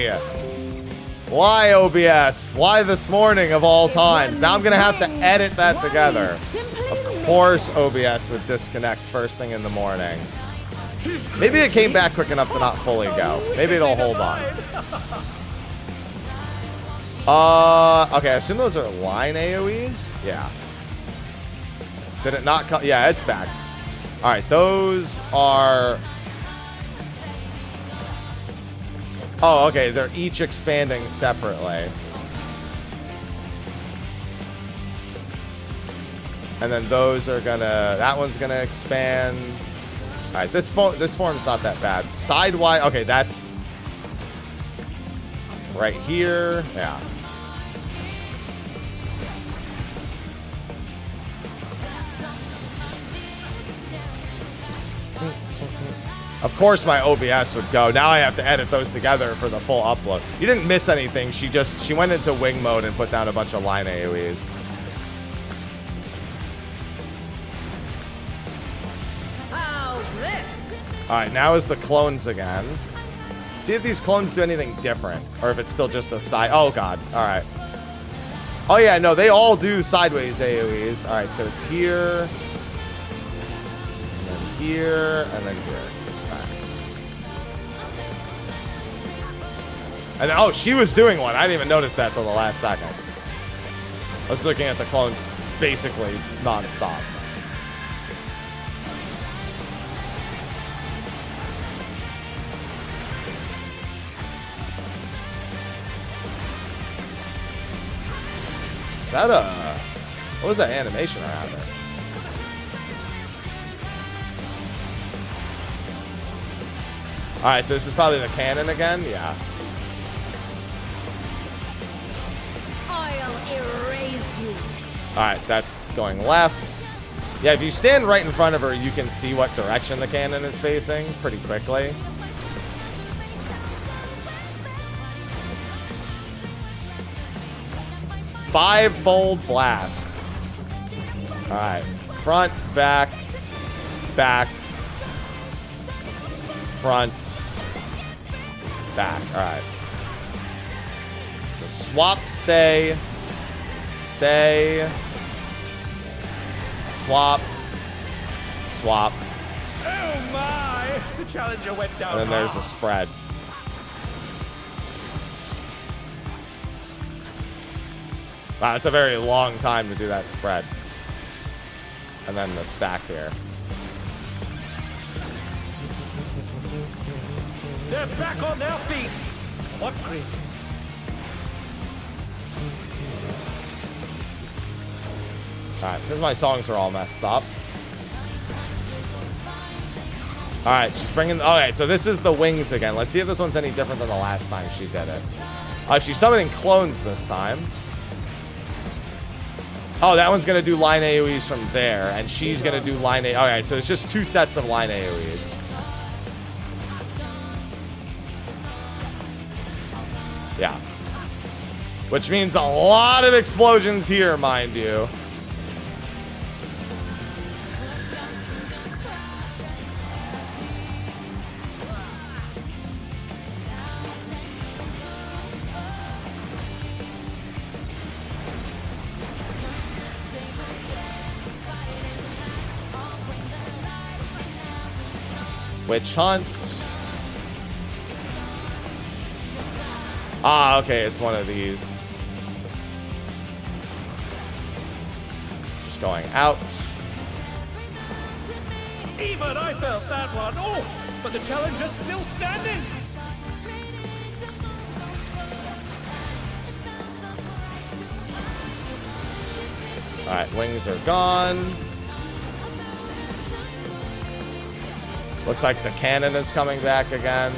Why? Why OBS? Why this morning of all times? Now I'm gonna have to edit that together. Of course OBS would disconnect first thing in the morning. Maybe it came back quick enough to not fully go. Maybe it'll hold on. Okay, I assume those are line AoEs? Yeah. Did it not come? Yeah, it's back. Alright, those are... Oh, okay, they're each expanding separately. And then those are gonna... That one's gonna expand. Alright, this form's not that bad. Sidewise... Okay, that's... Right here. Yeah. Of course my OBS would go. Now I have to edit those together for the full upload. You didn't miss anything. She went into wing mode and put down a bunch of line AoEs. How's this? Alright, now is the clones again. See if these clones do anything different. Or if it's still just a side... Oh, God. Alright. Oh, yeah, no, they all do sideways AoEs. Alright, so it's here. And then here. And then here. And then, oh, she was doing one. I didn't even notice that till the last second. I was looking at the clones basically non-stop. Is that a... What was that animation around it? Alright, so this is probably the cannon again? Yeah. Alright, that's going left. Yeah, if you stand right in front of her, you can see what direction the cannon is facing pretty quickly. Five-fold blast. Alright. Front, back, back, front, back. Alright. So swap, stay. Stay. Swap. Swap. Oh my! The challenger went down. And then there's a spread. Wow, that's a very long time to do that spread. And then the stack here. They're back on their feet. What great. Alright, since my songs are all messed up. Alright, she's bringing... Alright, so this is the wings again. Let's see if this one's any different than the last time she did it. She's summoning clones this time. Oh, that one's going to do line AoEs from there. And she's going to do line AoEs. Alright, so it's just two sets of line AoEs. Yeah. Which means a lot of explosions here, mind you. Witch hunt. Ah, okay, it's one of these. Just going out. Even I felt that one. Oh, but the challenger's still standing. Alright, wings are gone. Looks like the cannon is coming back again.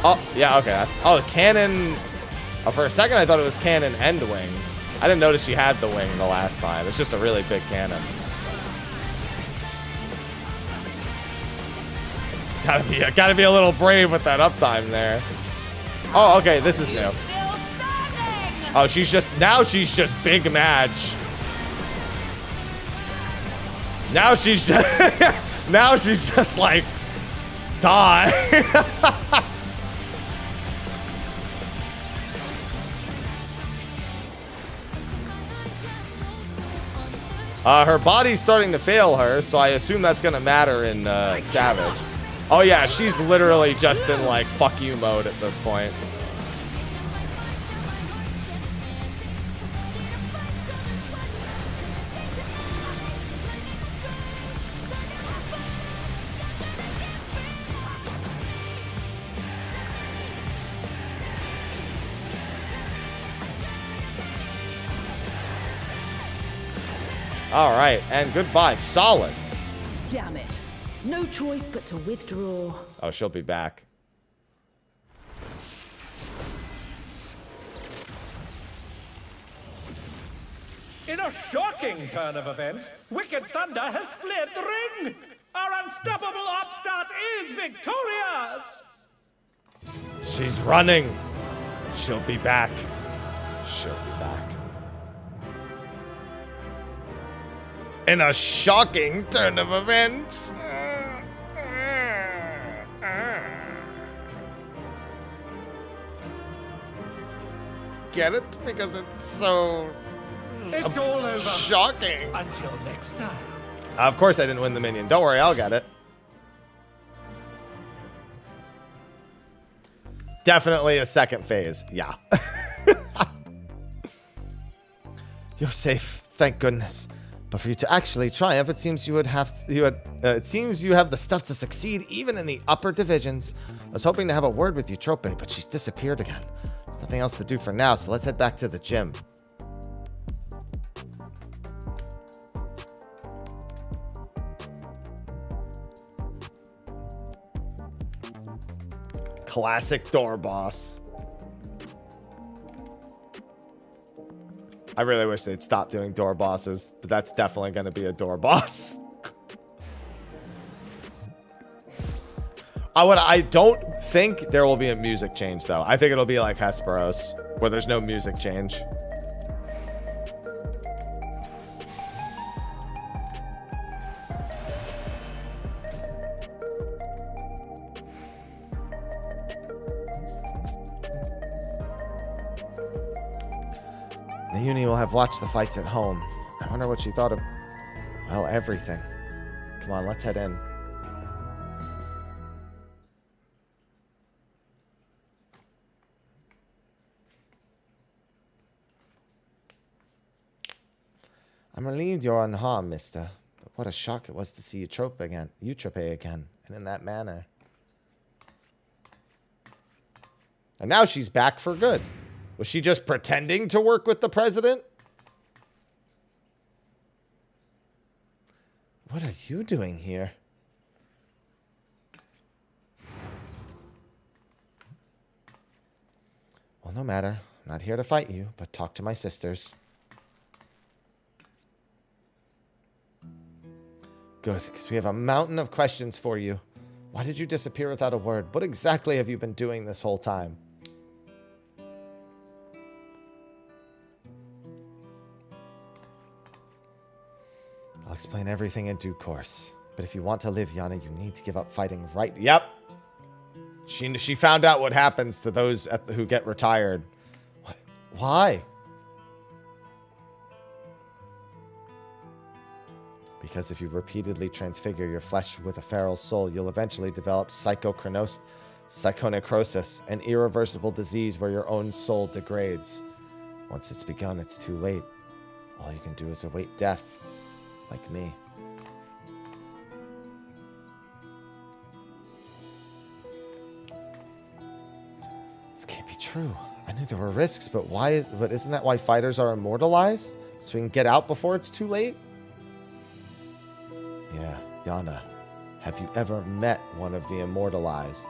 Oh, yeah, okay. Oh, the cannon. Oh, for a second, I thought it was cannon and wings. I didn't notice she had the wing the last time. It's just a really big cannon. Gotta be a little brave with that uptime there. Oh, okay, this is new. Oh, she's just big match. Now she's just now she's just like die. Her body's starting to fail her, so I assume that's going to matter in Savage. Oh, yeah, she's literally just in, like, fuck you mode at this point. All right, and goodbye. Solid. Damn it. No choice but to withdraw. Oh, she'll be back. In a shocking turn of events, Wicked Thunder has fled the ring! Our unstoppable upstart is victorious! She's running. She'll be back. She'll be back. In a shocking turn of events. Get it? Because it's so It's all over. shocking. Until next time. Of course I didn't win the minion. Don't worry, I'll get it. Definitely a second phase. Yeah. You're safe, thank goodness. But for you to actually triumph, it seems you have the stuff to succeed even in the upper divisions. I was hoping to have a word with you, Trope, but she's disappeared again. There's nothing else to do for now, so let's head back to the gym. Classic door boss. I really wish they'd stop doing door bosses, but that's definitely going to be a door boss. I don't think there will be a music change, though. I think it'll be like Hesperos, where there's no music change. Uni will have watched the fights at home. I wonder what she thought of, well, everything. Come on, let's head in. I'm relieved you're unharmed, mister. But what a shock it was to see you trope again, and in that manner. And now she's back for good. Was she just pretending to work with the president? What are you doing here? Well, no matter. I'm not here to fight you, but talk to my sisters. Good, because we have a mountain of questions for you. Why did you disappear without a word? What exactly have you been doing this whole time? I'll explain everything in due course. But if you want to live, Yana, you need to give up fighting right. Yep. She found out what happens to those who get retired. Why? Because if you repeatedly transfigure your flesh with a feral soul, you'll eventually develop psychonecrosis, an irreversible disease where your own soul degrades. Once it's begun, it's too late. All you can do is await death. Like me. This can't be true. I knew there were risks, but isn't that why fighters are immortalized? So we can get out before it's too late? Yeah, Yana. Have you ever met one of the immortalized?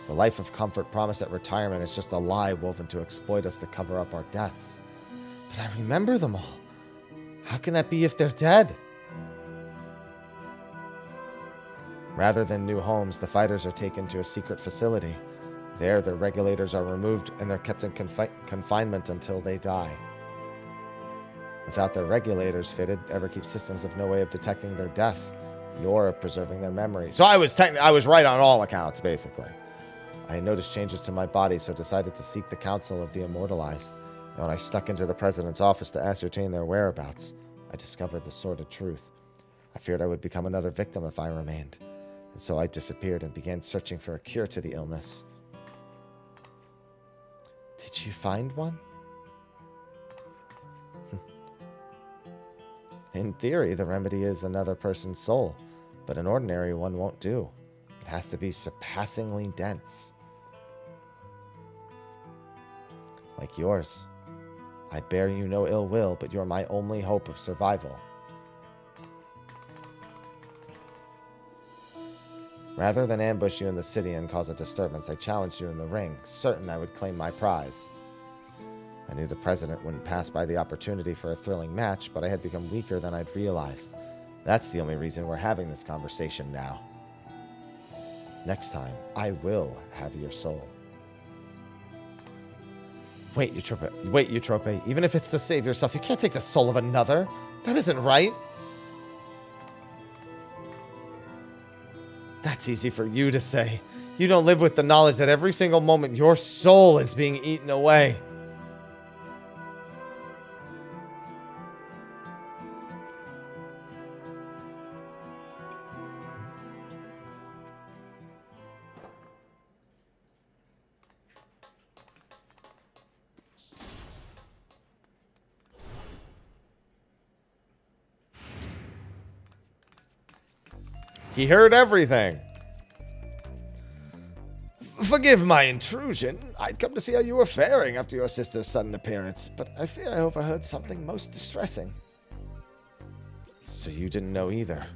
The life of comfort promised at retirement is just a lie woven to exploit us to cover up our deaths. But I remember them all. How can that be if they're dead? Rather than new homes, the fighters are taken to a secret facility. There, their regulators are removed and they're kept in confinement until they die. Without their regulators fitted, Everkeep systems have no way of detecting their death, nor of preserving their memory. So I was right on all accounts, basically. I noticed changes to my body, so decided to seek the counsel of the immortalized. And when I stuck into the president's office to ascertain their whereabouts, I discovered the sordid truth. I feared I would become another victim if I remained, and so I disappeared and began searching for a cure to the illness. Did you find one? In theory, the remedy is another person's soul, but an ordinary one won't do. It has to be surpassingly dense. Like yours. I bear you no ill will, but you're my only hope of survival. Rather than ambush you in the city and cause a disturbance, I challenged you in the ring, certain I would claim my prize. I knew the president wouldn't pass by the opportunity for a thrilling match, but I had become weaker than I'd realized. That's the only reason we're having this conversation now. Next time, I will have your soul. Wait, Eutrope. Even if it's to save yourself, you can't take the soul of another. That isn't right. That's easy for you to say. You don't live with the knowledge that every single moment your soul is being eaten away. He heard everything. Forgive my intrusion. I'd come to see how you were faring after your sister's sudden appearance, but I fear I overheard something most distressing. So you didn't know either,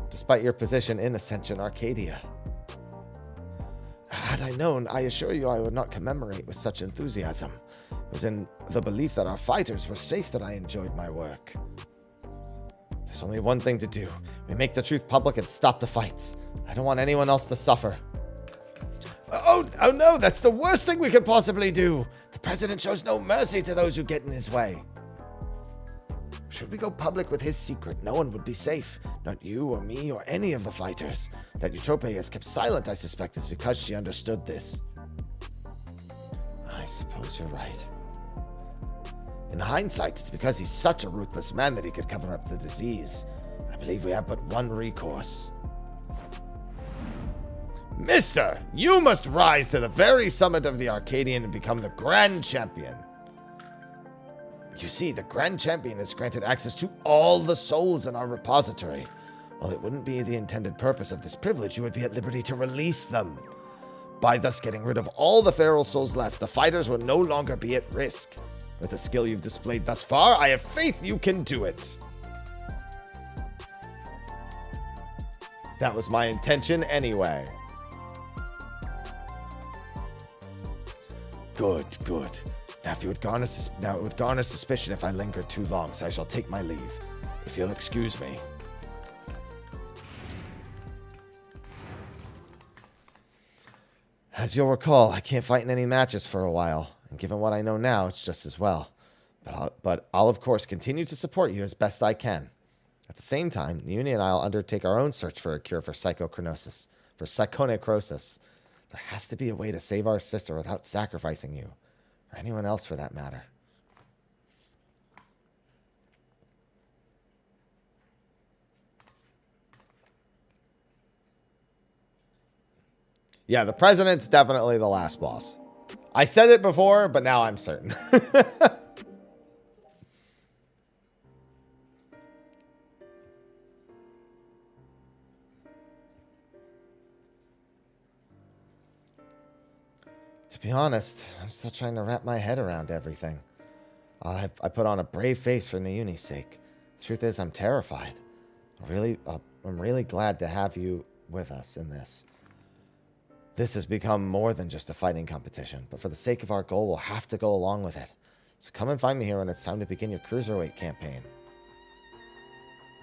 despite your position in Ascension Arcadia. Had I known, I assure you I would not commemorate with such enthusiasm. It was in the belief that our fighters were safe that I enjoyed my work. There's only one thing to do. We make the truth public and stop the fights. I don't want anyone else to suffer. Oh no, that's the worst thing we could possibly do. The president shows no mercy to those who get in his way. Should we go public with his secret, no one would be safe. Not you or me or any of the fighters. That Eutrope has kept silent, I suspect, is because she understood this. I suppose you're right. In hindsight, it's because he's such a ruthless man that he could cover up the disease. I believe we have but one recourse. Mister, you must rise to the very summit of the Arcadian and become the Grand Champion. You see, the Grand Champion is granted access to all the souls in our repository. While it wouldn't be the intended purpose of this privilege, you would be at liberty to release them. By thus getting rid of all the feral souls left, the fighters will no longer be at risk. With the skill you've displayed thus far, I have faith you can do it. That was my intention anyway. Good. Now it would garner suspicion if I linger too long, so I shall take my leave. If you'll excuse me. As you'll recall, I can't fight in any matches for a while. And given what I know now, it's just as well. But I'll of course continue to support you as best I can. At the same time, Uni and I'll undertake our own search for a cure for psychonecrosis. There has to be a way to save our sister without sacrificing you, or anyone else for that matter. Yeah, the president's definitely the last boss. I said it before, but now I'm certain. To be honest, I'm still trying to wrap my head around everything. I put on a brave face for Nayuni's sake. The truth is, I'm terrified. I'm really glad to have you with us in this. This has become more than just a fighting competition, but for the sake of our goal, we'll have to go along with it. So come and find me here when it's time to begin your cruiserweight campaign.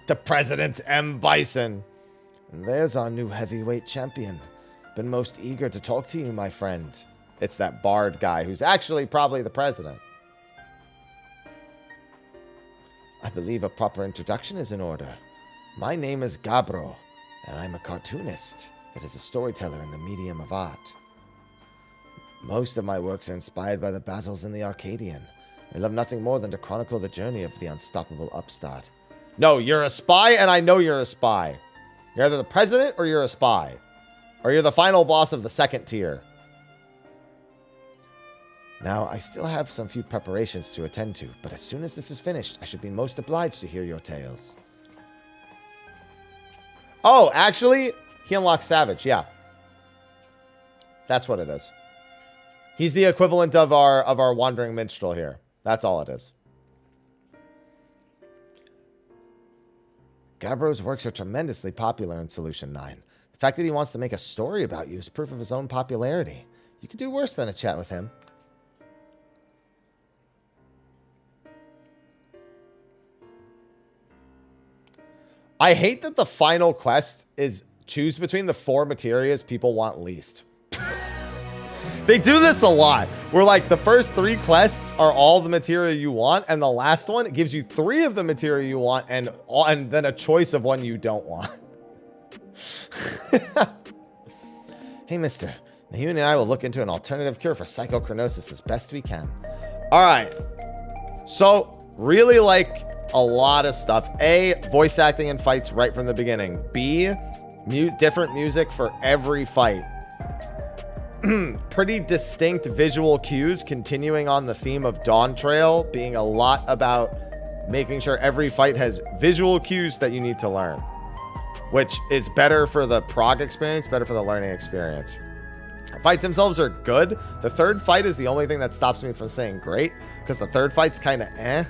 The President M. Bison. And there's our new heavyweight champion. Been most eager to talk to you, my friend. It's that bard guy who's actually probably the president. I believe a proper introduction is in order. My name is Gabro, and I'm a cartoonist that is a storyteller in the medium of art. Most of my works are inspired by the battles in the Arcadian. I love nothing more than to chronicle the journey of the unstoppable upstart. No, you're a spy, and I know you're a spy. You're either the president or you're a spy. Or you're the final boss of the second tier. Now, I still have some few preparations to attend to, but as soon as this is finished, I should be most obliged to hear your tales. Oh, actually, he unlocks Savage, yeah. That's what it is. He's the equivalent of our Wandering Minstrel here. That's all it is. Gabbro's works are tremendously popular in Solution 9. The fact that he wants to make a story about you is proof of his own popularity. You could do worse than a chat with him. I hate that the final quest is choose between the 4 materias people want least. They do this a lot. Where like the first 3 quests are all the material you want, and the last one gives you 3 of the material you want, and then a choice of one you don't want. Hey, mister. Now you and I will look into an alternative cure for psychochronosis as best we can. All right. So, really like a lot of stuff. A, voice acting in fights right from the beginning. B, different music for every fight. Pretty distinct visual cues, continuing on the theme of Dawn Trail, being a lot about making sure every fight has visual cues that you need to learn, which is better for the prog experience, better for the learning experience. Fights themselves are good. The third fight is the only thing that stops me from saying great, because the third fight's kind of eh.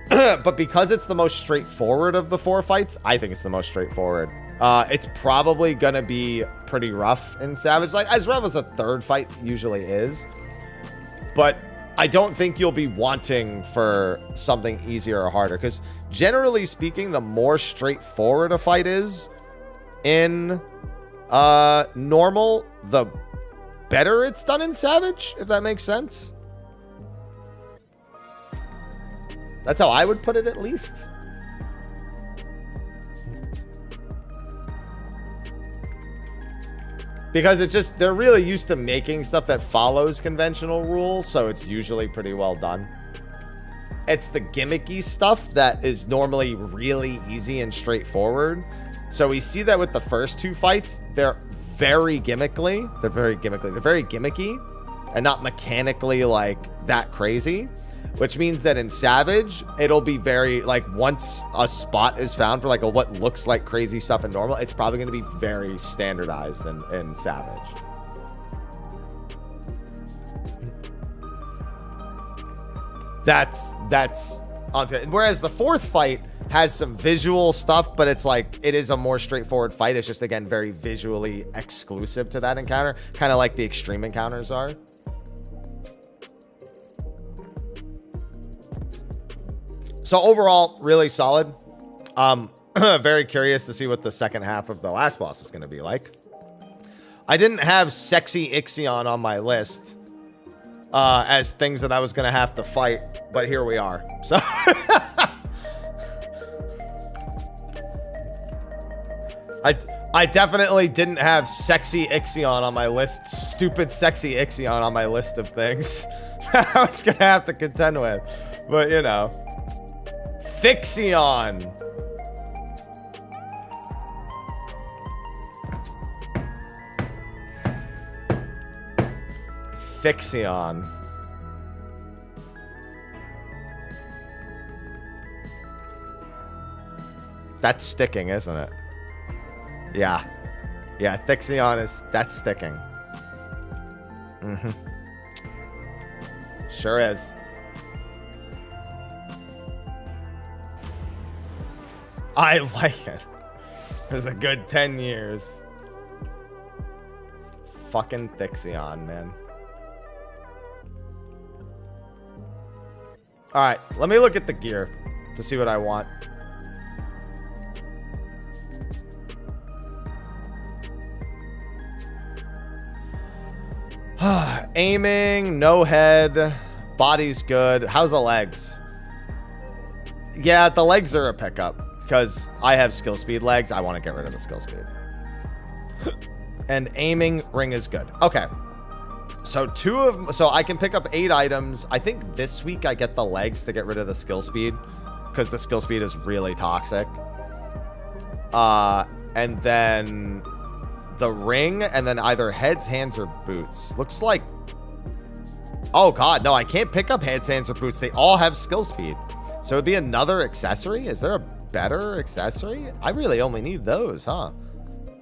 But because it's the most straightforward of the 4 fights, I think it's the most straightforward. It's probably gonna be pretty rough in Savage, like as rough as a third fight usually is. But I don't think you'll be wanting for something easier or harder, because generally speaking, the more straightforward a fight is in normal, the better it's done in Savage, if that makes sense. That's how I would put it, at least. Because it's just, they're really used to making stuff that follows conventional rules, so it's usually pretty well done. It's the gimmicky stuff that is normally really easy and straightforward. So we see that with the first 2 fights, they're very gimmicky. They're very gimmicky and not mechanically like that crazy. Which means that in Savage, it'll be very, like, once a spot is found for, like, what looks like crazy stuff in normal, it's probably going to be very standardized in Savage. That's unfair. Whereas the 4th fight has some visual stuff, but it's like, it is a more straightforward fight. It's just, again, very visually exclusive to that encounter, kind of like the extreme encounters are. So overall, really solid. Very curious to see what the second half of the last boss is going to be like. I didn't have Sexy Ixion on my list as things that I was going to have to fight, but here we are. So I definitely didn't have Sexy Ixion on my list. Stupid Sexy Ixion on my list of things I was going to have to contend with. But, you know. Fixion. Fixion. That's sticking, isn't it? Yeah. Yeah, Fixion that's sticking. Mm-hmm. Sure is. I like it. It was a good 10 years. Fucking Fixion, man. Alright, let me look at the gear to see what I want. Aiming, no head, body's good. How's the legs? Yeah, the legs are a pickup. Because I have skill speed legs, I want to get rid of the skill speed. And aiming ring is good. Okay. So so I can pick up 8 items. I think this week I get the legs to get rid of the skill speed. because the skill speed is really toxic. And then the ring, and then either heads, hands, or boots. Looks like... Oh, God, no, I can't pick up heads, hands, or boots. They all have skill speed. So it'd be another accessory? Is there a better accessory? I really only need those, huh?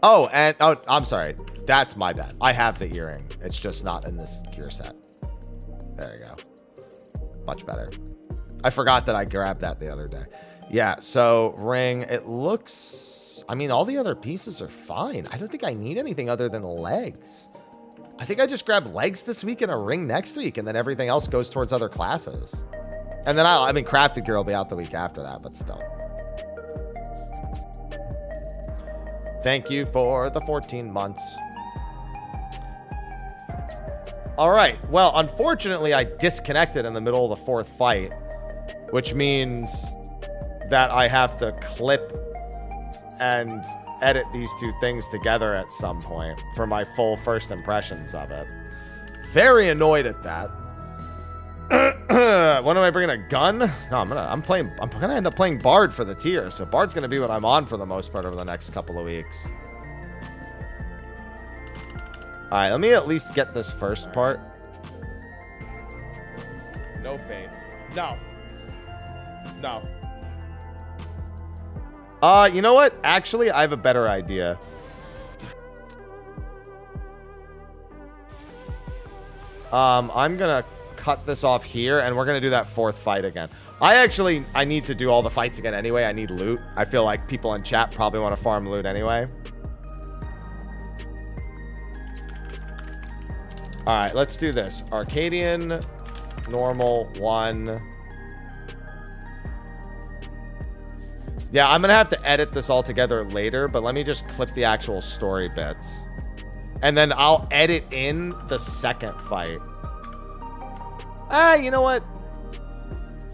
Oh, and... Oh, I'm sorry. That's my bad. I have the earring. It's just not in this gear set. There you go. Much better. I forgot that I grabbed that the other day. Yeah, so ring, it looks... I mean, all the other pieces are fine. I don't think I need anything other than legs. I think I just grab legs this week and a ring next week, and then everything else goes towards other classes. And then I mean, crafted gear will be out the week after that, but still. Thank you for the 14 months. All right. Well, unfortunately, I disconnected in the middle of the fourth fight, which means that I have to clip and edit these two things together at some point for my full first impressions of it. Very annoyed at that. When am I bringing a gun? No, I'm gonna end up playing Bard for the tier. So Bard's gonna be what I'm on for the most part over the next couple of weeks. All right, let me at least get this first part. No faith. No. No. You know what? Actually, I have a better idea. I'm gonna cut this off here, and we're gonna do that fourth fight again. I need to do all the fights again anyway. I need loot. I feel like people in chat probably want to farm loot anyway. All right, let's do this. Arcadian, normal, 1. Yeah, I'm going to have to edit this all together later, but let me just clip the actual story bits. And then I'll edit in the second fight. You know what?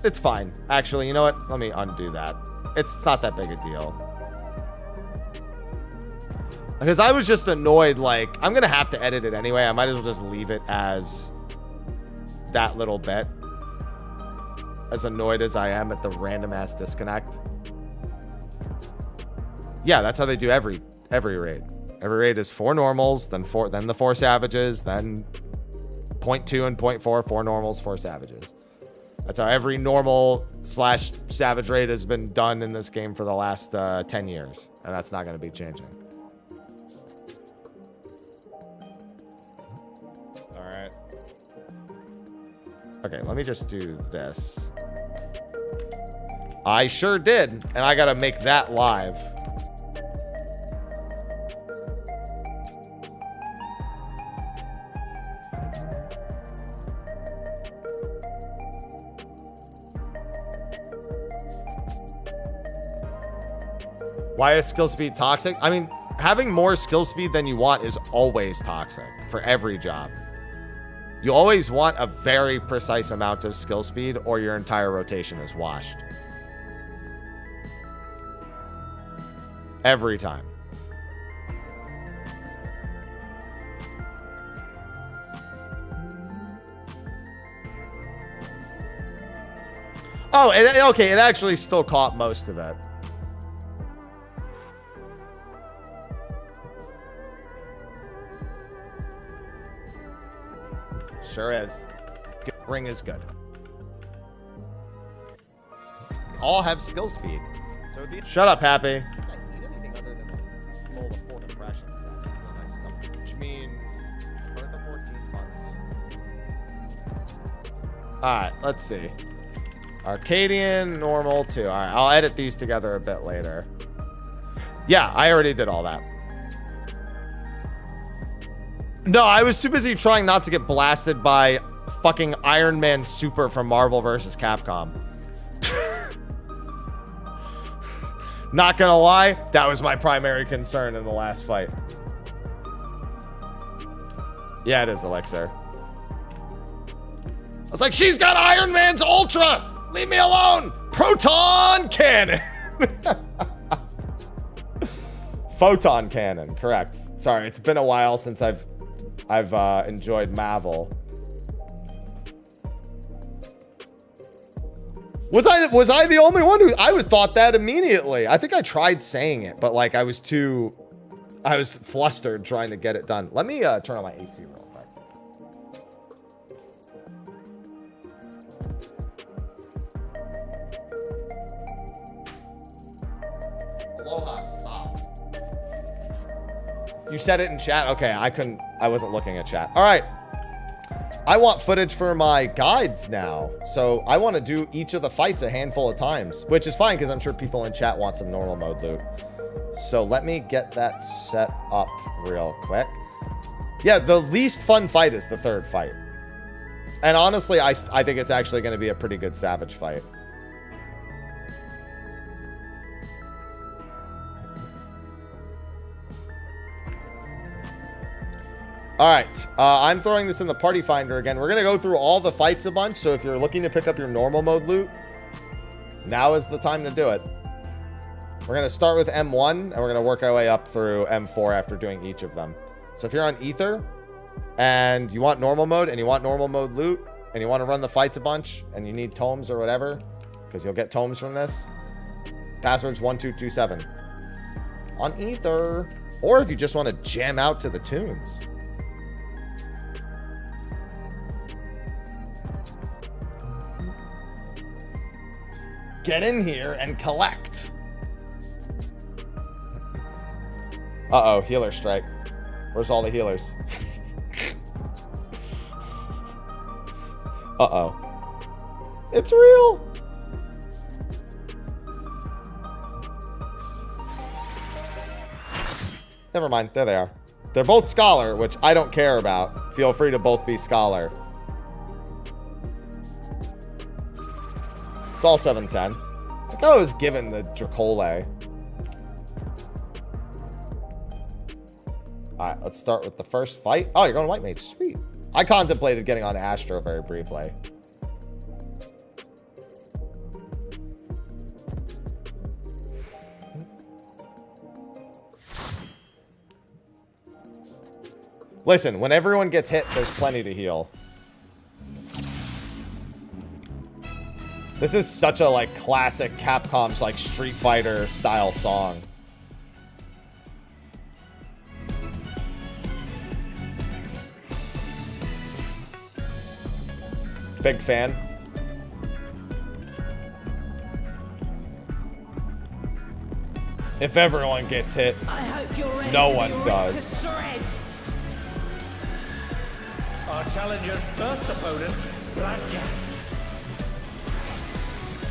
It's fine. Actually, you know what? Let me undo that. It's not that big a deal. Because I was just annoyed, like, I'm going to have to edit it anyway. I might as well just leave it as that little bit. As annoyed as I am at the random ass disconnect. Yeah, that's how they do every raid. Every raid is 4 normals, then the 4 savages, then 0.2 and 0.4, 4 normals, 4 savages. That's how every normal / savage raid has been done in this game for the last 10 years. And that's not going to be changing. All right. Okay, let me just do this. I sure did. And I got to make that live. Why is skill speed toxic? I mean, having more skill speed than you want is always toxic for every job. You always want a very precise amount of skill speed or your entire rotation is washed. Every time. Oh, okay, it actually still caught most of it. Sure is. Ring is good. All have skill speed. So shut up, Happy. I don't need anything other than roll the 4 impressions for the next couple, which means we're at the 14 months. Alright, let's see. Arcadian, normal, 2. Alright, I'll edit these together a bit later. Yeah, I already did all that. No, I was too busy trying not to get blasted by fucking Iron Man Super from Marvel vs. Capcom. Not gonna lie, that was my primary concern in the last fight. Yeah, it is Elixir. I was like, she's got Iron Man's Ultra! Leave me alone! Proton Cannon! Photon Cannon, correct. Sorry, it's been a while since I've enjoyed Marvel. Was I the only one who I would thought that immediately? I think I tried saying it, but like I was flustered trying to get it done. Let me turn on my AC real quick. Aloha, stop. You said it in chat? Okay, I wasn't looking at chat. All right. I want footage for my guides now. So I want to do each of the fights a handful of times, which is fine because I'm sure people in chat want some normal mode loot. So let me get that set up real quick. Yeah, the least fun fight is the third fight. And honestly, I think it's actually going to be a pretty good Savage fight. All right, I'm throwing this in the party finder again. We're going to go through all the fights a bunch. So if you're looking to pick up your normal mode loot, now is the time to do it. We're going to start with M1, and we're going to work our way up through M4 after doing each of them. So if you're on Ether, and you want normal mode, and you want normal mode loot, and you want to run the fights a bunch, and you need tomes or whatever, because you'll get tomes from this, password's 1227. On Ether. Or if you just want to jam out to the tunes. Get in here and collect. Uh-oh, healer strike. Where's all the healers? Uh-oh. It's real. Never mind, there they are. They're both Scholar, which I don't care about. Feel free to both be Scholar. It's all 710. I think I was given the Dracole. Alright, let's start with the first fight. Oh, you're going White Mage. Sweet. I contemplated getting on Astro very briefly. Listen, when everyone gets hit, there's plenty to heal. This is such a, like, classic Capcom's, like, Street Fighter style song. Big fan. If everyone gets hit, I hope you're ready no to one be ripped does. to shreds. Our challenger's first opponent, Black Cat.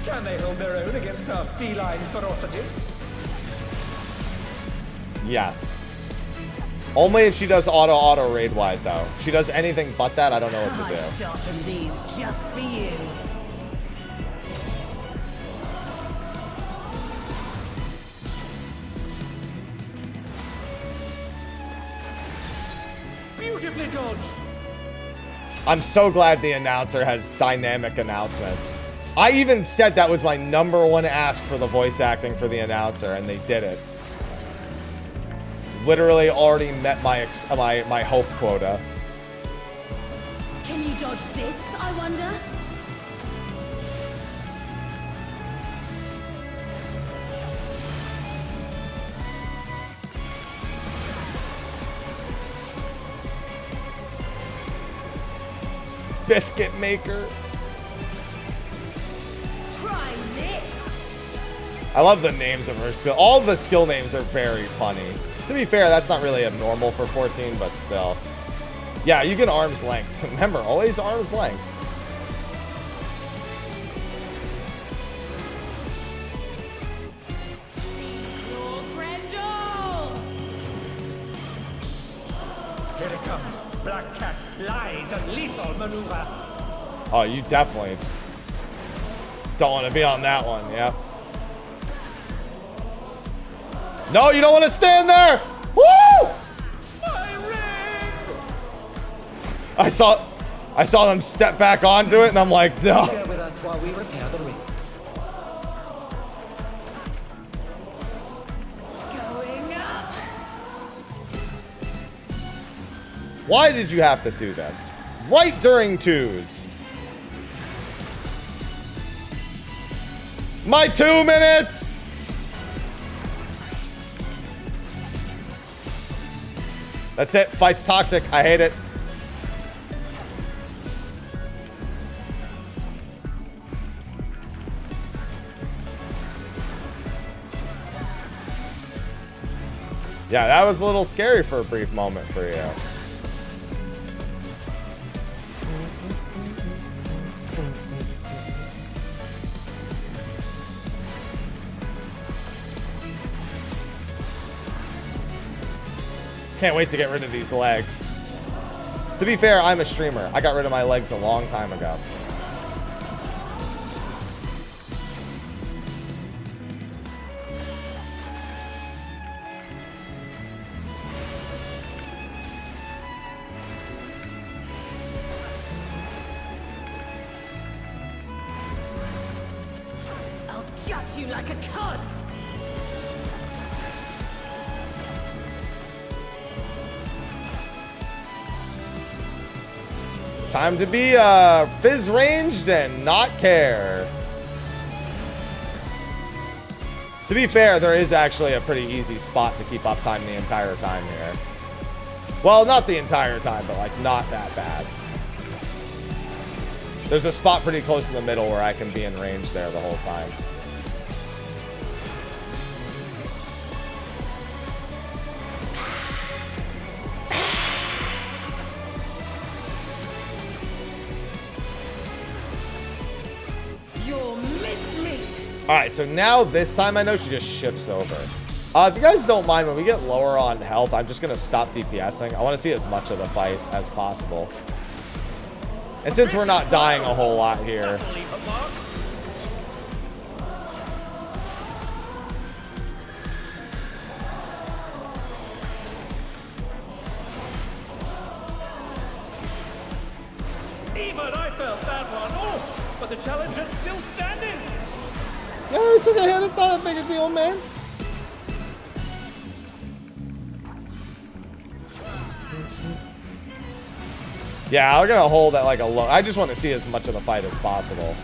Can they hold their own against her feline ferocity? Yes. Only if she does auto raid wide, though. If she does anything but that, I don't know what to I do. sharpened these just for you. Beautifully dodged. I'm so glad the announcer has dynamic announcements. I even said that was my #1 ask for the voice acting for the announcer, and they did it. Literally already met my hope quota. Can you dodge this, I wonder? Biscuit maker. Try this. I love the names of her skill. All the skill names are very funny. To be fair, that's not really abnormal for 14, but still. Yeah, you can arm's length. Remember, always arm's length. Here it comes. Black Cat's lithe and lethal maneuver. Oh, you definitely don't want to be on that one, yeah. No, you don't want to stand there! Woo! My ring! I saw them step back onto it, and I'm like, no. Bear with us while we repair the ring. Going up. Why did you have to do this? Right during twos. My 2 minutes! That's it. Fight's toxic. I hate it. Yeah, that was a little scary for a brief moment for you. Can't wait to get rid of these legs. To be fair, I'm a streamer. I got rid of my legs a long time ago. I'll gut you like a cod. Time to be fizz ranged and not care. To be fair, there is actually a pretty easy spot to keep uptime the entire time here. Well, not the entire time, but like not that bad. There's a spot pretty close in the middle where I can be in range there the whole time. All right, so now this time I know she just shifts over. If you guys don't mind, when we get lower on health, I'm just going to stop DPSing. I want to see as much of the fight as possible. And since we're not dying a whole lot here. Even I felt that one. Oh, but the challenge is still standing. Yeah, we took a hit. It's not that big a deal, man. Yeah, I'm gonna hold at like a low. I just want to see as much of the fight as possible.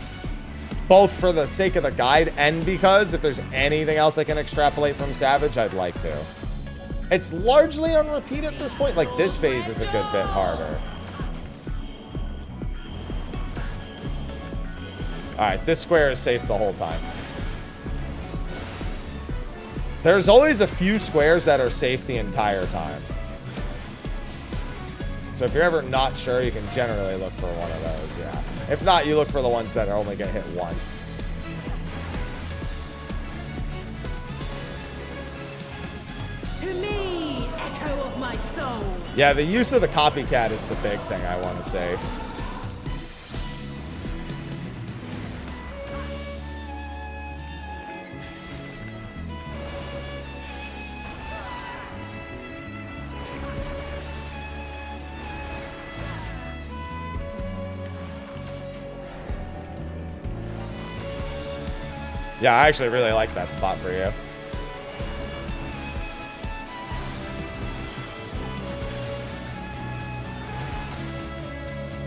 Both for the sake of the guide and because if there's anything else I can extrapolate from Savage, I'd like to. It's largely on repeat at this point. Like, this phase is a good bit harder. Alright, this square is safe the whole time. There's always a few squares that are safe the entire time. So if you're ever not sure, you can generally look for one of those, yeah. If not, you look for the ones that only get hit once. To me, echo of my soul. Yeah, the use of the copycat is the big thing I want to say. Yeah, I actually really like that spot for you.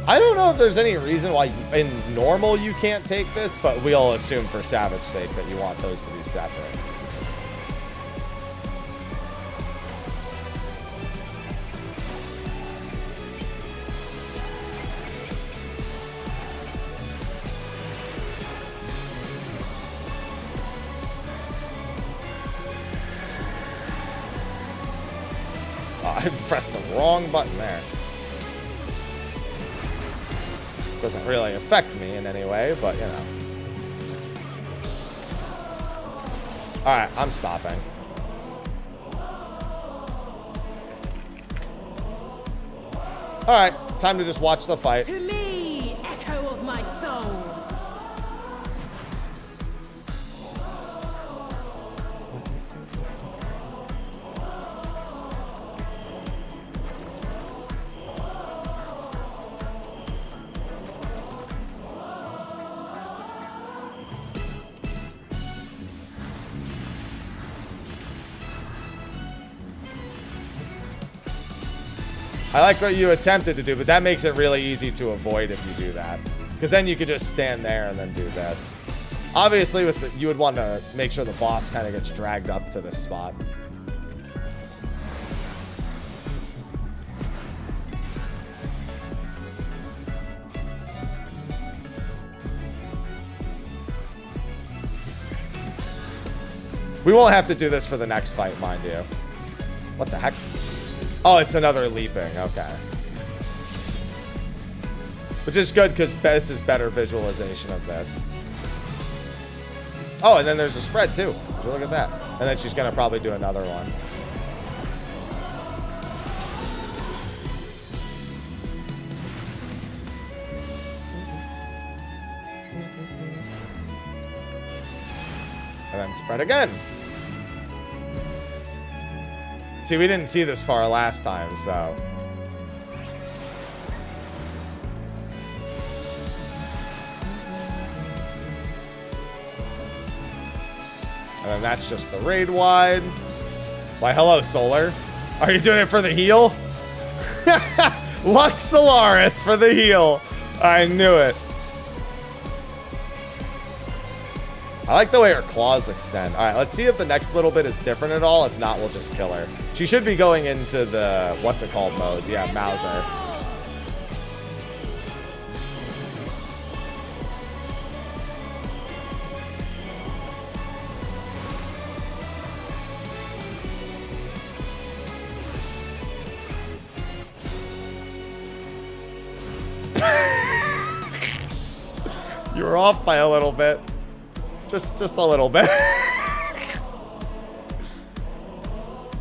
I don't know if there's any reason why in normal you can't take this, but we'll assume for Savage's sake that you want those to be separate. I pressed the wrong button there. Doesn't really affect me in any way, but you know. Alright, I'm stopping. Alright, time to just watch the fight. To me, echo of my soul. I like what you attempted to do, but that makes it really easy to avoid if you do that. Because then you could just stand there and then do this. Obviously, you would want to make sure the boss kind of gets dragged up to this spot. We won't have to do this for the next fight, mind you. What the heck? Oh, it's another leaping. Okay. Which is good because this is better visualization of this. Oh, and then there's a spread too. Would you look at that? And then she's going to probably do another one. And then spread again. See, we didn't see this far last time, so. And then that's just the raid wide. Why, hello, Solar. Are you doing it for the heal? Lux Solaris for the heal. I knew it. I like the way her claws extend. All right, let's see if the next little bit is different at all. If not, we'll just kill her. She should be going into the, what's it called mode? Yeah, Mauser. You were off by a little bit. Just a little bit.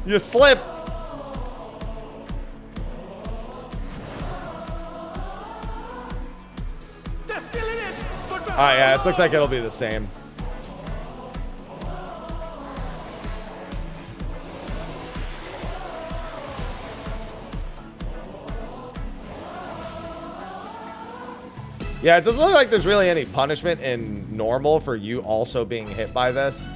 You slipped. They're still in it. But Oh yeah, this looks like it'll be the same. Yeah, it doesn't look like there's really any punishment in normal for you also being hit by this.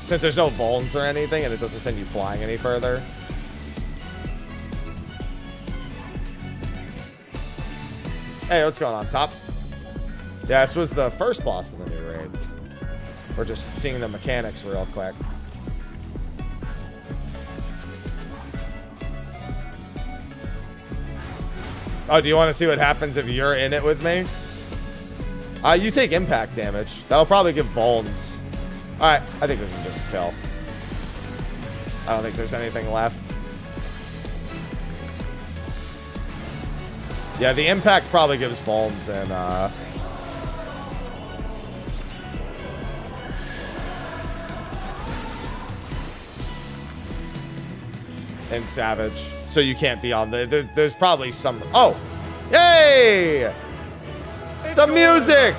Since there's no vulns or anything and it doesn't send you flying any further. Hey, what's going on, Top? Yeah, this was the first boss of the new raid. We're just seeing the mechanics real quick. Oh, do you want to see what happens if you're in it with me? You take impact damage. That'll probably give vulns. Alright, I think we can just kill. I don't think there's anything left. Yeah, the impact probably gives vulns and Savage. So you can't be on there's probably some. Oh, yay! The music.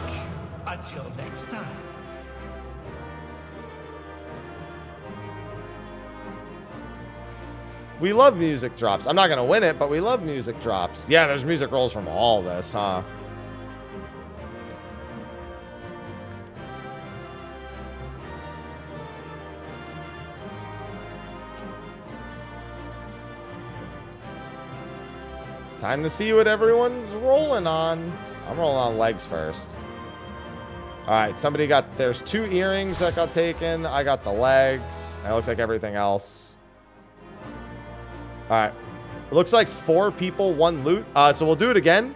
until next time. We love music drops. I'm not gonna win it, but we love music drops. Yeah, there's music rolls from all this, huh? Time to see what everyone's rolling on. I'm rolling on legs first. All right, somebody got, there's 2 earrings that got taken. I got the legs. It looks like everything else. All right. It looks like 4 people, 1 loot. So we'll do it again.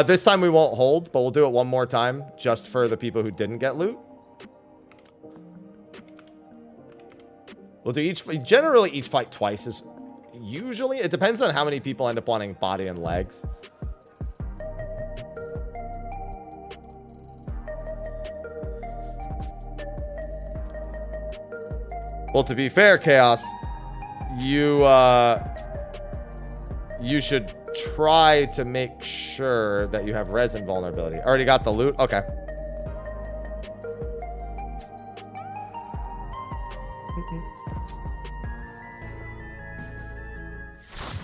This time we won't hold, but we'll do it one more time just for the people who didn't get loot. We'll do generally each fight twice is usually, it depends on how many people end up wanting body and legs. Well, to be fair, Chaos, you should try to make sure that you have resin vulnerability. Already got the loot? Okay.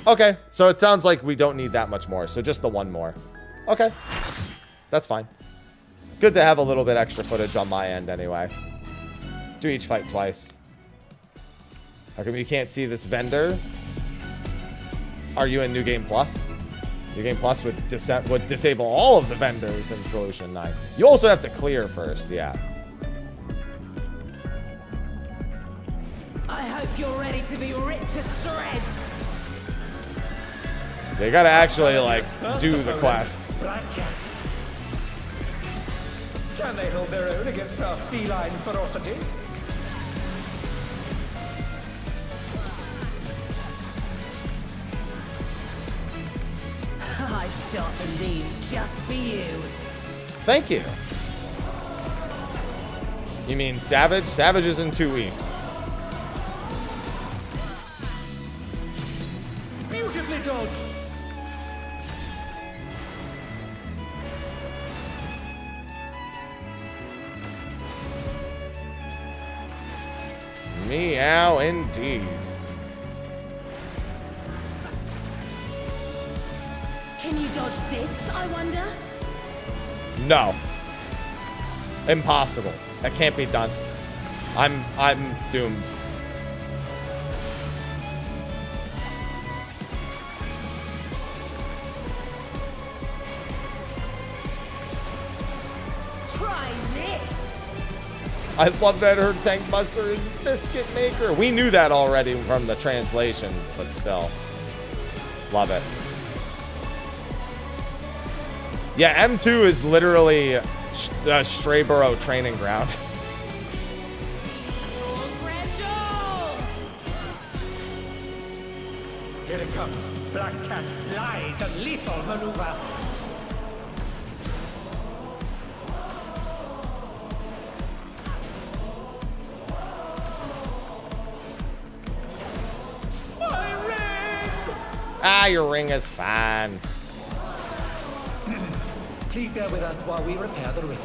Okay, so it sounds like we don't need that much more, so just the 1 more. Okay, that's fine. Good to have a little bit extra footage on my end anyway. Do each fight twice. How come you can't see this vendor? Are you in New Game Plus? Your game plus would disable all of the vendors in Solution 9. You also have to clear first, yeah. I hope you're ready to be ripped to shreds. They gotta actually, like, do the quests. Black Cat. Can they hold their own against our feline ferocity? I shot these just for you. Thank you. You mean Savage? Savage is in 2 weeks. Beautifully dodged. Meow indeed. Can you dodge this, I wonder? No. Impossible. That can't be done. I'm doomed. Try this. I love that her tank buster is biscuit maker. We knew that already from the translations, but still. Love it. Yeah, M2 is literally a Strayborough training ground. Here it comes. Black Cat's lithe and lethal maneuver. My ring! Ah, your ring is fine. Please bear with us while we repair the ring.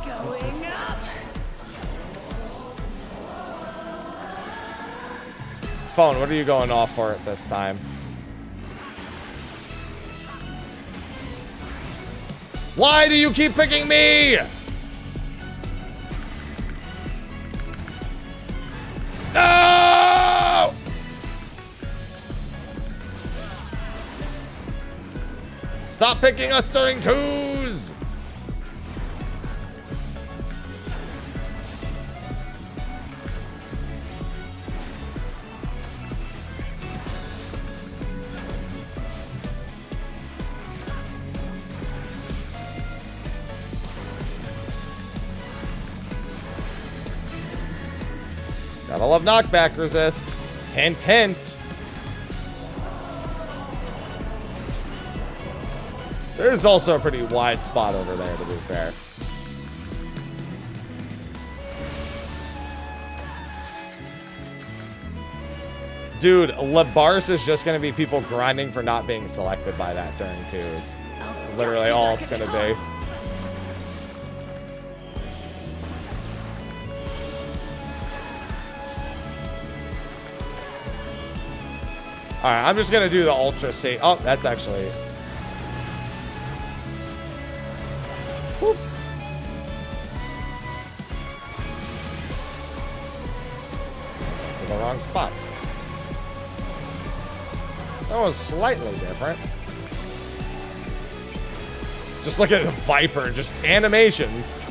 Going up. Phone, what are you going off for at this time? Why do you keep picking me? No! Stop picking us during twos! Gotta love knockback resist. Hint, hint. There's also a pretty wide spot over there, to be fair. Dude, Labars is just going to be people grinding for not being selected by that during twos. It's literally all it's going to be. Alright, I'm just going to do the ultra safe. Oh, that's actually... Whoop. To the wrong spot. That was slightly different. Just look at the Viper, just animations.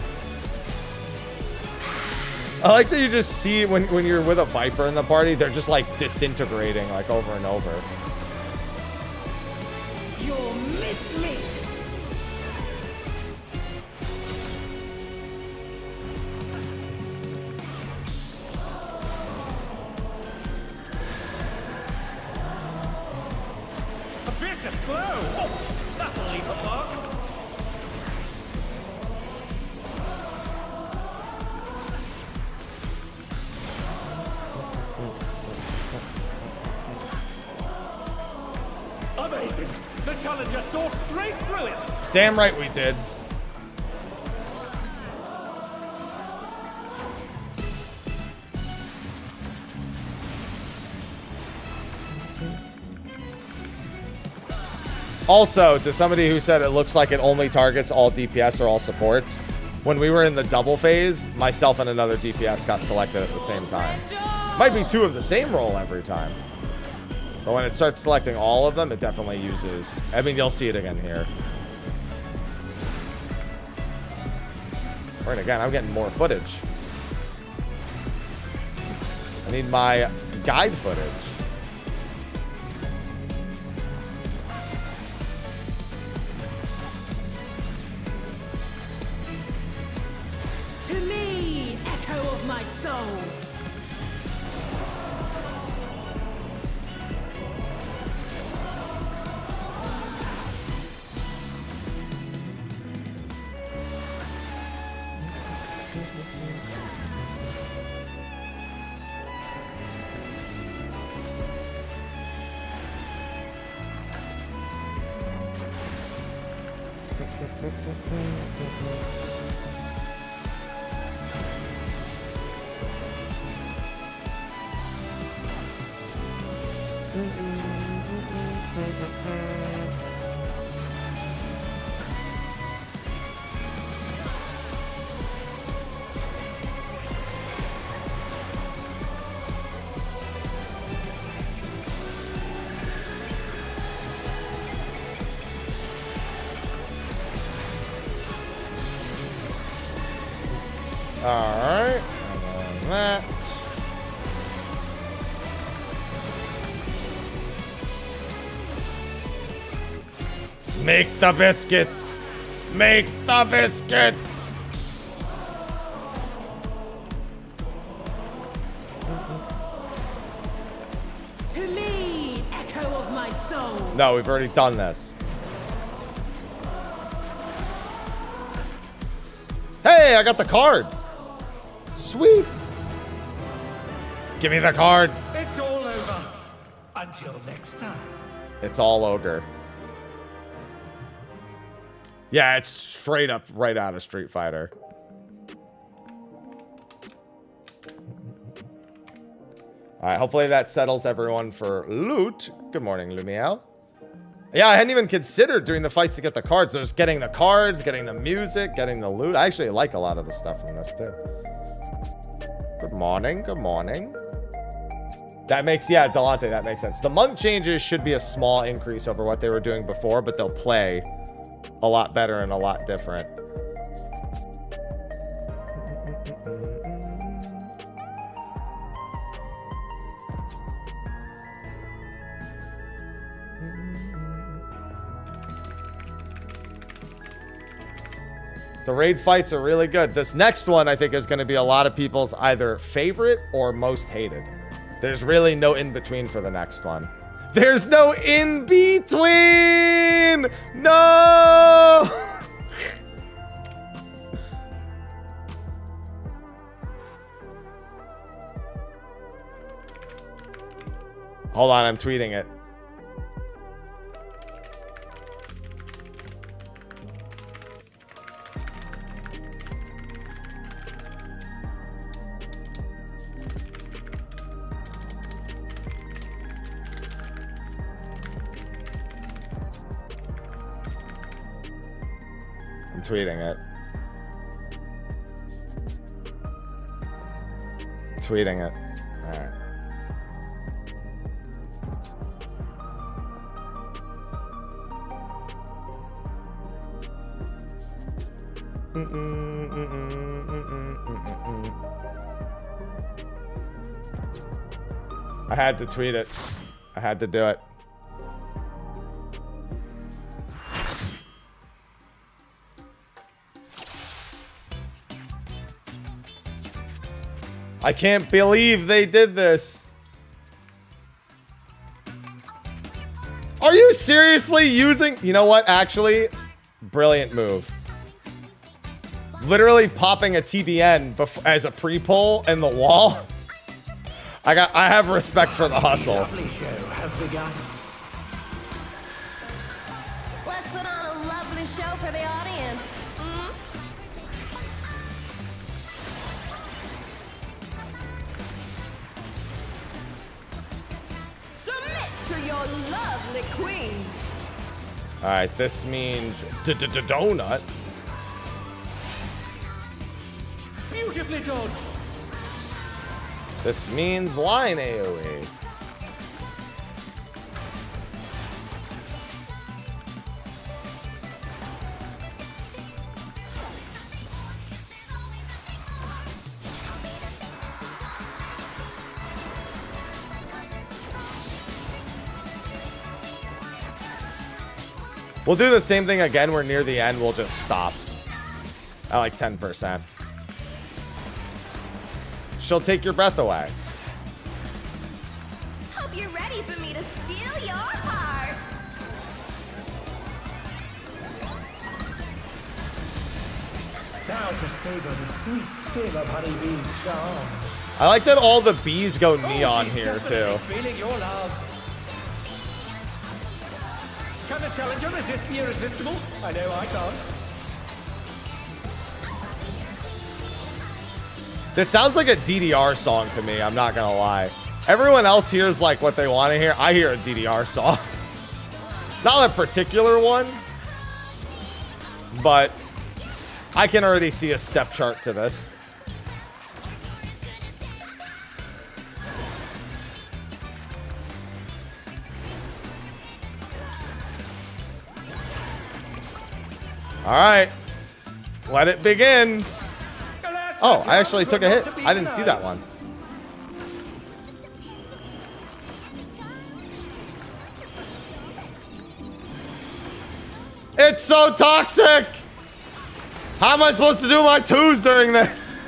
I like that you just see when you're with a Viper in the party, they're just like disintegrating like over and over. You're mincemeat. A vicious blow! Oh, that'll leave a mark. Amazing! The challenger saw straight through it! Damn right we did. Also, to somebody who said it looks like it only targets all DPS or all supports, when we were in the double phase, myself and another DPS got selected at the same time. Might be two of the same role every time. But when it starts selecting all of them, it definitely uses... I mean, you'll see it again here. Right, again, I'm getting more footage. I need my guide footage. To me, echo of my soul. Alright. And that. Make the biscuits! Make the biscuits! To me, echo of my soul. No, we've already done this. Hey, I got the card! Sweet! Give me the card! It's all over. Until next time. It's all ogre. Yeah, it's straight up right out of Street Fighter. Alright, hopefully that settles everyone for loot. Good morning, Lumiel. Yeah, I hadn't even considered doing the fights to get the cards. There's getting the cards, getting the music, getting the loot. I actually like a lot of the stuff from this, too. Good morning, good morning. That makes, yeah, Delante, that makes sense. The monk changes should be a small increase over what they were doing before, but they'll play a lot better and a lot different. The raid fights are really good. This next one, I think, is going to be a lot of people's either favorite or most hated. There's really no in-between for the next one. There's no in-between! No! Hold on, I'm tweeting it. Tweeting it. Tweeting it. Alright. I had to tweet it. I had to do it. I can't believe they did this. Are you seriously using... You know what? Actually, brilliant move. Literally popping a TBN as a pre-pull in the wall. I have respect for the hustle. Lovely show has begun. Let's put on a lovely show for the audience. Submit to your lovely queen. All right, this means donut. Beautifully dodged. This means line AoE. We'll do the same thing again where near the end we'll just stop at like 10%. She'll take your breath away. Hope you're ready for me to steal your heart. Now to savor the sweet sting of honeybee's charms. I like that all the bees go neon she's here definitely too. Feeling your love. Can the challenger resist the irresistible? I know I can't. This sounds like a DDR song to me, I'm not gonna lie. Everyone else hears like what they want to hear. I hear a DDR song. Not a particular one, but I can already see a step chart to this. All right, let it begin. Oh, I actually took a hit. I didn't see that one. It's so toxic. How am I supposed to do my twos during this?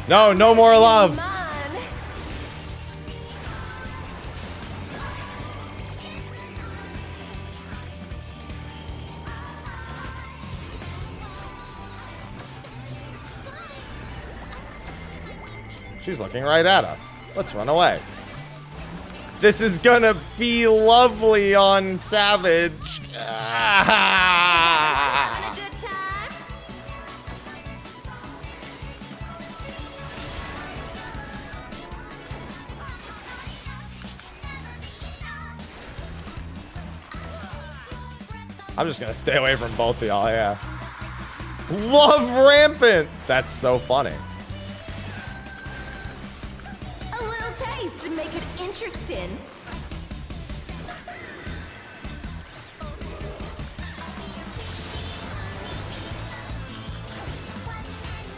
No, no more love. Mine. She's looking right at us. Let's run away. This is gonna be lovely on Savage. Having a good time? I'm just gonna stay away from both of y'all, yeah. Love rampant. That's so funny. A little taste to make it interesting.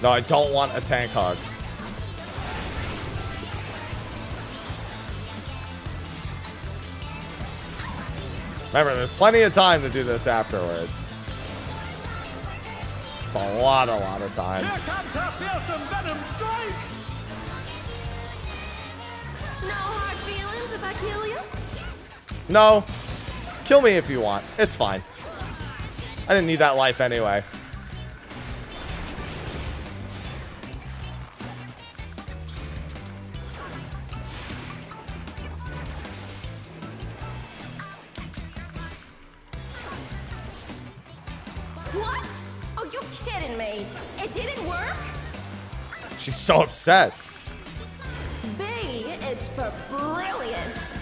No, I don't want a tank hog. Remember, there's plenty of time to do this afterwards. It's a lot of time. Here comes her fearsome venom strike. No hard feelings if I kill you? No. Kill me if you want. It's fine. I didn't need that life anyway. What? Are you kidding me? It didn't work? She's so upset. B is for brilliant.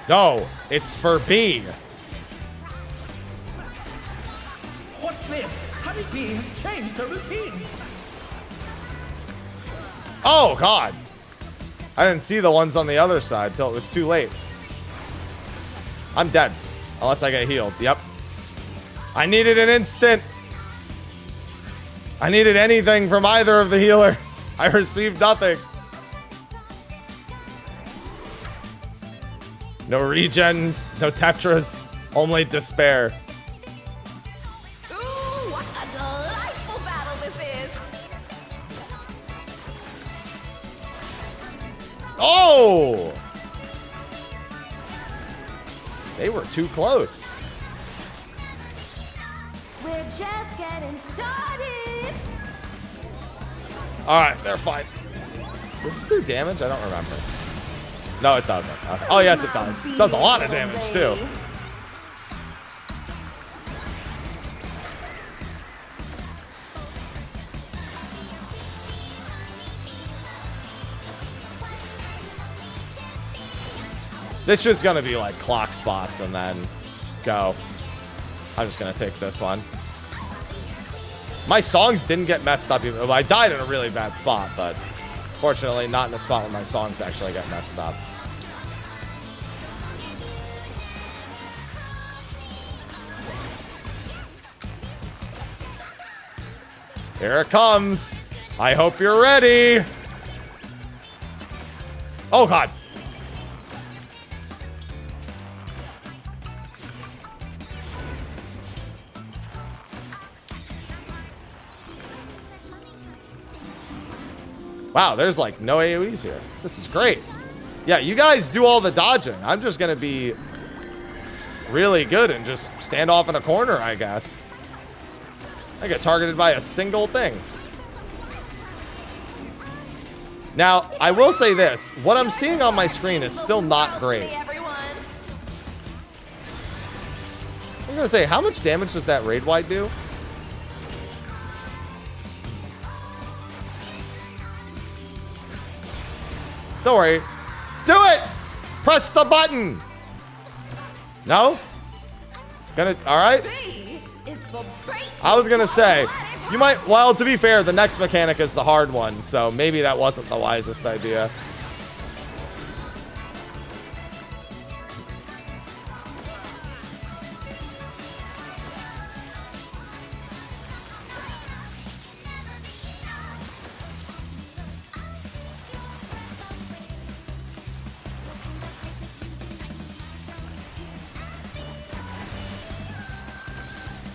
No, it's for B. What's this? Honeybee has changed her routine. Oh, God. I didn't see the ones on the other side till it was too late. I'm dead. Unless I get healed. Yep. I needed an instant. I needed anything from either of the healers. I received nothing. No regens, no tetras, only despair. Ooh, what a delightful battle this is. Oh! They were too close. We're just getting started. All right, they're fine. Does this do damage? I don't remember. No, it doesn't. Okay. Oh, yes, it does. It does a lot of damage, too. This shit's gonna be like clock spots and then go. I'm just gonna take this one. My songs didn't get messed up. Well, I died in a really bad spot, but fortunately not in a spot where my songs actually get messed up. Here it comes. I hope you're ready. Oh, God. Wow, there's like no AoEs here. This is great. Yeah, you guys do all the dodging. I'm just going to be really good and just stand off in a corner, I guess. I get targeted by a single thing. Now, I will say this. What I'm seeing on my screen is still not great. I'm going to say, how much damage does that raid wide do? Don't worry. Do it! Press the button! No? Gonna, alright. I was gonna say, you might, well, to be fair, the next mechanic is the hard one, so maybe that wasn't the wisest idea.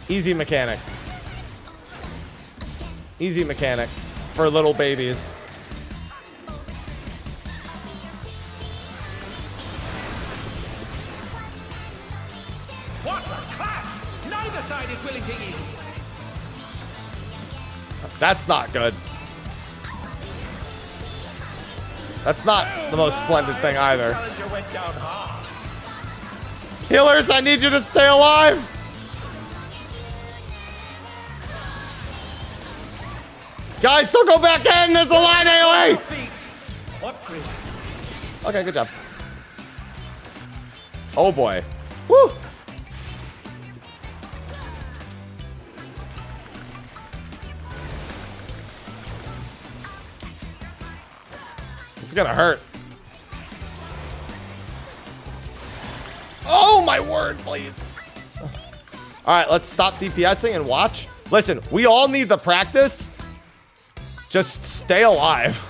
Easy mechanic. Easy mechanic for little babies. What a clash! Neither side is willing to yield. That's not good. That's not the most splendid thing either. Challenger went down hard. Healers, I need you to stay alive. Guys, don't go back in. There's a line AoE. What grit? Okay, good job. Oh boy. Woo. It's gonna hurt. Oh my word, please. All right, let's stop DPSing and watch. Listen, we all need the practice. Just stay alive.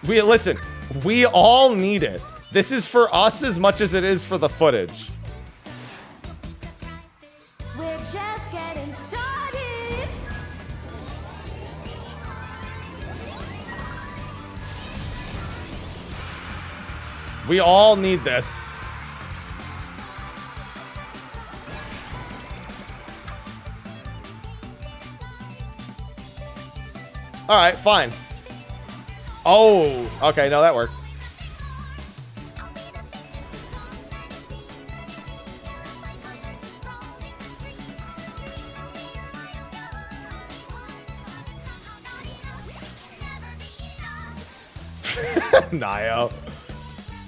Listen, we all need it. This is for us as much as it is for the footage. We're just getting started. We all need this. All right, fine. Oh, okay, no, that worked. Nio.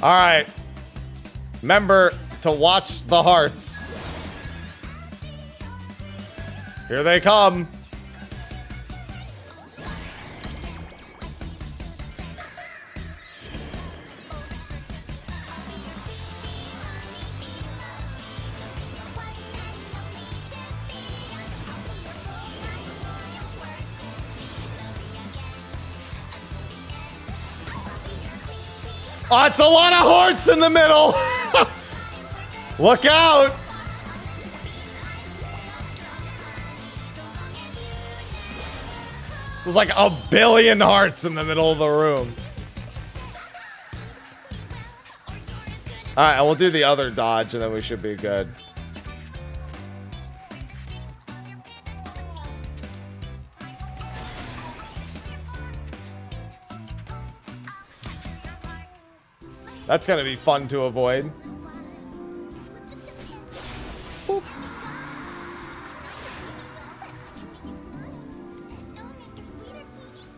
All right. Remember to watch the hearts. Here they come. Oh, it's a lot of hearts in the middle. Look out. There's like a billion hearts in the middle of the room. All right, and we'll do the other dodge and then we should be good. That's gonna be fun to avoid. Boop.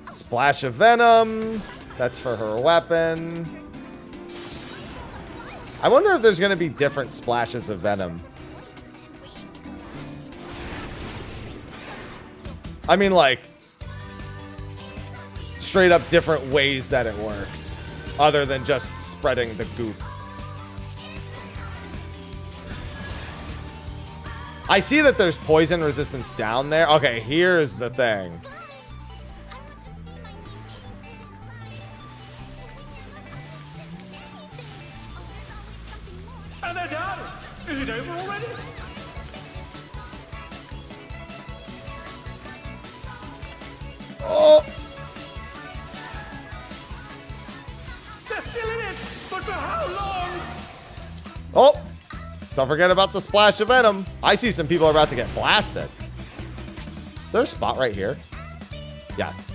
Splash of venom. That's for her weapon. I wonder if there's gonna be different splashes of venom. I mean, like, straight up different ways that it works, other than just spreading the goop. I see that there's poison resistance down there. Okay, here's the thing. And they're done. Is it over already? Oh, They're still in it, but for how long? oh. Don't forget about the splash of venom. I see some people are about to get blasted. Is there a spot right here? Yes.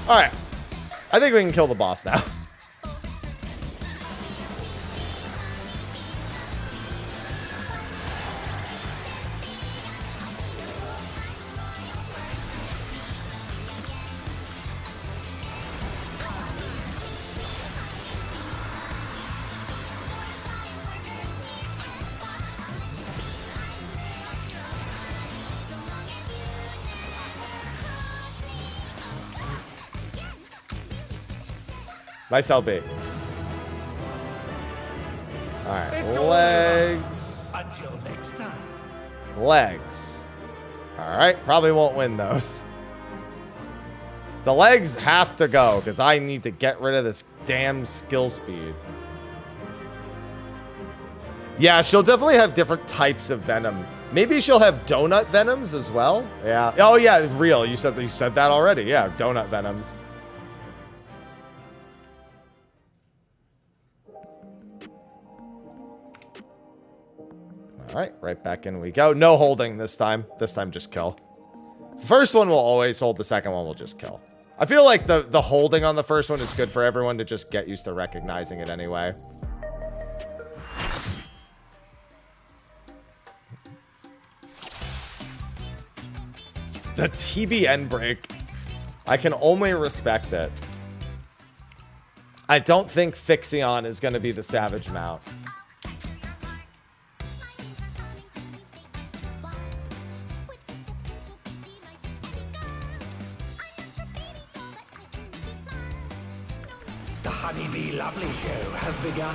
All right. I think we can kill the boss now. Nice LB. All right, It's all legs. Until next time. Legs. All right, probably won't win those. The legs have to go because I need to get rid of this damn skill speed. Yeah, she'll definitely have different types of venom. Maybe she'll have donut venoms as well. Yeah. Oh yeah, real. You said that already. Yeah, donut venoms. All right, right back in we go. No holding this time. This time, just kill. First one will always hold. The second one will just kill. I feel like the holding on the first one is good for everyone to just get used to recognizing it anyway. The TBN break. I can only respect it. I don't think Fictional is going to be the Savage mount. The Honeybee Lovely Show has begun.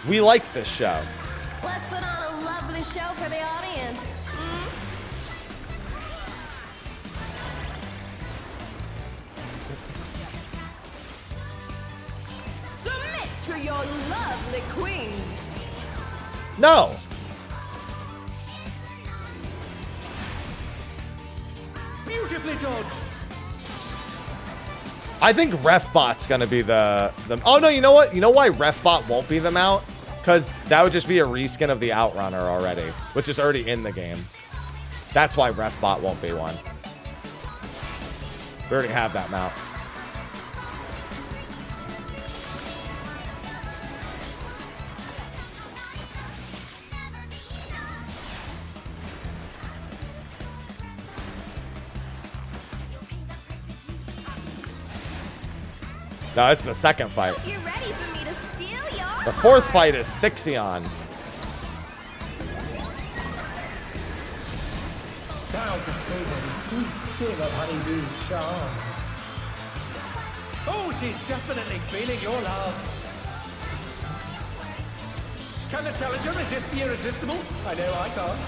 We like this show. Let's put on a lovely show for the audience. Submit to your lovely queen. No. Beautifully dodged. I think Refbot's gonna be the. Oh no, you know what? You know why Refbot won't be the mount? Because that would just be a reskin of the Outrunner already, which is already in the game. That's why Refbot won't be one. We already have that mount. No, it's the second fight. You're ready for me to steal your The fourth fight is Fictional. Now to savor the sweet sting of Honeybee's charms. Oh, she's definitely feeling your love. Can the challenger resist the irresistible? I know I can't.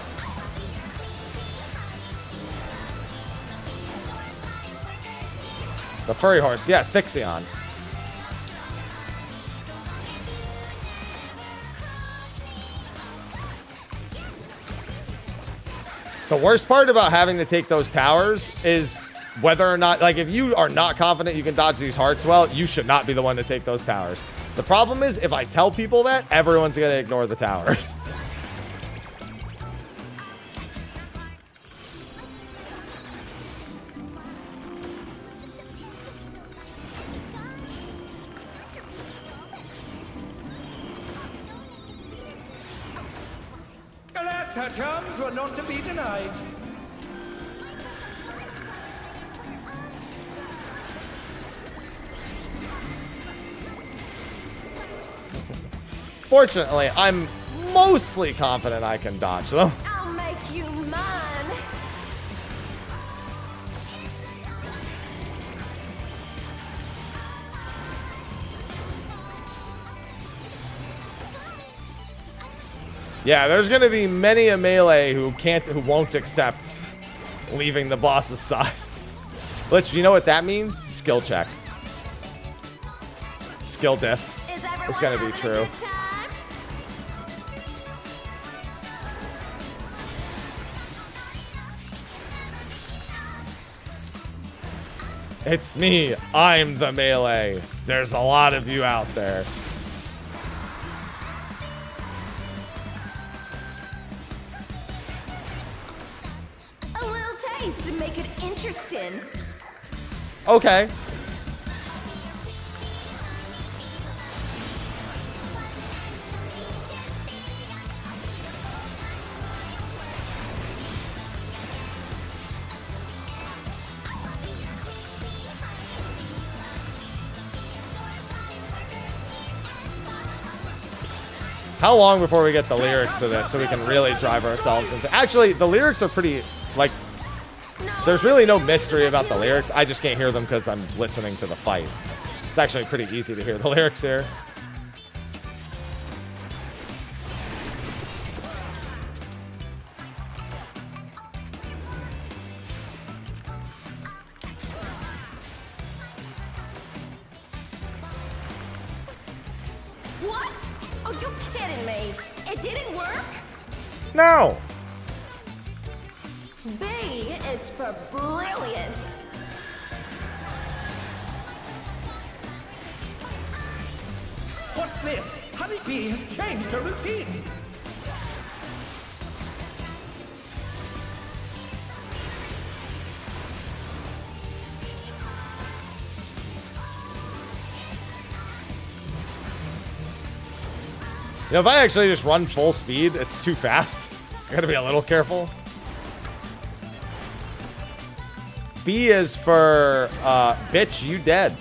The furry horse. Yeah, Fictional. The worst part about having to take those towers is whether or not, like, if you are not confident you can dodge these hearts well, you should not be the one to take those towers. The problem is, if I tell people that, everyone's going to ignore the towers. Alas, her charms were not to be denied. Fortunately, I'm mostly confident I can dodge them. I'll make you mine. Yeah, there's gonna be many a melee who won't accept leaving the boss's side. Let's, you know what that means? Skill check. Skill diff. It's gonna be true. It's me. I'm the melee. There's a lot of you out there. A little taste to make it interesting. Okay. How long before we get the lyrics to this so we can really drive ourselves into... Actually, the lyrics are pretty, like... There's really no mystery about the lyrics. I just can't hear them because I'm listening to the fight. It's actually pretty easy to hear the lyrics here. What? Oh, you're kidding me. It didn't work? No. B is for brilliant. What's this? Honeybee has changed her routine. You know, if I actually just run full speed, it's too fast. I gotta be a little careful. B is for, bitch, you dead.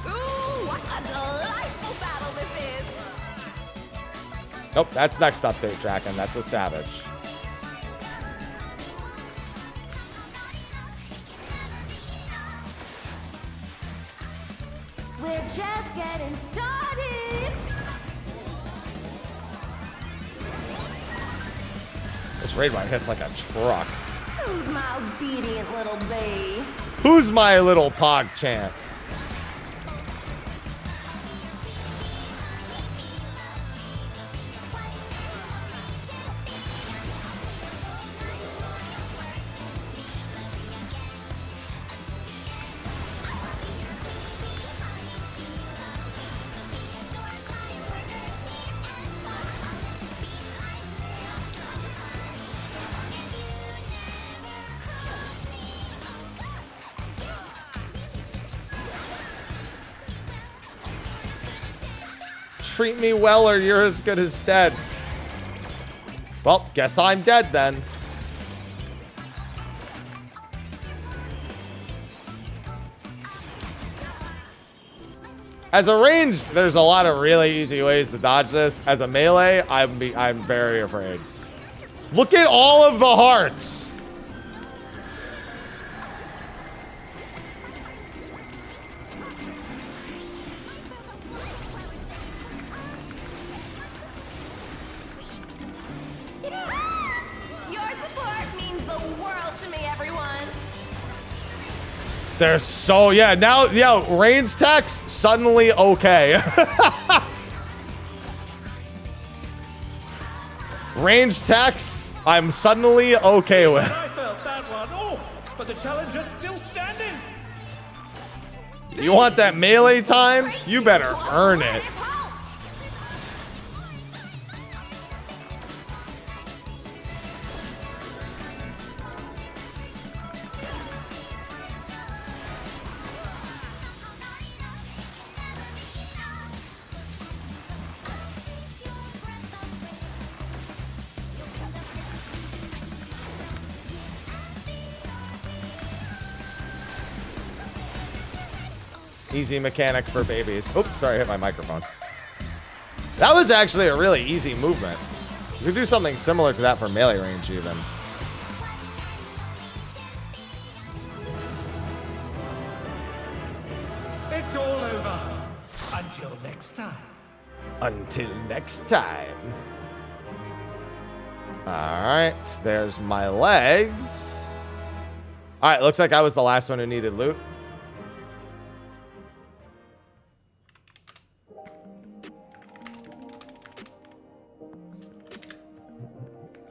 Ooh, what a delightful battle this is. Nope, that's next update, Draken. That's with Savage. We're just getting started. This raid run hits like a truck. Who's my obedient little bee? Who's my little PogChamp? Treat me well or you're as good as dead. Well, guess I'm dead then. As a ranged, there's a lot of really easy ways to dodge this. As a melee, I'm very afraid. Look at all of the hearts. Your support means the world to me, everyone. They're so, yeah, now, yeah, range techs, suddenly okay. Range techs, I'm suddenly okay with. I felt that one. Oh, but the challenger's still standing. You want that melee time? You better earn it. Easy mechanic for babies. Oops, sorry, I hit my microphone. That was actually a really easy movement. You could do something similar to that for melee range even. It's all over. Until next time. Until next time. Alright, there's my legs. Alright, looks like I was the last one who needed loot.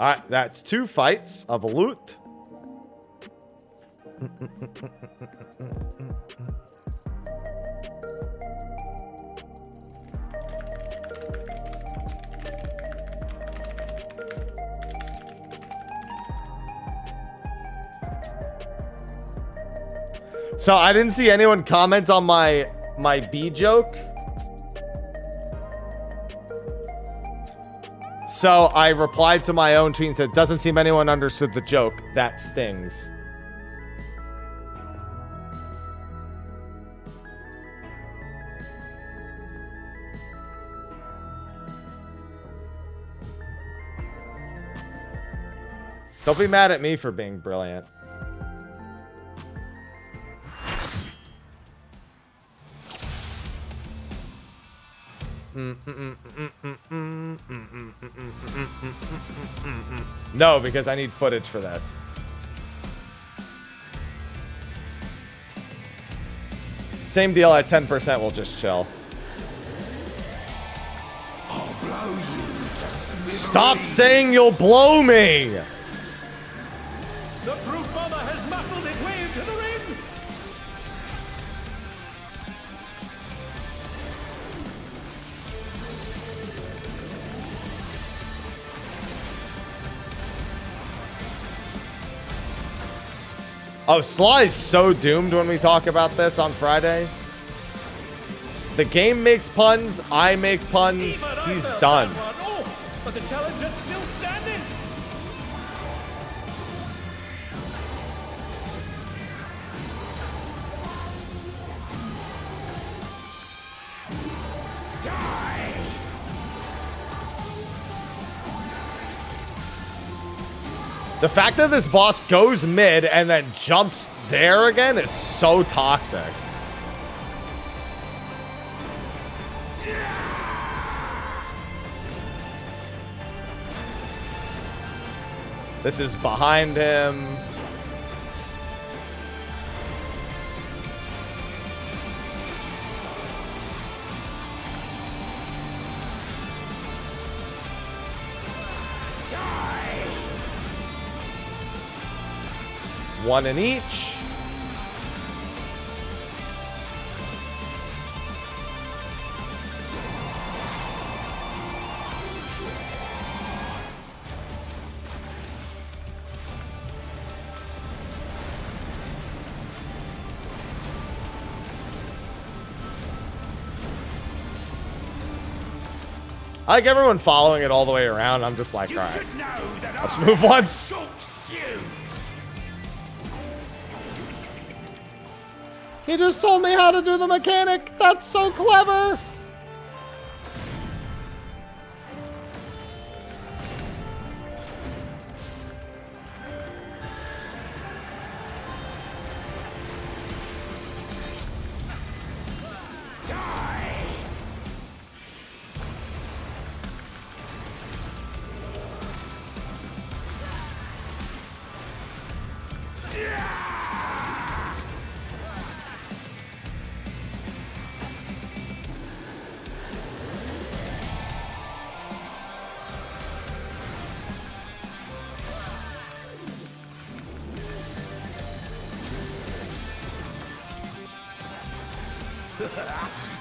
Alright, that's 2 fights of loot. So I didn't see anyone comment on my B joke. So I replied to my own tweet and said, doesn't seem anyone understood the joke. That stings. Don't be mad at me for being brilliant. No, because I need footage for this. Same deal at 10%, we'll just chill. I'll blow you to smithereens. Stop saying you'll blow me! The fruit bomber has muscled its way into the ring! Oh, Sly is so doomed when we talk about this on Friday. The game makes puns, I make puns, he's done. Oh, but the challenger's still standing! The fact that this boss goes mid and then jumps there again is so toxic. This is behind him. One in each. I like everyone following it all the way around. I'm just like, all right, let's move once. He just told me how to do the mechanic. That's so clever.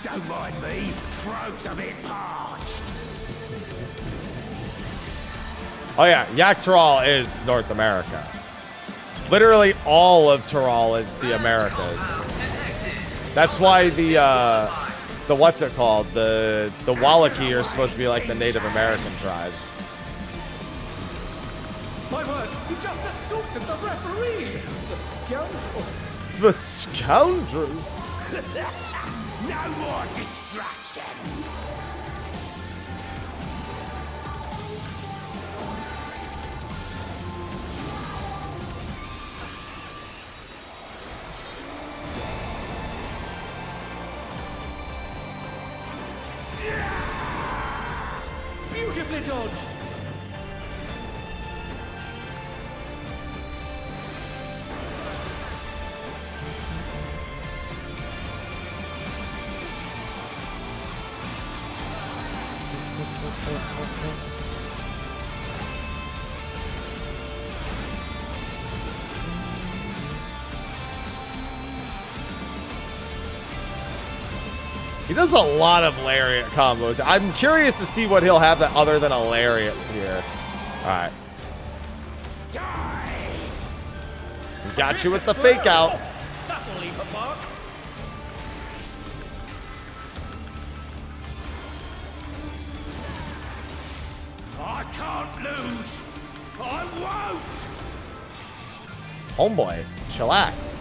Don't mind me, throat's a bit parched. Oh yeah, Yak Tyrol is North America. Literally all of Tyrol is the Americas. That's why the what's it called? The Wallachie are supposed to be like the Native American tribes. My word, he just assaulted the referee! The scoundrel! The scoundrel? No more distractions. Beautifully dodged. He does a lot of lariat combos. I'm curious to see what he'll have that other than a lariat here. All right. Got you with the fake out. That'll leave a mark. I can't lose. I won't. Homeboy, chillax.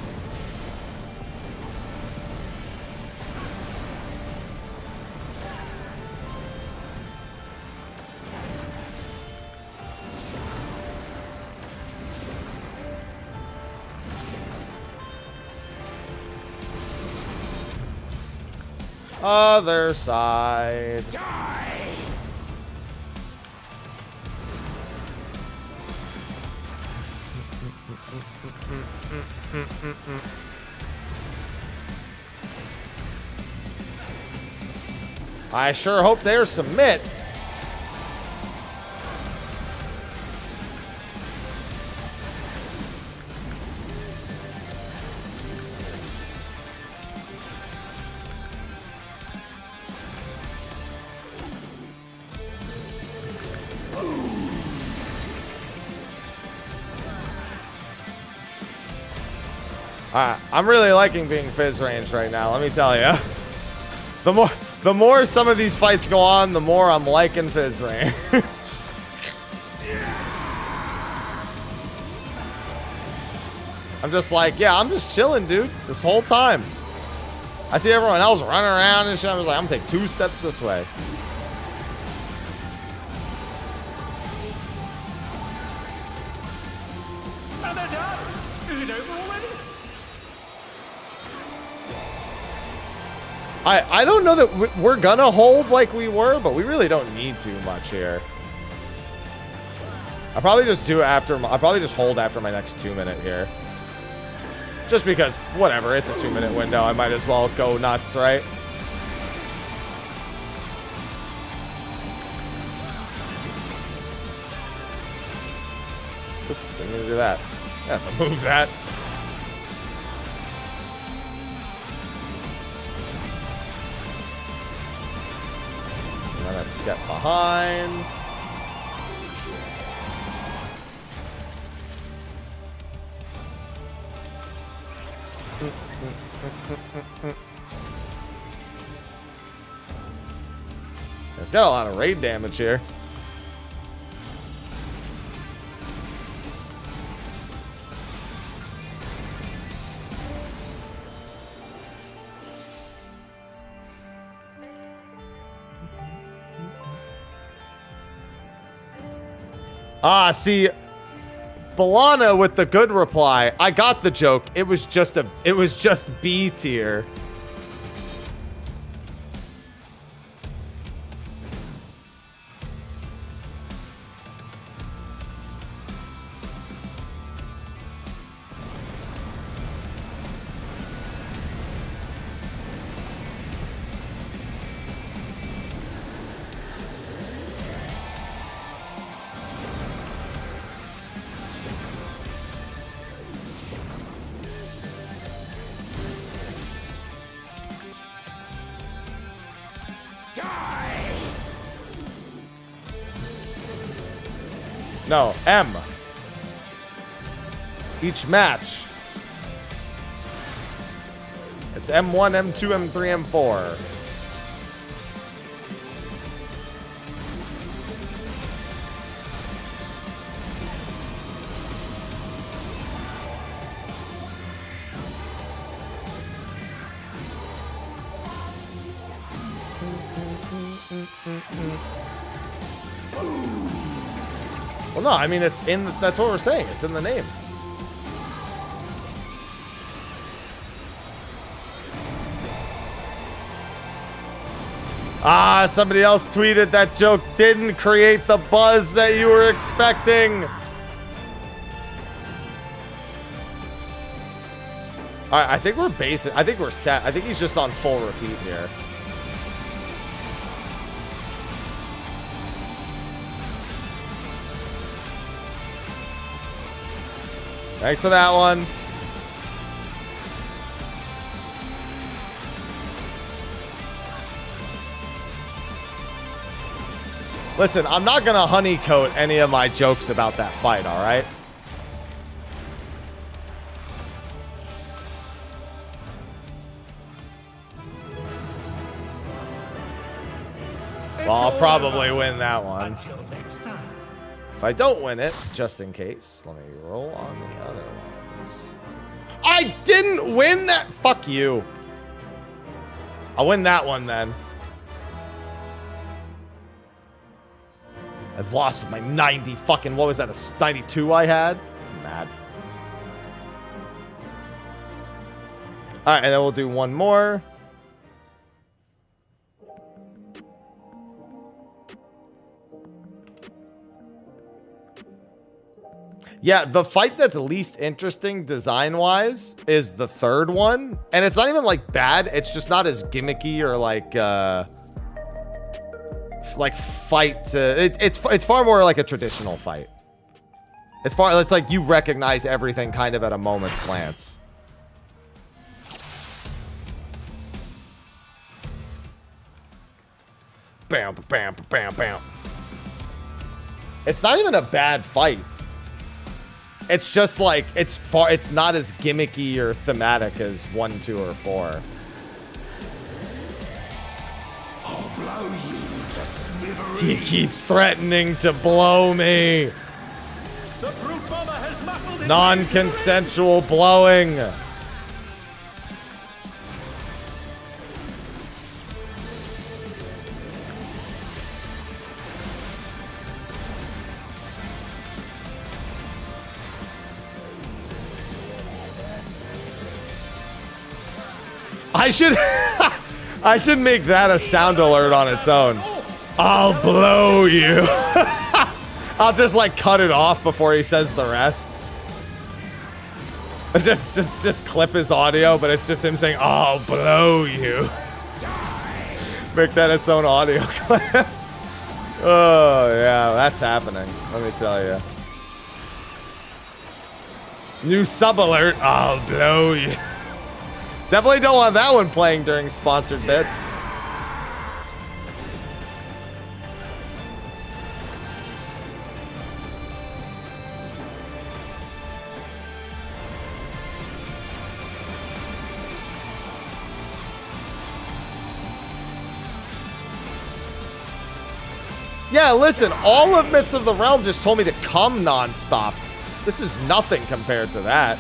Other side. I sure hope they're submit. I'm really liking being Fizz range right now, let me tell you. The more some of these fights go on, the more I'm liking Fizz range. I'm just like, yeah, I'm just chilling, dude, this whole time. I see everyone else running around and shit. I was like, I'm gonna take 2 steps this way. And they're done. Is it over already? I don't know that we're gonna hold like we were, but we really don't need too much here. I'll probably just do it after. I'll probably just hold after my next 2-minute here. Just because, whatever, it's a 2-minute window. I might as well go nuts, right? Oops, didn't mean to do that. I have to move that. Now let's get behind. It's got a lot of raid damage here. Ah, see, Balana with the good reply. I got the joke. It was just B tier. No, M. Each match. It's M1, M2, M3, M4. Well, no, I mean, it's in, that's what we're saying. It's in the name. Ah, somebody else tweeted that joke didn't create the buzz that you were expecting. All right, I think we're basic. I think we're set. I think he's just on full repeat here. Thanks for that one. Listen, I'm not gonna honeycoat any of my jokes about that fight, all right? Well, I'll probably win that one. Until next time. If I don't win it, just in case, let me roll on the other ones. I didn't win that. Fuck you. I'll win that one then. I've lost with my 90 fucking, what was that, a 92 I had? I'm mad. All right, and then we'll do one more. Yeah, the fight that's least interesting design-wise is the third one. And it's not even, like, bad. It's just not as gimmicky or, like fight. It's far more like a traditional fight. It's like you recognize everything kind of at a moment's glance. Bam, bam, bam, bam. It's not even a bad fight. It's just like it's not as gimmicky or thematic as 1, 2, or 4. I'll blow you to smithereens. He keeps threatening to blow me. The brute bomber has muffled it. Non-consensual blowing. I should make that a sound alert on its own. I'll blow you. I'll just like cut it off before he says the rest. Just clip his audio, but it's just him saying, I'll blow you. Make that its own audio clip. Oh, yeah, that's happening. Let me tell you. New sub alert. I'll blow you. Definitely don't want that one playing during sponsored bits. Yeah, listen, all of Myths of the Realm just told me to come nonstop. This is nothing compared to that.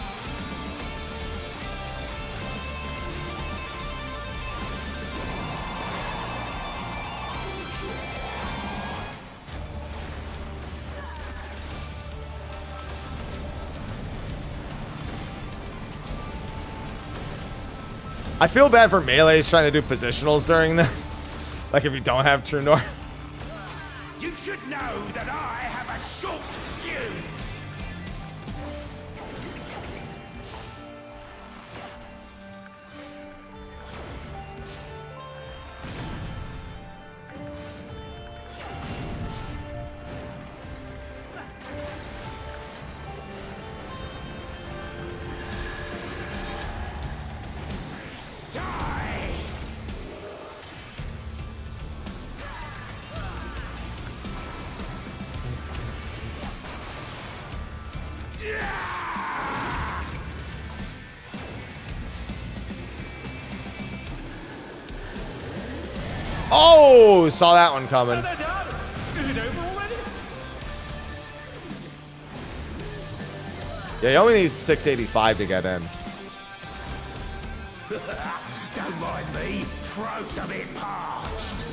I feel bad for melees trying to do positionals during this. Like if you don't have True North. You should know that I have a short fuse. Oh, saw that one coming. Is it over already? Yeah, you only need 685 to get in. Don't mind me. Throat's a bit parched.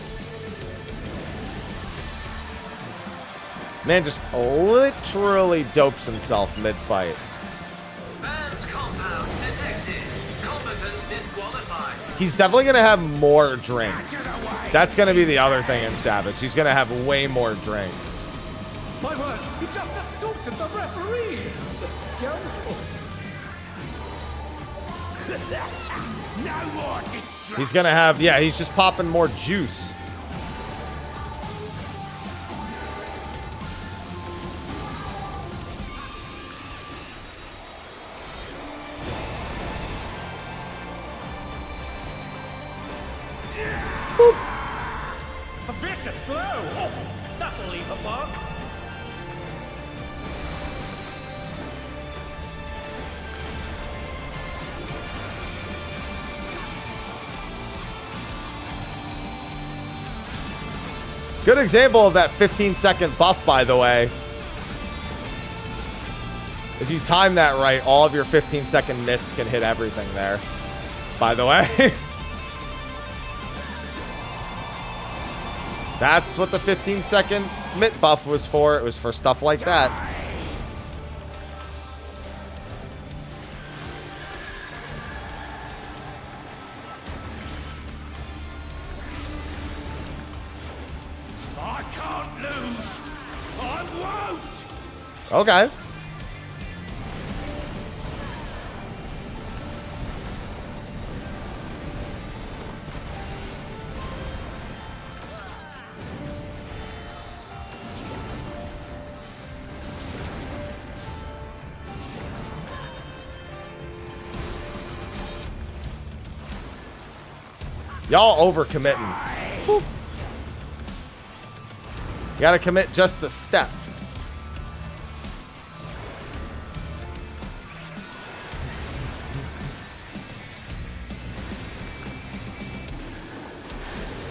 Man just literally dopes himself mid-fight. Banned compound detected. Competence disqualified. He's definitely going to have more drinks. Get away. That's going to be the other thing in Savage. He's going to have way more drinks. My word, he just assaulted the referee! The scoundrel! No more distraction. He's going to have, yeah, he's just popping more juice. A vicious blow! Oh, that'll leave a mark! Good example of that 15-second buff, by the way. If you time that right, all of your 15-second mitts can hit everything there. By the way. That's what the 15-second mitt buff was for. It was for stuff like that. I can't lose. I won't. Okay. Y'all overcommitting. Whew. You gotta commit just a step.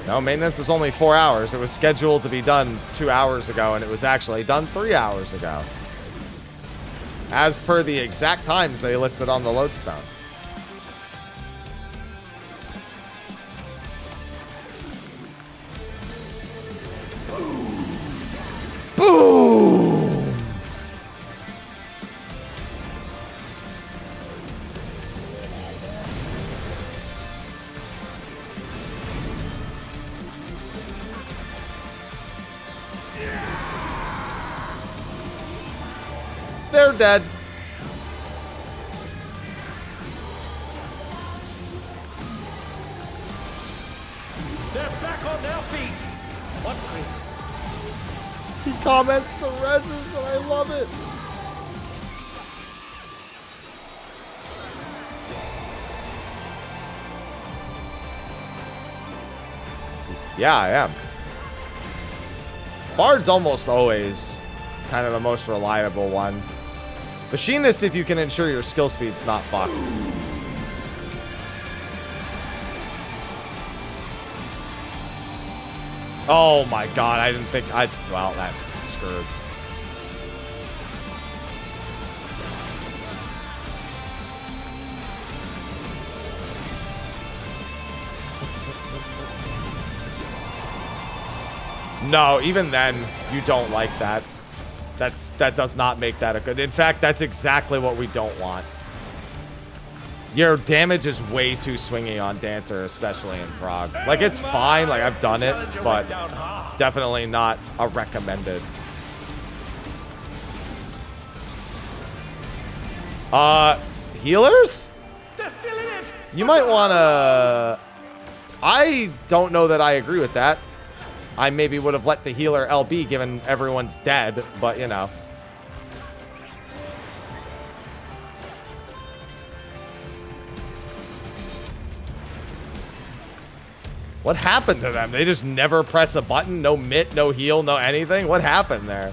No, maintenance was only 4 hours. It was scheduled to be done 2 hours ago, and it was actually done 3 hours ago. As per the exact times they listed on the lodestone. Boom! They're dead. They're back on their feet! What great! He comments the reses, and I love it. Yeah, I am. Bard's almost always kind of the most reliable one. Machinist, if you can ensure your skill speed's not fucked. Oh my god, I didn't think well, that's screwed. No, even then, you don't like that. That does not make that a good. In fact, that's exactly what we don't want. Your damage is way too swingy on Dancer, especially in Prague. Like, it's fine. Like, I've done it, but definitely not a recommended. Healers? They're still in it! You might want to... I don't know that I agree with that. I maybe would have let the healer LB given everyone's dead, but, you know. What happened to them? They just never press a button? No mitt, no heal, no anything? What happened there?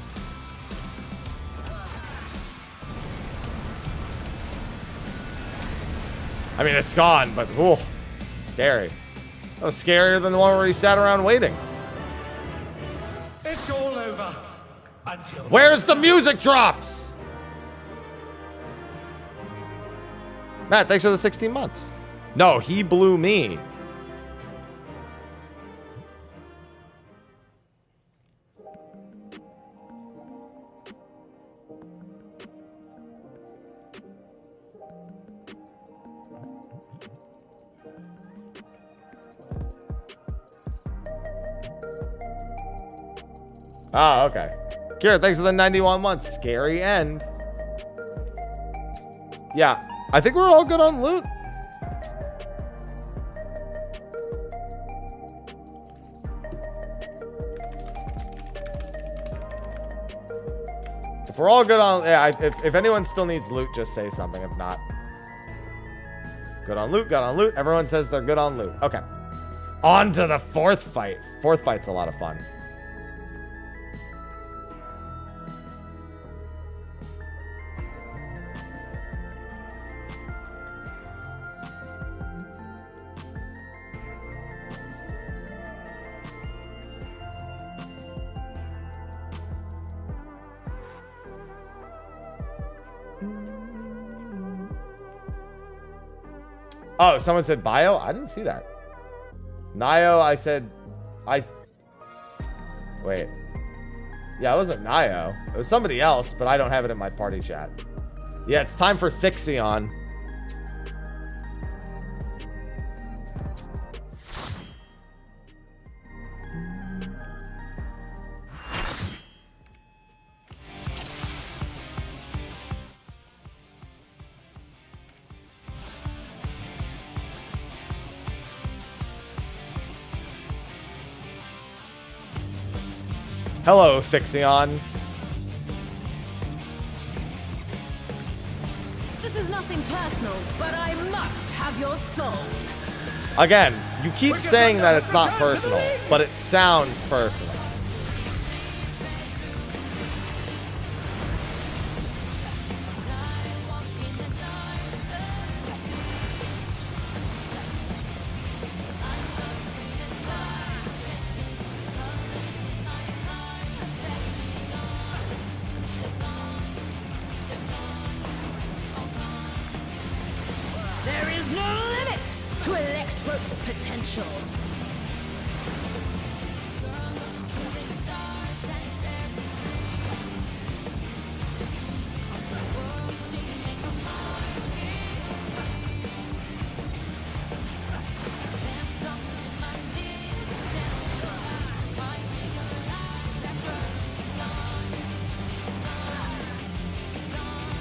I mean, it's gone, but, ooh, scary. That was scarier than the one where he sat around waiting. It's all over. Until... Where's the music drops? Matt, thanks for the 16 months. No, he blew me. Oh, okay. Kira, thanks for the 91 months. Scary end. Yeah, I think we're all good on loot. If we're all good on, yeah, if anyone still needs loot, just say something. If not, good on loot, good on loot. Everyone says they're good on loot. Okay. On to the fourth fight. Fourth fight's a lot of fun. Oh, someone said bio? I didn't see that. Nio, I said... Wait. Yeah, it wasn't Nio. It was somebody else, but I don't have it in my party chat. Yeah, it's time for Fictional. Hello, Fictional. This is nothing personal, but I must have your soul. Again, you keep saying that it's not personal, but it sounds personal. There is no limit to Electro's potential.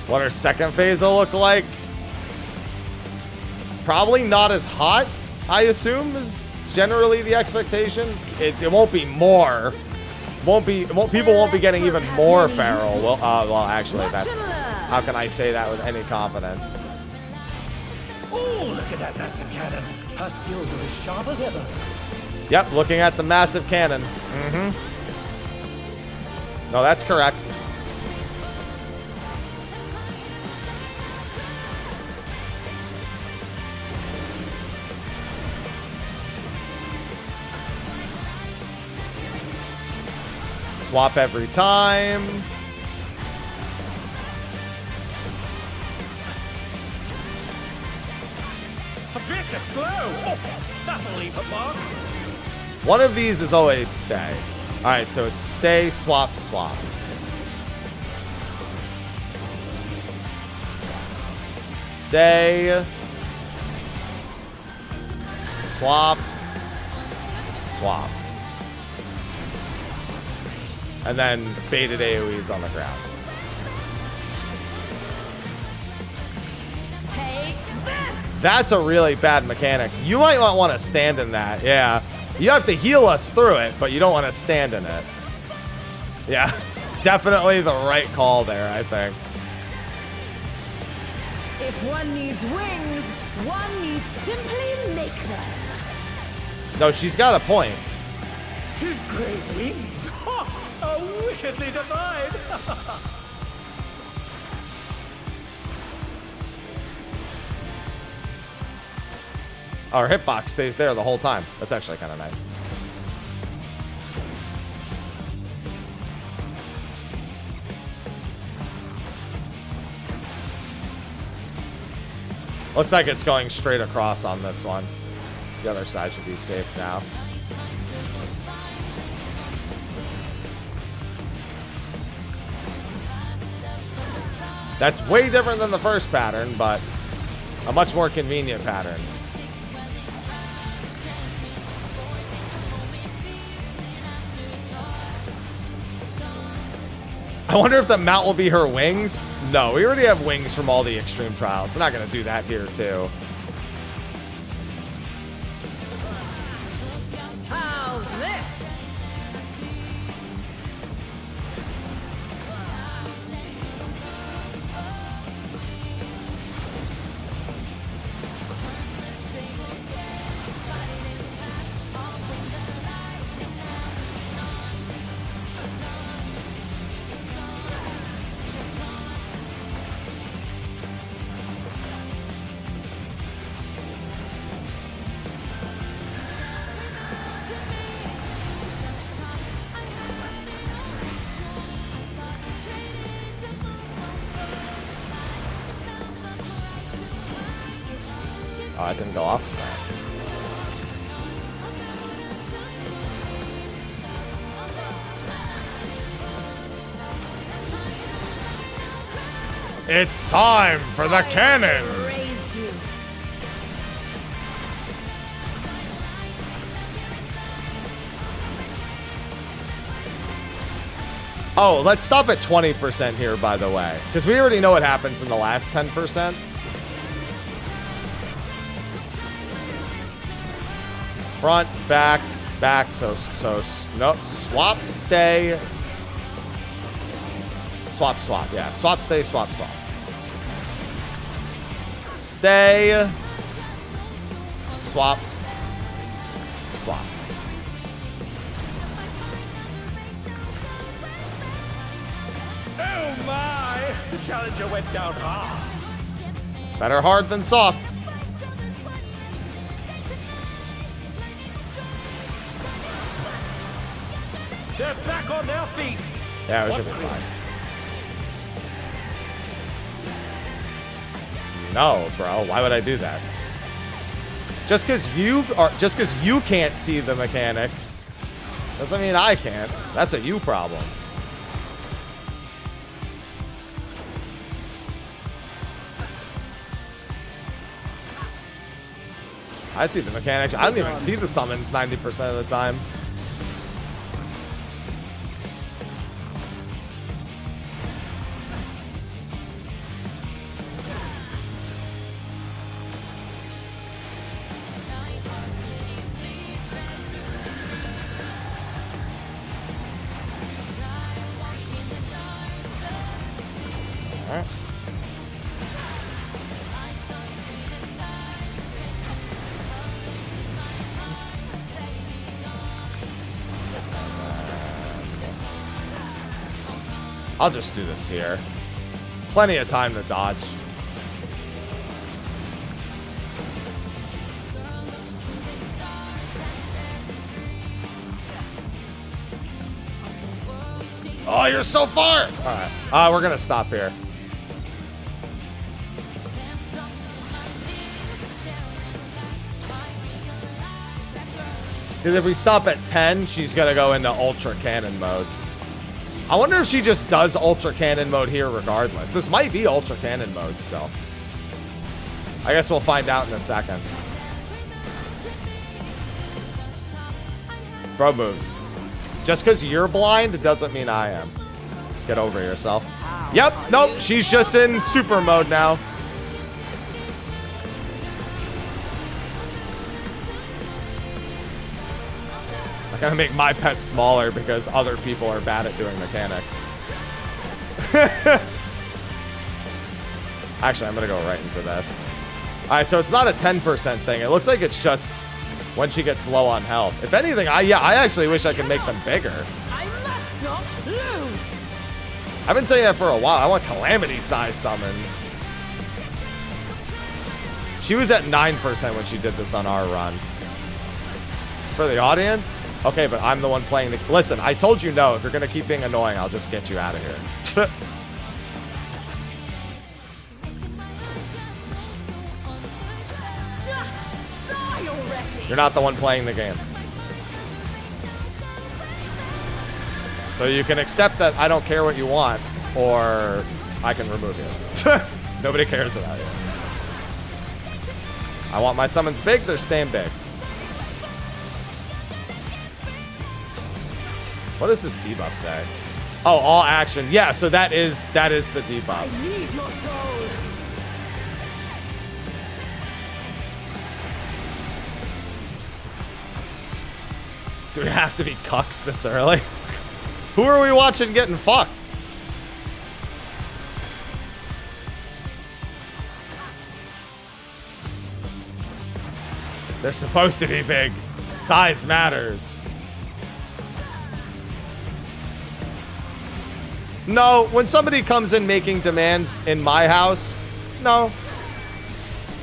What her second phase will look like? Probably not as hot, I assume, is generally the expectation. It won't be more. People won't be getting even more feral. Well, actually, that's... How can I say that with any confidence? Oh, look at that massive cannon. Her skills are as sharp as ever. Yep, looking at the massive cannon. No, that's correct. Swap every time. A vicious blow. Oh, that'll leave a mark. One of these is always stay. All right, so it's stay, swap, swap. Stay. Swap. Swap. And then baited AoEs on the ground. Take this! That's a really bad mechanic. You might not want to stand in that. Yeah. You have to heal us through it, but you don't want to stand in it. Yeah. Definitely the right call there, I think. If one needs wings, one needs simply make them. No, she's got a point. His great wings. Ha! Are wickedly divine. Our hitbox stays there the whole time. That's actually kind of nice. Looks like it's going straight across on this one. The other side should be safe now. That's way different than the first pattern, but a much more convenient pattern. I wonder if the mount will be her wings. No, we already have wings from all the extreme trials. They're not going to do that here, too. How's this? Oh, it didn't go off. It's time for the cannon! Raised you. Oh, let's stop at 20% here, by the way. Because we already know what happens in the last 10%. Front, back, back. No, swap, stay. Swap, swap. Yeah, swap, stay, swap, swap. Stay. Swap. Swap. Oh my! The challenger went down hard. Better hard than soft. They're back on their feet. Yeah, we should be fine. No, bro. Why would I do that? Just because you can't see the mechanics doesn't mean I can't. That's a you problem. I see the mechanics. I don't even see the summons 90% of the time. I'll just do this here. Plenty of time to dodge. Oh, you're so far! Alright. We're gonna stop here. Because if we stop at 10, she's gonna go into Ultra Cannon mode. I wonder if she just does Ultra Cannon mode here regardless. This might be Ultra Cannon mode still. I guess we'll find out in a second. Bro moves. Just because you're blind doesn't mean I am. Get over yourself. Yep, nope, she's just in super mode now. I'm gonna make my pet smaller because other people are bad at doing mechanics. Actually, I'm gonna go right into this. Alright, so it's not a 10% thing. It looks like it's just when she gets low on health. If anything, I actually wish I could make them bigger. I must not lose. I've been saying that for a while. I want calamity size summons. She was at 9% when she did this on our run. It's for the audience? Okay, but I'm the one playing the... Listen, I told you no. If you're going to keep being annoying, I'll just get you out of here. Die already. You're not the one playing the game. So you can accept that I don't care what you want, or I can remove you. Nobody cares about you. I want my summons big, they're staying big. What does this debuff say? Oh, all action. Yeah, so that is the debuff. Need your soul. Do we have to be cucks this early? Who are we watching getting fucked? They're supposed to be big. Size matters. No, when somebody comes in making demands in my house, no.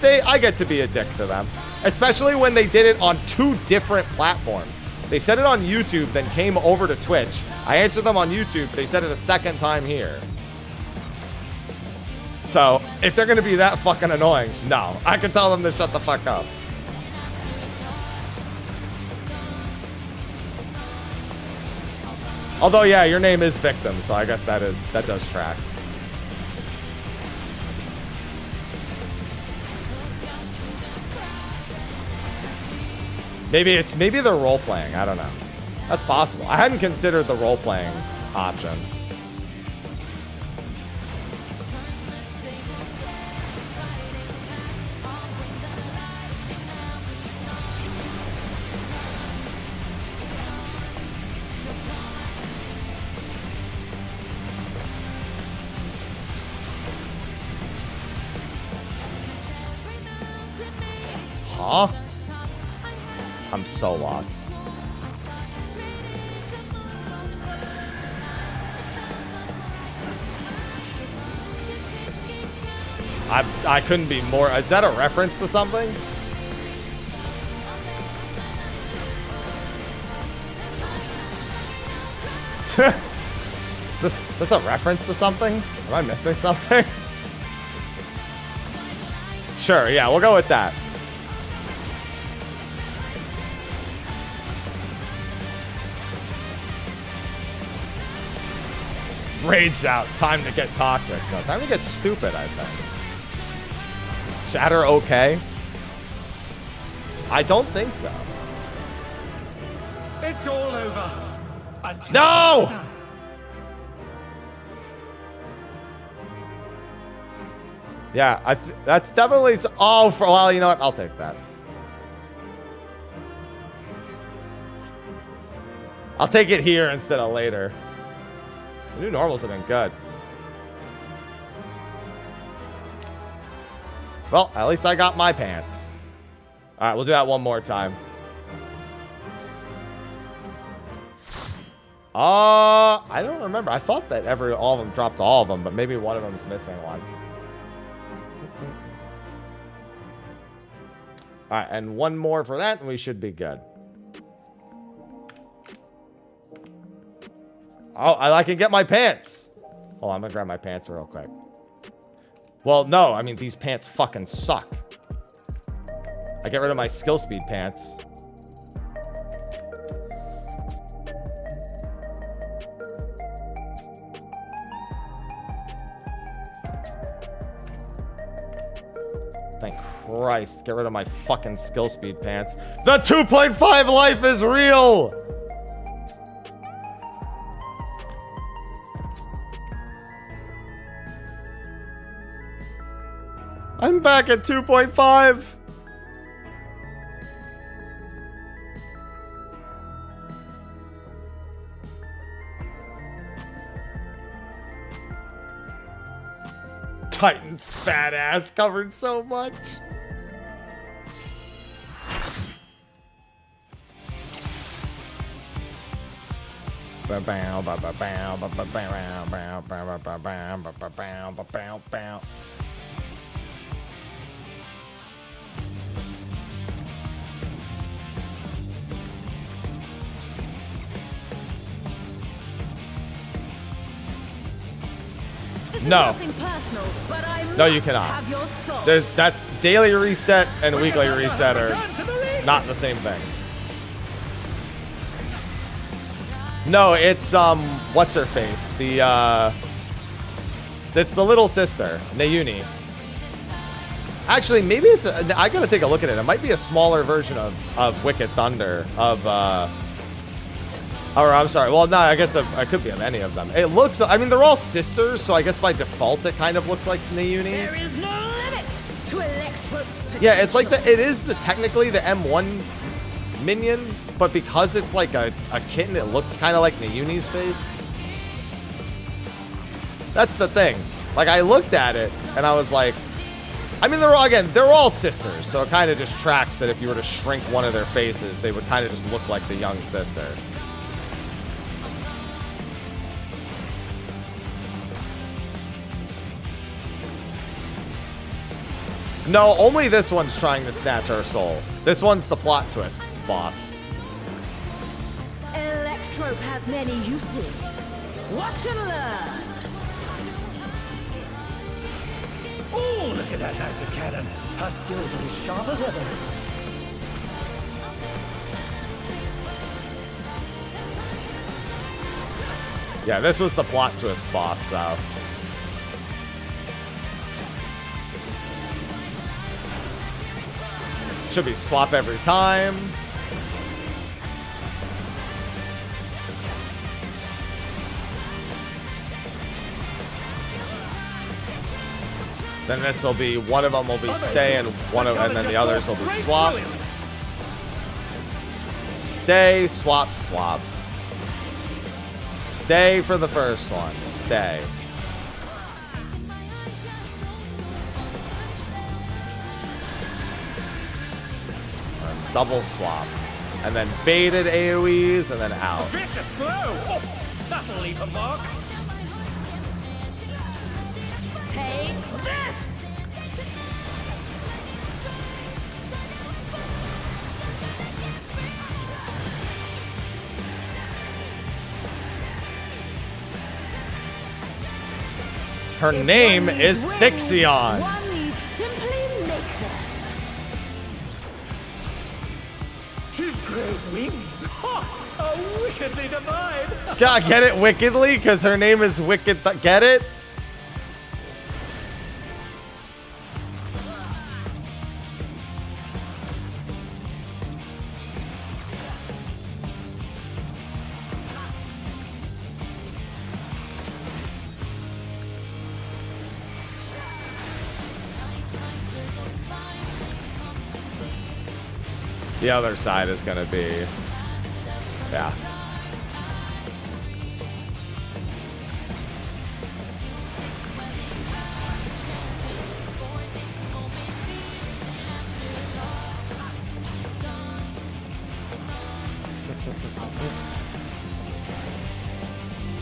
I get to be a dick to them. Especially when they did it on 2 different platforms. They said it on YouTube, then came over to Twitch. I answered them on YouTube. They said it a second time here. So, if they're gonna be that fucking annoying, no. I can tell them to shut the fuck up. Although, yeah, your name is Victim, so I guess that does track. Maybe they're role-playing. I don't know. That's possible. I hadn't considered the role-playing option. Huh? I'm so lost. I couldn't be more. Is that a reference to something? This a reference to something? Am I missing something? Sure, yeah, we'll go with that. Raids out. Time to get toxic. No, time to get stupid, I think. Is chatter okay? I don't think so. It's all over. Until No! next time. Yeah, that's definitely... Oh, for a while, you know what? I'll take that. I'll take it here instead of later. The new normals have been good. Well, at least I got my pants. All right, we'll do that one more time. I don't remember. I thought that all of them dropped all of them, but maybe one of them's missing one. All right, and one more for that, and we should be good. Oh, I can get my pants. Hold on, I'm gonna grab my pants real quick. Well, no, I mean, these pants fucking suck. I get rid of my skill speed pants. Thank Christ, get rid of my fucking skill speed pants. The 2.5 life is real! I'm back at 2.5. Titan's fat ass covered so much. No. Personal, but I No, you must cannot. have your soul. That's daily reset and weekly Wicked reset Thunder, are return to the ring. not the same thing. No, it's what's her face? It's the little sister, Nayuni. Actually, maybe it's I gotta take a look at it. It might be a smaller version of Wicked Thunder Or I'm sorry. Well, no, I guess I could be of any of them. It looks. I mean, they're all sisters, so I guess by default it kind of looks like Nauni. There is no limit to Electro's potential. Yeah, it's like it is technically the M1 minion, but because it's like a kitten, it looks kind of like Nauni's face. That's the thing. Like, I looked at it and I was like, I mean, they're all sisters, so it kind of just tracks that if you were to shrink one of their faces, they would kind of just look like the young sister. No, only this one's trying to snatch our soul. This one's the plot twist, boss. Electro has many uses. Watch and learn. Oh, look at that massive cannon. Her skills are as sharp as ever. Yeah, this was the plot twist, boss, so. Should be swap every time. Then this will be, one of them will be stay and and then the others will be swap. Stay, swap, swap. Stay for the first one. Stay. Let's double swap. And then baited AoEs and then out. Vicious blow! Oh, that'll leave a mark. Take this! Her name is Fiction. One need simply make them. She's great wings. Ha! A wickedly divine. God, get it wickedly? Because her name is Wicked. Get it? The other side is going to be, yeah.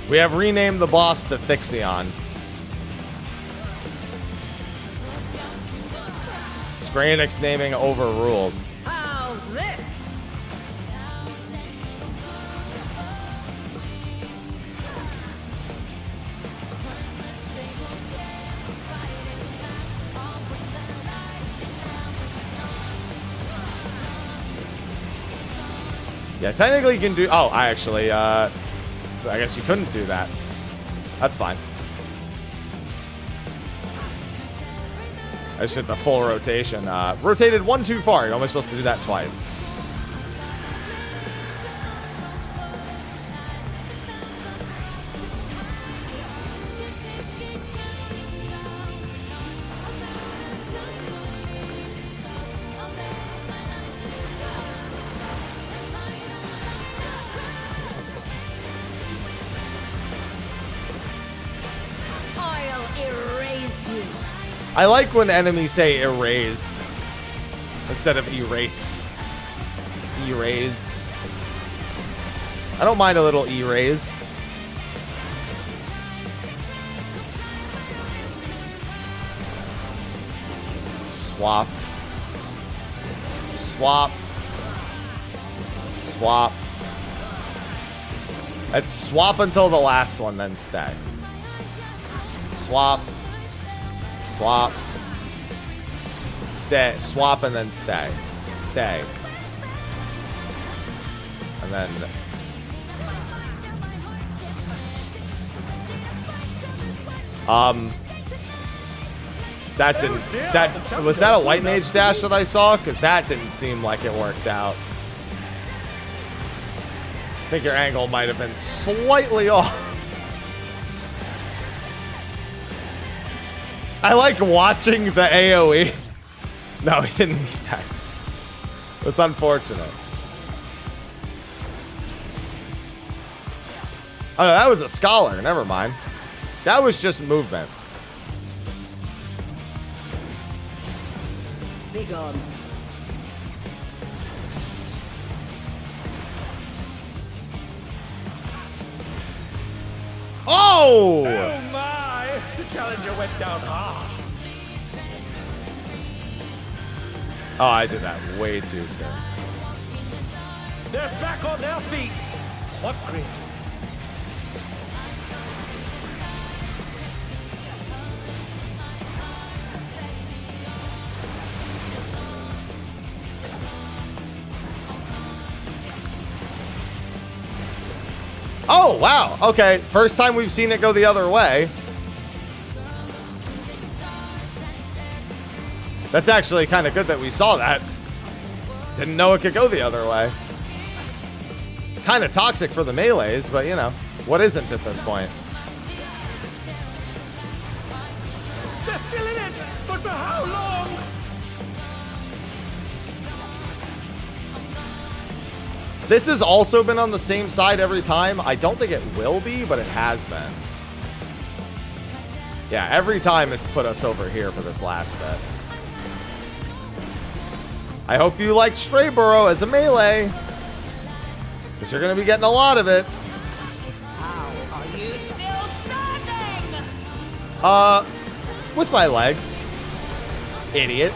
We have renamed the boss to Fiction. Square Enix naming overruled. How's this? Yeah, technically you can do... Oh, I actually, I guess you couldn't do that. That's fine. I just hit the full rotation. Rotated one too far. You're only supposed to do that twice. I like when enemies say erase instead of erase. Erase. I don't mind a little erase. Swap. Swap. Swap. Let's swap until the last one, then stay. Swap. Swap. Stay. Swap and then stay. Stay. And then... That didn't... That... Was that a White Mage dash that I saw? Because that didn't seem like it worked out. think your angle might have been slightly off. I like watching the AoE. No, he didn't need that. It's unfortunate. Oh, no, that was a scholar. Never mind. That was just movement. Be gone. Oh! Oh my! The challenger went down hard. Oh, I did that way too soon. They're back on their feet. What grit? Oh, wow. Okay. First time we've seen it go the other way. That's actually kind of good that we saw that. Didn't know it could go the other way. Kind of toxic for the melees, but you know, what isn't at this point? They're still in it, but for how long? This has also been on the same side every time. I don't think it will be, but it has been. Yeah, every time it's put us over here for this last bit. I hope you like Stray Burrow as a melee, because you're going to be getting a lot of it. How are you still standing? With my legs. Idiot.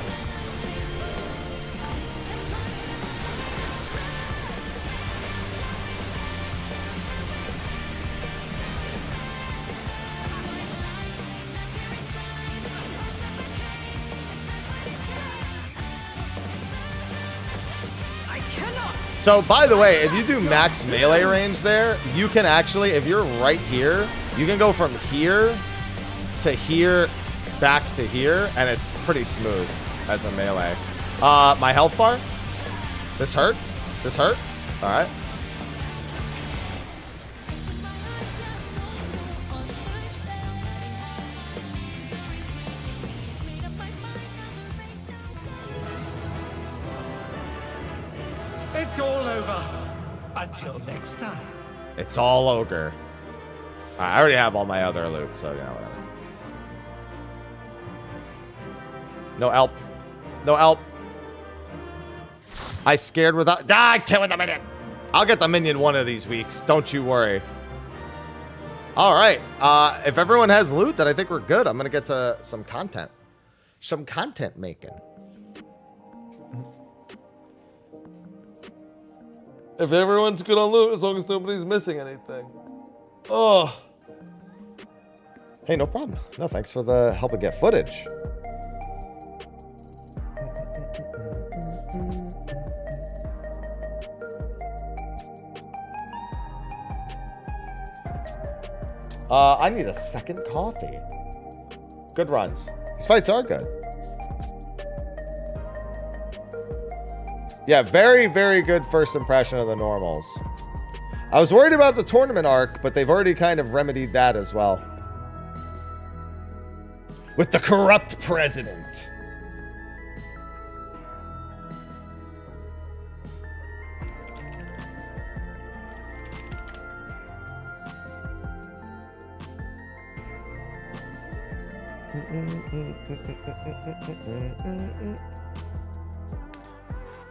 So, by the way, if you do max melee range there, you can actually, if you're right here, you can go from here to here, back to here, and it's pretty smooth as a melee. My health bar. This hurts. This hurts. All right. It's all over. Until next time. It's all ogre. I already have all my other loot, so, you know, whatever. No help. No help. I scared without... Ah, I can't with the minion. I'll get the minion one of these weeks. Don't you worry. All right. If everyone has loot, then I think we're good. I'm going to get to some content. Some content making. If everyone's good on loot, as long as nobody's missing anything. Oh. Hey, no problem. No, thanks for the help and get footage. I need a second coffee. Good runs. These fights are good. Yeah, very, very good first impression of the normals. I was worried about the tournament arc, but they've already kind of remedied that as well. With the corrupt president.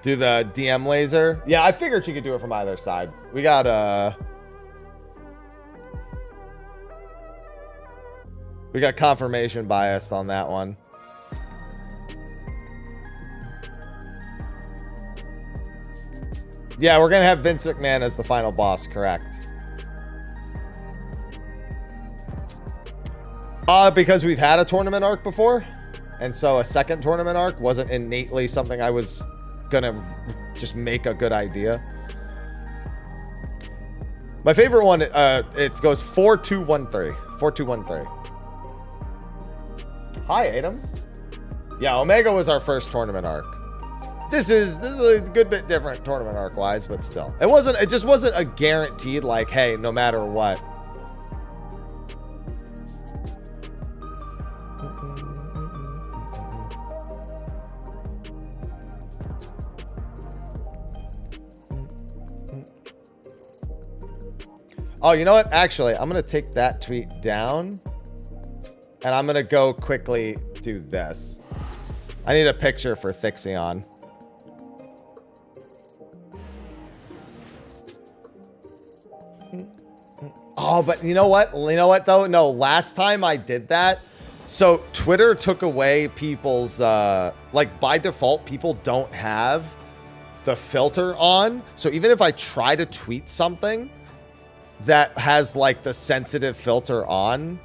Do the DM laser? Yeah, I figured you could do it from either side. We got confirmation biased on that one. Yeah, we're gonna have Vince McMahon as the final boss, correct? Because we've had a tournament arc before, and so a second tournament arc wasn't innately something I was gonna just make a good idea. My favorite one, it goes 4213. 4213. Hi, Adams. Yeah, Omega was our first tournament arc. This is a good bit different tournament arc wise, but still. It just wasn't a guaranteed like, hey, no matter what. Oh, you know what? Actually, I'm going to take that tweet down. And I'm going to go quickly do this. I need a picture for Fictional. Oh, but you know what? You know what, though? No, last time I did that, so Twitter took away people's, like, by default, people don't have the filter on. So even if I try to tweet something that has, like, the sensitive filter on,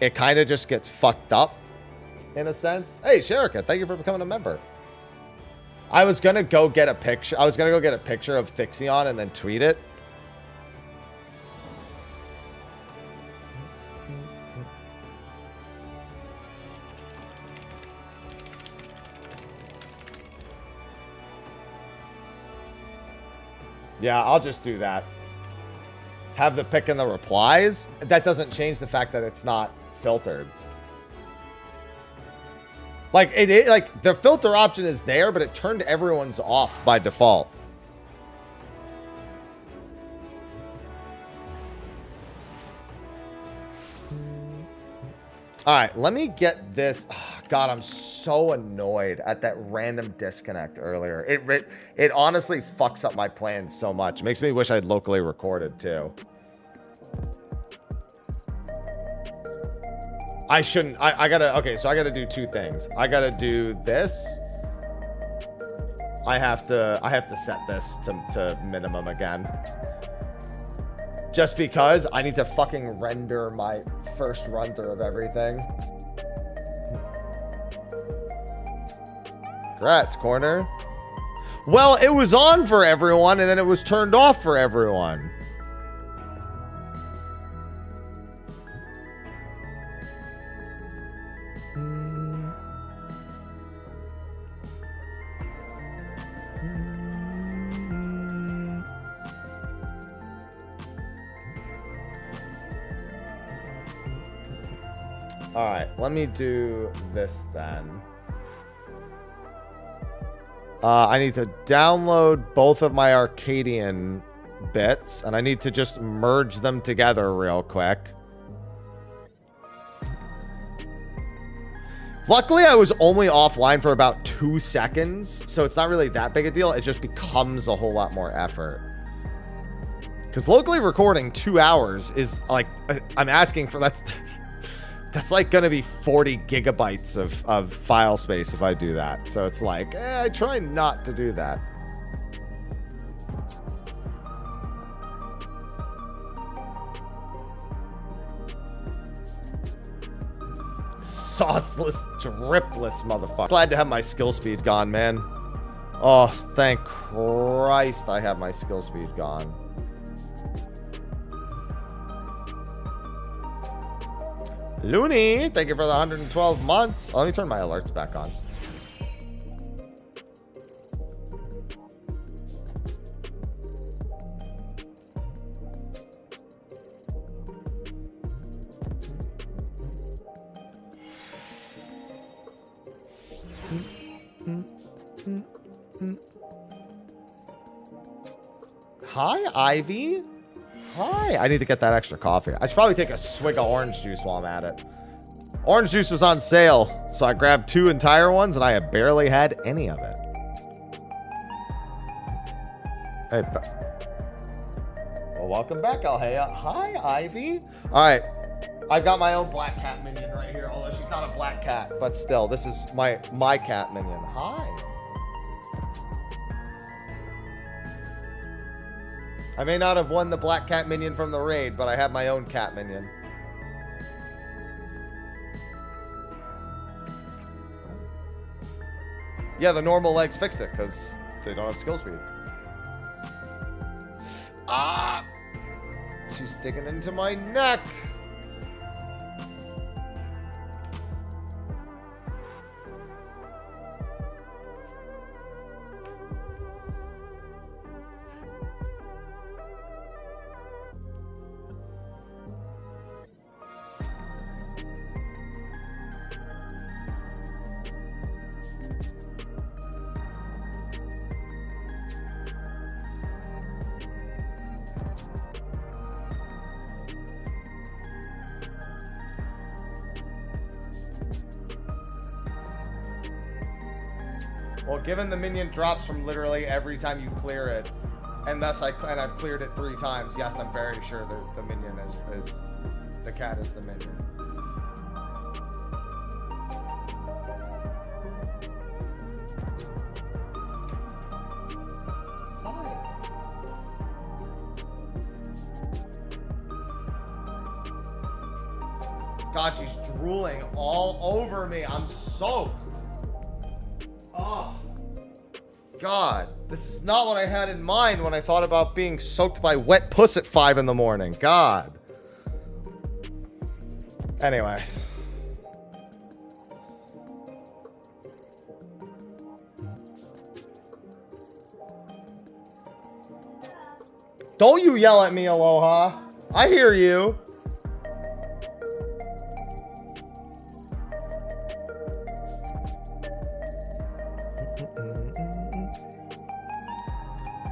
it kind of just gets fucked up, in a sense. Hey, Sherika, thank you for becoming a member. I was going to go get a picture. I was going to go get a picture of Fictional and then tweet it. Yeah, I'll just do that. Have the pick in the replies. That doesn't change the fact that it's not filtered. Like like the filter option is there, but it turned everyone's off by default. All right, let me get this. Oh, God, I'm so annoyed at that random disconnect earlier. It honestly fucks up my plans so much. It makes me wish I'd locally recorded too. I shouldn't. I gotta. Okay, so I gotta do two things. I gotta do this. I have to set this to minimum again. Just because I need to fucking render my first run through of everything. Congrats, Corner. Well, it was on for everyone and then it was turned off for everyone. All right, let me do this then. I need to download both of my Arcadian bits, and I need to just merge them together real quick. Luckily, I was only offline for about 2 seconds, so it's not really that big a deal. It just becomes a whole lot more effort. Because locally recording 2 hours is like, I'm asking for that's like going to be 40 gigabytes of file space if I do that. So it's like, I try not to do that. Sauceless, dripless motherfucker. Glad to have my skill speed gone, man. Oh, thank Christ I have my skill speed gone. Looney, thank you for the 112 months. Oh, let me turn my alerts back on. Hi, Ivy. Hi. I need to get that extra coffee. I should probably take a swig of orange juice while I'm at it. Orange juice was on sale, so I grabbed 2 entire ones, and I have barely had any of it. Hey, well, welcome back, Alhea. Hi, Ivy. All right. I've got my own black cat minion right here, although she's not a black cat, but still, this is my cat minion. Hi. I may not have won the black cat minion from the raid, but I have my own cat minion. Yeah, the normal legs fixed it because they don't have skill speed. Ah! She's digging into my neck. Well, given the minion drops from literally every time you clear it, and thus I've cleared it 3 times, yes, I'm very sure the minion is the cat is the minion. God, she's drooling all over me. I'm soaked. Oh, God. This is not what I had in mind when I thought about being soaked by wet puss at 5 in the morning. God. Anyway. Don't you yell at me, Aloha. I hear you.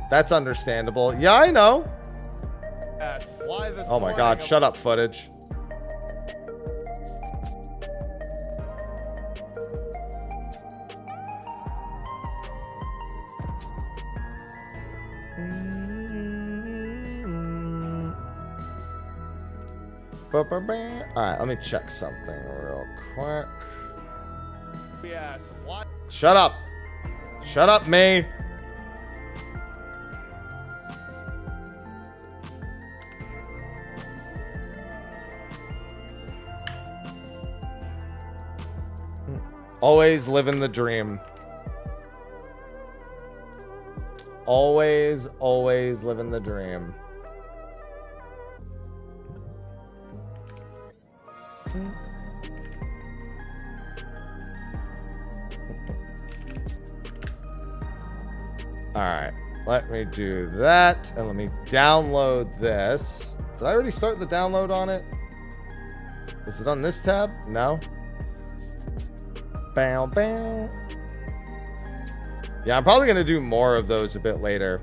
That's understandable. Yeah, I know. Yes. Why this? Oh my God! Shut up, footage. All right, let me check something real quick. Yes. What? Shut up. Shut up, me. Always living the dream. Always, always living the dream. All right, let me do that, and let me download this. Did I already start the download on it? Is it on this tab? No. Bow, bow. Yeah, I'm probably going to do more of those a bit later.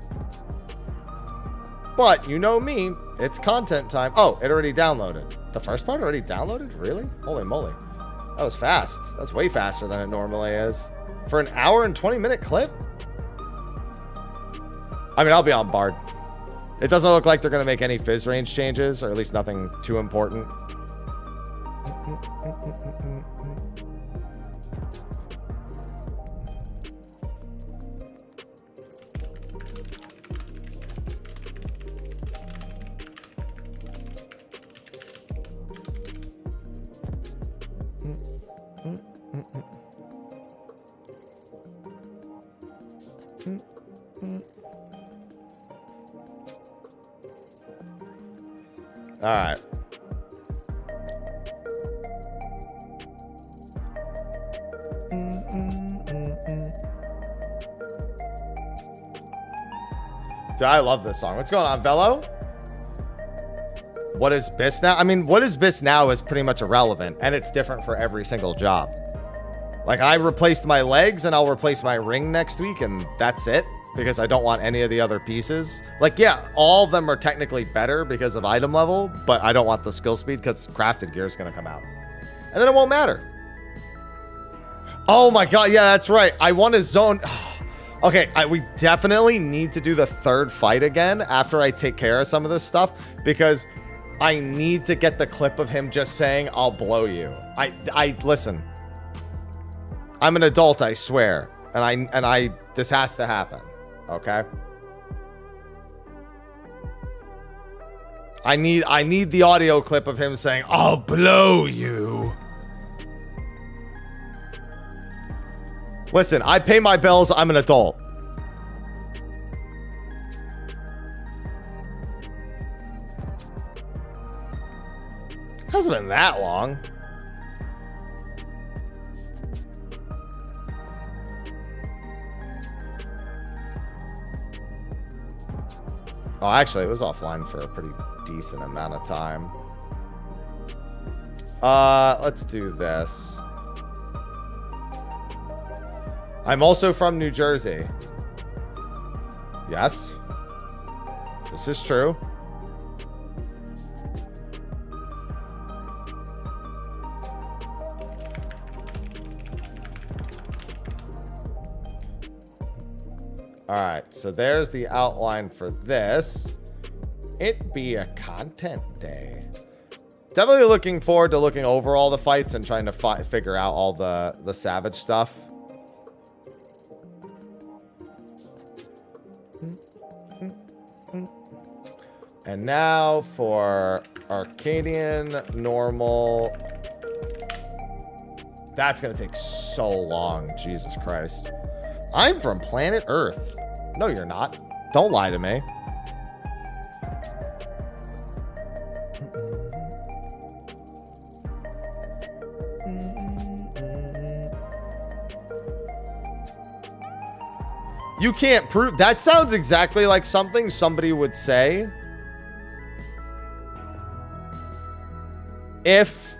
But you know me, it's content time. Oh, it already downloaded. The first part already downloaded? Really? Holy moly. That was fast. That's way faster than it normally is. For an hour and 20-minute clip? I mean, I'll be on board. It doesn't look like they're going to make any fizz range changes, or at least nothing too important. All right. Dude, I love this song. What's going on, Velo? What is BIS now? I mean, what is BIS now is pretty much irrelevant, and it's different for every single job. Like, I replaced my legs, and I'll replace my ring next week, and that's it, because I don't want any of the other pieces. Like, yeah, all of them are technically better because of item level, but I don't want the skill speed because crafted gear is going to come out. And then it won't matter. Oh my God, yeah, that's right. I want to zone... Okay, we definitely need to do the 3rd fight again after I take care of some of this stuff, because I need to get the clip of him just saying, "I'll blow you." Listen. I'm an adult, I swear. And this has to happen. Okay? I need the audio clip of him saying, "I'll blow you." Listen, I pay my bills. I'm an adult. Hasn't been that long. Oh, actually, it was offline for a pretty decent amount of time. Let's do this. I'm also from New Jersey. Yes. This is true. All right, so there's the outline for this. It be a content day. Definitely looking forward to looking over all the fights and trying to figure out all the savage stuff. And now for Arcadian normal. That's gonna take so long, Jesus Christ. I'm from planet Earth. No, you're not. Don't lie to me. You can't prove. That sounds exactly like something somebody would say if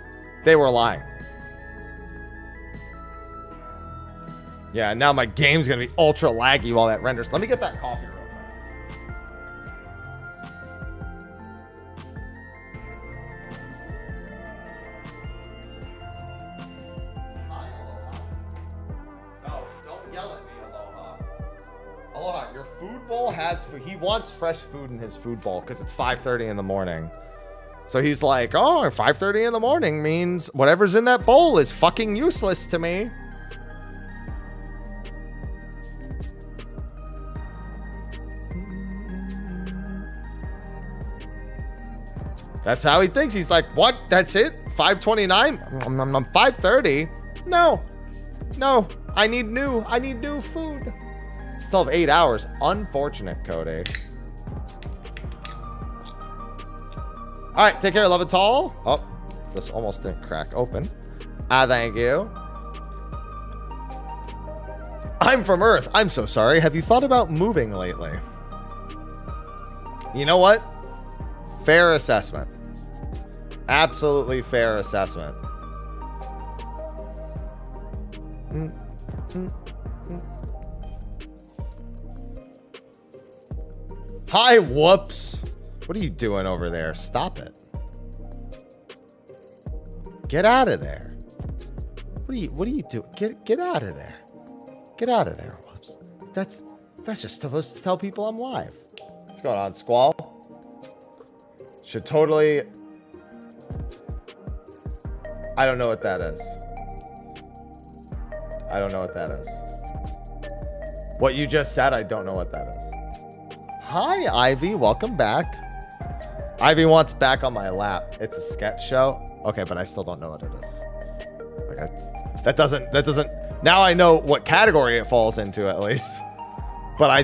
they were lying. Yeah, now my game's gonna be ultra laggy while that renders. Let me get that coffee real quick. Hi, Aloha. No, don't yell at me, Aloha. Aloha, your food bowl has food. He wants fresh food in his food bowl because it's 5:30 in the morning. So he's like, oh, 5:30 in the morning means whatever's in that bowl is fucking useless to me. That's how he thinks. He's like, what? That's it? 5:29? I'm 5:30? No. No. I need new food. Still have 8 hours. Unfortunate, Cody. All right, take care. Love it tall. Oh, this almost didn't crack open. Thank you. I'm from Earth. I'm so sorry. Have you thought about moving lately? You know what? Fair assessment. Absolutely fair assessment. Hi, whoops. What are you doing over there? Stop it. Get out of there. What are you doing? Get out of there. Get out of there, whoops. That's just supposed to tell people I'm live. What's going on, Squall? Should totally... I don't know what that is. I don't know what that is. What you just said, I don't know what that is. Hi, Ivy. Welcome back. Ivy wants back on my lap. It's a sketch show. Okay, but I still don't know what it is. Like that doesn't. Now I know what category it falls into at least. But I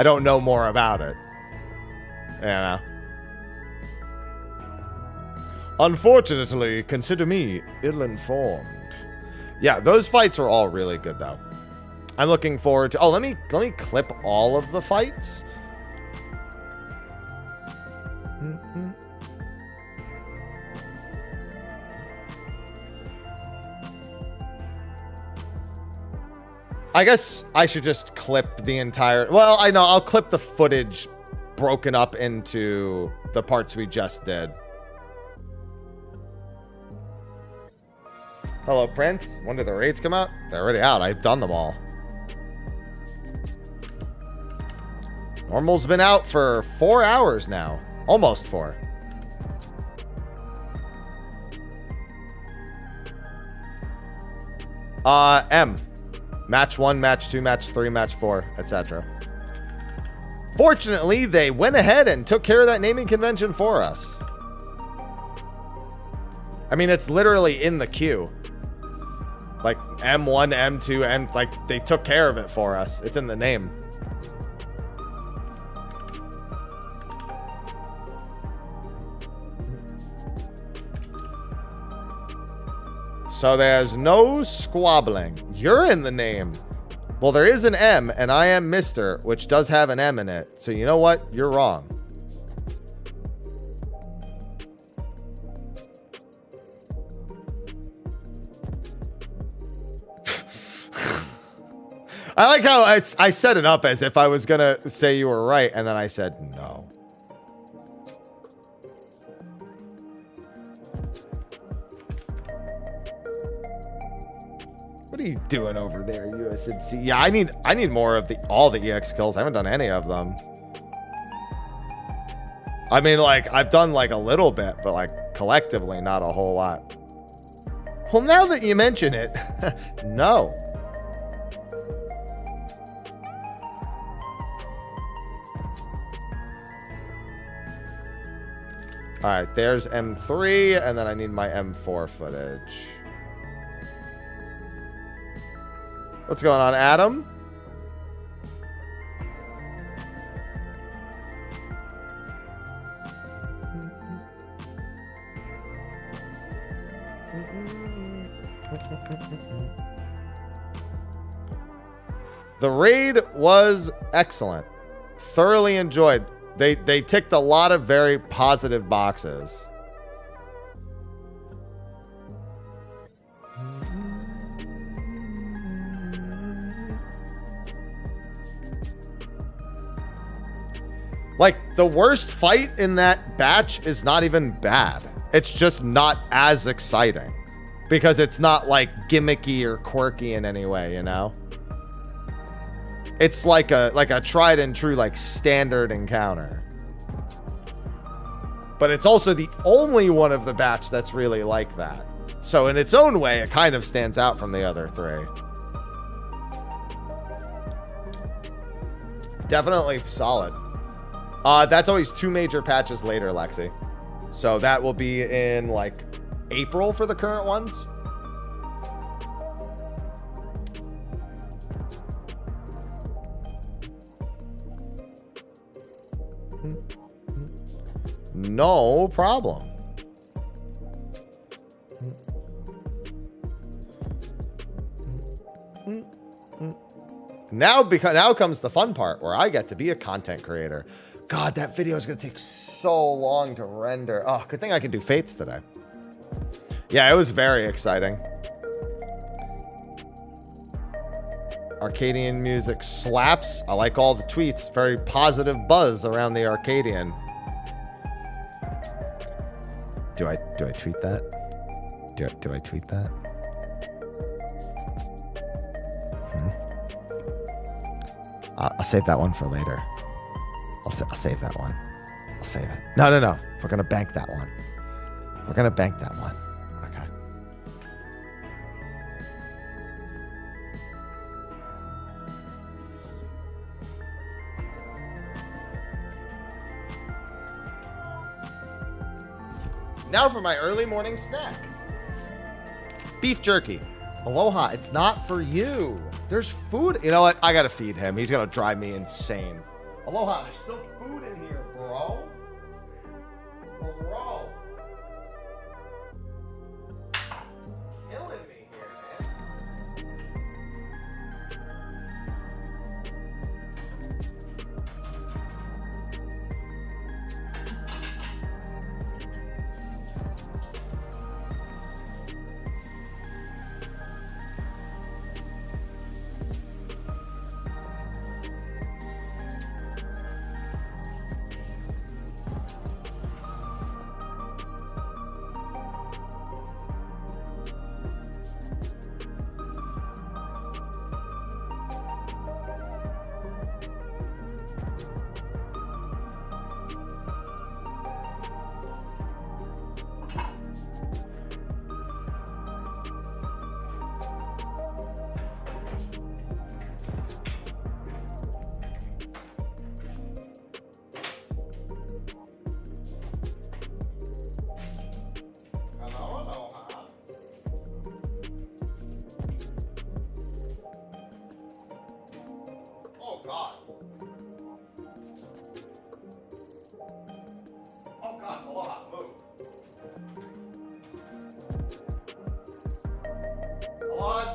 don't know more about it. Yeah. Unfortunately, consider me ill-informed. Yeah, those fights are all really good though. I'm looking forward to. Oh, let me clip all of the fights. I guess I should just clip the entire. Well, I know I'll clip the footage broken up into the parts we just did. Hello, Prince. When did the raids come out? They're already out. I've done them all. Normal's been out for 4 hours now. Almost 4. M. Match 1, match 2, match 3, match 4, etc. Fortunately, they went ahead and took care of that naming convention for us. I mean, it's literally in the queue. Like M1, M2, M, like they took care of it for us. It's in the name. So there's no squabbling. You're in the name. Well, there is an M, and I am Mr., which does have an M in it. So you know what? You're wrong. I like how I set it up as if I was going to say you were right, and then I said no. What are you doing over there, USMC? Yeah, I need more of all the EX kills. I haven't done any of them. I mean, like, I've done like a little bit, but like collectively, not a whole lot. Well, now that you mention it, no. All right, there's M3, and then I need my M4 footage. What's going on, Adam? The raid was excellent. Thoroughly enjoyed. They ticked a lot of very positive boxes. Like, the worst fight in that batch is not even bad. It's just not as exciting. Because it's not, like, gimmicky or quirky in any way, you know? It's like a tried and true, like, standard encounter. But it's also the only one of the batch that's really like that. So in its own way, it kind of stands out from the other three. Definitely solid. That's always 2 major patches later, Lexi. So that will be in, like, April for the current ones. No problem. Now comes the fun part where I get to be a content creator. God, that video is going to take so long to render. Oh, good thing I can do Fates today. Yeah, it was very exciting. Arcadian music slaps. I like all the tweets. Very positive buzz around the Arcadian. Do I tweet that? Do I tweet that? I'll save that one for later. I'll save that one. I'll save it. No. We're gonna bank that one. We're gonna bank that one. Okay. Now for my early morning snack. Beef jerky. Aloha, it's not for you. There's food. You know what? I gotta feed him. He's gonna drive me insane. Aloha, there's still food in here, bro. Bro. Killing me here, man.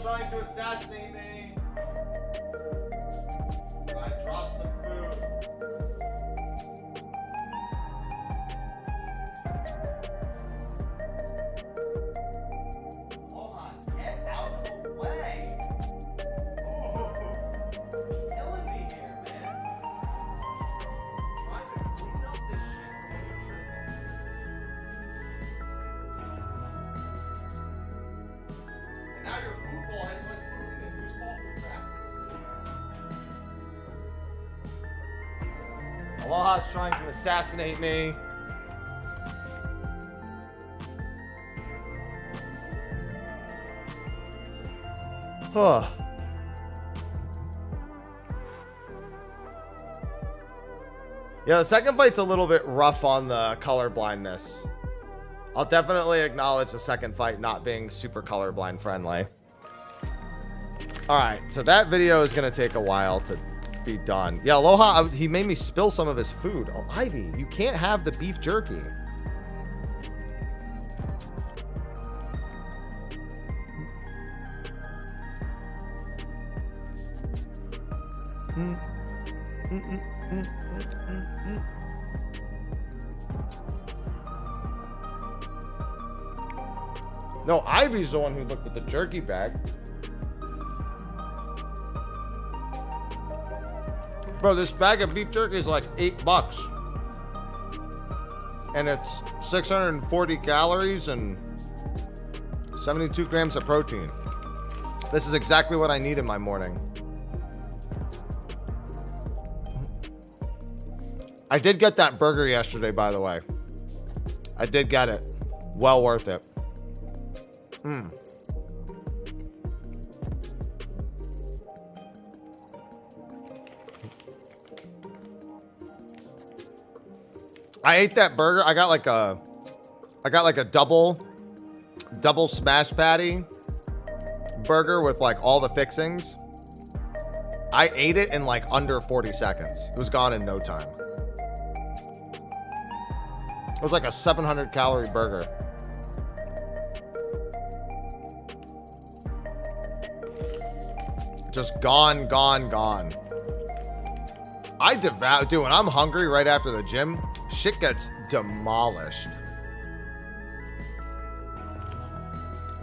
Trying to assassinate me. I dropped some food. Hold on, get out of the way. Oh, killing me here, man. Trying to clean up this shit while you're tripping. And now your food bowl has less food. Aloha's trying to assassinate me. Huh. Yeah, the second fight's a little bit rough on the color blindness. I'll definitely acknowledge the second fight not being super colorblind friendly. Alright, so that video is going to take a while to be done. Yeah, Aloha, he made me spill some of his food. Oh, Ivy, you can't have the beef jerky. No, Ivy's the one who looked at the jerky bag. Bro, this bag of beef jerky is like $8. And it's 640 calories and 72 grams of protein. This is exactly what I need in my morning. I did get that burger yesterday, by the way. I did get it. Well worth it. I ate that burger. I got like a double smash patty burger with like all the fixings. I ate it in like under 40 seconds. It was gone in no time. It was like a 700 calorie burger. Just gone. I devour, dude, when I'm hungry right after the gym, shit gets demolished.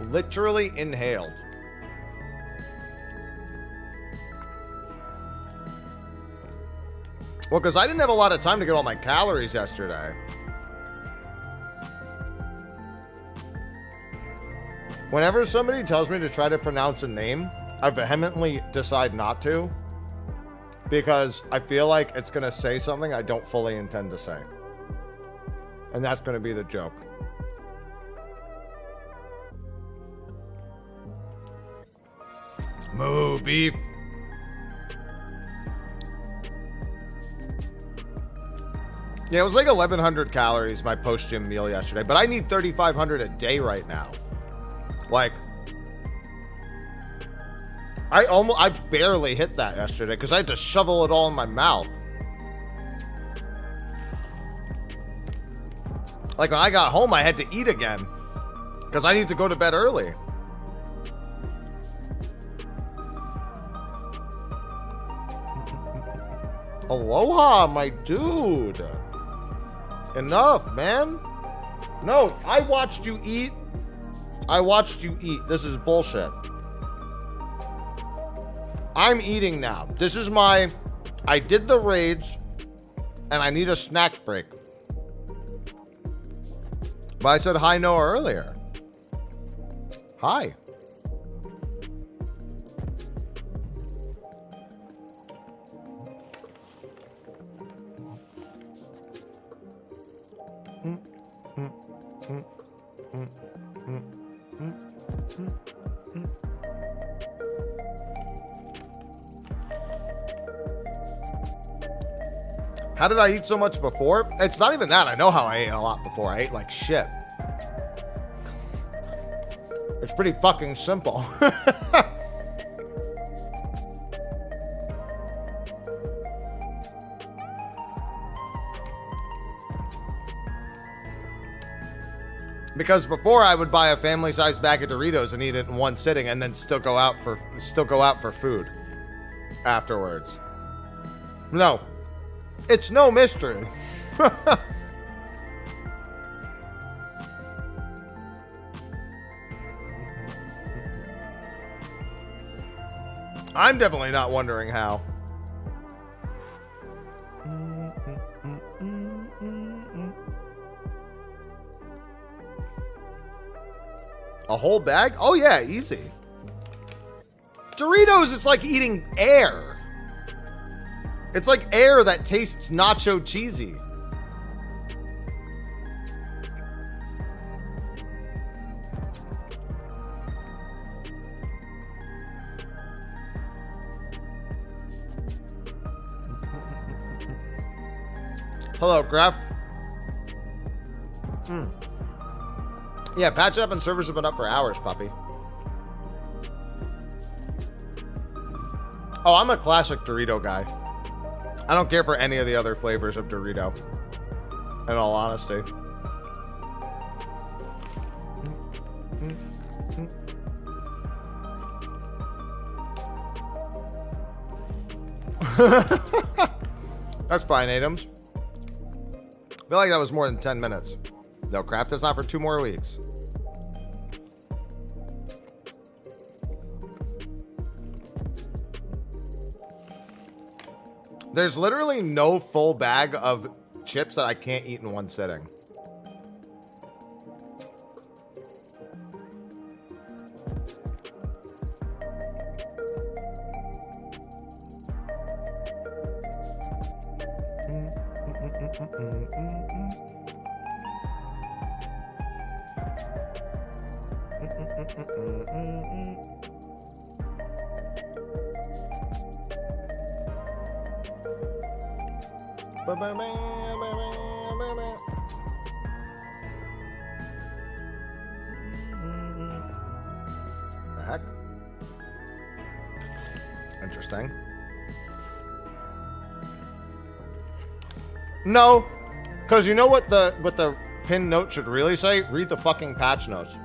Literally inhaled. Well, because I didn't have a lot of time to get all my calories yesterday. Whenever somebody tells me to try to pronounce a name, I vehemently decide not to. Because I feel like it's going to say something I don't fully intend to say. And that's going to be the joke. Moo beef. Yeah, it was like 1,100 calories, my post-gym meal yesterday. But I need 3,500 a day right now. Like, I barely hit that yesterday because I had to shovel it all in my mouth. Like, when I got home, I had to eat again because I need to go to bed early. Aloha, my dude. Enough, man. No, I watched you eat. This is bullshit. I'm eating now. This is my... I did the raids, and I need a snack break. But I said hi Noah earlier. Hi. How did I eat so much before? It's not even that. I know how I ate a lot before. I ate like shit. It's pretty fucking simple. Because before I would buy a family-sized bag of Doritos and eat it in one sitting and then still go out for food afterwards. No. It's no mystery. I'm definitely not wondering how. A whole bag? Oh yeah, easy. Doritos, it's like eating air. It's like air that tastes nacho cheesy. Hello, Graf. Yeah, patch up and servers have been up for hours, puppy. Oh, I'm a classic Dorito guy. I don't care for any of the other flavors of Dorito, in all honesty. That's fine, Adams. I feel like that was more than 10 minutes. No, craft is not for 2 more weeks. There's literally no full bag of chips that I can't eat in one sitting. The heck? Interesting. No, because you know what the pin note should really say? Read the fucking patch notes.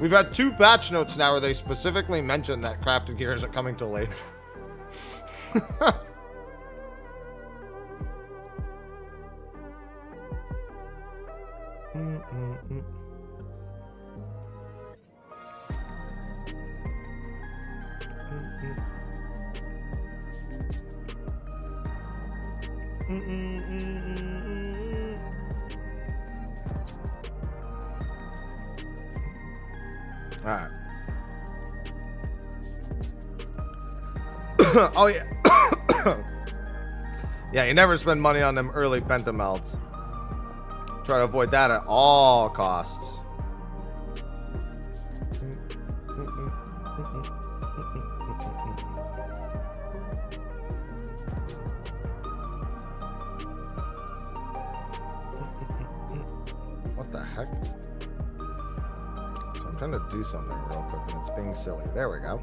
We've had 2 patch notes now where they specifically mention that crafted gear isn't coming till later. All right. Oh yeah. Yeah, you never spend money on them early pentamelts. Try to avoid that at all costs. What the heck? So I'm trying to do something real quick and it's being silly. There we go.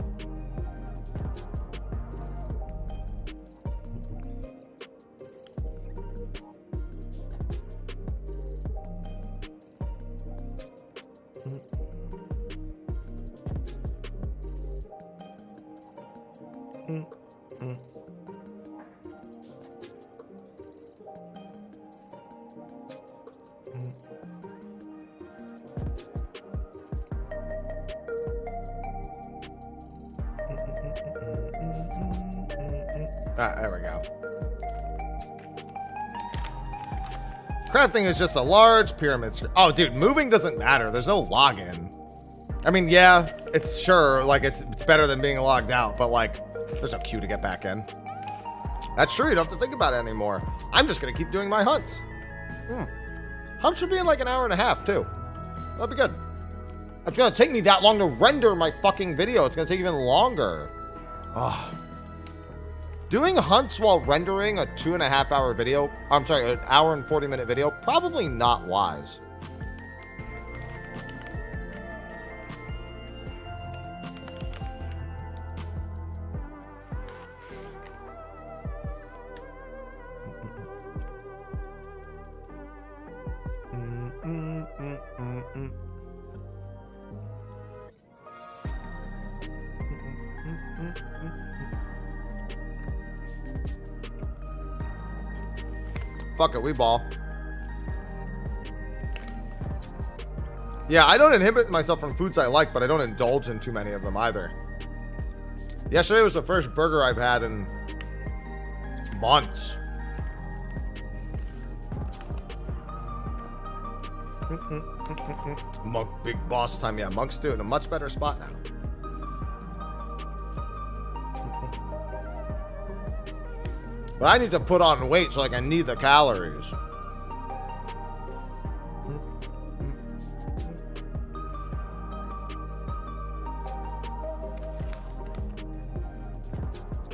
There we go. Crafting is just a large pyramid. Oh, dude, moving doesn't matter. There's no login. I mean, yeah, it's sure, like, it's better than being logged out, but, like, there's no queue to get back in. That's true. You don't have to think about it anymore. I'm just going to keep doing my hunts. Hunt should be in, like, an hour and a half, too. That'll be good. It's going to take me that long to render my fucking video. It's going to take even longer. Oh. Doing hunts while rendering a 2.5 hour video, I'm sorry, an hour and 40 minute video, probably not wise. Fuck it, we ball. Yeah, I don't inhibit myself from foods I like, but I don't indulge in too many of them either. Yesterday was the first burger I've had in months. Monk, big boss time. Yeah, Monk's doing a much better spot now. But I need to put on weight so I can need the calories.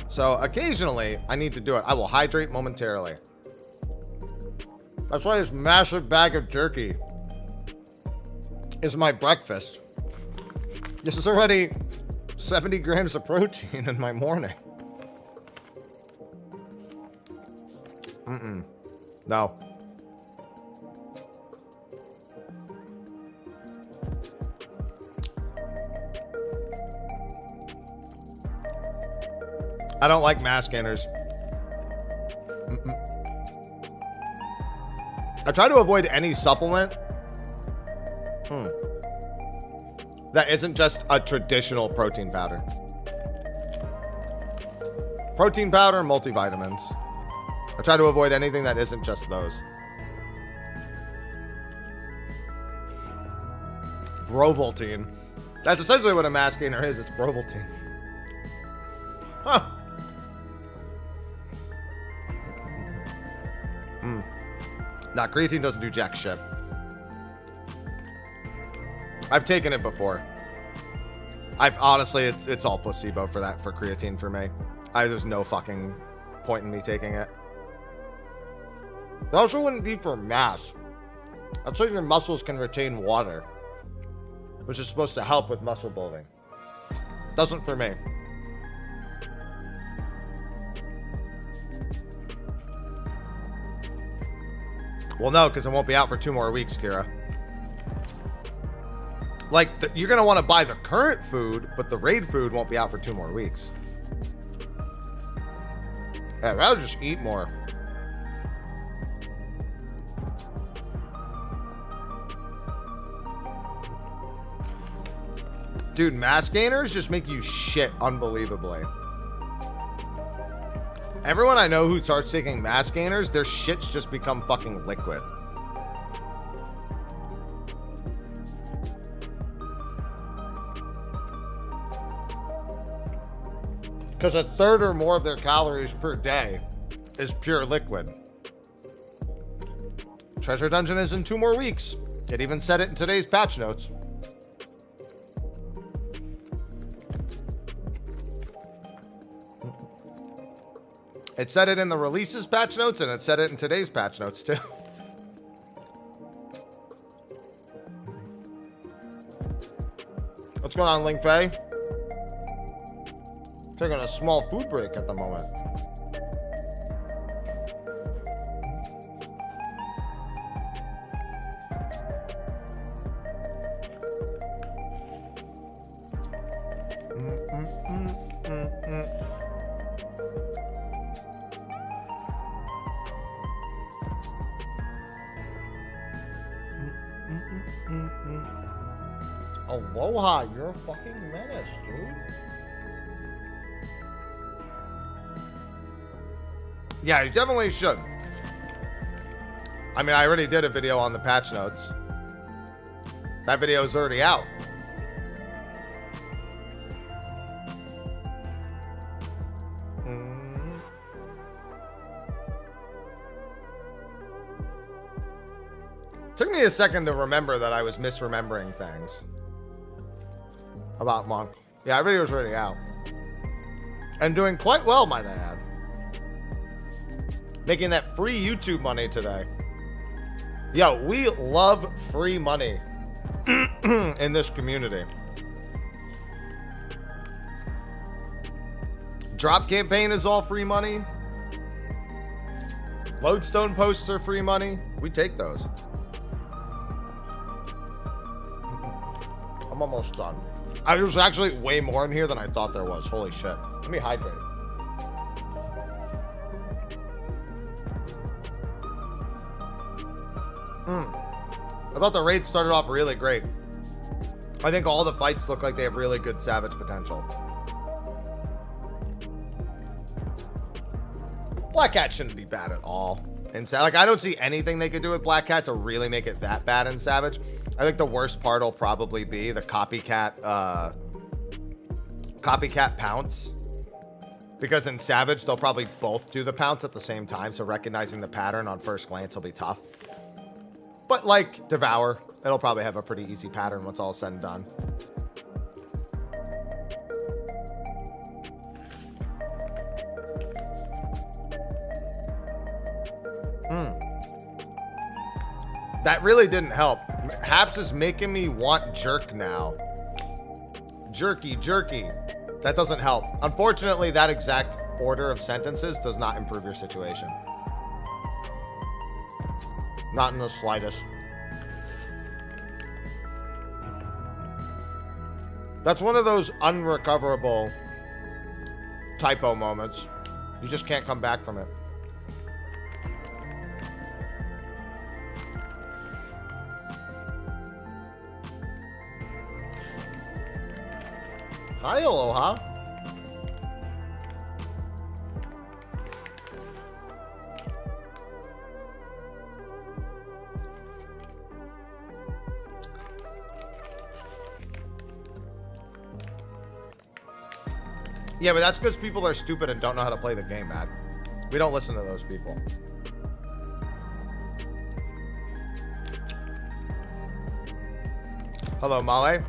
So occasionally, I need to do it. I will hydrate momentarily. That's why this massive bag of jerky is my breakfast. This is already 70 grams of protein in my morning. No. I don't like mass gainers. I try to avoid any supplement that isn't just a traditional protein powder. Protein powder, multivitamins. I try to avoid anything that isn't just those. Brovoltine. That's essentially what a mass gainer is. It's Brovoltine. Huh. Nah, creatine doesn't do jack shit. I've taken it before. I've honestly, it's all placebo for that, for creatine for me. There's no fucking point in me taking it. It also wouldn't be for mass. That's so your muscles can retain water, which is supposed to help with muscle building. Doesn't for me. Well, no, because it won't be out for 2 more weeks, Kira. Like, you're going to want to buy the current food, but the raid food won't be out for 2 more weeks. Yeah, I'd rather just eat more. Dude, mass gainers just make you shit unbelievably. Everyone I know who starts taking mass gainers, their shits just become fucking liquid. Because a third or more of their calories per day is pure liquid. Treasure Dungeon is in 2 more weeks. It even said it in today's patch notes. It said it in the releases patch notes, and it said it in today's patch notes, too. What's going on, Ling Fei? Taking a small food break at the moment. Aloha, you're a fucking menace, dude. Yeah, you definitely should. I mean, I already did a video on the patch notes. That video is already out. Took me a second to remember that I was misremembering things about Monk. Yeah, that video's already out. And doing quite well, might I add. Making that free YouTube money today. Yo, we love free money in this community. Drop campaign is all free money. Lodestone posts are free money. We take those. I'm almost done. There's actually way more in here than I thought there was. Holy shit. Let me hydrate. I thought the raid started off really great. I think all the fights look like they have really good Savage potential. Black Cat shouldn't be bad at all. And like, I don't see anything they could do with Black Cat to really make it that bad in Savage. I think the worst part will probably be the copycat pounce. Because in Savage, they'll probably both do the pounce at the same time, so recognizing the pattern on first glance will be tough. But like Devour, it'll probably have a pretty easy pattern once all said and done. That really didn't help. Haps is making me want jerk now. Jerky, jerky. That doesn't help. Unfortunately, that exact order of sentences does not improve your situation. Not in the slightest. That's one of those unrecoverable typo moments. You just can't come back from it. Hi, Aloha. Yeah, but that's because people are stupid and don't know how to play the game, Matt. We don't listen to those people. Hello, Male.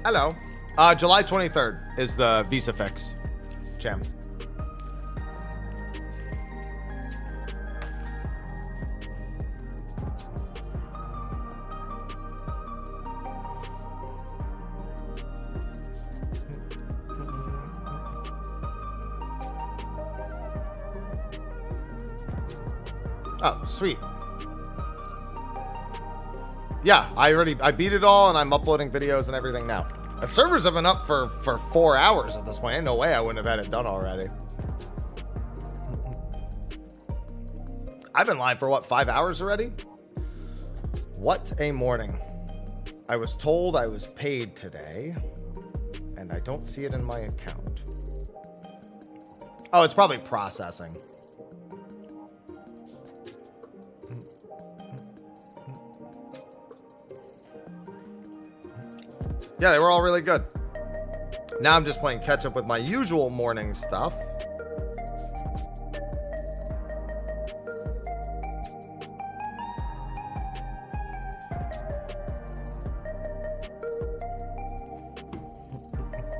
Hello. July 23rd is the Visa Fix, Cham. Oh, sweet. Yeah, I beat it all and I'm uploading videos and everything now. The servers have been up for 4 hours at this point. Ain't no way I wouldn't have had it done already. I've been live for what, 5 hours already? What a morning. I was told I was paid today and I don't see it in my account. Oh, it's probably processing. Yeah, they were all really good. Now I'm just playing catch up with my usual morning stuff.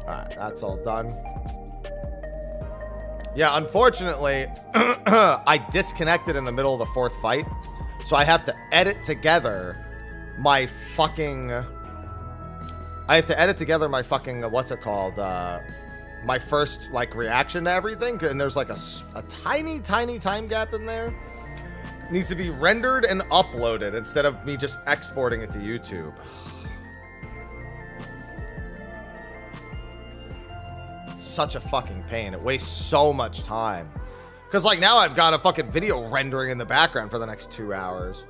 Alright, that's all done. Yeah, unfortunately, I disconnected in the middle of the fourth fight. So I have to edit together my fucking... what's it called? My first, like, reaction to everything. And there's, like, a tiny, tiny time gap in there. It needs to be rendered and uploaded instead of me just exporting it to YouTube. Such a fucking pain. It wastes so much time. Because, like, now I've got a fucking video rendering in the background for the next 2 hours.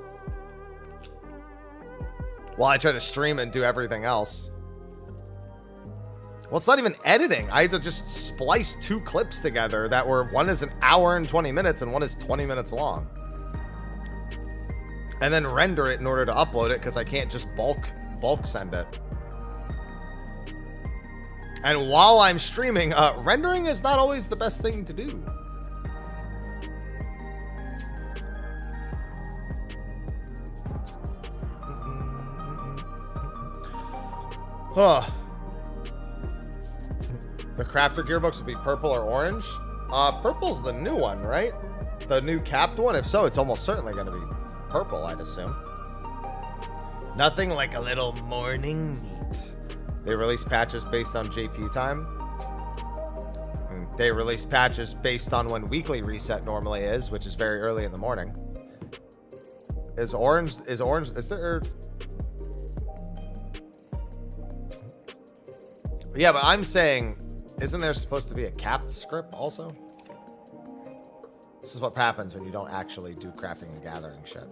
While I try to stream and do everything else. Well, it's not even editing. I had to just splice 2 clips together that were, one is an hour and 20 minutes and one is 20 minutes long. And then render it in order to upload it because I can't just bulk send it. And while I'm streaming, rendering is not always the best thing to do. Huh. The crafter gearbox would be purple or orange. Purple's the new one, right? The new capped one? If so, it's almost certainly going to be purple, I'd assume. Nothing like a little morning meat. They release patches based on JP time. They release patches based on when weekly reset normally is, which is very early in the morning. Is there... Yeah, but I'm saying, isn't there supposed to be a capped script also? This is what happens when you don't actually do crafting and gathering shit.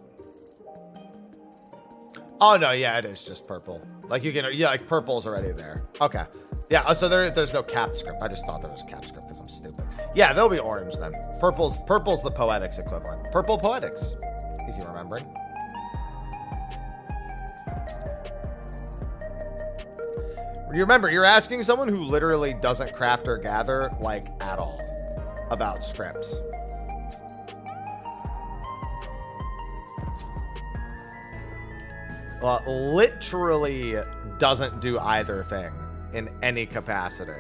Oh, no, yeah, it is just purple. Like, you can, yeah, like, purple's already there. Okay. Yeah, so there's no capped script. I just thought there was a capped script because I'm stupid. Yeah, there'll be orange then. Purple's the poetics equivalent. Purple poetics. Easy remembering. You remember, you're asking someone who literally doesn't craft or gather, like, at all about scripts. Literally doesn't do either thing in any capacity.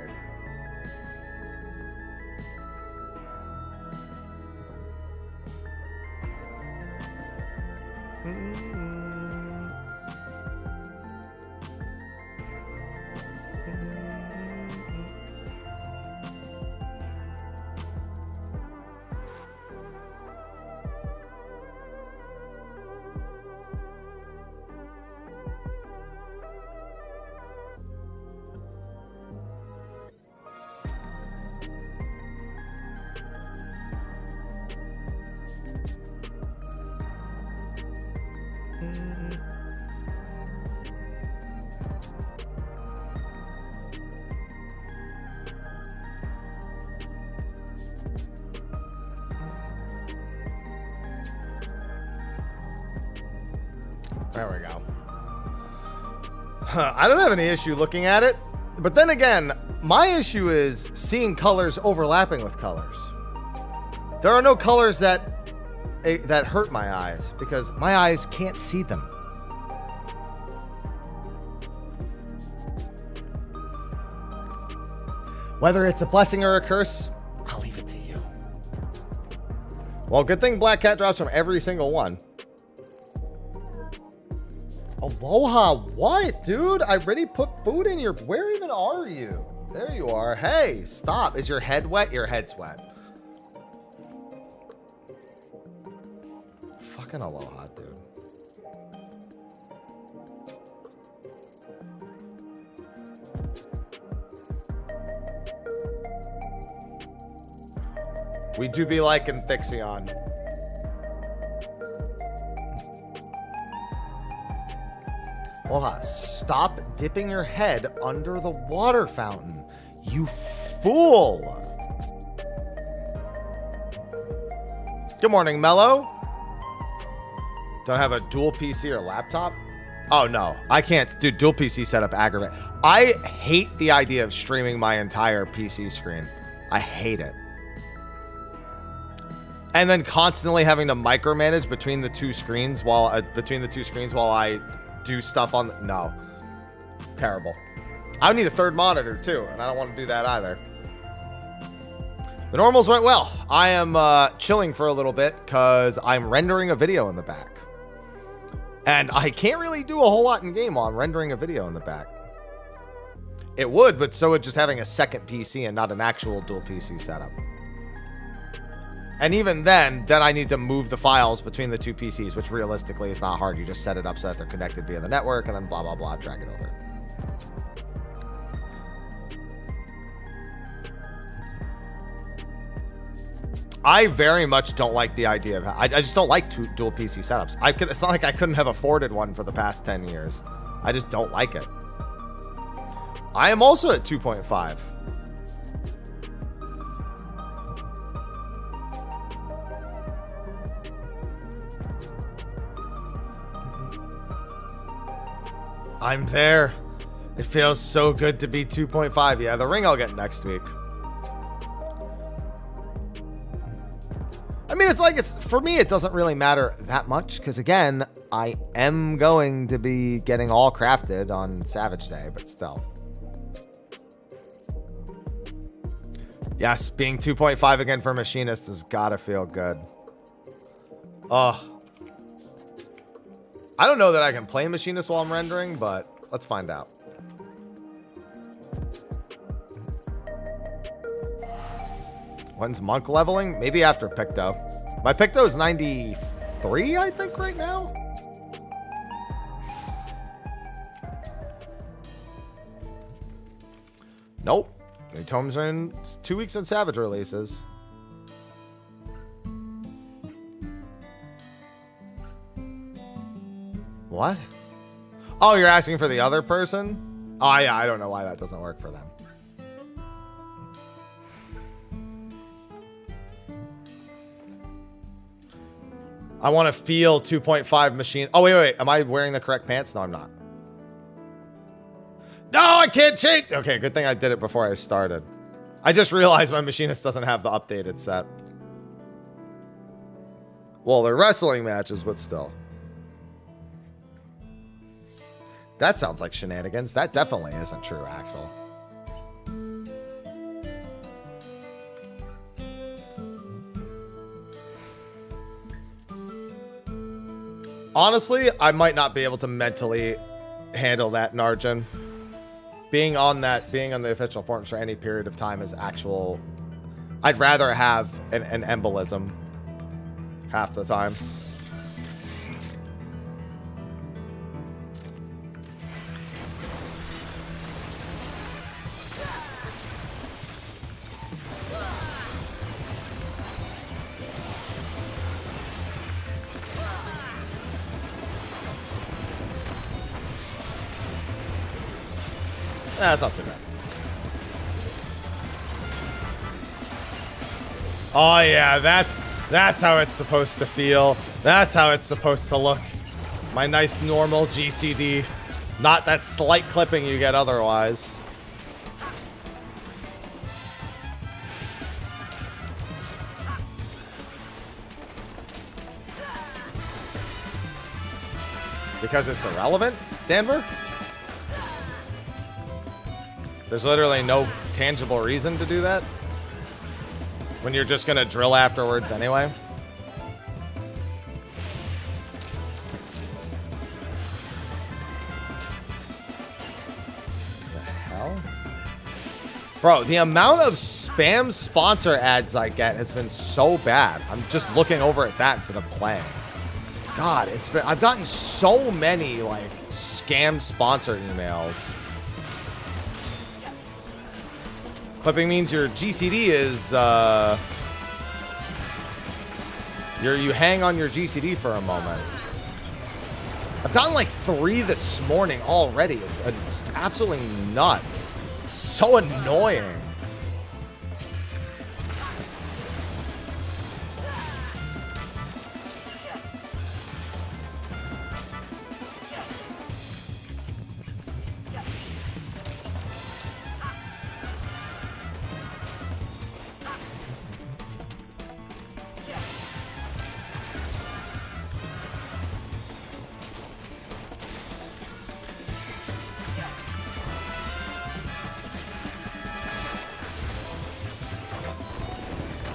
There we go. I don't have any issue looking at it, but then again, my issue is seeing colors overlapping with colors. There are no colors that hurt my eyes because my eyes can't see them. Whether it's a blessing or a curse, I'll leave it to you. Well, good thing Black Cat drops from every single one. Aloha, what, dude? I already put food in your... Where even are you? There you are. Hey, stop. Is your head wet? Your head's wet. Fucking aloha, dude. We do be liking Fixion. Aloha, stop dipping your head under the water fountain. You fool. Good morning, Mello. Don't have a dual PC or laptop? Oh, no. I can't. Dude, dual PC setup aggravate. I hate the idea of streaming my entire PC screen. I hate it. And then constantly having to micromanage between the two screens while I do stuff on the... No. Terrible. I would need a third monitor, too, and I don't want to do that either. The normals went well. I am chilling for a little bit because I'm rendering a video in the back. And I can't really do a whole lot in game while I'm rendering a video in the back. It would, but so would just having a second PC and not an actual dual PC setup. And even then I need to move the files between the two PCs, which realistically is not hard. You just set it up so that they're connected via the network and then blah, blah, blah, drag it over. I very much don't like the idea of... I just don't like dual PC setups. It's not like I couldn't have afforded one for the past 10 years. I just don't like it. I am also at 2.5. I'm there. It feels so good to be 2.5. Yeah, the ring I'll get next week. I mean, for me, it doesn't really matter that much because, again, I am going to be getting all crafted on Savage Day, but still. Yes, being 2.5 again for Machinist has got to feel good. Oh. I don't know that I can play Machinist while I'm rendering, but let's find out. When's Monk leveling? Maybe after Picto. My Picto is 93, I think, right now. Nope. New tomes are in 2 weeks on Savage releases. What? Oh, you're asking for the other person? Oh, yeah, I don't know why that doesn't work for them. I want to feel 2.5 machine. Oh, wait. Am I wearing the correct pants? No, I'm not. No, I can't change. Okay, good thing I did it before I started. I just realized my machinist doesn't have the updated set. Well, they're wrestling matches, but still. That sounds like shenanigans. That definitely isn't true, Axel. Honestly, I might not be able to mentally handle that, Narjan. Being on the official forums for any period of time is actual. I'd rather have an embolism half the time. That's not too bad. Oh yeah, that's how it's supposed to feel. That's how it's supposed to look. My nice normal GCD. Not that slight clipping you get otherwise. Because it's irrelevant, Denver? There's literally no tangible reason to do that when you're just gonna drill afterwards anyway. The hell? Bro, the amount of spam sponsor ads I get has been so bad. I'm just looking over at that instead of playing. God, I've gotten so many like scam sponsor emails. Clipping means your GCD is, you hang on your GCD for a moment. I've gotten like 3 this morning already. It's absolutely nuts. So annoying.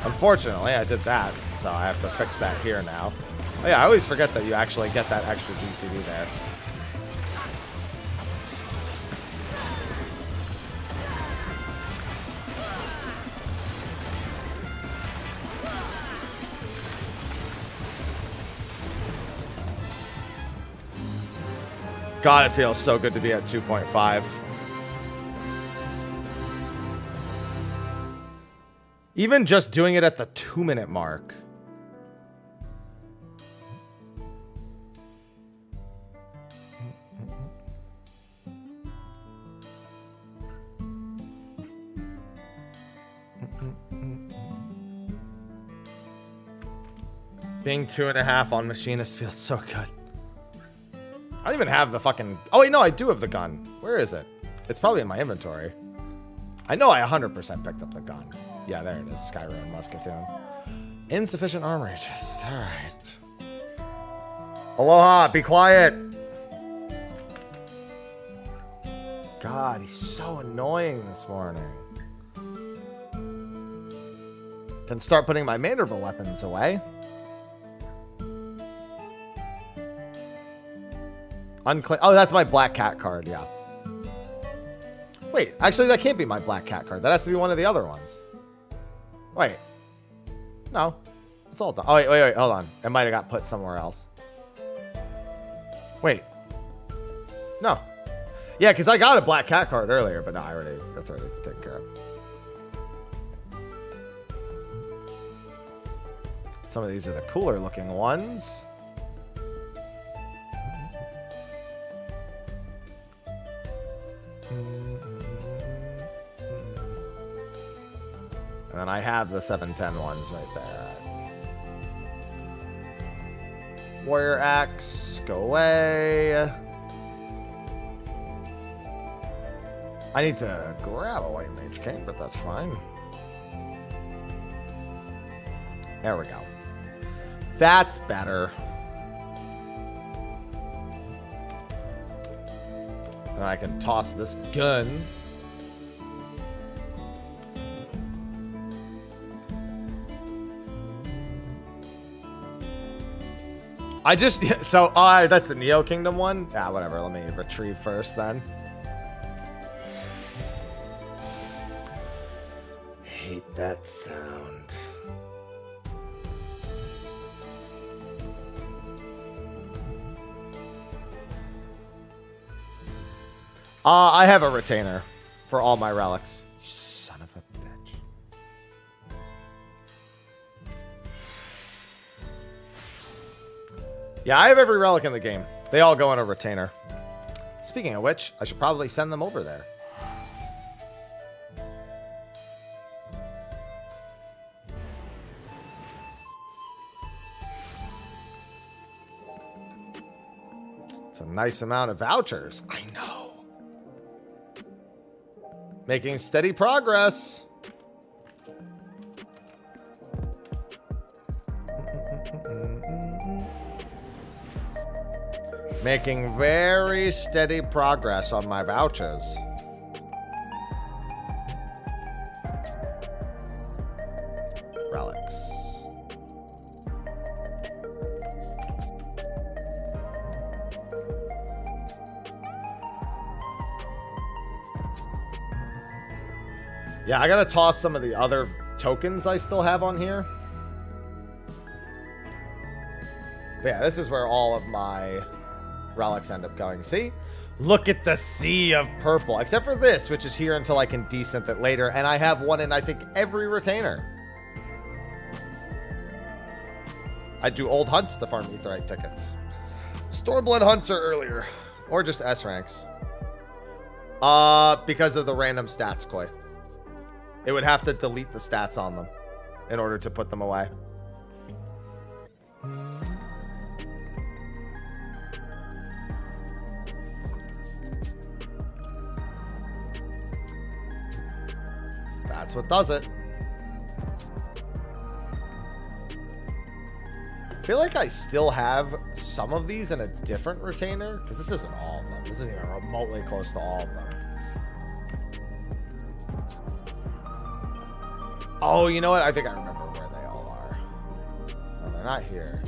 Unfortunately, I did that, so I have to fix that here now. Oh yeah, I always forget that you actually get that extra GCD there. God, it feels so good to be at 2.5. Even just doing it at the 2-minute mark. Being 2.5 on machinist feels so good. I don't even have the fucking... Oh wait, no, I do have the gun. Where is it? It's probably in my inventory. I know I 100% picked up the gun. Yeah, there it is. Skyrim Musketeer. Insufficient armor just. All right. Aloha, be quiet. God, he's so annoying this morning. Can start putting my Manderville weapons away. Unclaim. Oh, that's my Black Cat card, yeah. Wait, actually, that can't be my Black Cat card. That has to be one of the other ones. Wait. No. It's all done. Oh, wait, hold on. It might have got put somewhere else. Wait. No. Yeah, because I got a Black Cat card earlier, but no, that's already taken care of. Some of these are the cooler looking ones. And then I have the 710 ones right there. Warrior Axe, go away. I need to grab a white mage cape, but that's fine. There we go. That's better. And I can toss this gun. I just, so, that's the Neo Kingdom one? Yeah, whatever. Let me retrieve first then. Hate that sound. I have a retainer for all my relics. Son of a bitch. Yeah, I have every relic in the game. They all go in a retainer. Speaking of which, I should probably send them over there. It's a nice amount of vouchers. I know. Making steady progress. Making very steady progress on my vouchers. Relics. Yeah, I gotta toss some of the other tokens I still have on here. But yeah, this is where all of my relics end up going. See? Look at the sea of purple. Except for this, which is here until I can descent it later. And I have one in, I think, every retainer. I do old hunts to farm Aetheryte tickets. Storeblood hunts are earlier. Or just S ranks. Because of the random stats, Koi. It would have to delete the stats on them in order to put them away. That's what does it. I feel like I still have some of these in a different retainer, because this isn't all of them. This isn't even remotely close to all of them. Oh, you know what? I think I remember where they all are. No, they're not here.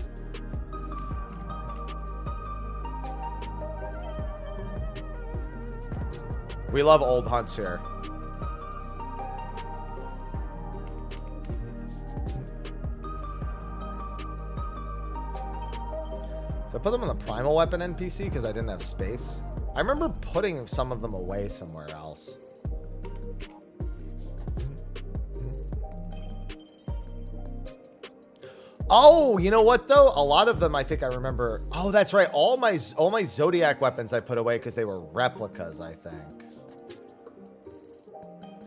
We love old hunts here. Did I put them on the primal weapon NPC because I didn't have space? I remember putting some of them away somewhere else. Oh, you know what though? A lot of them I think I remember. Oh, that's right. All my Zodiac weapons I put away because they were replicas, I think.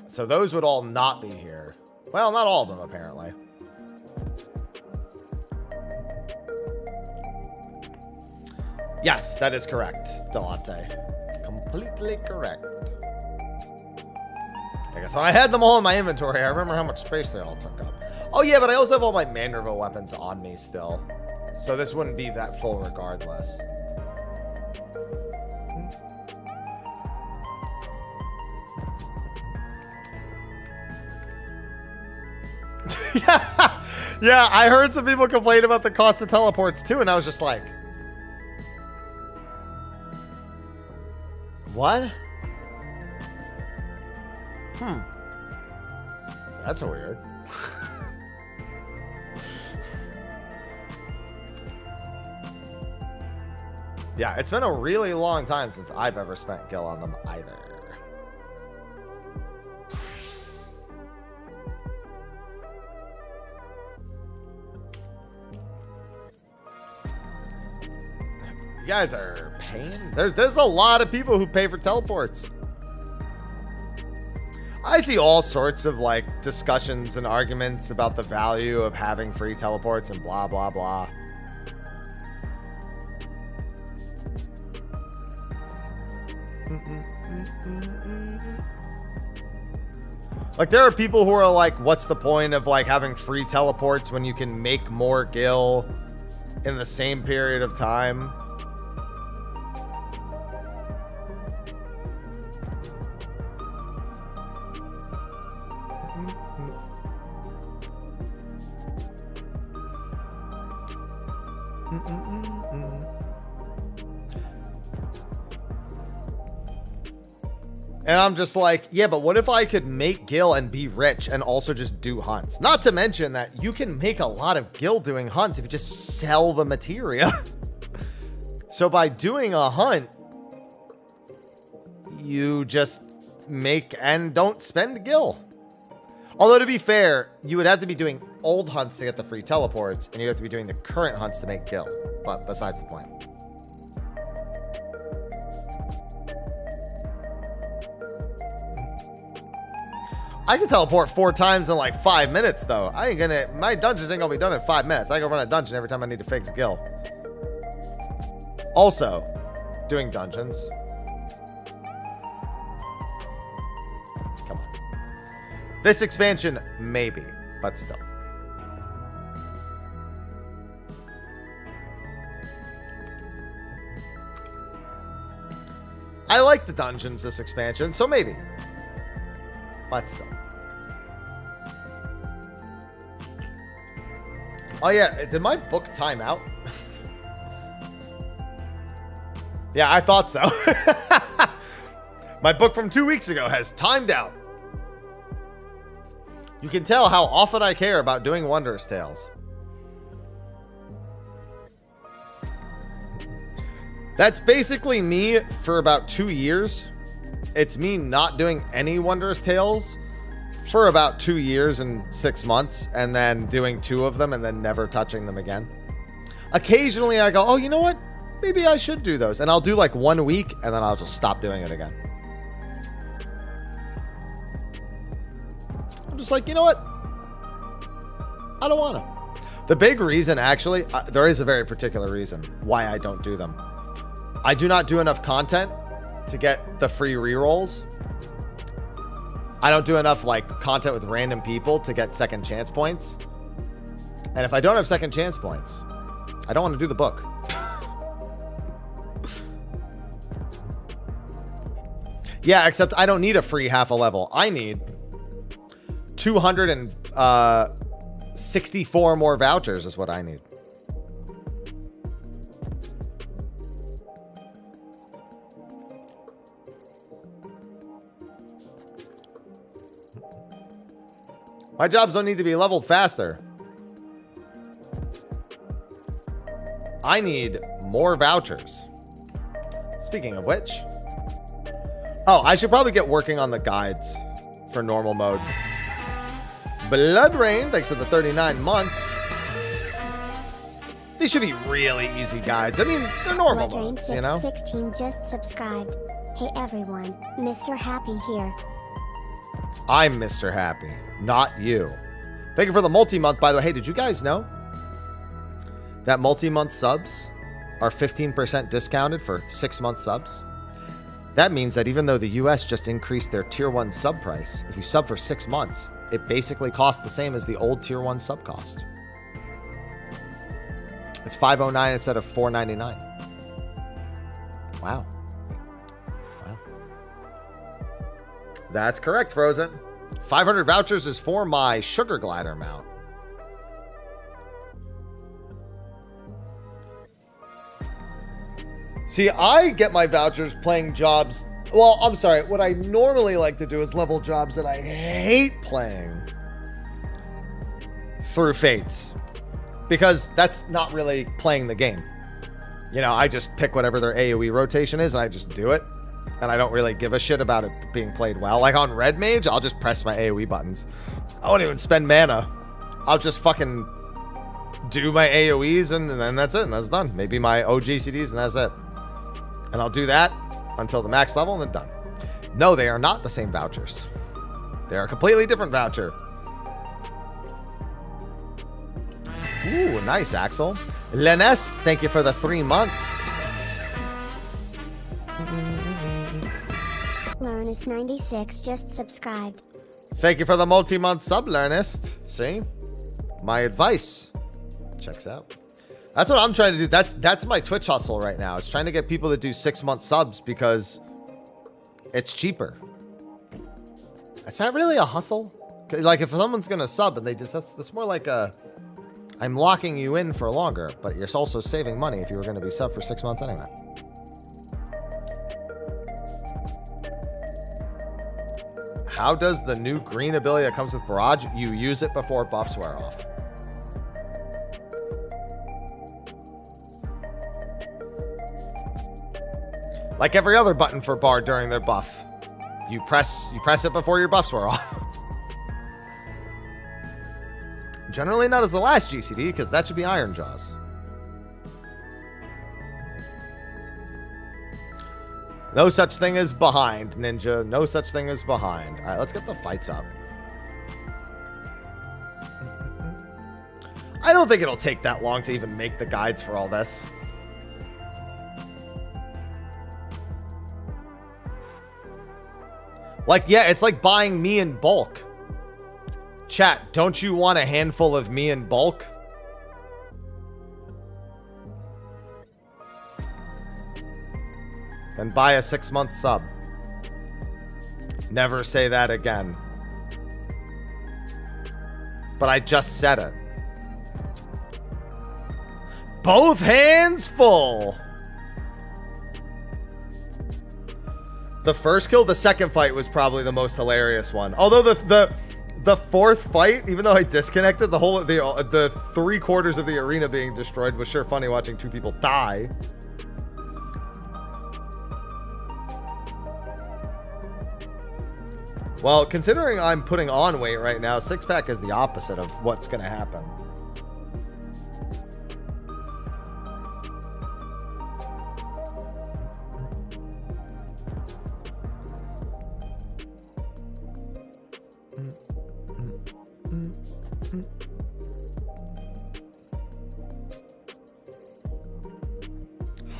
So those would all not be here. Well, not all of them apparently. Yes, that is correct, Delante. Completely correct. I guess when I had them all in my inventory, I remember how much space they all took up. Oh yeah, but I also have all my Manderville weapons on me still. So this wouldn't be that full regardless. Yeah, I heard some people complain about the cost of teleports too, and I was just like, what? That's weird. Yeah, it's been a really long time since I've ever spent gil on them either. You guys are paying? There's a lot of people who pay for teleports. I see all sorts of like discussions and arguments about the value of having free teleports and blah, blah, blah. Like, there are people who are like, what's the point of like having free teleports when you can make more gil in the same period of time? And I'm just like, yeah, but what if I could make gil and be rich and also just do hunts? Not to mention that you can make a lot of gil doing hunts if you just sell the materia. So by doing a hunt, you just make and don't spend gil. Although, to be fair, you would have to be doing old hunts to get the free teleports, and you'd have to be doing the current hunts to make gil. But besides the point. I can teleport 4 times in like 5 minutes, though. My dungeons ain't gonna be done in 5 minutes. I go run a dungeon every time I need to fix gil. Also, doing dungeons. Come on. This expansion, maybe, but still. I like the dungeons this expansion, so maybe. But still. Oh yeah, did my book time out? Yeah, I thought so. My book from 2 weeks ago has timed out. You can tell how often I care about doing Wondrous Tales. That's basically me for about 2 years. It's me not doing any Wondrous Tales for about 2 years and 6 months, and then doing 2 of them and then never touching them again. Occasionally I go, oh, you know what? Maybe I should do those. And I'll do like 1 week and then I'll just stop doing it again. I'm just like, you know what? I don't want to. The big reason, actually, there is a very particular reason why I don't do them. I do not do enough content to get the free rerolls. I don't do enough like content with random people to get second chance points. And if I don't have second chance points, I don't want to do the book. Yeah, except I don't need a free half a level. I need 264 more vouchers is what I need. My jobs don't need to be leveled faster. I need more vouchers. Speaking of which. Oh, I should probably get working on the guides for normal mode. Blood Rain, thanks for the 39 months. These should be really easy guides. I mean, they're normal modes, you know? 16 just subscribed. Hey everyone, Mr. Happy here. I'm Mr. Happy, not you. Thank you for the multi-month, by the way. Hey, did you guys know that multi-month subs are 15% discounted for 6-month subs? That means that even though the US just increased their tier 1 sub price, if you sub for 6 months, it basically costs the same as the old tier 1 sub cost. It's $5.09 instead of $4.99. Wow. Wow. That's correct, Frozen. 500 vouchers is for my Sugar Glider mount. See, I get my vouchers playing jobs. Well, I'm sorry. What I normally like to do is level jobs that I hate playing through Fates. Because that's not really playing the game. You know, I just pick whatever their AoE rotation is and I just do it. And I don't really give a shit about it being played well. Like on Red Mage, I'll just press my AoE buttons. I won't even spend mana. I'll just fucking do my AoEs and then that's it. And that's done. Maybe my OGCDs and that's it. And I'll do that until the max level and then done. No, they are not the same vouchers. They are a completely different voucher. Ooh, nice, Axel. Lenest, thank you for the 3 months. Learnus96 just subscribed. Thank you for the multi-month sub, Learnist. See? My advice. Checks out. That's what I'm trying to do. That's my Twitch hustle right now. It's trying to get people to do 6-month subs because it's cheaper. It's not really a hustle. Like if someone's going to sub and they just, that's more like a, I'm locking you in for longer, but you're also saving money if you were going to be sub for 6 months anyway. How does the new green ability that comes with Barrage? You use it before buffs wear off. Like every other button for Bard during their buff. You press it before your buffs wear off. Generally not as the last GCD, because that should be Iron Jaws. No such thing as behind, Ninja. No such thing as behind. All right, let's get the fights up. I don't think it'll take that long to even make the guides for all this. Like, yeah, it's like buying me in bulk. Chat, don't you want a handful of me in bulk? Then buy a 6-month sub. Never say that again. But I just said it. Both hands full. The first kill, the second fight was probably the most hilarious one. Although the fourth fight, even though I disconnected, the 3/4 of the arena being destroyed was sure funny watching 2 people die. Well, considering I'm putting on weight right now, 6-pack is the opposite of what's going to happen.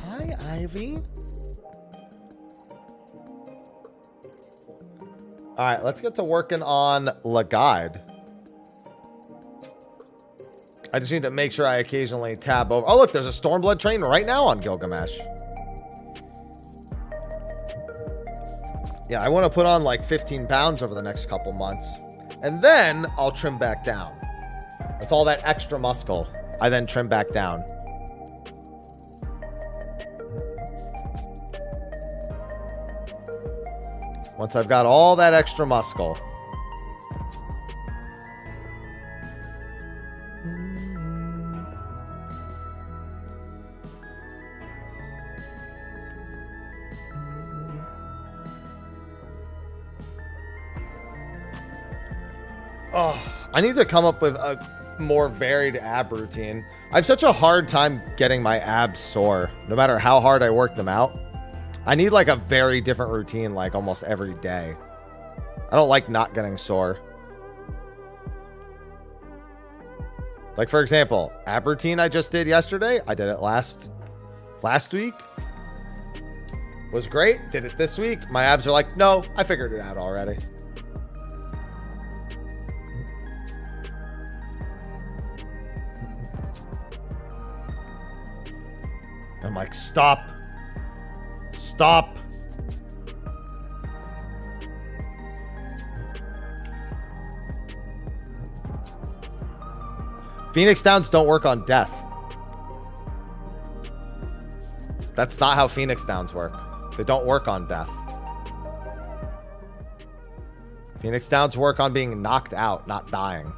Hi, Ivy. All right, let's get to working on La Guide. I just need to make sure I occasionally tab over. Oh, look, there's a Stormblood train right now on Gilgamesh. Yeah, I want to put on like 15 pounds over the next couple months. And then I'll trim back down. With all that extra muscle, I then trim back down. Once I've got all that extra muscle. Oh, I need to come up with a more varied ab routine. I have such a hard time getting my abs sore, no matter how hard I work them out. I need like a very different routine like almost every day. I don't like not getting sore. Like for example, ab routine I just did yesterday. I did it last week. Was great. Did it this week. My abs are like, no, I figured it out already. I'm like, stop. Stop. Phoenix Downs don't work on death. That's not how Phoenix Downs work. They don't work on death. Phoenix Downs work on being knocked out, not dying.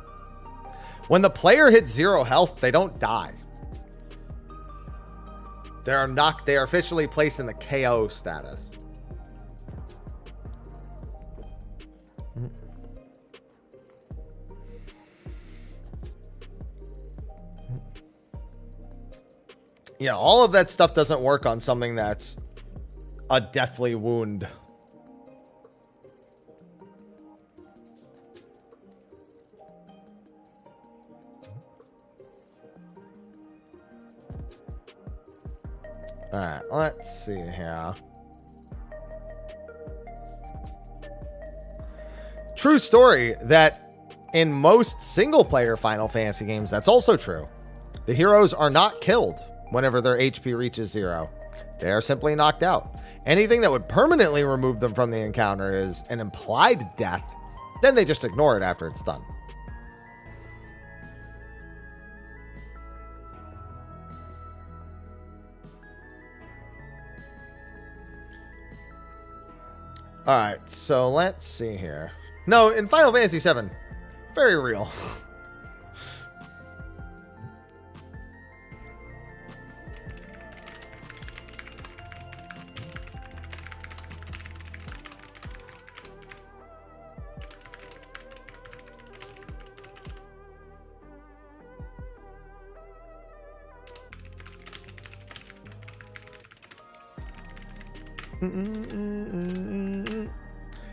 When the player hits 0 health, they don't die. They are officially placed in the KO status. Yeah, all of that stuff doesn't work on something that's a deathly wound. All right, let's see here. True story that in most single-player Final Fantasy games, that's also true. The heroes are not killed whenever their HP reaches 0. They are simply knocked out. Anything that would permanently remove them from the encounter is an implied death. Then they just ignore it after it's done. All right, so let's see here. No, in Final Fantasy VII, very real.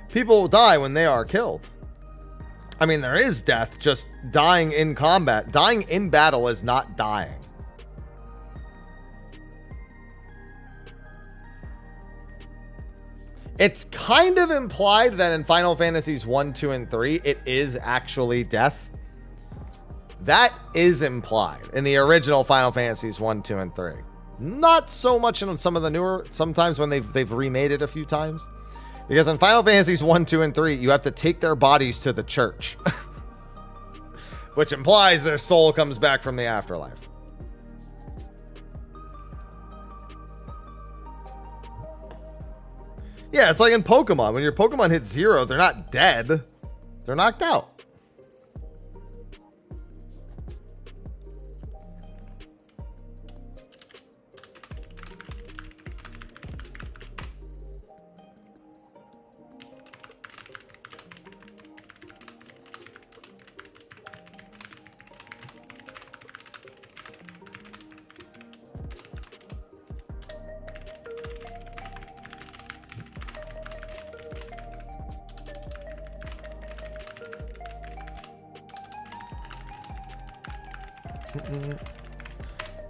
People die when they are killed. I mean, there is death, just dying in combat. Dying in battle is not dying. It's kind of implied that in Final Fantasies 1, 2, and 3, it is actually death. That is implied in the original Final Fantasies 1, 2, and 3. Not so much in some of the newer, sometimes when they've remade it a few times. Because in Final Fantasies 1, 2, and 3, you have to take their bodies to the church. Which implies their soul comes back from the afterlife. Yeah, it's like in Pokemon. When your Pokemon hits 0, they're not dead. They're knocked out.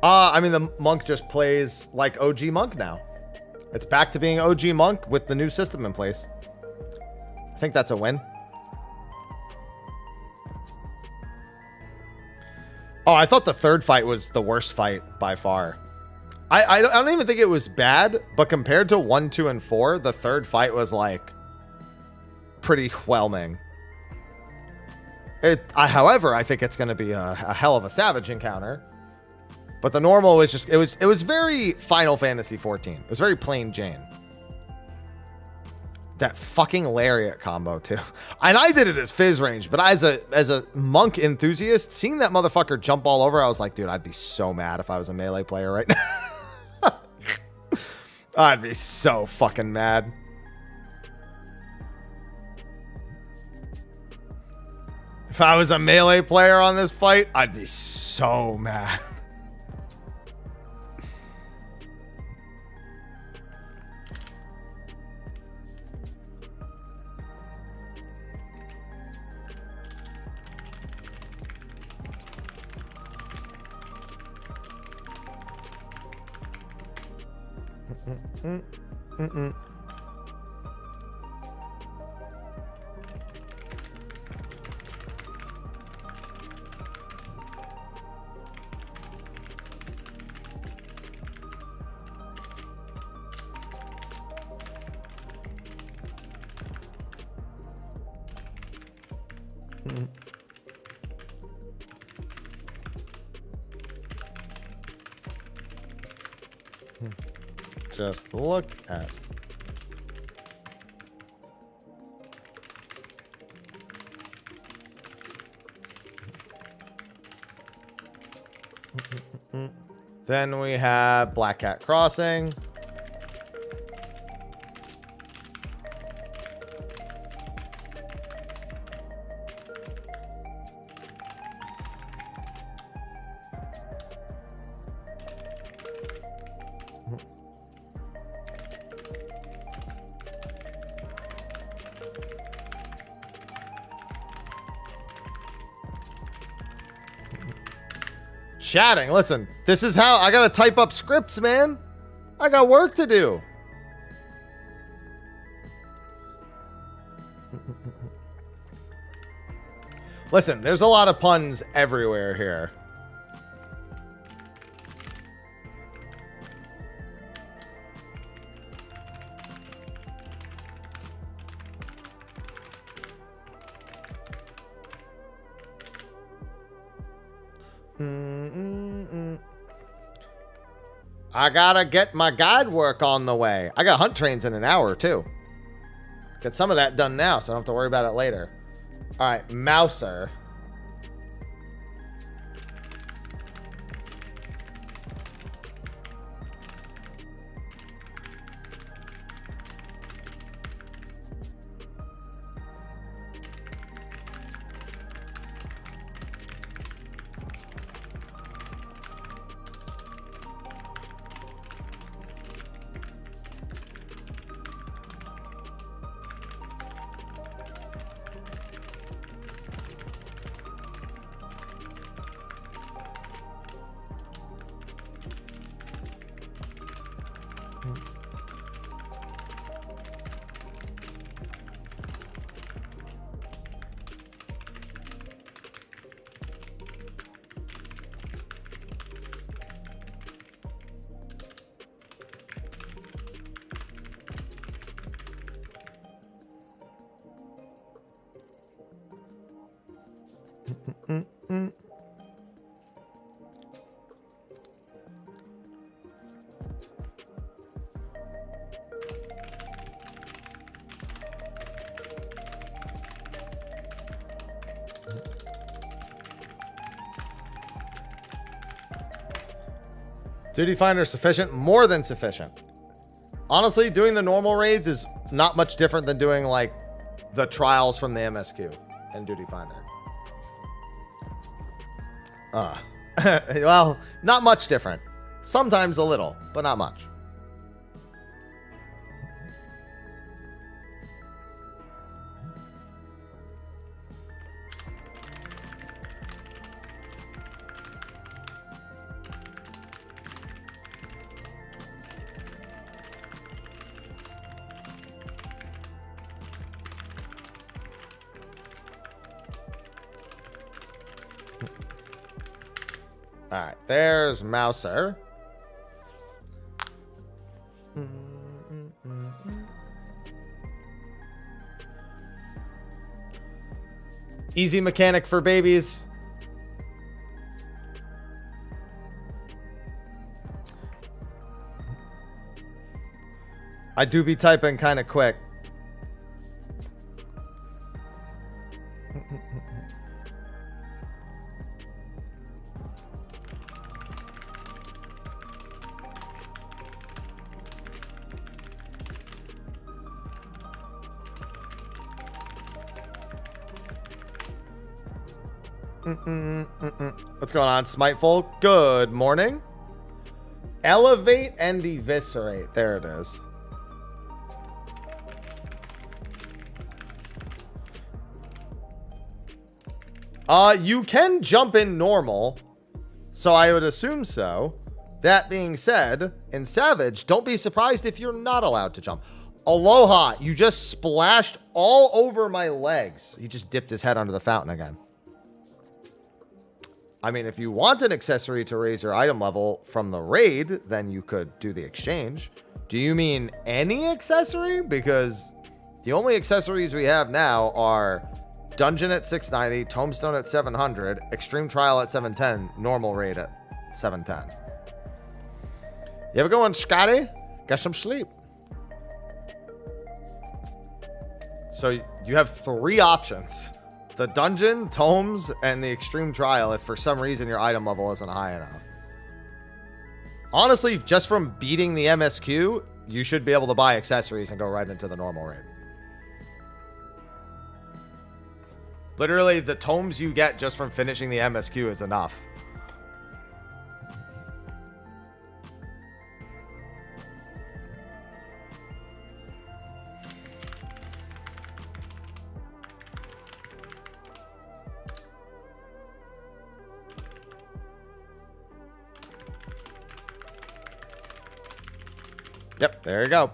I mean, the monk just plays like OG monk now. It's back to being OG monk with the new system in place. I think that's a win. Oh, I thought the third fight was the worst fight by far. I don't even think it was bad, but compared to 1, 2, and 4, the third fight was like pretty whelming. However, I think it's going to be a hell of a savage encounter. But the normal was just, it was very Final Fantasy 14. It was very plain Jane. That fucking lariat combo too. And I did it as Fizz range, but as a monk enthusiast, seeing that motherfucker jump all over, I was like, dude, I'd be so mad if I was a melee player right now. I'd be so fucking mad. If I was a melee player on this fight, I'd be so mad. Just look at. Then we have Black Cat Crossing. Chatting. Listen, this is how I gotta type up scripts, man. I got work to do. Listen, there's a lot of puns everywhere here. I gotta get my guide work on the way. I got hunt trains in an hour, too. Get some of that done now, so I don't have to worry about it later. All right, Mouser. Duty Finder sufficient? More than sufficient. Honestly, doing the normal raids is not much different than doing, like, the trials from the MSQ and Duty Finder. Well, not much different. Sometimes a little, but not much. All right, there's Mouser. Easy mechanic for babies. I do be typing kind of quick. What's going on, Smiteful? Good morning. Elevate and eviscerate. There it is. You can jump in normal, so I would assume so. That being said, in Savage, don't be surprised if you're not allowed to jump. Aloha, you just splashed all over my legs. He just dipped his head under the fountain again. I mean, if you want an accessory to raise your item level from the raid, then you could do the exchange. Do you mean any accessory? Because the only accessories we have now are Dungeon at 690, Tombstone at 700, Extreme Trial at 710, Normal Raid at 710. You ever go on Scotty? Get some sleep. So you have 3 options. The Dungeon, Tomes, and the Extreme Trial if for some reason your item level isn't high enough. Honestly, just from beating the MSQ, you should be able to buy accessories and go right into the normal raid. Literally, the Tomes you get just from finishing the MSQ is enough. Yep, there you go.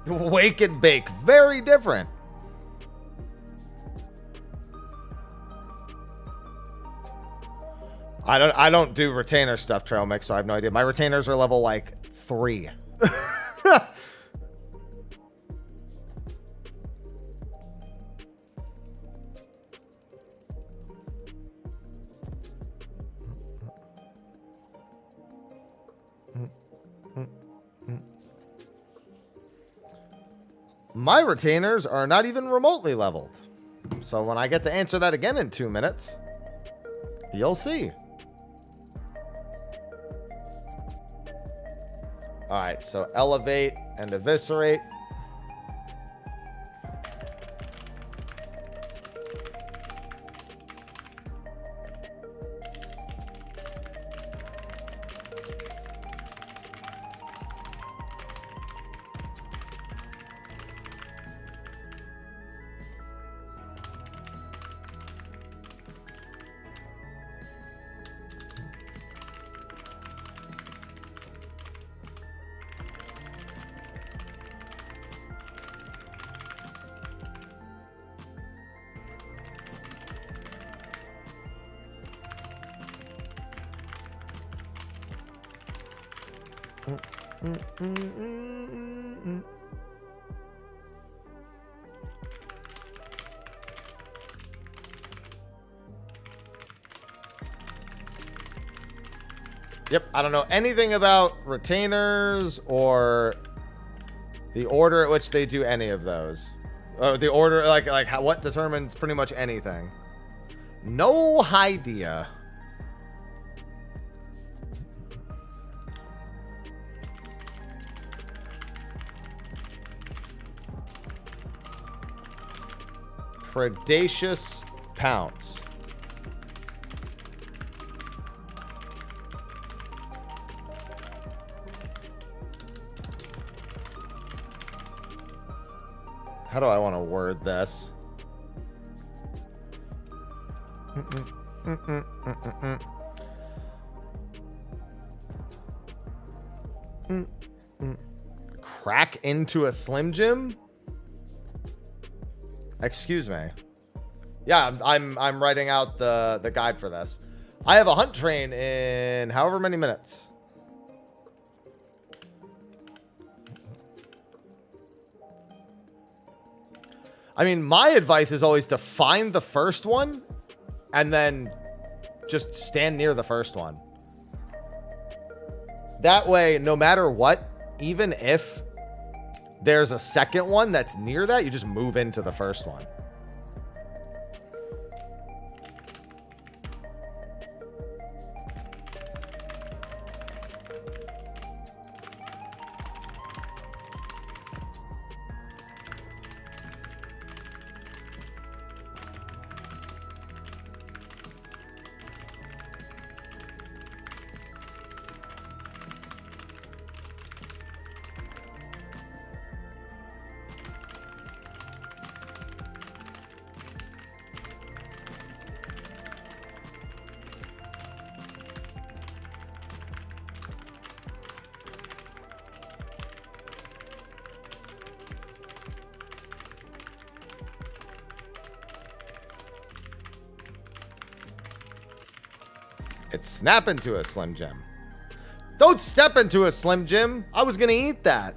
Wake and bake, very different. I don't do retainer stuff, Trail Mix, so I have no idea. My retainers are level like 3. My retainers are not even remotely leveled. So when I get to answer that again in 2 minutes, you'll see. All right, so elevate and eviscerate. Yep, I don't know anything about retainers or the order at which they do any of those. The order, like how, what determines pretty much anything. No idea. Predacious pounce. How do I want to word this? Crack into a Slim Jim? Excuse me. Yeah, I'm writing out the guide for this. I have a hunt train in however many minutes. I mean, my advice is always to find the first one and then just stand near the first one. That way, no matter what, even if there's a second one that's near that, you just move into the first one. It's snap into a Slim Jim. Don't step into a Slim Jim. I was gonna eat that.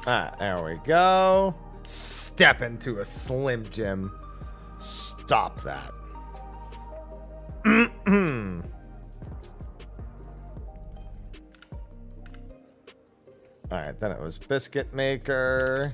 Ah, there we go. Step into a Slim Jim. Stop that. Alright, then it was Biscuit Maker.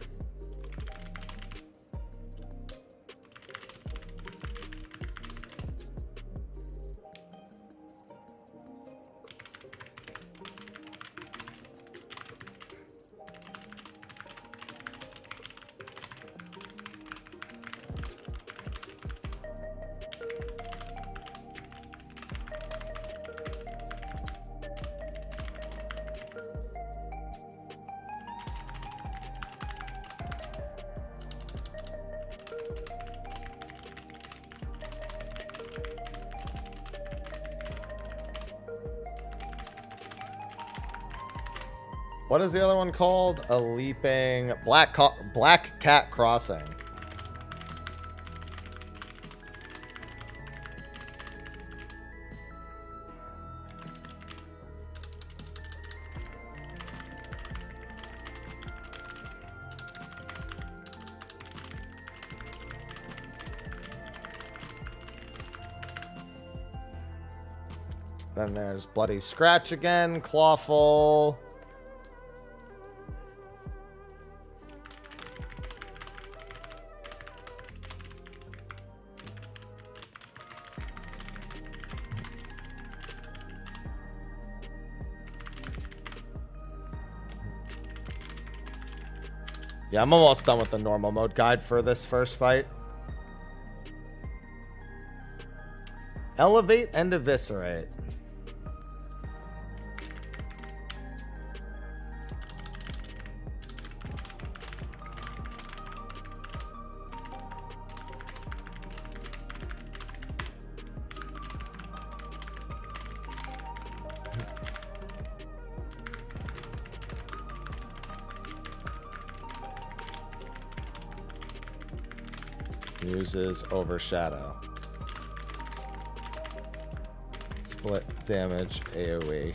What is the other one called? A leaping Black Cat Crossing. Then there's Bloody Scratch again, Clawful. Yeah, I'm almost done with the normal mode guide for this first fight. Elevate and Eviscerate. Uses Overshadow. Split damage AoE.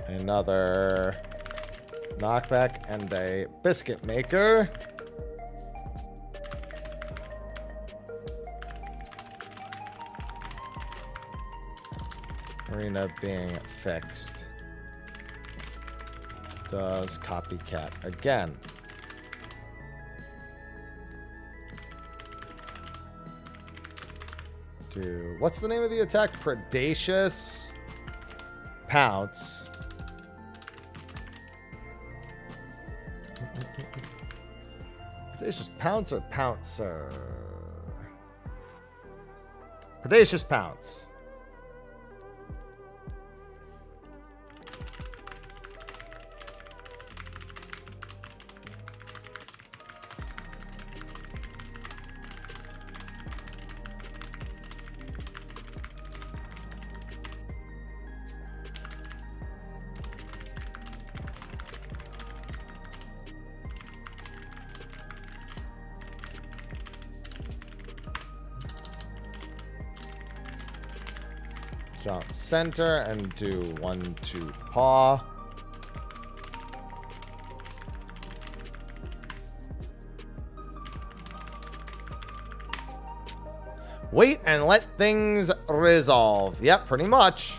Another knockback and a biscuit maker. Arena being fixed. Does copycat again. Do what's the name of the attack? Predacious Pounce. Predacious Pounce or Pouncer? Predacious Pounce. Jump center and do 1-2 paw. Wait and let things resolve. Yep, pretty much.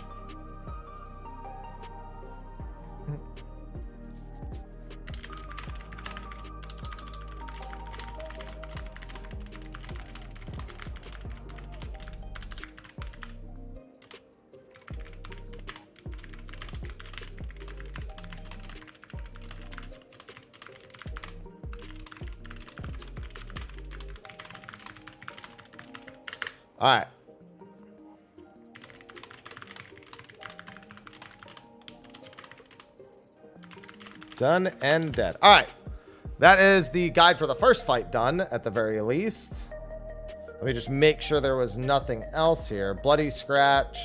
All right. Done and dead. All right. That is the guide for the first fight done, at the very least. Let me just make sure there was nothing else here. Bloody Scratch.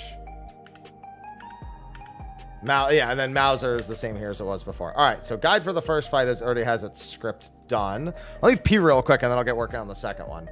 Yeah, and then Mauser is the same here as it was before. All right, so guide for the first fight already has its script done. Let me pee real quick, and then I'll get working on the second one.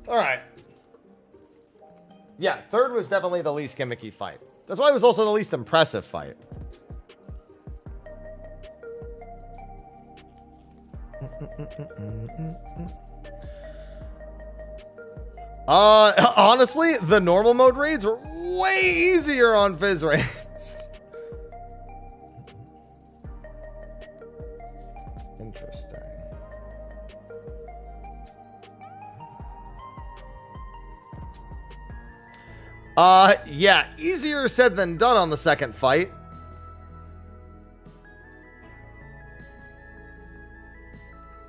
All right. Yeah, third was definitely the least gimmicky fight. That's why it was also the least impressive fight. Honestly, the normal mode raids were way easier on Fizz raids. Interesting. Yeah, easier said than done on the second fight.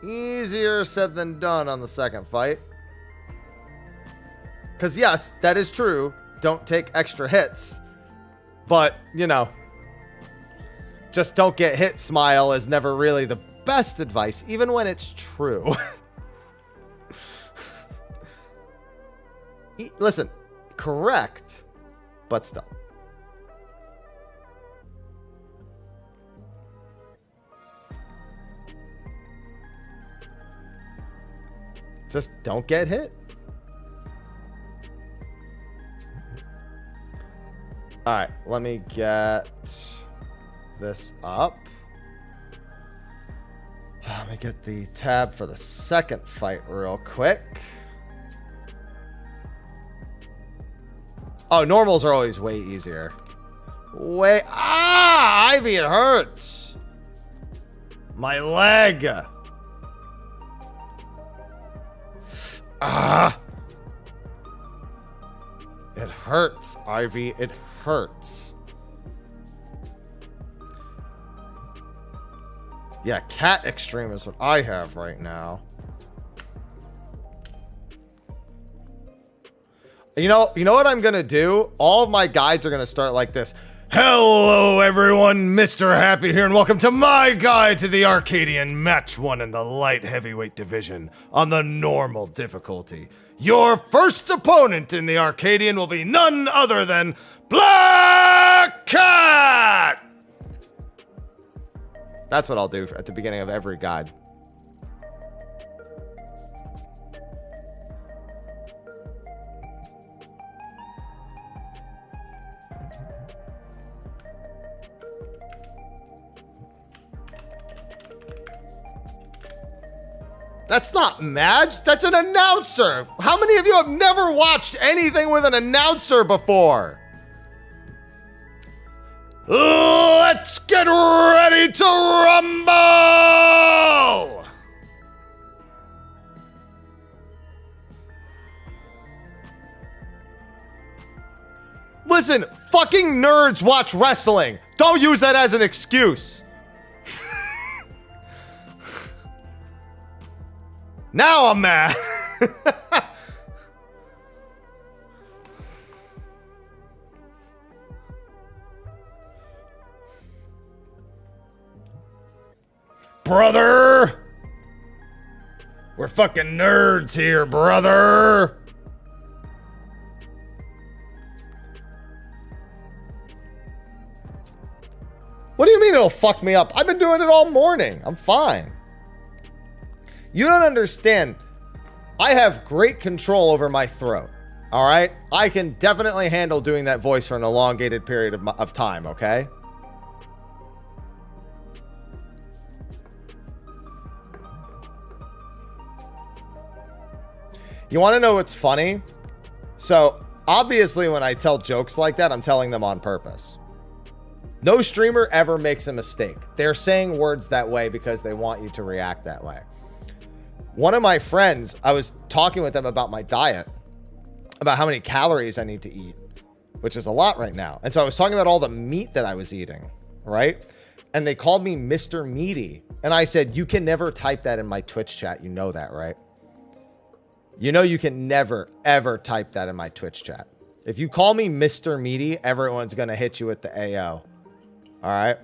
Easier said than done on the second fight. Because, yes, that is true. Don't take extra hits. But, you know, just don't get hit smile is never really the best advice, even when it's true. Listen, correct, but still. Just don't get hit. All right, let me get this up. Let me get the tab for the second fight real quick. Oh, normals are always way easier. Ivy, it hurts. My leg. It hurts, Ivy. It hurts. Yeah, cat extreme is what I have right now. You know what I'm gonna do? All of my guides are gonna start like this. Hello everyone, Mr. Happy here, and welcome to my guide to the Arcadian Match 1 in the light heavyweight division on the normal difficulty. Your first opponent in the Arcadian will be none other than Black Cat! That's what I'll do at the beginning of every guide. That's not Madge, that's an announcer. How many of you have never watched anything with an announcer before? Let's get ready to rumble! Listen, fucking nerds watch wrestling. Don't use that as an excuse. Now I'm mad. Brother! We're fucking nerds here, brother! What do you mean it'll fuck me up? I've been doing it all morning. I'm fine. You don't understand. I have great control over my throat. All right? I can definitely handle doing that voice for an elongated period of time, okay? You want to know what's funny? So, obviously, when I tell jokes like that, I'm telling them on purpose. No streamer ever makes a mistake. They're saying words that way because they want you to react that way. One of my friends, I was talking with them about my diet, about how many calories I need to eat, which is a lot right now. And so I was talking about all the meat that I was eating, right? And they called me Mr. Meaty. And I said, you can never type that in my Twitch chat. You know that, right? You know you can never, ever type that in my Twitch chat. If you call me Mr. Meaty, everyone's going to hit you with the AO. All right?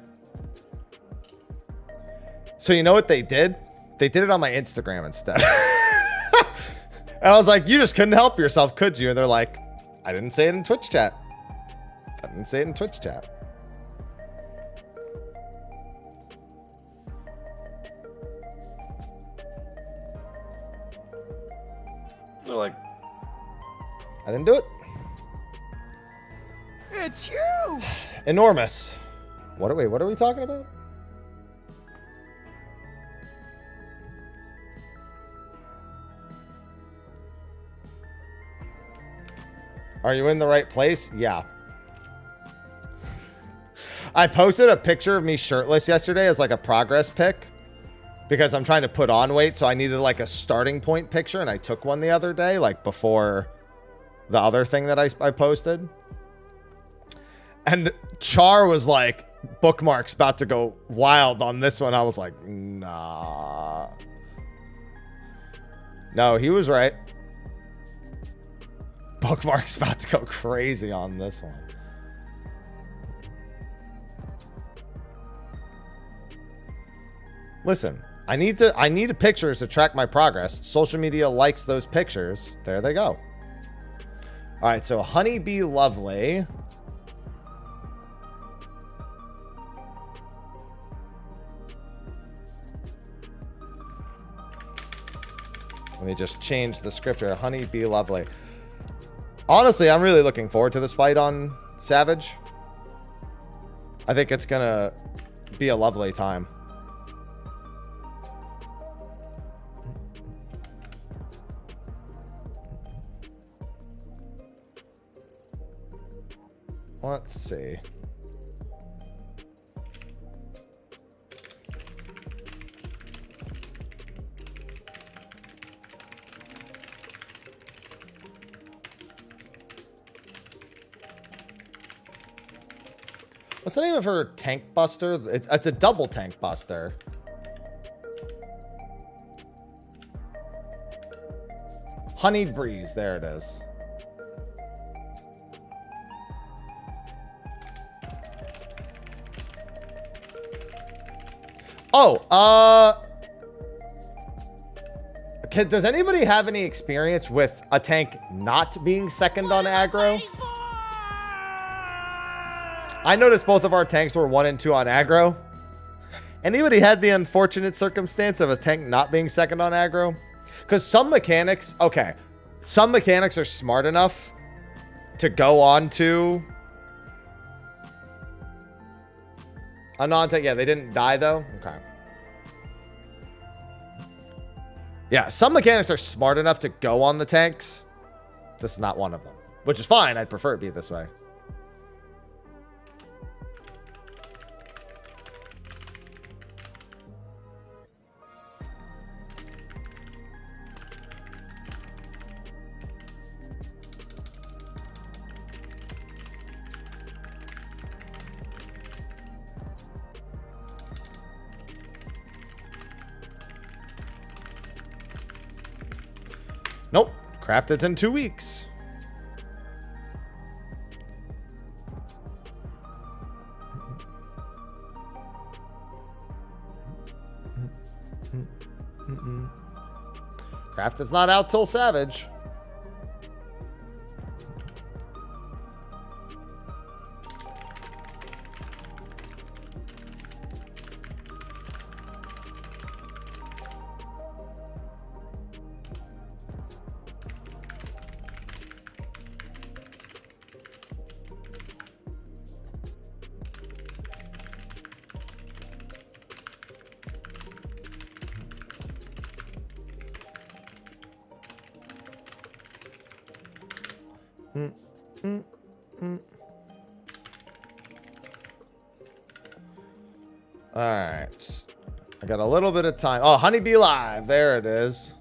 So you know what they did? They did it on my Instagram instead. And I was like, you just couldn't help yourself, could you? And they're like, I didn't say it in Twitch chat. I didn't say it in Twitch chat. They're like, I didn't do it. It's huge! Enormous. What are we talking about? Are you in the right place? Yeah. I posted a picture of me shirtless yesterday as like a progress pic because I'm trying to put on weight, so I needed like a starting point picture, and I took one the other day, like before the other thing that I posted. And Char was like, bookmarks about to go wild on this one. I was like, nah. No, he was right. Bookmarks about to go crazy on this one. Listen, I need pictures to track my progress. Social media likes those pictures. There they go. All right, so Honeybee Lovely. Let me just change the script here. Honeybee Lovely. Honestly, I'm really looking forward to this fight on Savage. I think it's gonna be a lovely time. Let's see. What's the name of her tank buster? It's a double tank buster. Honeyed Breeze. There it is. Oh, does anybody have any experience with a tank not being second on aggro? I noticed both of our tanks were 1 and 2 on aggro. Anybody had the unfortunate circumstance of a tank not being second on aggro? Because some mechanics, okay, some mechanics are smart enough to go on to a non-tank. Yeah, they didn't die though. Okay. Yeah, some mechanics are smart enough to go on the tanks. This is not one of them, which is fine. I'd prefer it be this way. Nope. Crafted's in 2 weeks. Crafted's not out till Savage. All right. I got a little bit of time. Oh, Honeybee Live. There it is.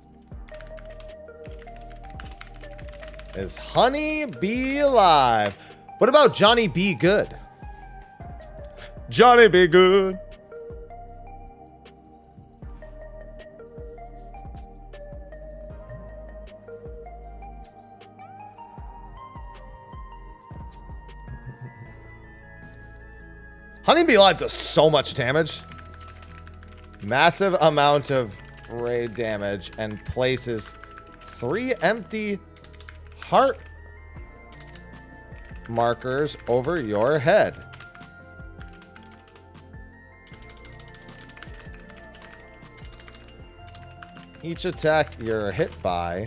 Is Honeybee Live. What about Johnny B. Good? Johnny B. Good. Honeybee Live does so much damage. Massive amount of raid damage and places 3 empty heart markers over your head. Each attack you're hit by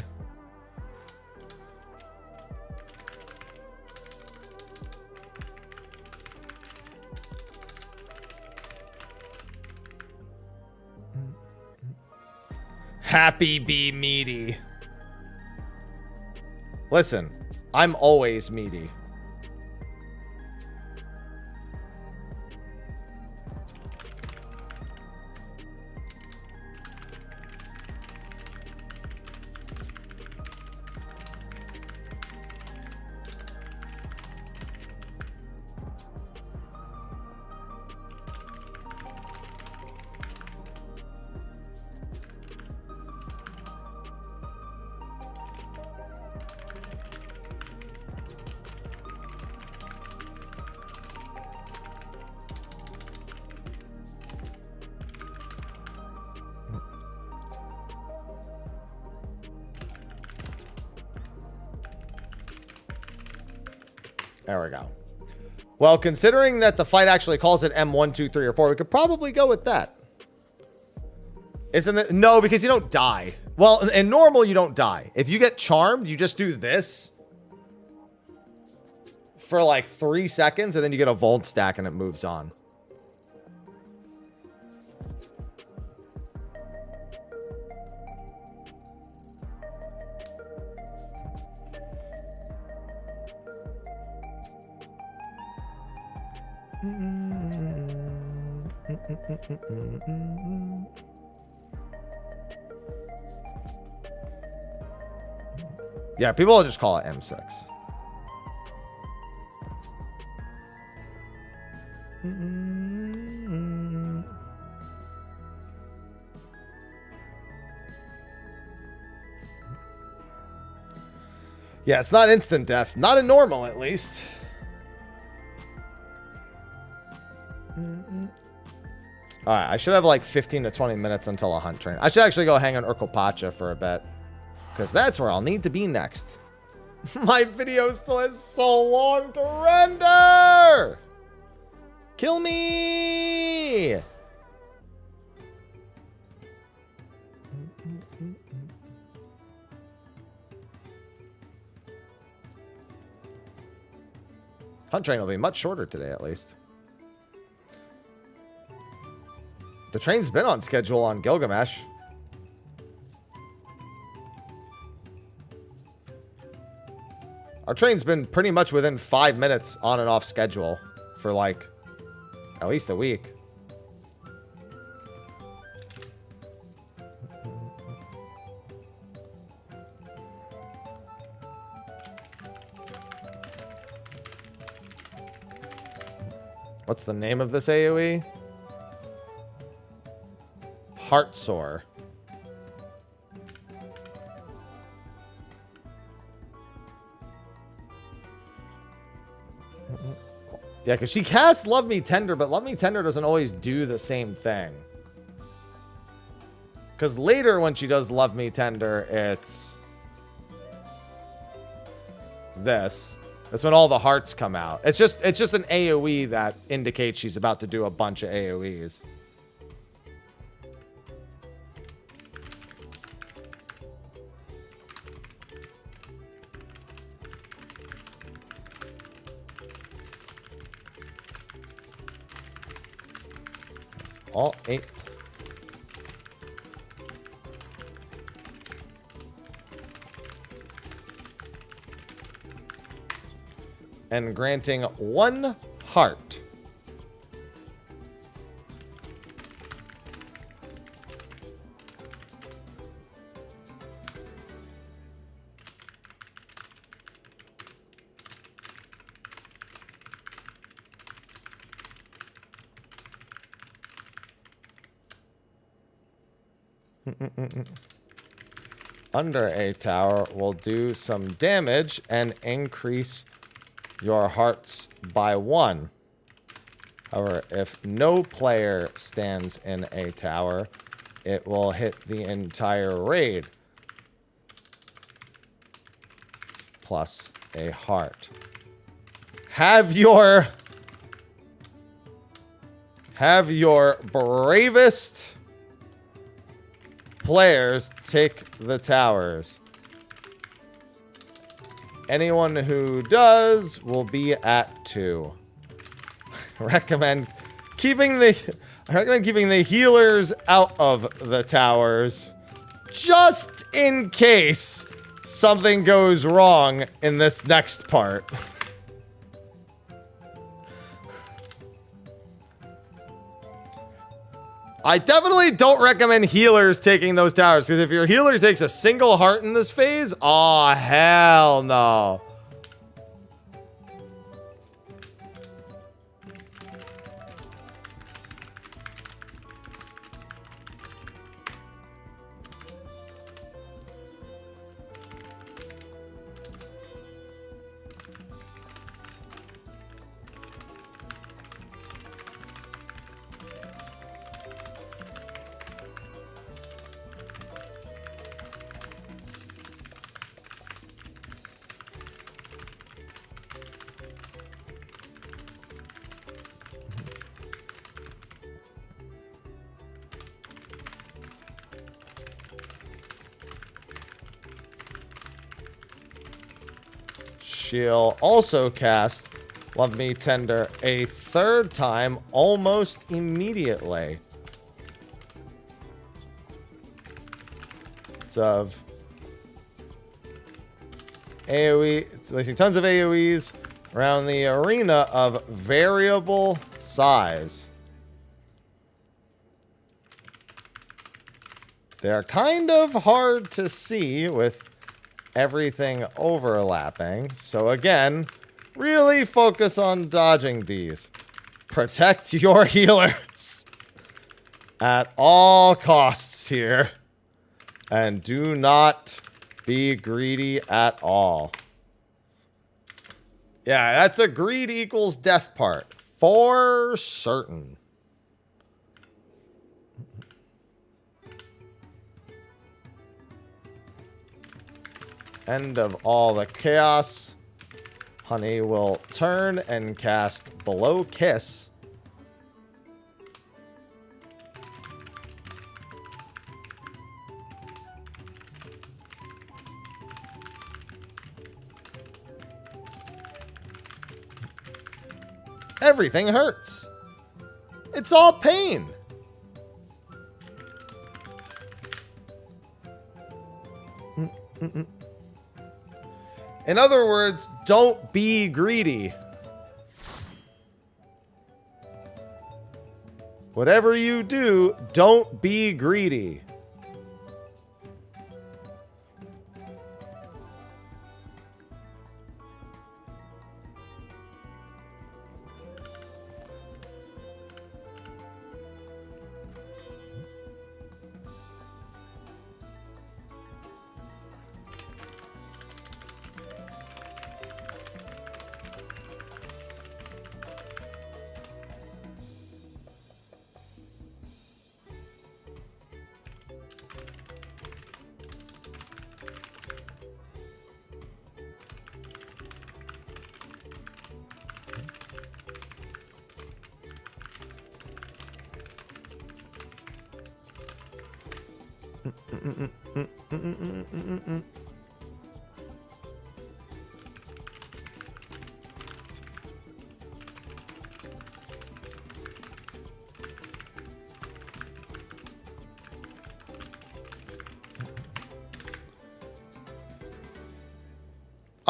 Happy be meaty. Listen, I'm always meaty. There we go. Well, considering that the fight actually calls it M1, 2, 3, or 4, we could probably go with that. Isn't it? No, because you don't die. Well, in normal, you don't die. If you get charmed, you just do this for like 3 seconds, and then you get a Volt stack, and it moves on. Yeah, people will just call it M6. Yeah, it's not instant death. Not in normal, at least. Alright, I should have like 15 to 20 minutes until a hunt train. I should actually go hang on Urkelpacha for a bit. Because that's where I'll need to be next. My video still has so long to render! Kill me! Hunt train will be much shorter today, at least. The train's been on schedule on Gilgamesh. Our train's been pretty much within 5 minutes on and off schedule for like at least a week. What's the name of this AoE? Heartsore. Yeah, because she casts Love Me Tender, but Love Me Tender doesn't always do the same thing. Because later when she does Love Me Tender, it's this. That's when all the hearts come out. It's just an AoE that indicates she's about to do a bunch of AoEs. All 8. And granting 1 heart. Under a tower will do some damage and increase your hearts by 1. However, if no player stands in a tower, it will hit the entire raid. Plus a heart. Have your bravest players take the towers. Anyone who does will be at 2. I recommend keeping the healers out of the towers just in case something goes wrong in this next part. I definitely don't recommend healers taking those towers, because if your healer takes a single heart in this phase, oh, hell no. She'll also cast Love Me Tender a third time almost immediately. It's of AoE, it's placing tons of AoEs around the arena of variable size. They're kind of hard to see with everything overlapping. So again, really focus on dodging these. Protect your healers at all costs here. And do not be greedy at all. Yeah, that's a greed equals death part. For certain. End of all the chaos. Honey will turn and cast Below Kiss. Everything hurts. It's all pain. In other words, don't be greedy. Whatever you do, don't be greedy.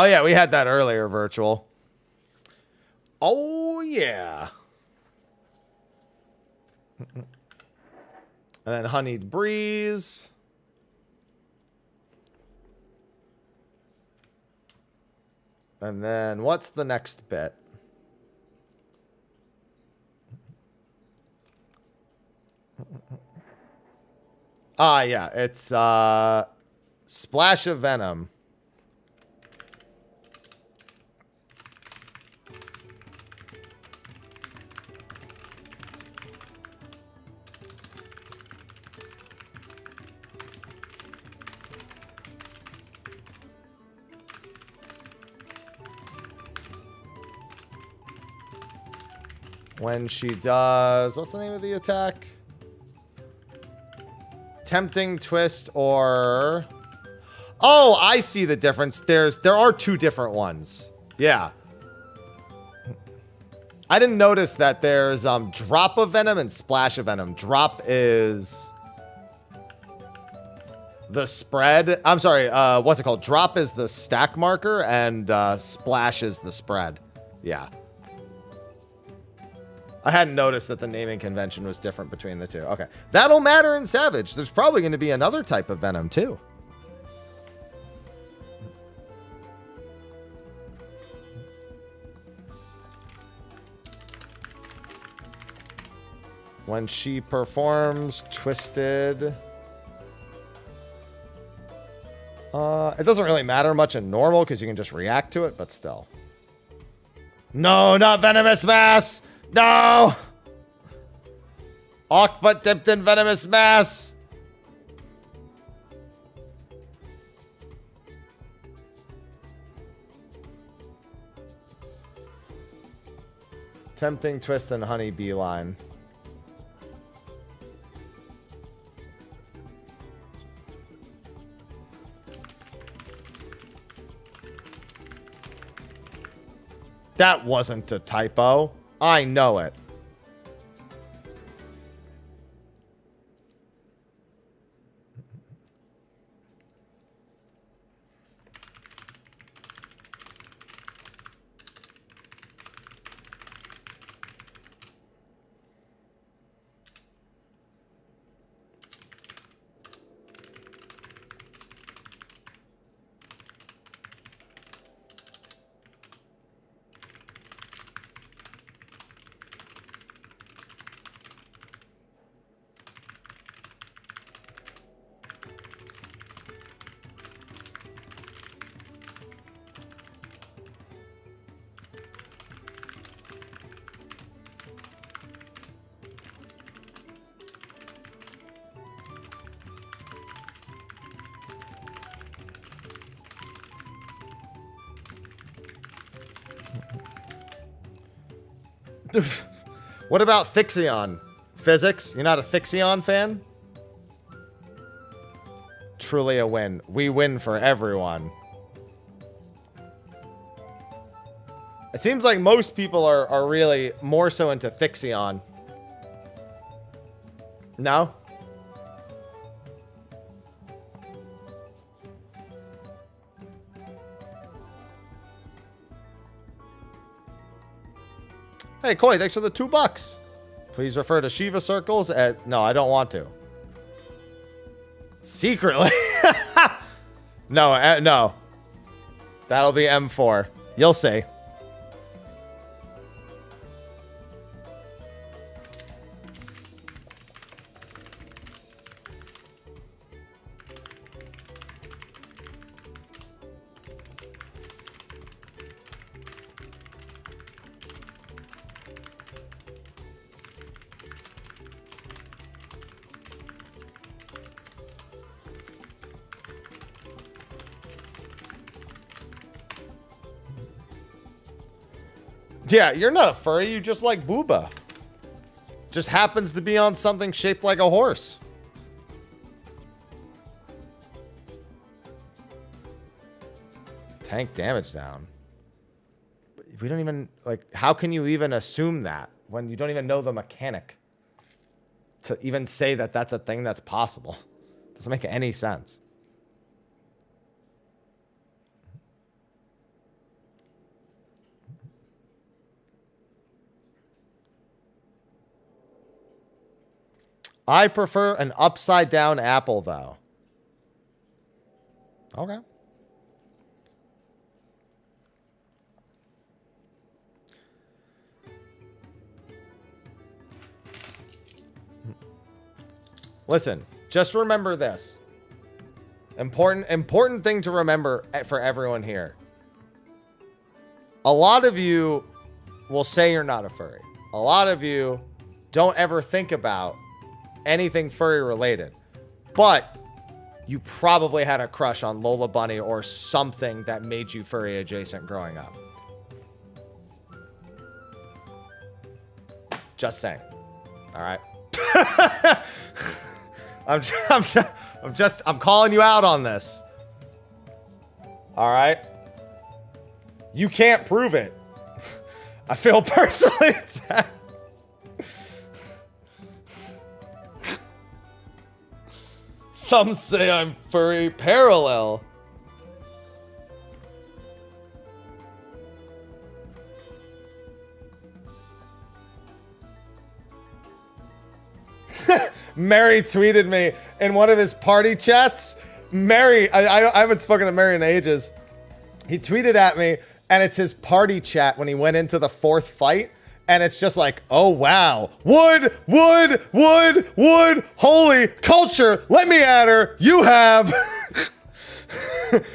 Oh yeah, we had that earlier, virtual. Oh yeah. And then Honeyed Breeze. And then what's the next bit? Ah, yeah, it's Splash of Venom. When she does, what's the name of the attack? Tempting Twist or... Oh, I see the difference. There are two different ones. Yeah. I didn't notice that there's Drop of Venom and Splash of Venom. Drop is... the spread. I'm sorry, what's it called? Drop is the stack marker, and splash is the spread. Yeah. I hadn't noticed that the naming convention was different between the two. Okay. That'll matter in Savage. There's probably going to be another type of Venom, too. When she performs Twisted... it doesn't really matter much in normal because you can just react to it, but still. No, not Venomous Mass! No! But dipped in Venomous Mass! Tempting Twist and Honey Beeline. That wasn't a typo. I know it. What about Fixion? Physics? You're not a Fixion fan? Truly a win. We win for everyone. It seems like most people are really more so into Fixion. No? Hey, Koi, thanks for the $2. Please refer to Shiva circles at... No, I don't want to. Secretly? No, no. That'll be M4. You'll see. Yeah, you're not a furry, you just like booba. Just happens to be on something shaped like a horse. Tank damage down. We don't even, like, how can you even assume that when you don't even know the mechanic? To even say that that's a thing that's possible. Doesn't make any sense. I prefer an upside down apple, though. Okay. Listen, just remember this. Important thing to remember for everyone here. A lot of you will say you're not a furry. A lot of you don't ever think about anything furry related, but you probably had a crush on Lola Bunny or something that made you furry adjacent growing up. Just saying. All right. I'm calling you out on this. All right. You can't prove it. I feel personally attacked. Some say I'm furry parallel. Mary tweeted me in one of his party chats. Mary, I haven't spoken to Mary in ages. He tweeted at me, and it's his party chat when he went into the 4th fight. And it's just like, oh, wow. Wood, wood, wood, wood. Holy culture. Let me at her. You have.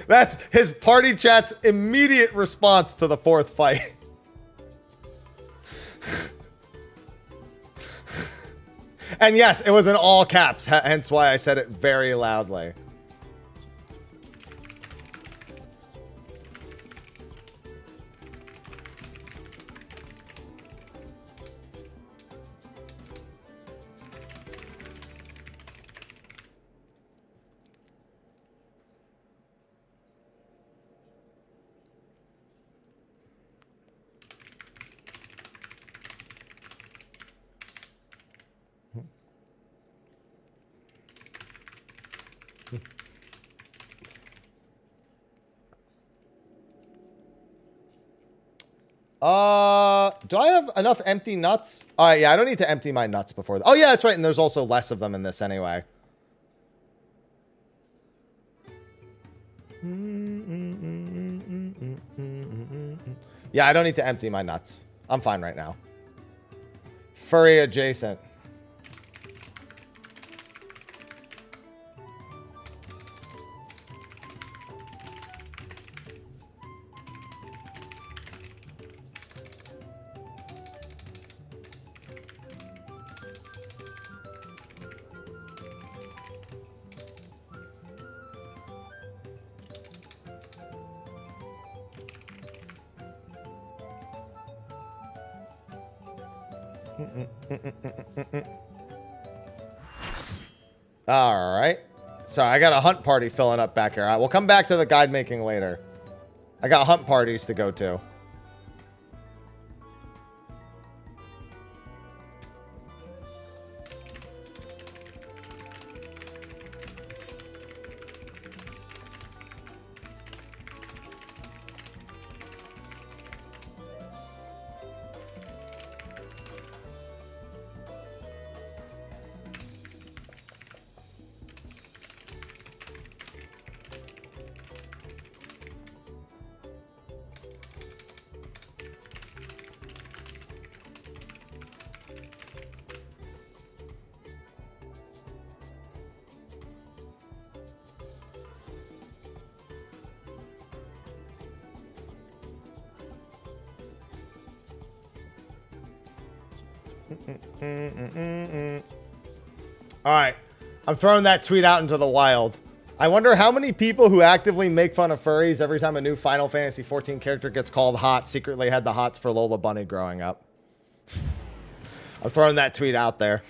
That's his party chat's immediate response to the 4th fight. And yes, it was in all caps, hence why I said it very loudly. Do I have enough empty nuts? All right, yeah, I don't need to empty my nuts before. Oh, yeah, that's right. And there's also less of them in this anyway. Yeah, I don't need to empty my nuts. I'm fine right now. Furry adjacent. All right. Sorry, I got a hunt party filling up back here. All right, we'll come back to the guide making later. I got hunt parties to go to. All right, I'm throwing that tweet out into the wild. I wonder how many people who actively make fun of furries every time a new Final Fantasy XIV character gets called hot secretly had the hots for Lola Bunny growing up. I'm throwing that tweet out there.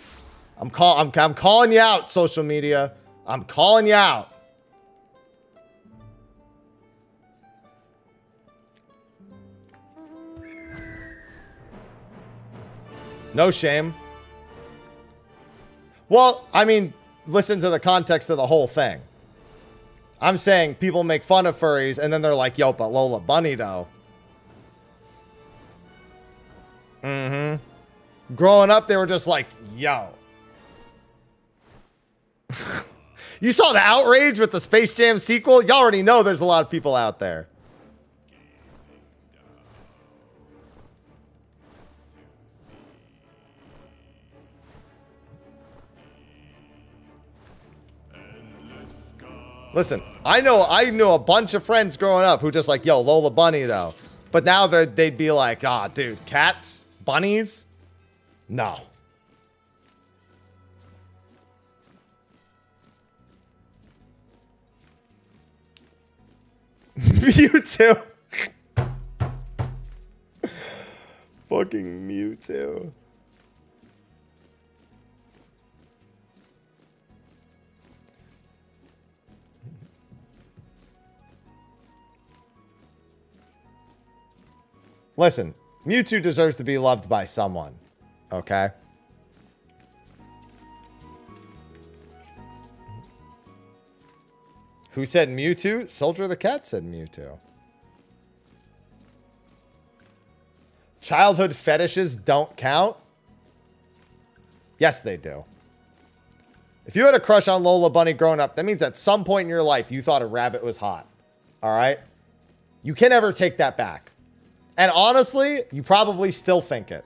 I'm calling you out, social media. I'm calling you out. No shame. Well, I mean, listen to the context of the whole thing. I'm saying people make fun of furries, and then they're like, yo, but Lola Bunny, though. Mm-hmm. Growing up, they were just like, yo. You saw the outrage with the Space Jam sequel? You already know there's a lot of people out there. Listen, I knew a bunch of friends growing up who just like, yo, Lola Bunny, though. But now they'd be like, ah, oh, dude, cats? Bunnies? No. Mewtwo. Fucking Mewtwo. Listen, Mewtwo deserves to be loved by someone, okay? Who said Mewtwo? Soldier the Cat said Mewtwo. Childhood fetishes don't count? Yes, they do. If you had a crush on Lola Bunny growing up, that means at some point in your life you thought a rabbit was hot. All right? You can never take that back. And honestly, you probably still think it.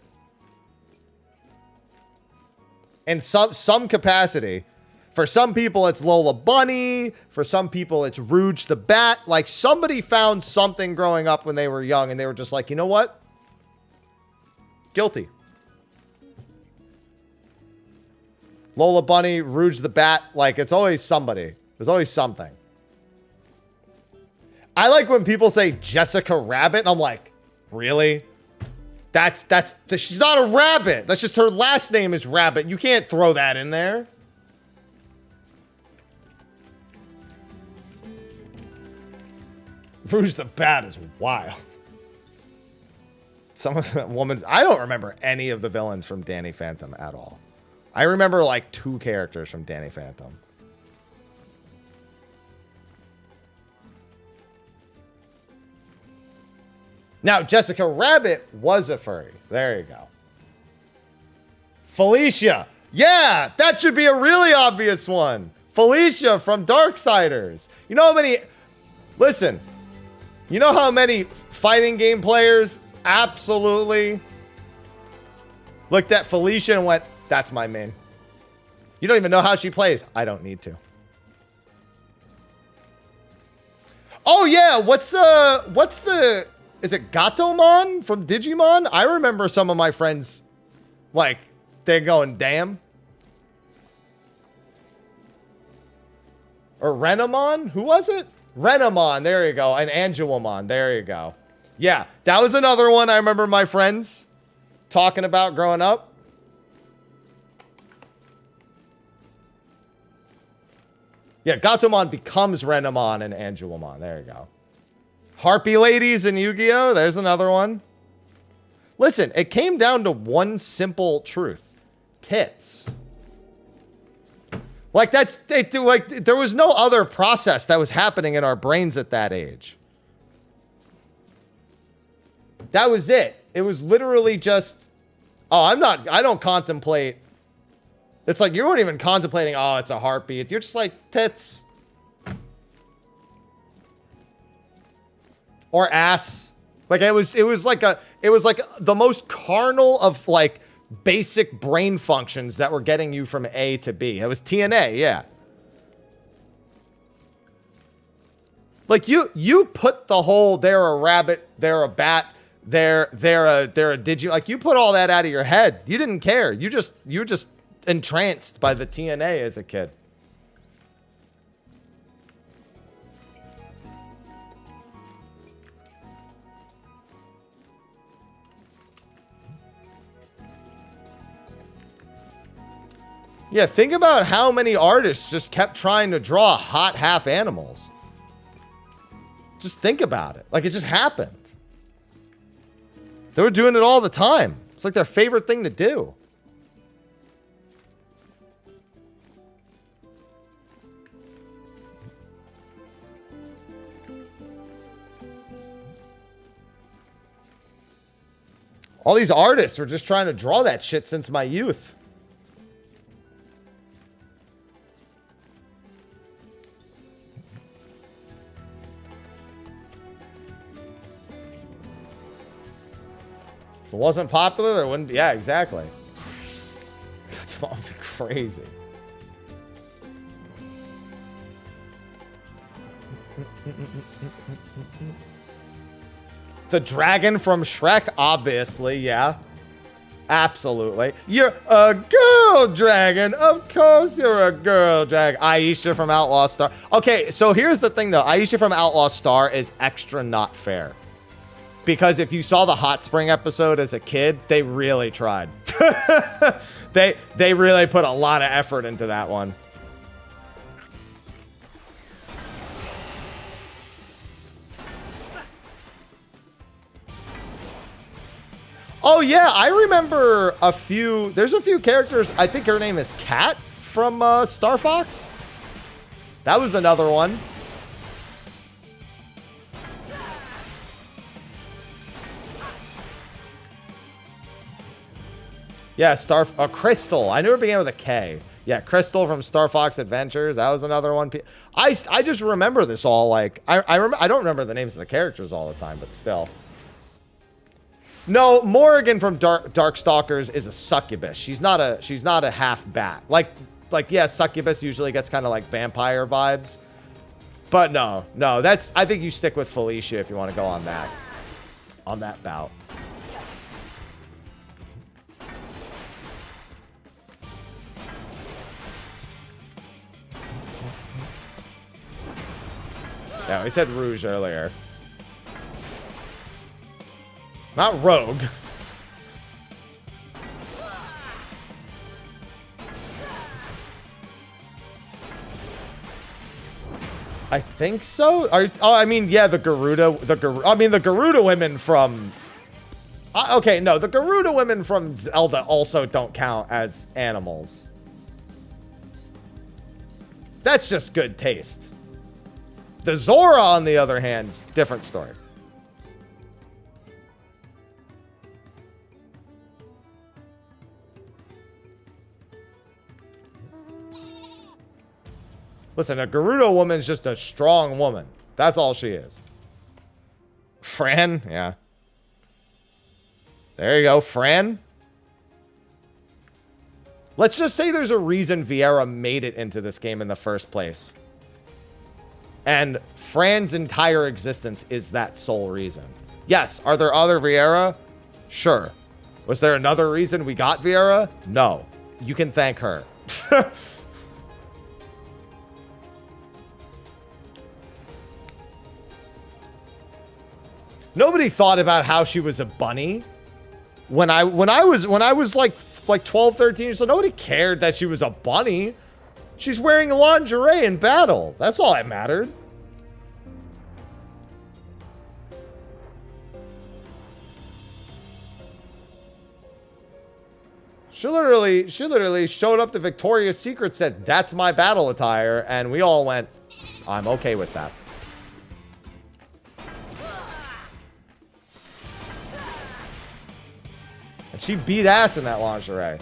In some capacity. For some people, it's Lola Bunny. For some people, it's Rouge the Bat. Like, somebody found something growing up when they were young, and they were just like, you know what? Guilty. Lola Bunny, Rouge the Bat. Like, it's always somebody. There's always something. I like when people say Jessica Rabbit, and I'm like, really? She's not a rabbit. That's just her last name is Rabbit. You can't throw that in there. Rouge the Bat is wild. Some of the women, I don't remember any of the villains from Danny Phantom at all. I remember like 2 characters from Danny Phantom. Now, Jessica Rabbit was a furry. There you go. Felicia. Yeah, that should be a really obvious one. Felicia from Darksiders. You know how many... Listen. You know how many fighting game players absolutely looked at Felicia and went, that's my main. You don't even know how she plays. I don't need to. Oh, yeah. What's the... Is it Gatomon from Digimon? I remember some of my friends, like, they're going, damn. Or Renamon? Who was it? Renamon. There you go. And Angelomon. There you go. Yeah, that was another one I remember my friends talking about growing up. Yeah, Gatomon becomes Renamon and Angelomon. There you go. Harpy ladies in Yu-Gi-Oh! There's another one. Listen, it came down to one simple truth. Tits. Like, there was no other process that was happening in our brains at that age. That was it. It was literally just, oh, I don't contemplate. It's like, you weren't even contemplating, oh, it's a heartbeat. You're just like, tits. Or ass. Like, it was like the most carnal of, like, basic brain functions that were getting you from A to B. It was TNA, yeah. Like, you put the whole, they're a rabbit, they're a bat, they're a digi, like, you put all that out of your head. You didn't care. You were just entranced by the TNA as a kid. Yeah, think about how many artists just kept trying to draw hot half animals. Just think about it. Like, it just happened. They were doing it all the time. It's like their favorite thing to do. All these artists were just trying to draw that shit since my youth. If it wasn't popular, there wouldn't be. Yeah, exactly. That's all be crazy. The dragon from Shrek, obviously, yeah. Absolutely. You're a girl dragon. Of course you're a girl dragon. Aisha from Outlaw Star. Okay, so here's the thing, though. Aisha from Outlaw Star is extra not fair. Because if you saw the Hot Spring episode as a kid, they really tried. They really put a lot of effort into that one. Oh yeah, I remember there's a few characters. I think her name is Kat from Star Fox. That was another one. Yeah, Crystal. I knew it began with a K. Yeah, Crystal from Star Fox Adventures. That was another one. I just remember this all like I don't remember the names of the characters all the time, but still. No, Morrigan from Darkstalkers is a succubus. She's not a half bat. Like yeah, succubus usually gets kind of like vampire vibes. But no, that's I think you stick with Felicia if you want to go on that bout. Yeah, we said Rouge earlier. Not Rogue. I think so. I mean, yeah, the Garuda women from... okay, no, the Garuda women from Zelda also don't count as animals. That's just good taste. The Zora, on the other hand, different story. Listen, a Gerudo woman's just a strong woman. That's all she is. Fran? Yeah. There you go, Fran. Let's just say there's a reason Vieira made it into this game in the first place. And Fran's entire existence is that sole reason. Yes, are there other Vieira? Sure. Was there another reason we got Vieira? No. You can thank her. Nobody thought about how she was a bunny. When I was like 12, 13 years old, nobody cared that she was a bunny. She's wearing lingerie in battle. That's all that mattered. She literally showed up to Victoria's Secret, said, "That's my battle attire," and we all went, "I'm okay with that." And she beat ass in that lingerie.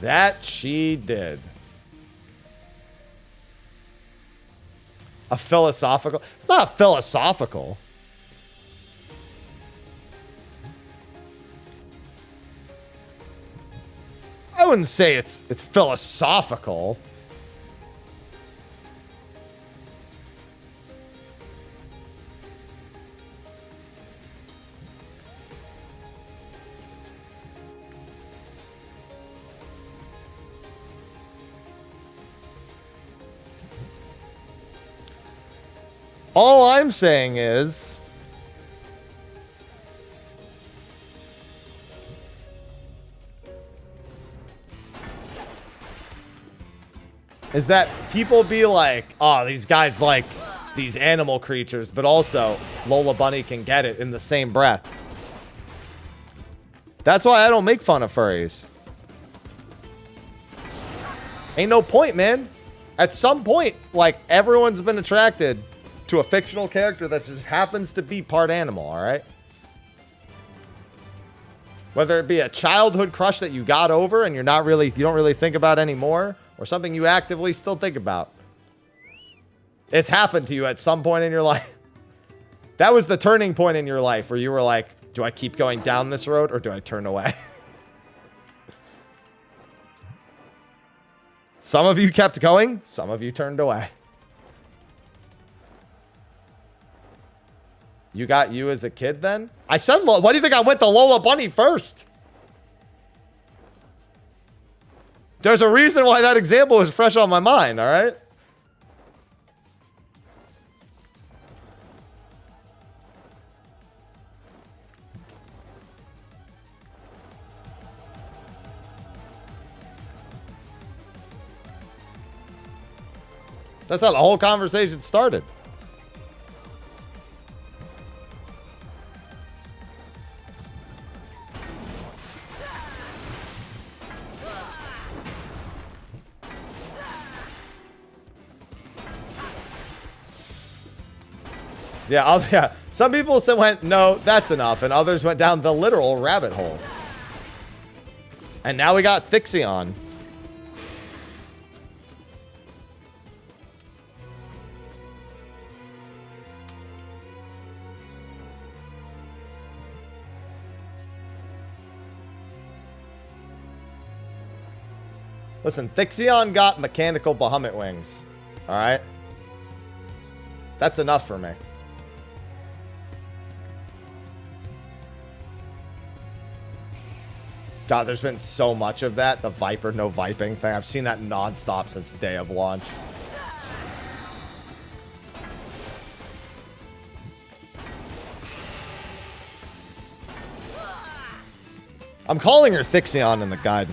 That she did. A philosophical... It's not philosophical. I wouldn't say it's philosophical. All I'm saying is that people be like, "Oh, these guys like these animal creatures," but also Lola Bunny can get it in the same breath. That's why I don't make fun of furries. Ain't no point, man. At some point, like, everyone's been attracted to a fictional character that just happens to be part animal, all right? Whether it be a childhood crush that you got over and you don't really think about anymore, or something you actively still think about. It's happened to you at some point in your life. That was the turning point in your life where you were like, do I keep going down this road or do I turn away? Some of you kept going, some of you turned away. You got you as a kid then? I said, why do you think I went to Lola Bunny first? There's a reason why that example is fresh on my mind, all right? That's how the whole conversation started. Yeah. Some people went, no, that's enough. And others went down the literal rabbit hole. And now we got Fictional. Listen, Fictional got mechanical Bahamut wings. Alright? That's enough for me. God, there's been so much of that. The Viper, no Viping thing. I've seen that nonstop since day of launch. I'm calling her Fictional in the guide.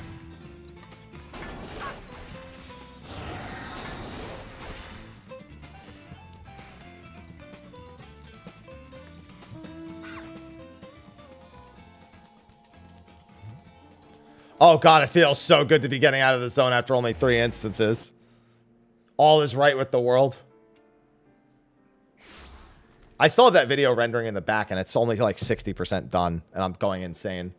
Oh god, it feels so good to be getting out of the zone after only 3 instances. All is right with the world. I still have that video rendering in the back and it's only like 60% done and I'm going insane.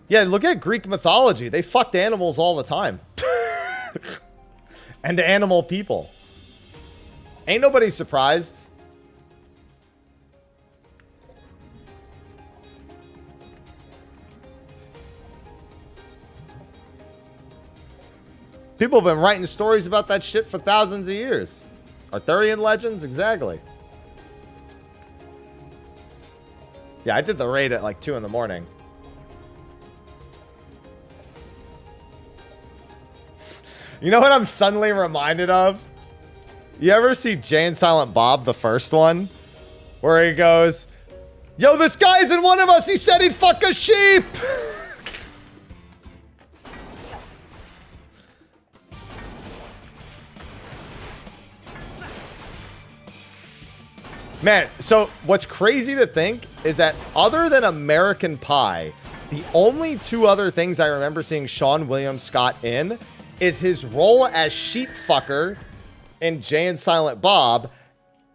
Yeah, look at Greek mythology. They fucked animals all the time. And animal people. Ain't nobody surprised. People have been writing stories about that shit for thousands of years. Arthurian legends, exactly. Yeah, I did the raid at like 2 in the morning. You know what I'm suddenly reminded of? You ever see Jay and Silent Bob, the first one? Where he goes, yo, this guy isn't one of us. He said he'd fuck a sheep. Man, so what's crazy to think is that other than American Pie, the only 2 other things I remember seeing Sean William Scott in is his role as sheep fucker in Jay and Silent Bob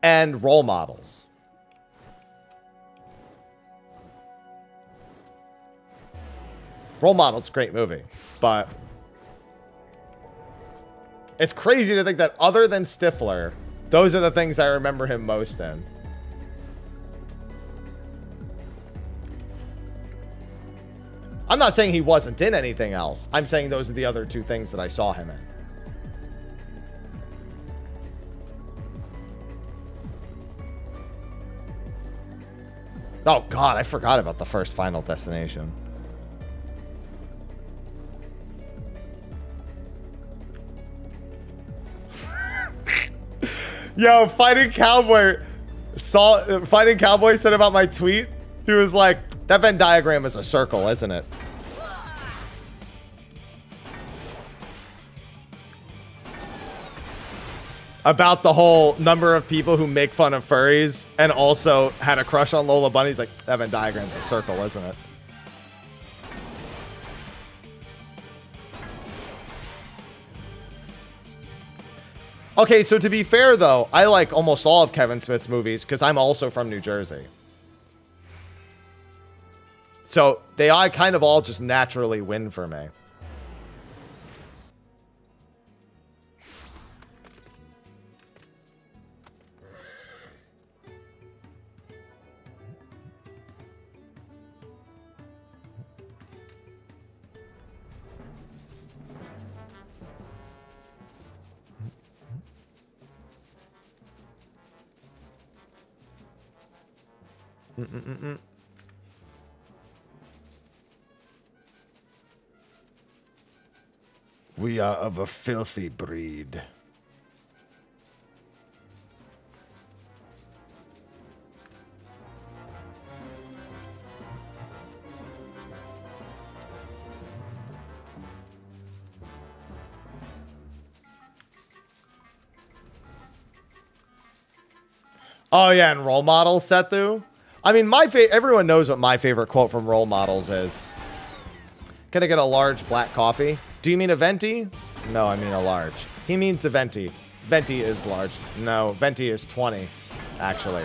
and Role Models. Role Models, great movie, but it's crazy to think that other than Stifler, those are the things I remember him most in. I'm not saying he wasn't in anything else. I'm saying those are the other 2 things that I saw him in. Oh, God, I forgot about the first Final Destination. Yo, Fighting Cowboy said about my tweet, he was like, that Venn diagram is a circle, isn't it? About the whole number of people who make fun of furries and also had a crush on Lola Bunny. He's like, that Venn diagram's a circle, isn't it? Okay, so to be fair, though, I like almost all of Kevin Smith's movies because I'm also from New Jersey. So they kind of all just naturally win for me. We are of a filthy breed. Oh, yeah, and Role Models, Sethu. I mean, everyone knows what my favorite quote from Role Models is. Can I get a large black coffee? Do you mean a venti? No, I mean a large. He means a venti. Venti is large. No, venti is 20, actually.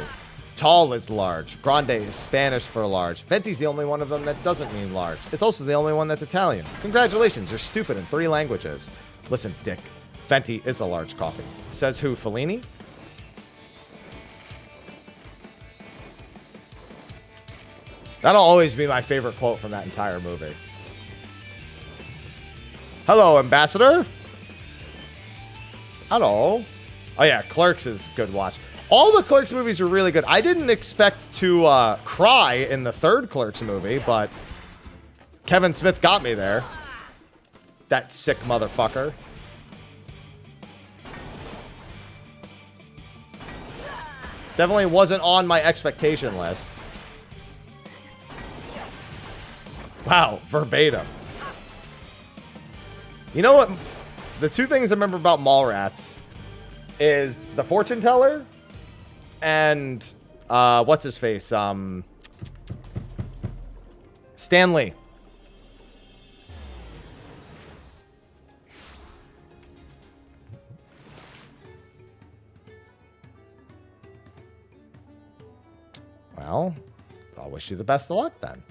Tall is large. Grande is Spanish for large. Venti's the only one of them that doesn't mean large. It's also the only one that's Italian. Congratulations, you're stupid in 3 languages. Listen, dick. Venti is a large coffee. Says who, Fellini? That'll always be my favorite quote from that entire movie. Hello, Ambassador. Hello. Oh, yeah, Clerks is a good watch. All the Clerks movies are really good. I didn't expect to cry in the 3rd Clerks movie, but Kevin Smith got me there. That sick motherfucker. Definitely wasn't on my expectation list. Wow, verbatim. You know what? The 2 things I remember about Mallrats is the fortune teller and what's his face? Stanley. Well, I'll wish you the best of luck then.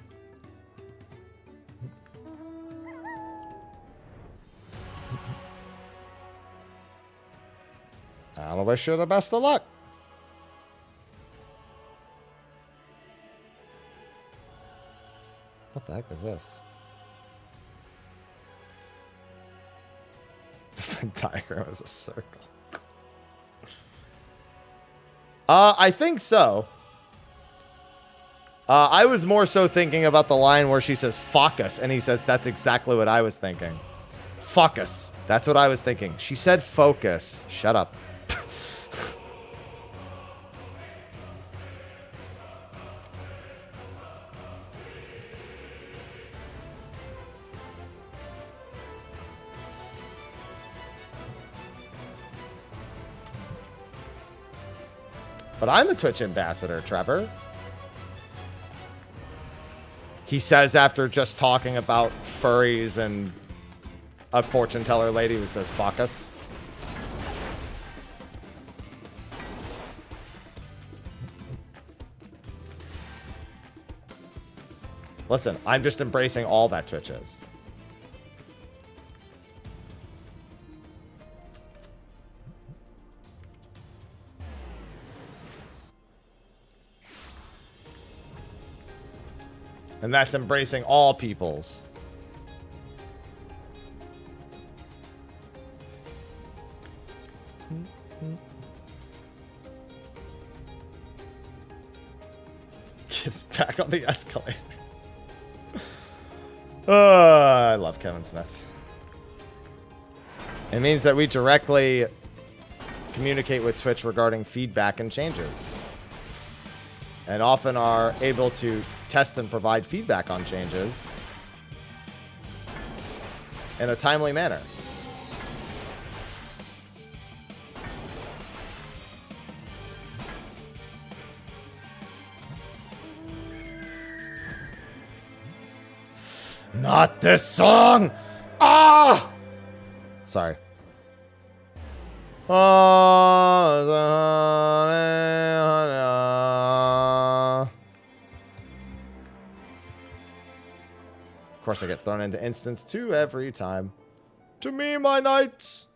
I'll wish you the best of luck. What the heck is this? The Venn diagram is a circle. I think so. I was more so thinking about the line where she says, fuck us. And he says, that's exactly what I was thinking. Fuck us. That's what I was thinking. She said focus. Shut up. But I'm a Twitch ambassador, Trevor. He says after just talking about furries and a fortune teller lady who says, fuck us. Listen, I'm just embracing all that Twitch is. And that's embracing all peoples. Gets back on the escalator. I love Kevin Smith. It means that we directly communicate with Twitch regarding feedback and changes. And often are able to test and provide feedback on changes in a timely manner. Not this song! Ah! Sorry. Of course, I get thrown into instance 2 every time. To me, my knights!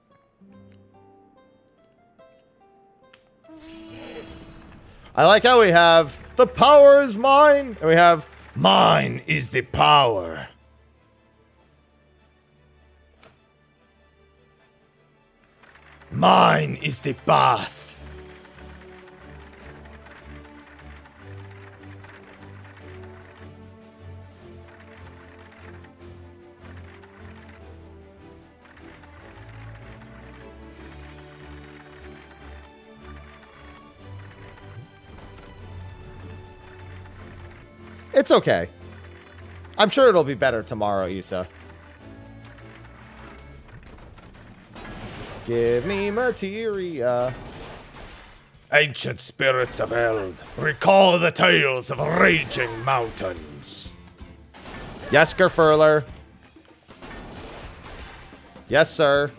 I like how we have the power is mine, and we have mine is the power. Mine is the path. It's okay. I'm sure it'll be better tomorrow, Issa. Give me materia. Ancient spirits of Eld, recall the tales of raging mountains. Yes, Gerfurler. Yes, sir.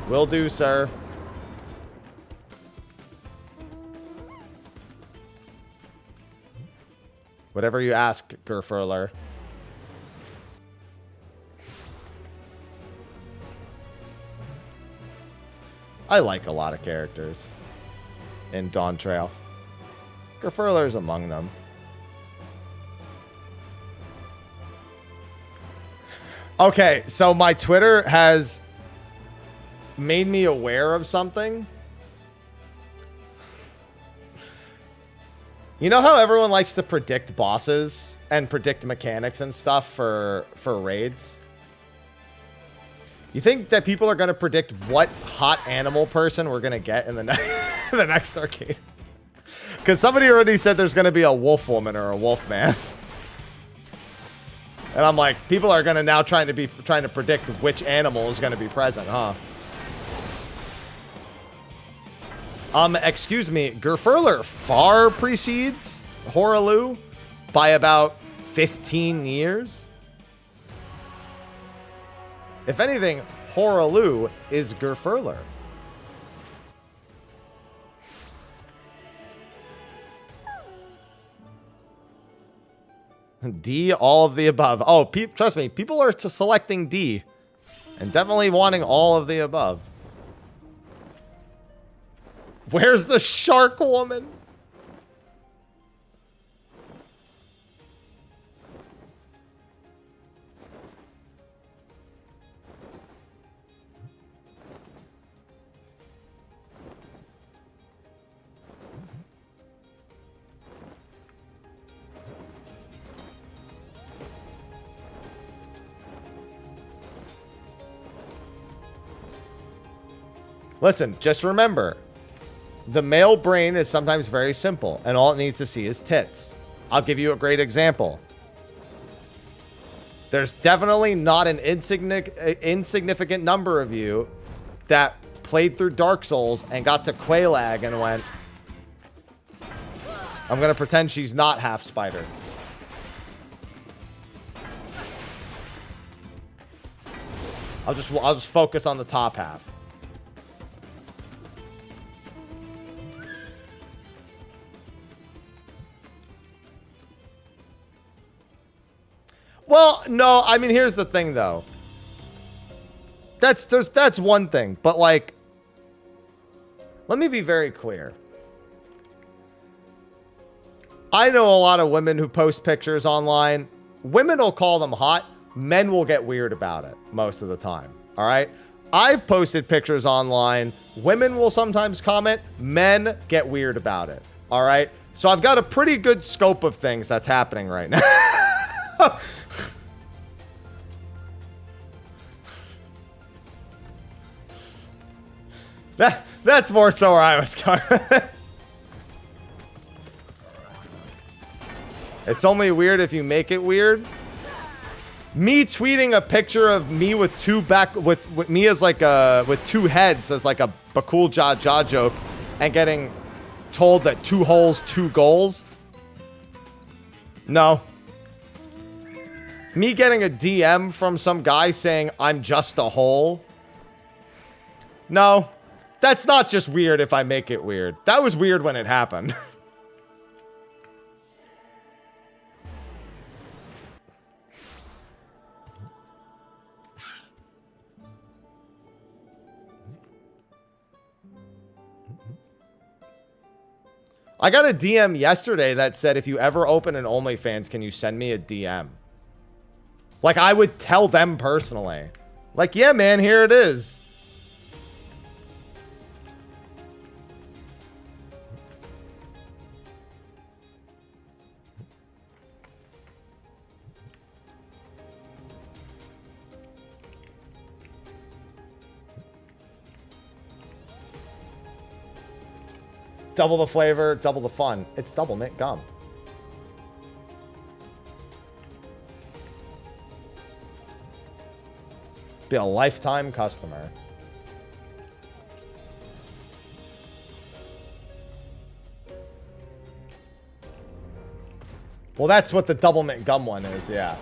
Will do, sir. Whatever you ask, Gerfurler. I like a lot of characters in Dawn Trail. Gerfurler's among them. Okay, so my Twitter has made me aware of something. You know how everyone likes to predict bosses and predict mechanics and stuff for raids? You think that people are going to predict what hot animal person we're going to get in the, the next arcade? Because somebody already said there's going to be a wolf woman or a wolf man. And I'm like, people are going to now trying to predict which animal is going to be present, huh? Excuse me, Gerfurler far precedes Horaloo by about 15 years. If anything, Horaloo is Gerfurler. D, all of the above. Oh, trust me, people are selecting D. And definitely wanting all of the above. Where's the shark woman? Listen, just remember, the male brain is sometimes very simple, and all it needs to see is tits. I'll give you a great example. There's definitely not an insignificant number of you that played through Dark Souls and got to Quelaag and went, I'm going to pretend she's not half spider. I'll just focus on the top half. Well, no, I mean, here's the thing, though. That's one thing, but like, let me be very clear. I know a lot of women who post pictures online. Women will call them hot. Men will get weird about it most of the time. All right. I've posted pictures online. Women will sometimes comment. Men get weird about it. All right. So I've got a pretty good scope of things that's happening right now. That's more so where I was going. It's only weird if you make it weird. Me tweeting a picture of me with with me as like with two heads as like a Bakul Ja Ja joke and getting told that 2 holes, 2 goals. No. Me getting a DM from some guy saying I'm just a hole. No. That's not just weird if I make it weird. That was weird when it happened. I got a DM yesterday that said, if you ever open an OnlyFans, can you send me a DM? Like, I would tell them personally. Like, yeah, man, here it is. Double the flavor, double the fun. It's double mint gum. Be a lifetime customer. Well, that's what the double mint gum one is, yeah.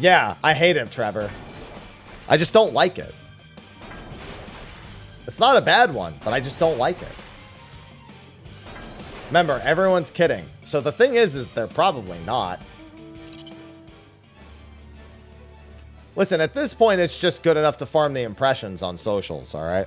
Yeah, I hate him, Trevor. I just don't like it. It's not a bad one, but I just don't like it. Remember, everyone's kidding. So the thing is they're probably not. Listen, at this point, it's just good enough to farm the impressions on socials, all right?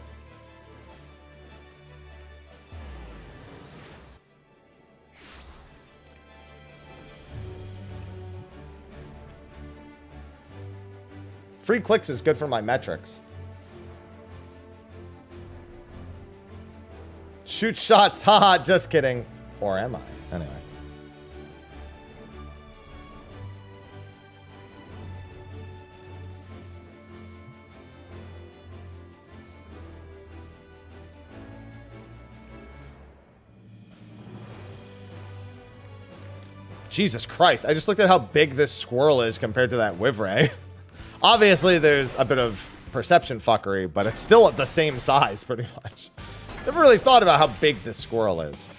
Free clicks is good for my metrics. Shoot shots, haha, just kidding. Or am I? Anyway. Jesus Christ, I just looked at how big this squirrel is compared to that Wivray. Obviously, there's a bit of perception fuckery, but it's still the same size, pretty much. Never really thought about how big this squirrel is.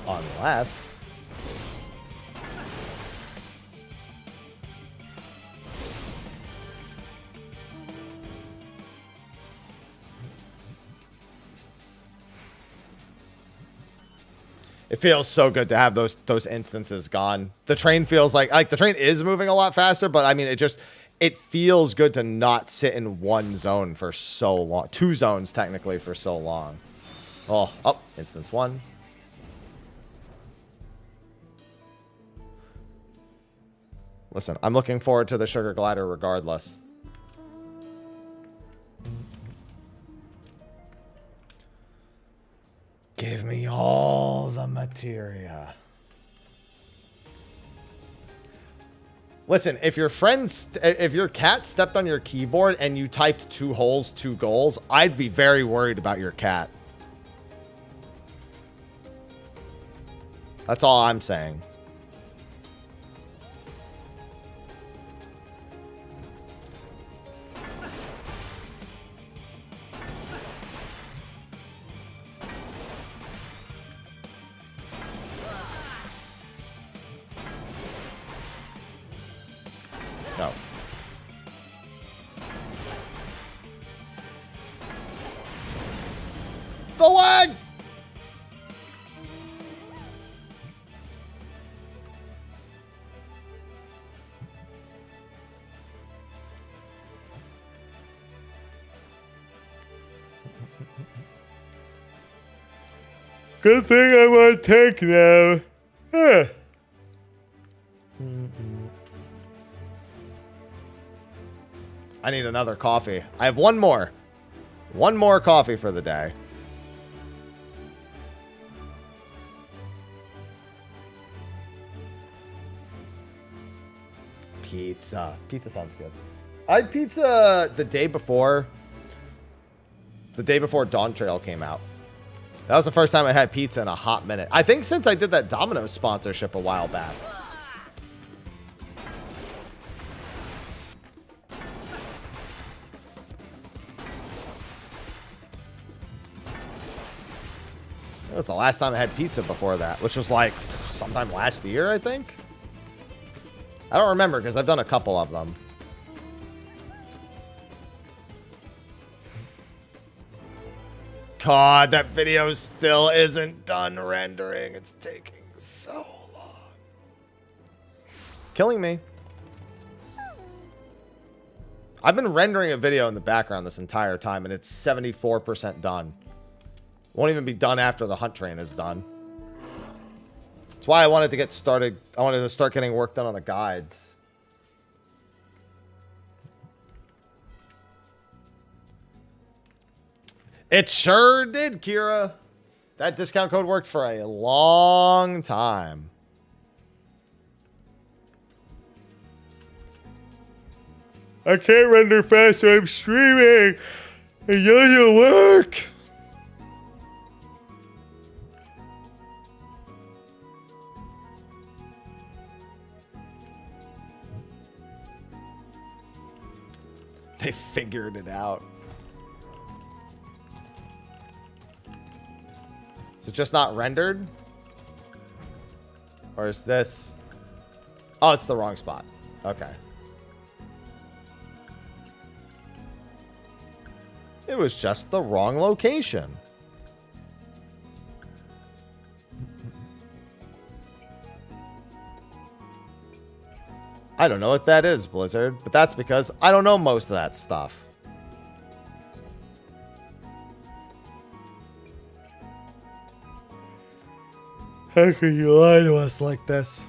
Unless... It feels so good to have those instances gone. The train feels like the train is moving a lot faster, but I mean, it feels good to not sit in one zone for so long. 2 zones, technically, for so long. Oh, instance 1. Listen, I'm looking forward to the Sugar Glider regardless. Give me all the materia. Listen, if your cat stepped on your keyboard and you typed 2 holes, 2 goals, I'd be very worried about your cat. That's all I'm saying. No. The lag! Good thing I'm on tank now. I need another coffee. I have one more. One more coffee for the day. Pizza. Pizza sounds good. I had pizza the day before Dawn Trail came out. That was the first time I had pizza in a hot minute. I think since I did that Domino's sponsorship a while back. That was the last time I had pizza before that, which was like sometime last year, I think. I don't remember because I've done a couple of them. God, that video still isn't done rendering. It's taking so long. Killing me. I've been rendering a video in the background this entire time, and it's 74% done. Won't even be done after the hunt train is done. That's why I wanted to get started. I wanted to start getting work done on the guides. It sure did, Kira. That discount code worked for a long time. I can't render fast, so I'm streaming. It doesn't work. They figured it out. Is it just not rendered? Or is this... Oh, it's the wrong spot. Okay. It was just the wrong location. I don't know what that is, Blizzard, but that's because I don't know most of that stuff. How can you lie to us like this?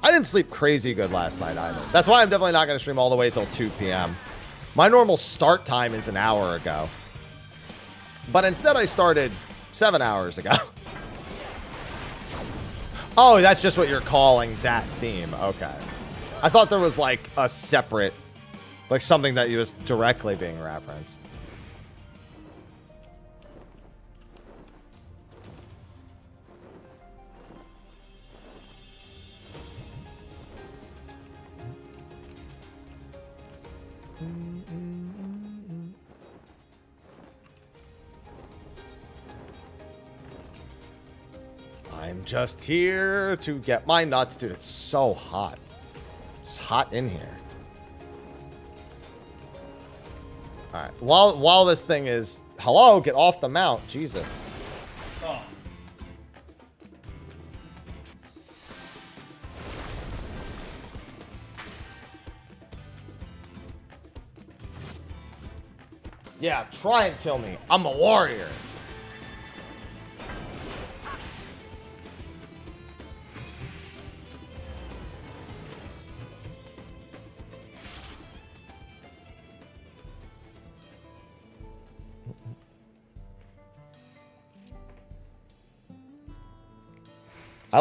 I didn't sleep crazy good last night either. That's why I'm definitely not going to stream all the way till 2 p.m. My normal start time is an hour ago. But instead I started 7 hours ago. Oh, that's just what you're calling that theme. Okay. I thought there was like a separate, like something that was directly being referenced. I'm just here to get my nuts. Dude, it's so hot. It's hot in here. All right. While this thing is... Hello? Get off the mount. Jesus. Oh. Yeah, try and kill me. I'm a warrior.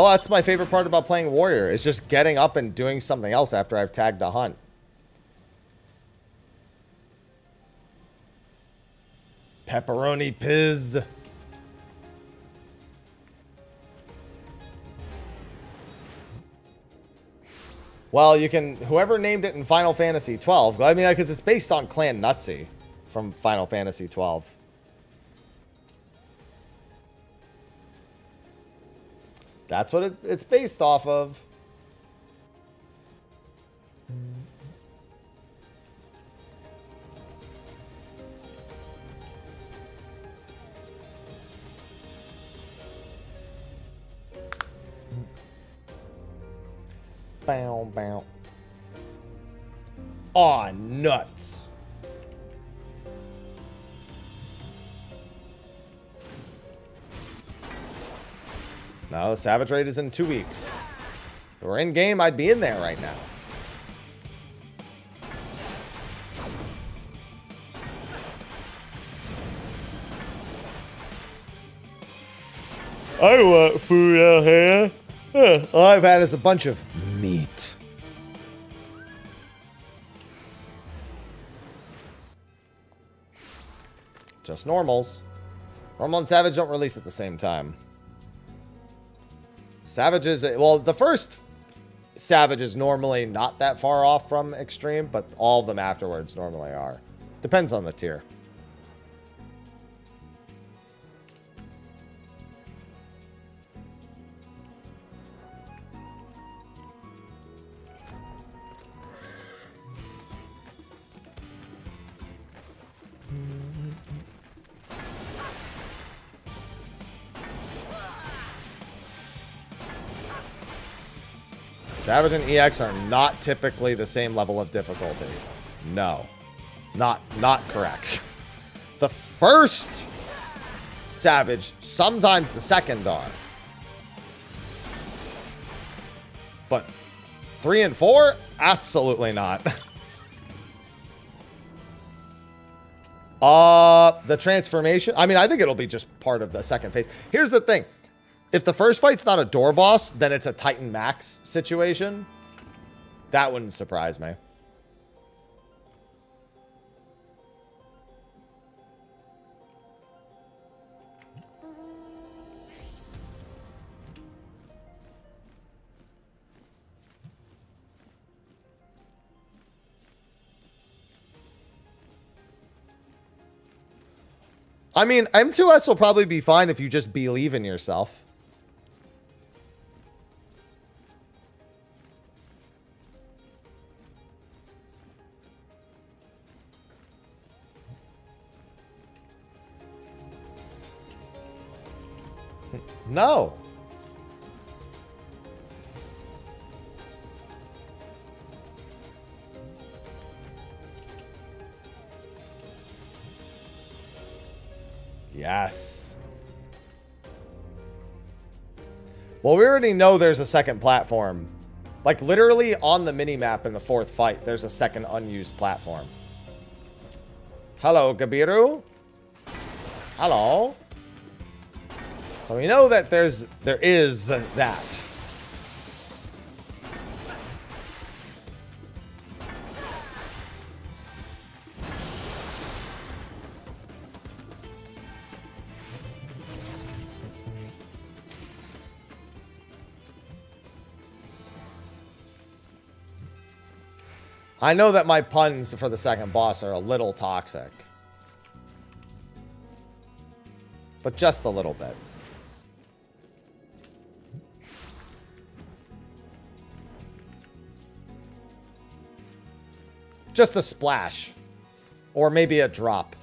That's my favorite part about playing warrior. It's just getting up and doing something else after I've tagged a hunt. Pepperoni Piz. Well, you can... Whoever named it in Final Fantasy XII... I mean, because it's based on Clan Nutsy from Final Fantasy XII. That's what it's based off of. Bow, bow. Aw, nuts. No, the Savage Raid is in 2 weeks. If we're in game, I'd be in there right now. I want food out here. All I've had is a bunch of meat. Just normals. Normal and Savage don't release at the same time. Savages, well, the first Savage is normally not that far off from Extreme, but all of them afterwards normally are. Depends on the tier. Savage and EX are not typically the same level of difficulty. No. Not correct. The first Savage, sometimes the second are. But 3 and 4? Absolutely not. The transformation. I mean, I think it'll be just part of the second phase. Here's the thing. If the first fight's not a door boss, then it's a Titan Max situation. That wouldn't surprise me. I mean, M2S will probably be fine if you just believe in yourself. No. Yes. Well, we already know there's a second platform. Like, literally on the minimap in the 4th fight, there's a second unused platform. Hello, Gabiru. Hello. So we know that there is that. I know that my puns for the second boss are a little toxic. But just a little bit. Just a splash. Or maybe a drop.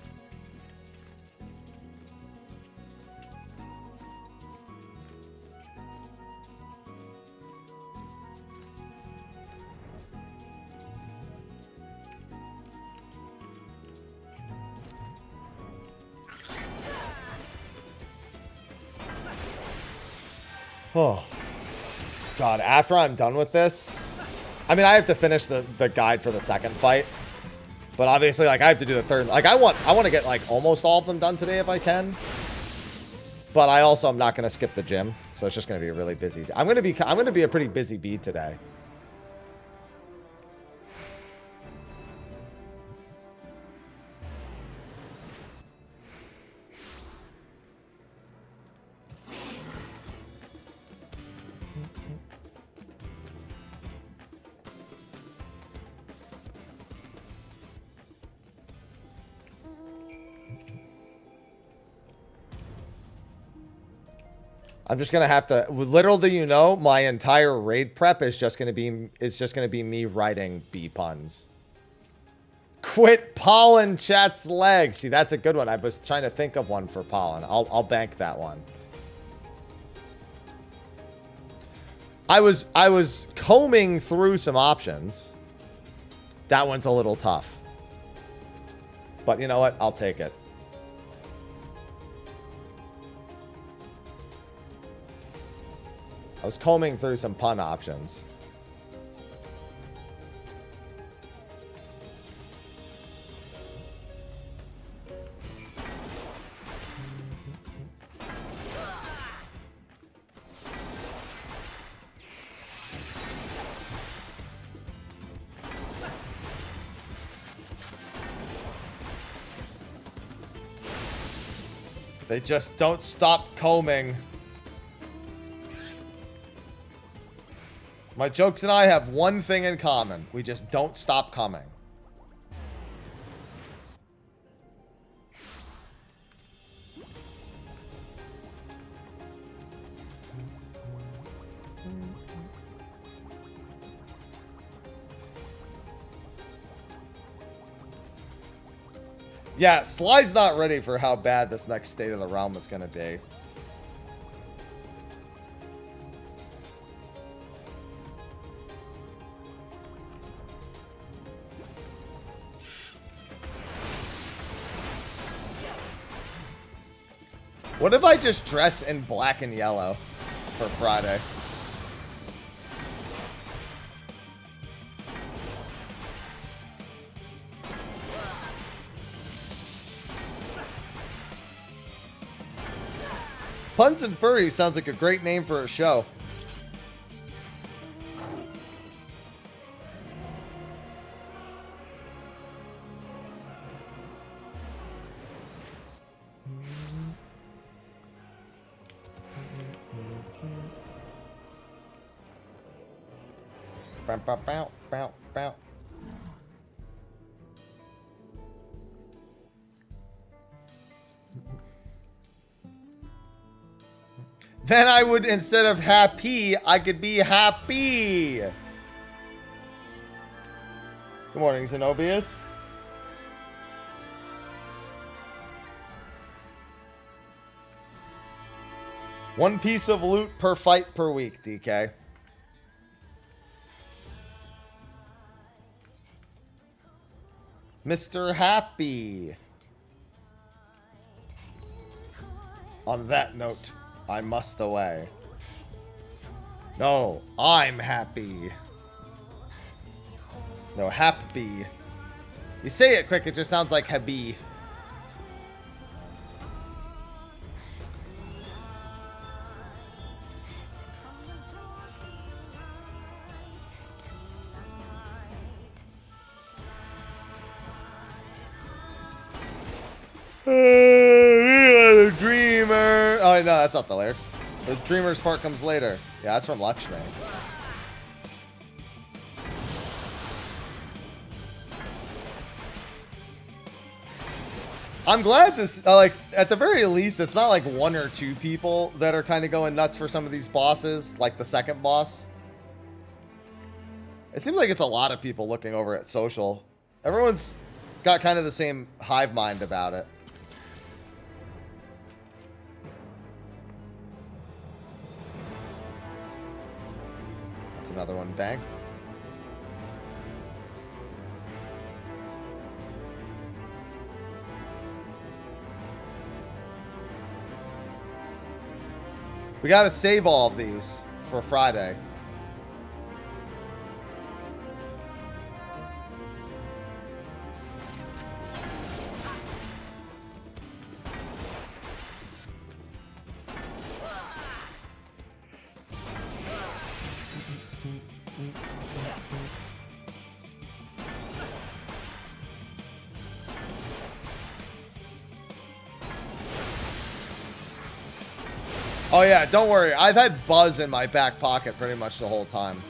Oh. God, after I'm done with this... I mean, I have to finish the guide for the second fight. But obviously, like, I have to do the third. Like, I want to get, like, almost all of them done today if I can. But I also am not going to skip the gym. So it's just going to be a really busy... I'm going to be a pretty busy bee today. I'm just gonna have to. Little do you know, my entire raid prep is just gonna be me writing bee puns. Quit pollen chat's leg. See, that's a good one. I was trying to think of one for pollen. I'll bank that one. I was combing through some options. That one's a little tough. But you know what? I'll take it. I was combing through some pun options. They just don't stop combing. My jokes and I have one thing in common. We just don't stop coming. Yeah, Sly's not ready for how bad this next State of the Realm is going to be. What if I just dress in black and yellow for Friday? Puns and Furry sounds like a great name for a show. Bow, bow, bow, bow, bow. Then I would, instead of happy, I could be happy. Good morning, Zenobius. One piece of loot per fight per week, DK. Mr. Happy. On that note, I must away. No, I'm happy. No, happy. You say it quick, it just sounds like happy. The dreamer. Oh no, that's not the lyrics. The dreamer's part comes later. Yeah, that's from Lakshmi. I'm glad this, like, at the very least, it's not like one or two people that are kind of going nuts for some of these bosses, like the second boss. It seems like it's a lot of people looking over at social. Everyone's got kind of the same hive mind about it. Another one banked. We gotta save all of these for Friday. Oh yeah, don't worry. I've had Buzz in my back pocket pretty much the whole time.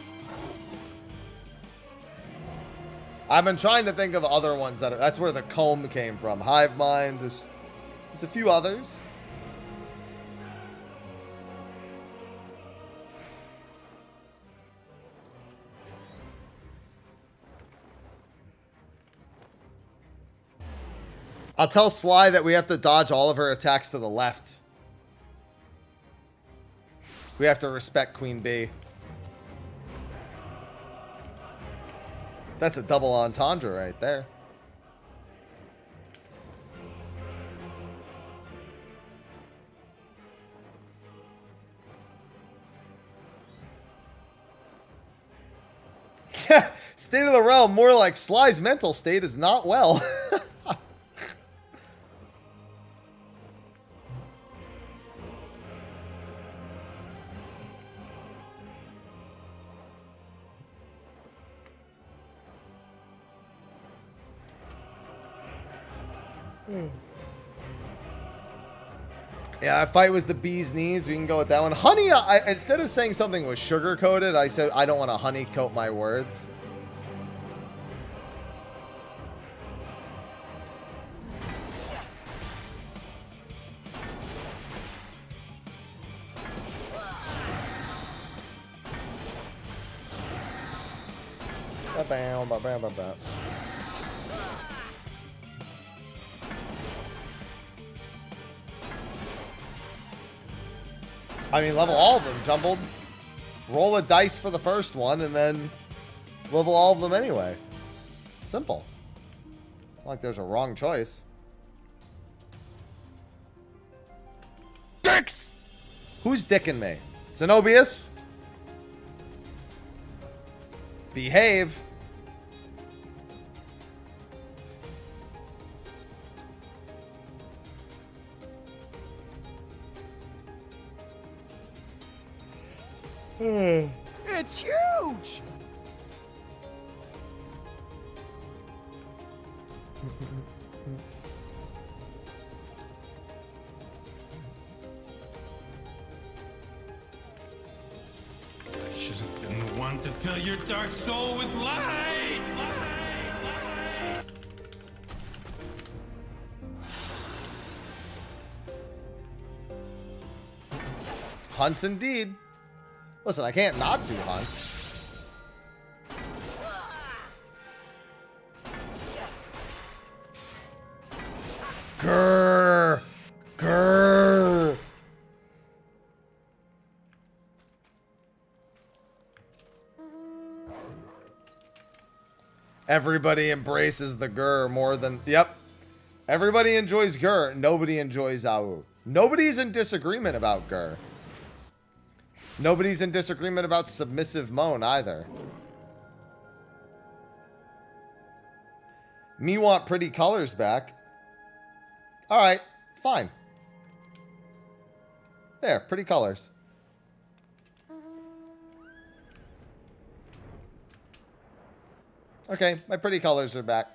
I've been trying to think of other ones that are, that's where the comb came from. Hive Mind, there's a few others. I'll tell Sly that we have to dodge all of her attacks to the left. We have to respect Queen Bee. That's a double entendre right there. State of the realm, more like Sly's mental state is not well. Yeah, that fight was the bee's knees. We can go with that one. Honey, instead of saying something was sugar-coated, I said I don't want to honey-coat my words. I mean, level all of them, Jumbled. Roll a dice for the first one, and then level all of them anyway. Simple. It's not like there's a wrong choice. Dicks! Who's dicking me? Zenobius? Behave. It's huge! I should have been the one to fill your dark soul with light! Hunts indeed. Listen, I can't not do hunts. Grrr. Grrr. Everybody embraces the grr more than... Yep. Everybody enjoys grr. Nobody enjoys AU. Nobody's in disagreement about grr. Nobody's in disagreement about submissive moan either. Me want pretty colors back. Alright, fine. There, pretty colors. Okay, my pretty colors are back.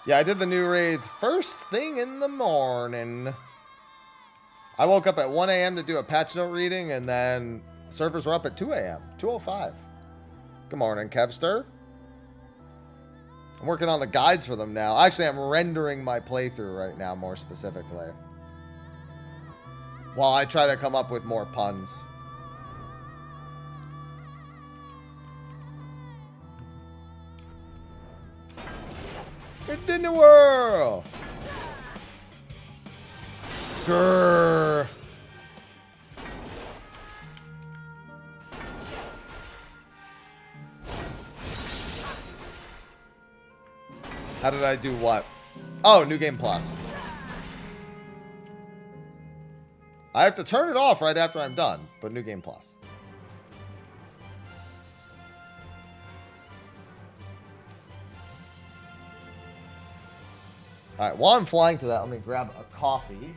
Yeah, I did the new raids first thing in the morning. I woke up at 1 a.m. to do a patch note reading, and then servers were up at 2 a.m. 2:05. Good morning, Kevster. I'm working on the guides for them now. Actually, I'm rendering my playthrough right now, more specifically, while I try to come up with more puns. It's in the world. Grrr. How did I do what? Oh, New Game Plus. I have to turn it off right after I'm done, but New Game Plus. All right, while I'm flying to that, let me grab a coffee.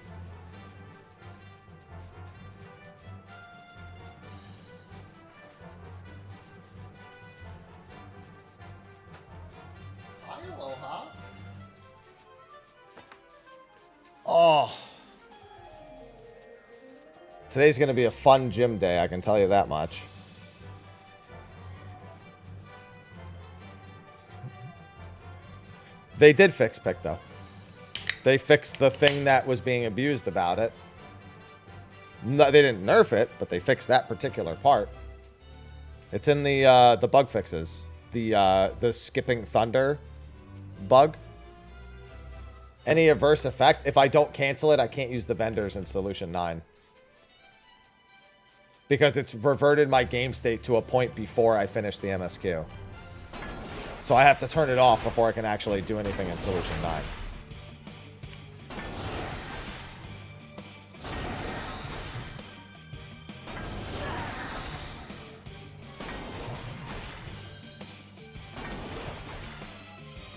Hi, Aloha. Oh. Today's going to be a fun gym day, I can tell you that much. They did fix Pick, though. They fixed the thing that was being abused about it. No, they didn't nerf it, but they fixed that particular part. It's in the bug fixes. The skipping thunder bug. Any adverse effect, if I don't cancel it, I can't use the vendors in Solution 9. Because it's reverted my game state to a point before I finish the MSQ. So I have to turn it off before I can actually do anything in Solution 9.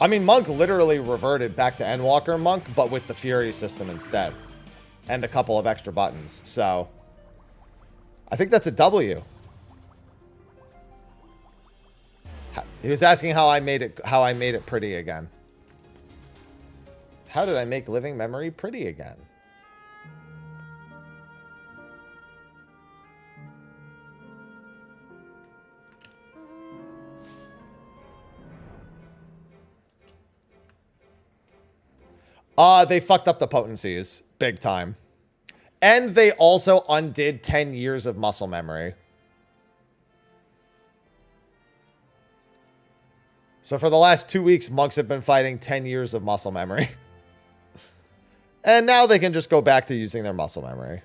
I mean, Monk literally reverted back to Endwalker Monk, but with the Fury system instead. And a couple of extra buttons. So, I think that's a W. He was asking how I made it pretty again. How did I make living memory pretty again? They fucked up the potencies big time. And they also undid 10 years of muscle memory. So for the last 2 weeks, monks have been fighting 10 years of muscle memory. And now they can just go back to using their muscle memory.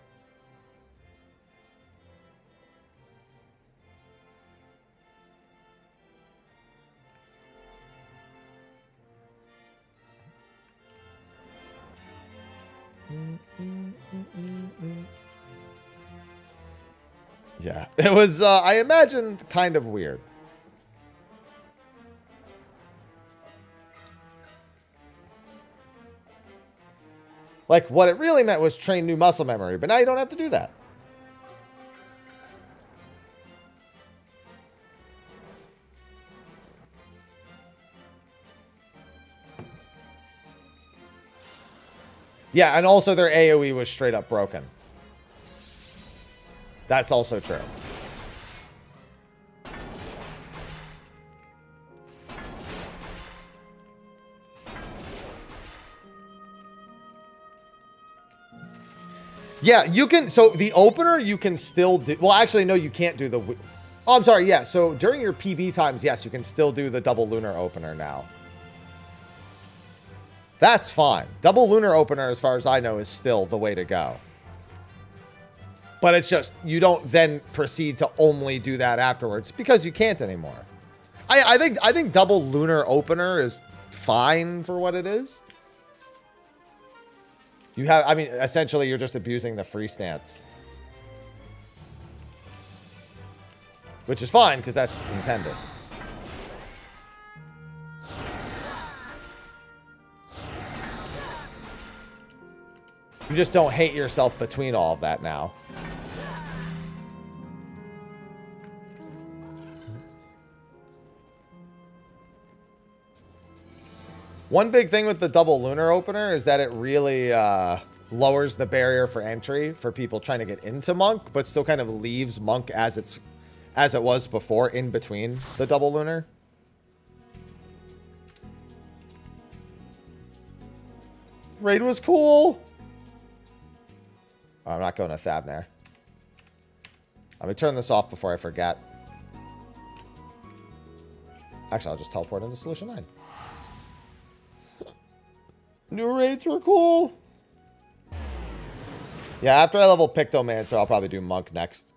Yeah, it was, I imagined, kind of weird. Like, what it really meant was train new muscle memory, but now you don't have to do that. Yeah, and also their AoE was straight up broken. That's also true. Yeah, you can. So the opener, you can still do. Well, actually, no, you can't do the. Oh, I'm sorry. Yeah. So during your PB times, yes, you can still do the double lunar opener now. That's fine. Double lunar opener, as far as I know, is still the way to go. But it's just, you don't then proceed to only do that afterwards because you can't anymore. I think double lunar opener is fine for what it is. You have, I mean, essentially you're just abusing the free stance. Which is fine because that's intended. You just don't hate yourself between all of that now. One big thing with the double lunar opener is that it really lowers the barrier for entry for people trying to get into Monk, but still kind of leaves Monk as it was before in between the double lunar. Raid was cool. Oh, I'm not going to Thabner. Let me turn this off before I forget. Actually, I'll just teleport into Solution 9. New raids were cool. Yeah, after I level Pictomancer, I'll probably do Monk next.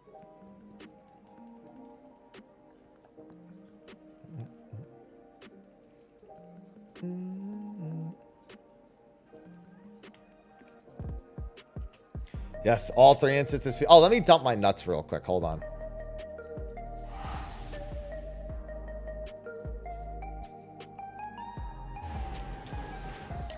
Yes, all 3 instances. Oh, let me dump my nuts real quick. Hold on.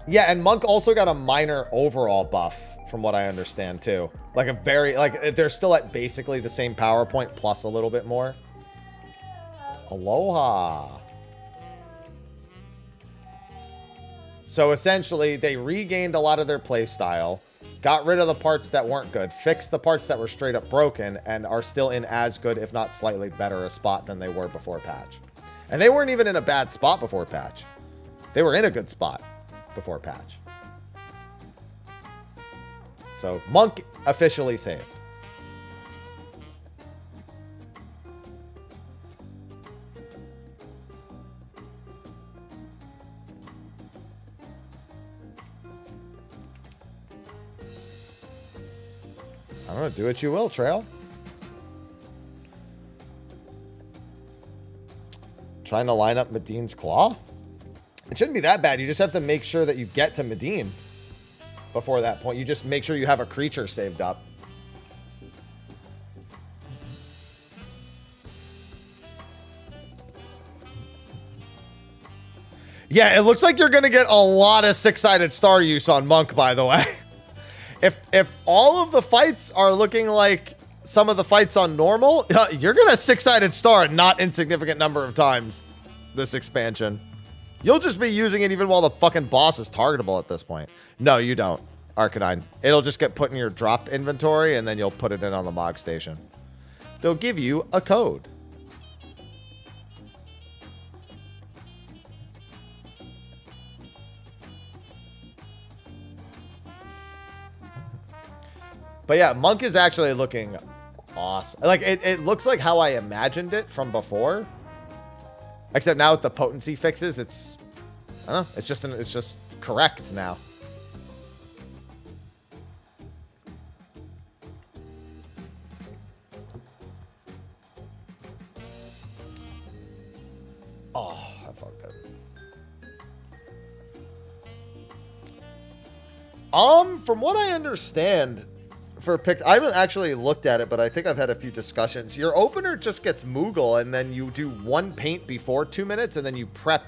Yeah, and Monk also got a minor overall buff, from what I understand, too. Like a very, like, they're still at basically the same power point, plus a little bit more. Aloha. So essentially, they regained a lot of their playstyle, got rid of the parts that weren't good, fixed the parts that were straight up broken, and are still in as good, if not slightly better, a spot than they were before patch. And they weren't even in a bad spot before patch. They were in a good spot before patch. So Monk officially saved. I don't know, do what you will, Trail. Trying to line up Medine's Claw? It shouldn't be that bad. You just have to make sure that you get to Medine before that point. You just make sure you have a creature saved up. Yeah, it looks like you're going to get a lot of six-sided star use on Monk, by the way. If all of the fights are looking like some of the fights on normal, you're going to six-sided star a not insignificant number of times this expansion. You'll just be using it even while the fucking boss is targetable at this point. No, you don't, Arcadian. It'll just get put in your drop inventory, and then you'll put it in on the Mog Station. They'll give you a code. But yeah, Monk is actually looking awesome. Like, it looks like how I imagined it from before. Except now with the potency fixes, it's, I don't know, it's just correct now. Oh, that felt good. From what I understand, I haven't actually looked at it, but I think I've had a few discussions. Your opener just gets Moogle, and then you do one paint before 2 minutes, and then you prep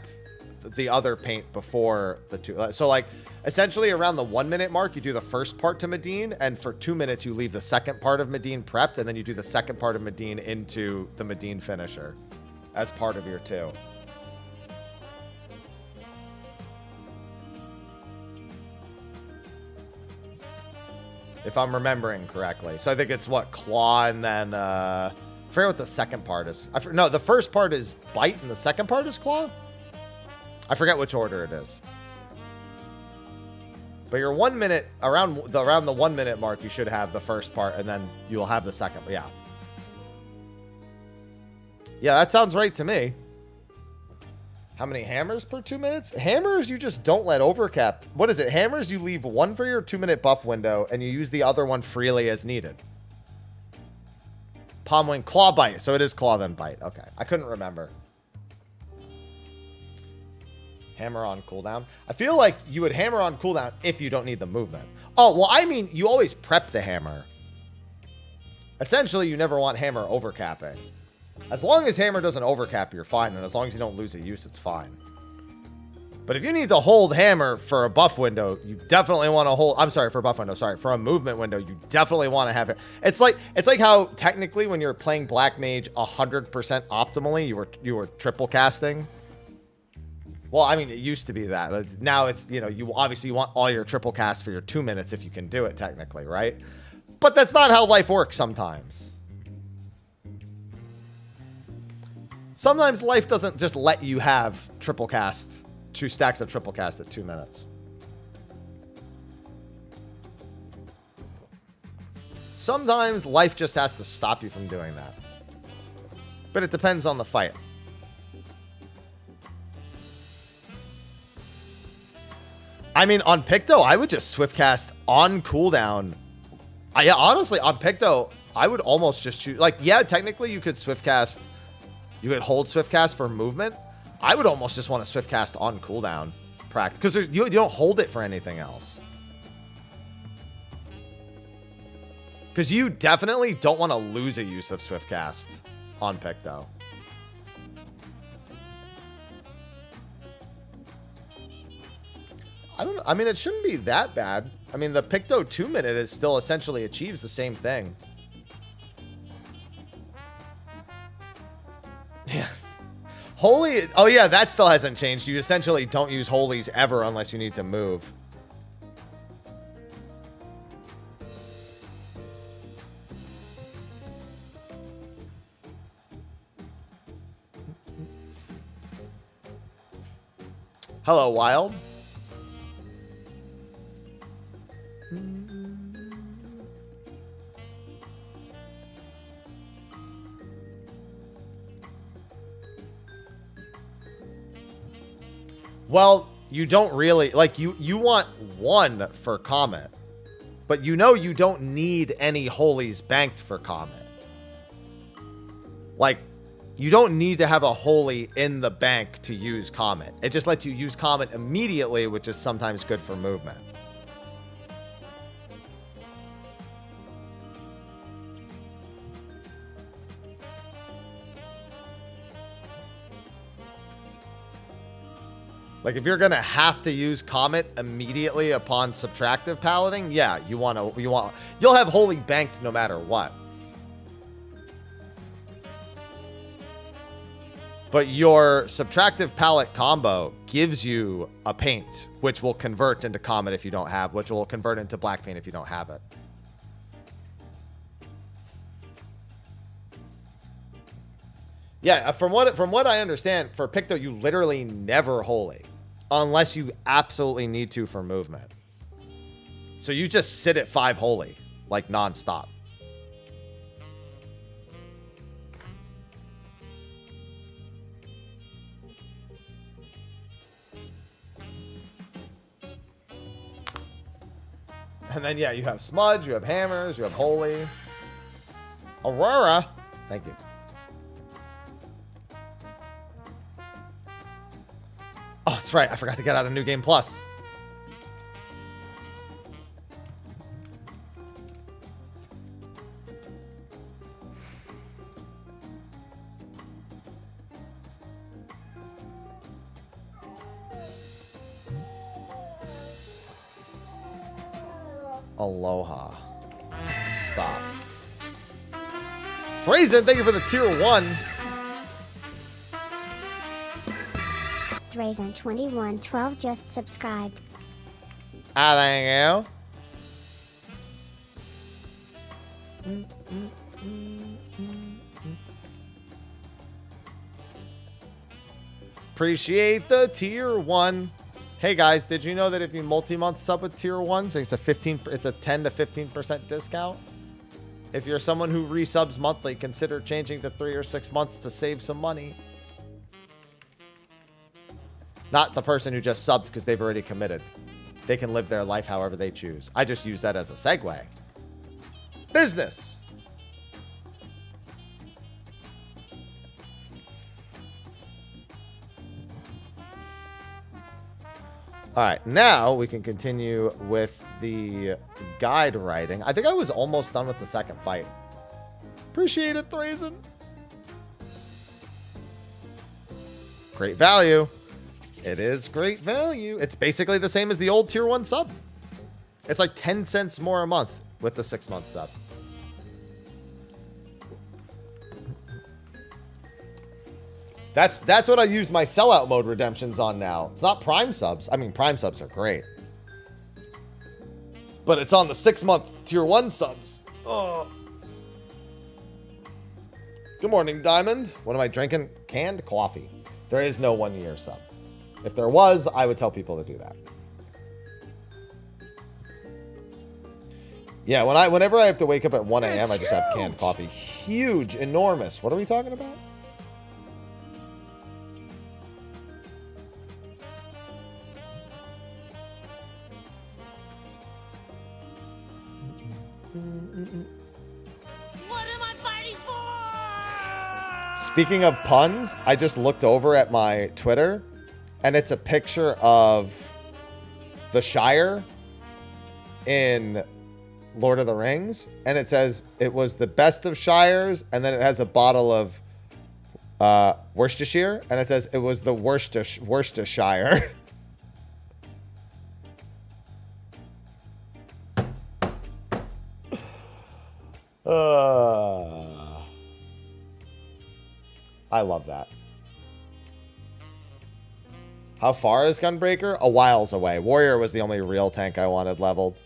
the other paint before the 2. So, like, essentially around the 1 minute mark, you do the first part to Medine, and for 2 minutes, you leave the second part of Medine prepped, and then you do the second part of Medine into the Medine finisher as part of your 2. If I'm remembering correctly. So I think it's what, Claw, and then I forget what the second part is. No, the first part is Bite and the second part is Claw? I forget which order it is. But your 1 minute, around the 1 minute mark, you should have the first part, and then you will have the second. Yeah. Yeah, that sounds right to me. How many hammers per 2 minutes? Hammers, you just don't let overcap. What is it? Hammers, you leave one for your 2 minute buff window, and you use the other one freely as needed. Palm wing, claw bite. So it is claw then bite. Okay. I couldn't remember. Hammer on cooldown. I feel like you would hammer on cooldown if you don't need the movement. Oh, well, I mean, you always prep the hammer. Essentially, you never want hammer overcapping. As long as hammer doesn't overcap, you're fine. And as long as you don't lose a use, it's fine. But if you need to hold hammer for a buff window, you definitely want to hold... I'm sorry, for a buff window. Sorry, for a movement window, you definitely want to have it. It's like how technically when you're playing Black Mage 100% optimally, you were triple casting. Well, I mean, it used to be that. But now it's, you know, you obviously want all your triple casts for your 2 minutes if you can do it technically, right? But that's not how life works sometimes. Sometimes life doesn't just let you have triple casts, 2 stacks of triple cast at 2 minutes. Sometimes life just has to stop you from doing that. But it depends on the fight. I mean, on Picto, I would just swift cast on cooldown. Yeah, honestly, on Picto, I would almost just choose... Like, yeah, technically you could swift cast... You could hold swift cast for movement. I would almost just want to swift cast on cooldown practice because you don't hold it for anything else. Because you definitely don't want to lose a use of swift cast on Picto. I mean, it shouldn't be that bad. I mean, the Picto 2 minute is still essentially achieves the same thing. Yeah. Holy. Oh, yeah, that still hasn't changed. You essentially don't use holies ever unless you need to move. Hello, Wild. Well, you don't really, like, you want 1 for Comet, but you know you don't need any holies banked for Comet. Like, you don't need to have a holy in the bank to use Comet. It just lets you use Comet immediately, which is sometimes good for movement. Like, if you're gonna have to use Comet immediately upon subtractive palading, yeah, you'll have holy banked no matter what. But your subtractive palette combo gives you a paint, which will convert into Comet if you don't have, which will convert into black paint if you don't have it. Yeah, from what I understand, for Picto, you literally never holy. Unless you absolutely need to for movement. So you just sit at 5 holy, like nonstop. And then, yeah, you have smudge, you have hammers, you have holy. Aurora. Thank you. Oh, that's right. I forgot to get out of New Game Plus. Aloha. Stop. Frazen, thank you for the tier 1. Drazen 2112 just subscribed. Ah, thank you. Appreciate the tier 1. Hey guys, did you know that if you multi-month sub with tier 1s, it's a 10 to 15% discount? If you're someone who resubs monthly, consider changing to 3 or 6 months to save some money. Not the person who just subbed because they've already committed. They can live their life however they choose. I just use that as a segue. Business. All right, now we can continue with the guide writing. I think I was almost done with the second fight. Appreciate it, Thrazen. Great value. It is great value. It's basically the same as the old tier 1 sub. It's like 10 cents more a month with the 6-month sub. That's what I use my sellout mode redemptions on now. It's not Prime subs. I mean, Prime subs are great. But it's on the 6-month tier 1 subs. Oh. Good morning, Diamond. What am I drinking? Canned coffee. There is no 1-year sub. If there was, I would tell people to do that. Yeah, whenever I have to wake up at 1 a.m., I just have canned coffee. Huge, enormous. What are we talking about? What am I fighting for? Speaking of puns, I just looked over at my Twitter, and it's a picture of the Shire in Lord of the Rings, and it says it was the best of Shires, and then it has a bottle of Worcestershire, and it says it was the Worcestershire. I love that. How far is Gunbreaker? A whiles away. Warrior was the only real tank I wanted leveled.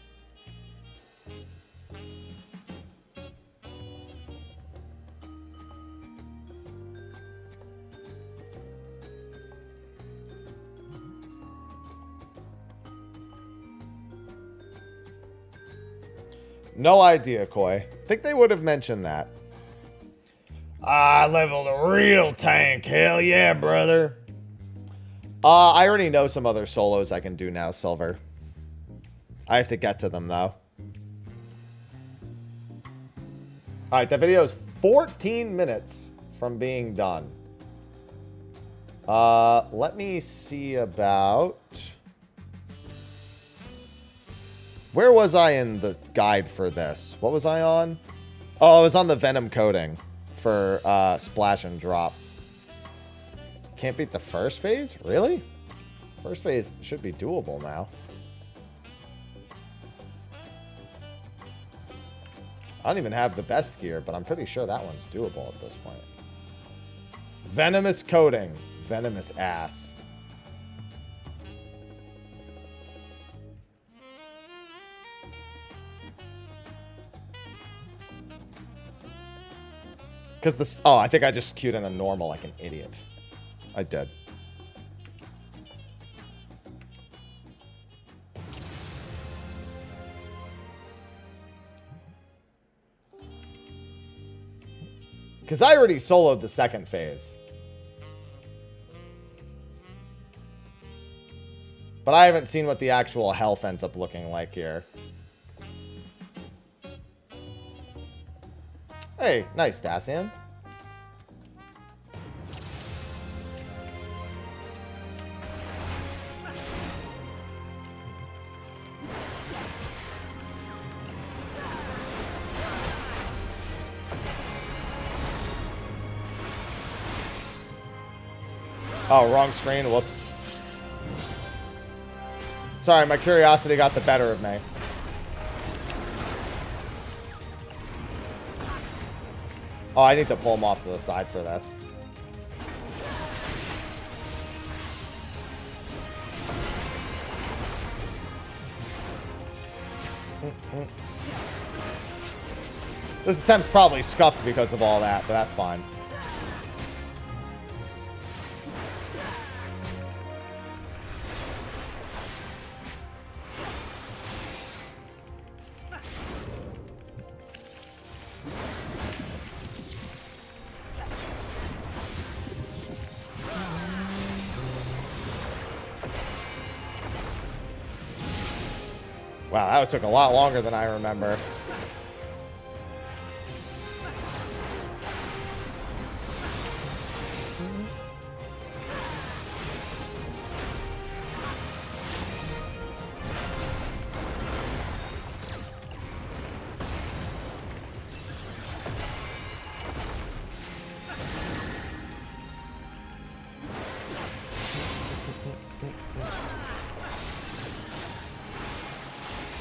No idea, Koi. Think they would have mentioned that. I leveled a real tank. Hell yeah, brother. I already know some other solos I can do now, Silver. I have to get to them, though. Alright, that video is 14 minutes from being done. Let me see about... Where was I in the guide for this? What was I on? Oh, I was on the Venom coding for Splash and Drop. Can't beat the first phase? Really? First phase should be doable now. I don't even have the best gear, but I'm pretty sure that one's doable at this point. Venomous coding. Venomous ass. Because this... Oh, I think I just queued in a normal like an idiot. I did. Because I already soloed the second phase. But I haven't seen what the actual health ends up looking like here. Hey, nice, Dacian. Oh, wrong screen. Whoops. Sorry, my curiosity got the better of me. Oh, I need to pull him off to the side for this. This attempt's probably scuffed because of all that, but that's fine. Wow, that took a lot longer than I remember.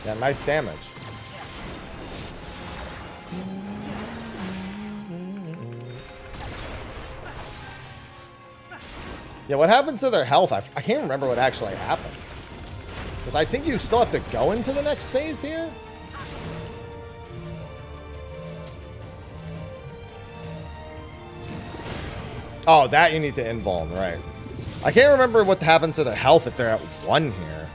Yeah, nice damage. Yeah, what happens to their health? I can't remember what actually happens. Because I think you still have to go into the next phase here? Oh, that you need to invuln, right. I can't remember what happens to their health if they're at 1 here.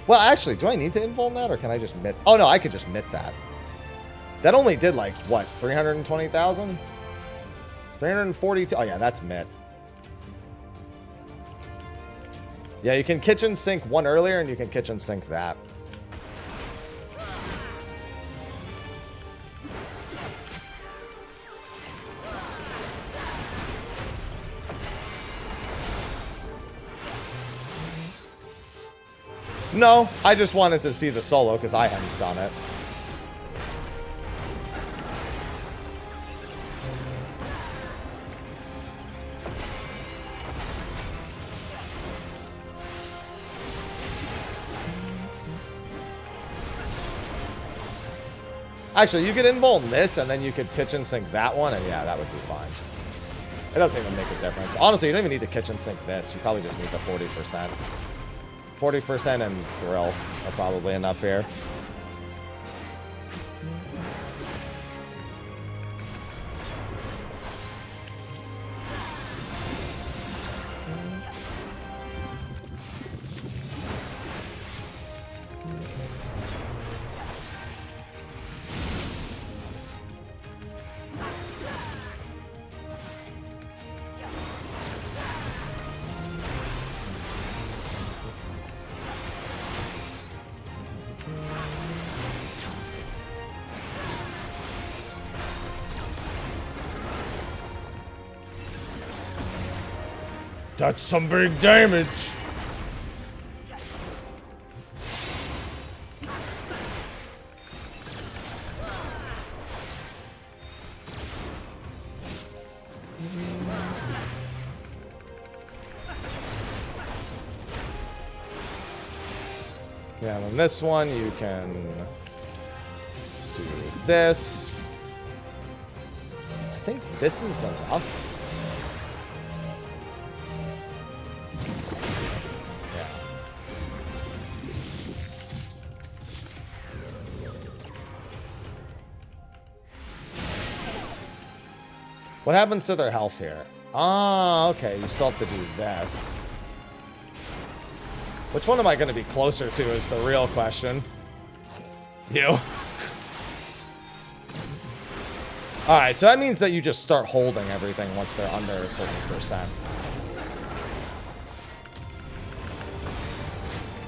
Well, actually, do I need to invuln that, or can I just mit? Oh, no, I could just mit that. That only did, like, what, 320,000? 342? Oh, yeah, that's mit. Yeah, you can kitchen sink one earlier, and you can kitchen sink that. No, I just wanted to see the solo because I hadn't done it. Actually, you could invuln this, and then you could kitchen sink that one, and yeah, that would be fine. It doesn't even make a difference. Honestly, you don't even need to kitchen sink this. You probably just need the 40%. 40% and thrill are probably enough here. That's some big damage. Yeah, and then this one you can do this. I think this is enough. What happens to their health here? Ah, okay. You still have to do this. Which one am I going to be closer to is the real question. You. Alright, so that means that you just start holding everything once they're under a certain percent.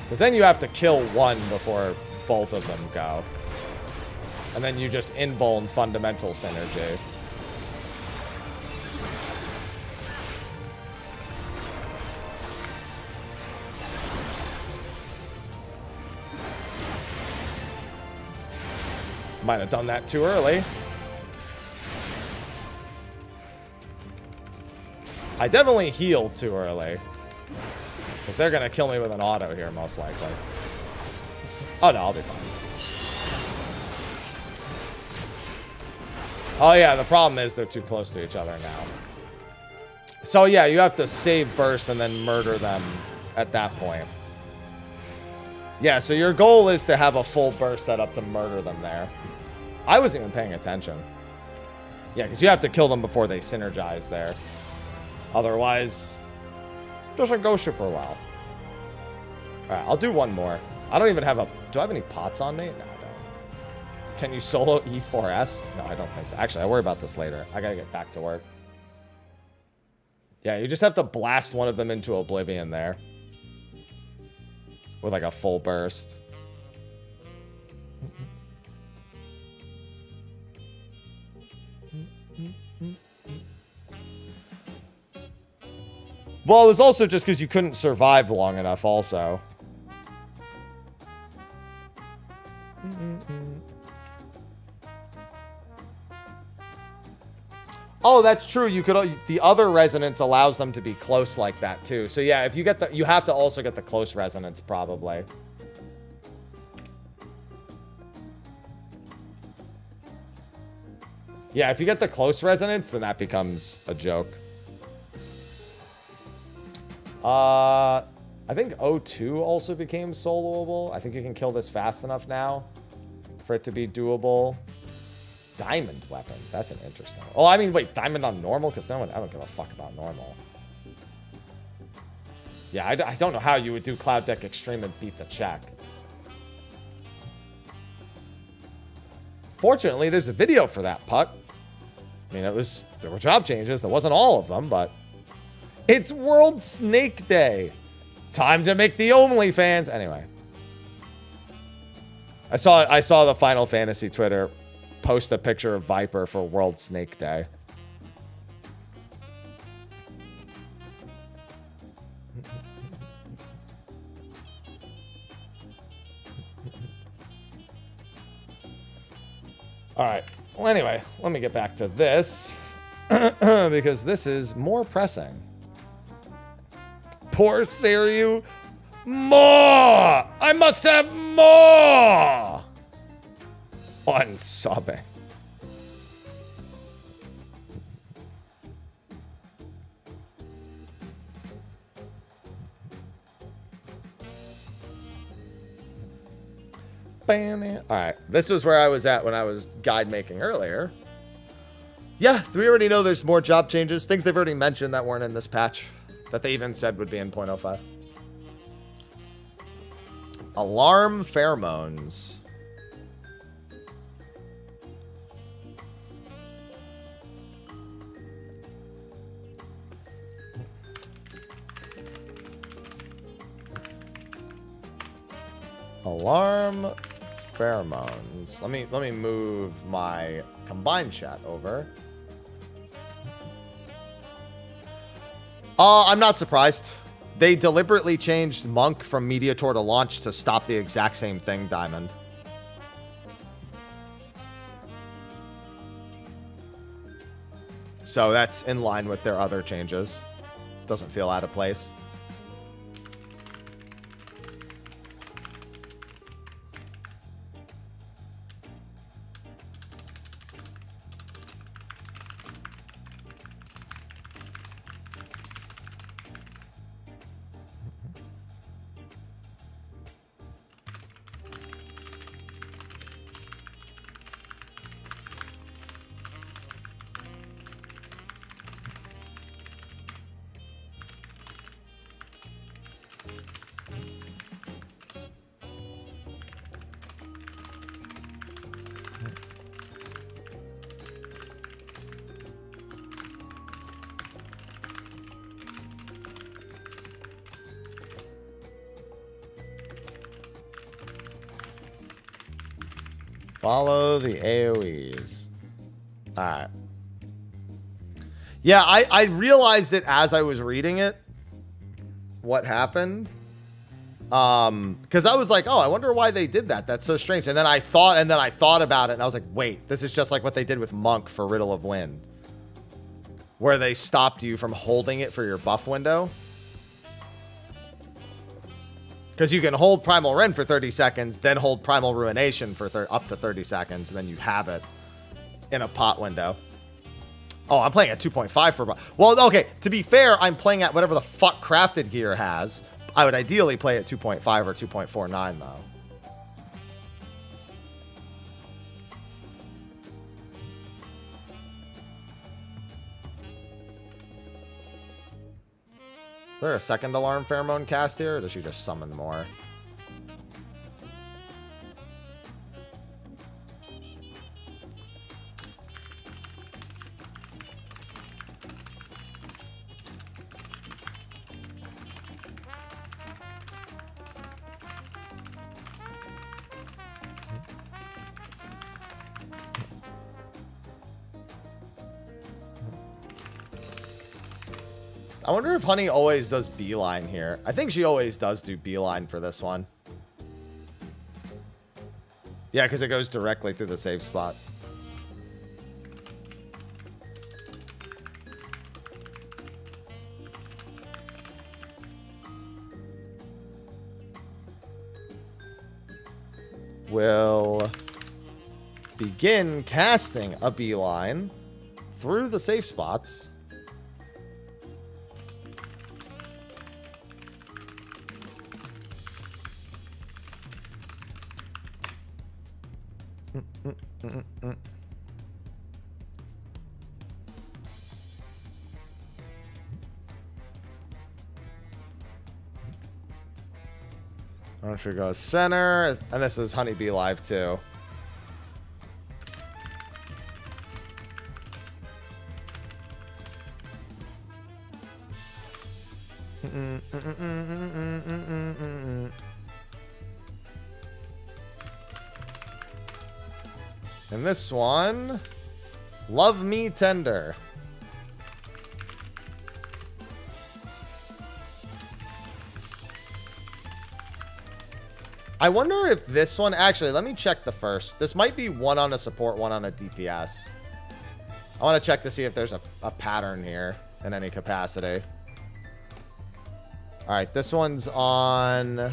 Because then you have to kill one before both of them go. And then you just invuln fundamental synergy. Might have done that too early. I definitely healed too early. Because they're going to kill me with an auto here, most likely. Oh, no, I'll be fine. Oh, yeah, the problem is they're too close to each other now. So, yeah, you have to save burst and then murder them at that point. Yeah, so your goal is to have a full burst set up to murder them there. I wasn't even paying attention. Yeah, because you have to kill them before they synergize there. Otherwise, it doesn't go super well. Alright, I'll do one more. I don't even have a... Do I have any pots on me? No, I don't. Can you solo E4S? No, I don't think so. Actually, I'll worry about this later. I gotta get back to work. Yeah, you just have to blast one of them into oblivion there. With like a full burst. Well, it was also just because you couldn't survive long enough also. Oh, that's true. You could, the other resonance allows them to be close like that too. So yeah, if you get the, you have to also get the close resonance probably. Yeah, if you get the close resonance, then that becomes a joke. I think O2 also became soloable. I think you can kill this fast enough now for it to be doable. Diamond weapon. That's an interesting. Oh, I mean, wait, diamond on normal? Because I don't give a fuck about normal. Yeah, I don't know how you would do Cloud Deck Extreme and beat the check. Fortunately, there's a video for that, Puck. I mean, there were job changes. There wasn't all of them, but it's World Snake Day. Time to make the OnlyFans. Anyway, I saw the Final Fantasy Twitter post a picture of Viper for World Snake Day. All right. Well, anyway, let me get back to this because this is more pressing. Poor Seiryu. More! I must have more! Unsubbing. Alright, this was where I was at when I was guide making earlier. Yeah, we already know there's more job changes. Things they've already mentioned that weren't in this patch. That they even said would be in 0.05. Alarm pheromones. Alarm pheromones. Let me move my combined chat over. I'm not surprised. They deliberately changed Monk from Mediator to Launch to stop the exact same thing, Diamond. So that's in line with their other changes. Doesn't feel out of place. Follow the AoEs. Alright. Yeah, I realized it as I was reading it. What happened. Because I was like, oh, I wonder why they did that. That's so strange. And then I thought about it and I was like, wait, this is just like what they did with Monk for Riddle of Wind. Where they stopped you from holding it for your buff window. Because you can hold Primal Rend for 30 seconds, then hold Primal Ruination for up to 30 seconds, and then you have it in a pot window. Oh, I'm playing at 2.5 for... Well, okay, to be fair, I'm playing at whatever the fuck Crafted Gear has. I would ideally play at 2.5 or 2.49, though. Is there a second alarm pheromone cast here, or does she just summon more? I wonder if Honey always does beeline here. I think she always does do beeline for this one. Yeah, because it goes directly through the save spot. Will begin casting a beeline through the safe spots. I should go center, and this is Honeybee Live too. And this one, Love Me Tender. I wonder if this one, actually, let me check the first. This might be one on a support, one on a DPS. I want to check to see if there's a pattern here in any capacity. All right, this one's on... Oh,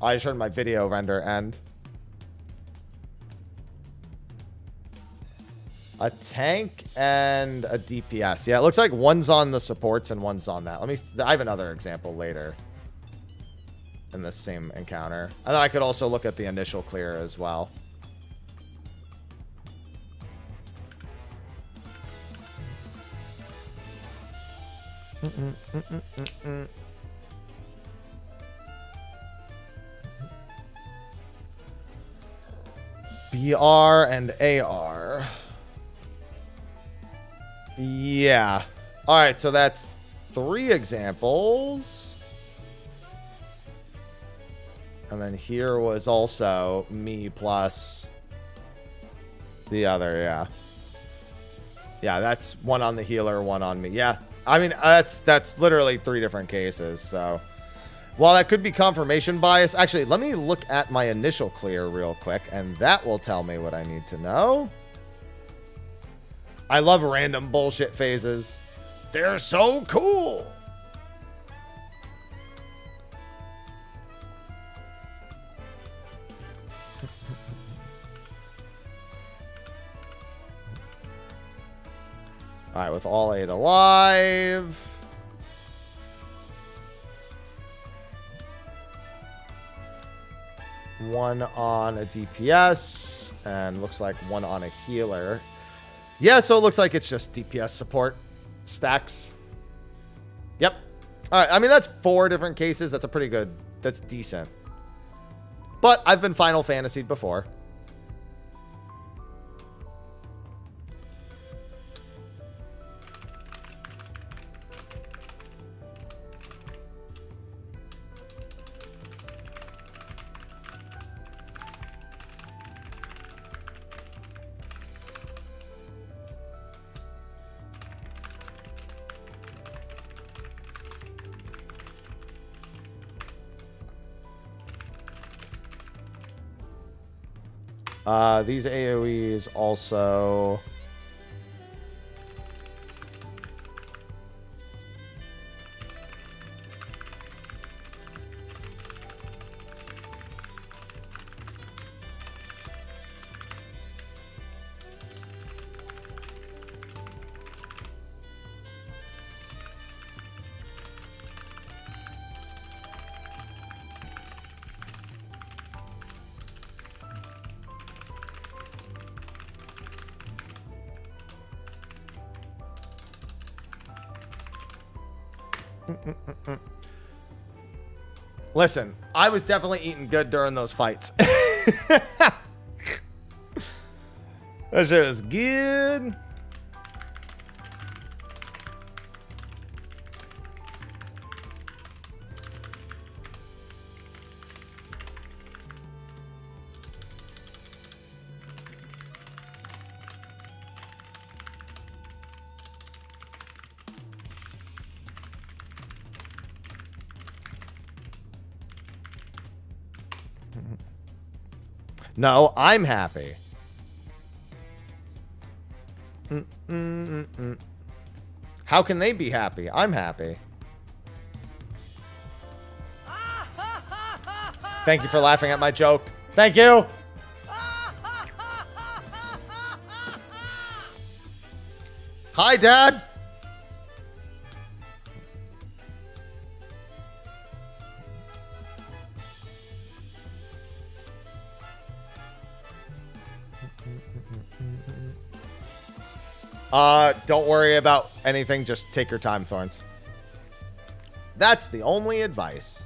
I just heard my video render end. A tank and a DPS. Yeah, it looks like one's on the supports and one's on that. I have another example later in this same encounter. And then I could also look at the initial clear as well. BR and AR. Yeah. All right, so that's 3 examples. And then here was also me plus the other, yeah. Yeah, that's one on the healer, one on me. Yeah, I mean, that's literally 3 different cases, so. While that could be confirmation bias, actually, let me look at my initial clear real quick, and that will tell me what I need to know. I love random bullshit phases. They're so cool. All right, with all 8 alive. One on a DPS, and looks like one on a healer. Yeah, so it looks like it's just DPS support stacks. Yep. All right, I mean, that's 4 different cases. That's a pretty good, that's decent. But I've been Final Fantasied before. These AoEs also... Listen, I was definitely eating good during those fights. That shit was good. No, I'm happy. How can they be happy? I'm happy. Thank you for laughing at my joke. Thank you. Hi, Dad. Don't worry about anything. Just take your time, Thorns. That's the only advice.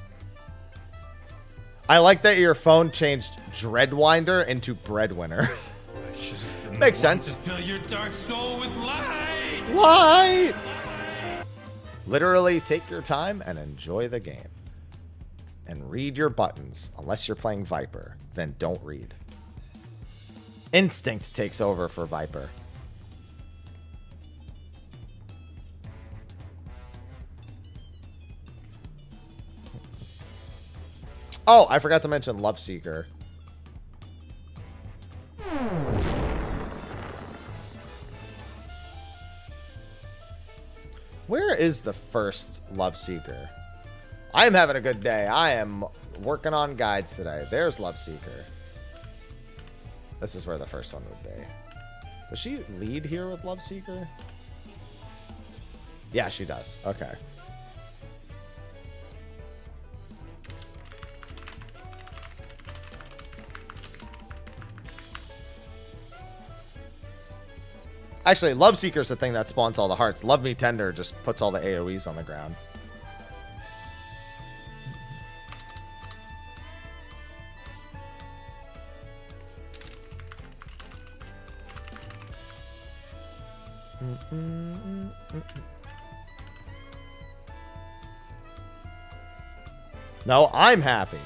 I like that your phone changed Dreadwinder into Breadwinner. Makes sense. To fill your dark soul with light. Light. Literally, take your time and enjoy the game. And read your buttons. Unless you're playing Viper, then don't read. Instinct takes over for Viper. Oh, I forgot to mention Loveseeker. Where is the first Loveseeker? I am having a good day. I am working on guides today. There's Loveseeker. This is where the first one would be. Does she lead here with Loveseeker? Yeah, she does. Okay. Actually, Loveseeker's the thing that spawns all the hearts. Love Me Tender just puts all the AoEs on the ground. No, I'm happy.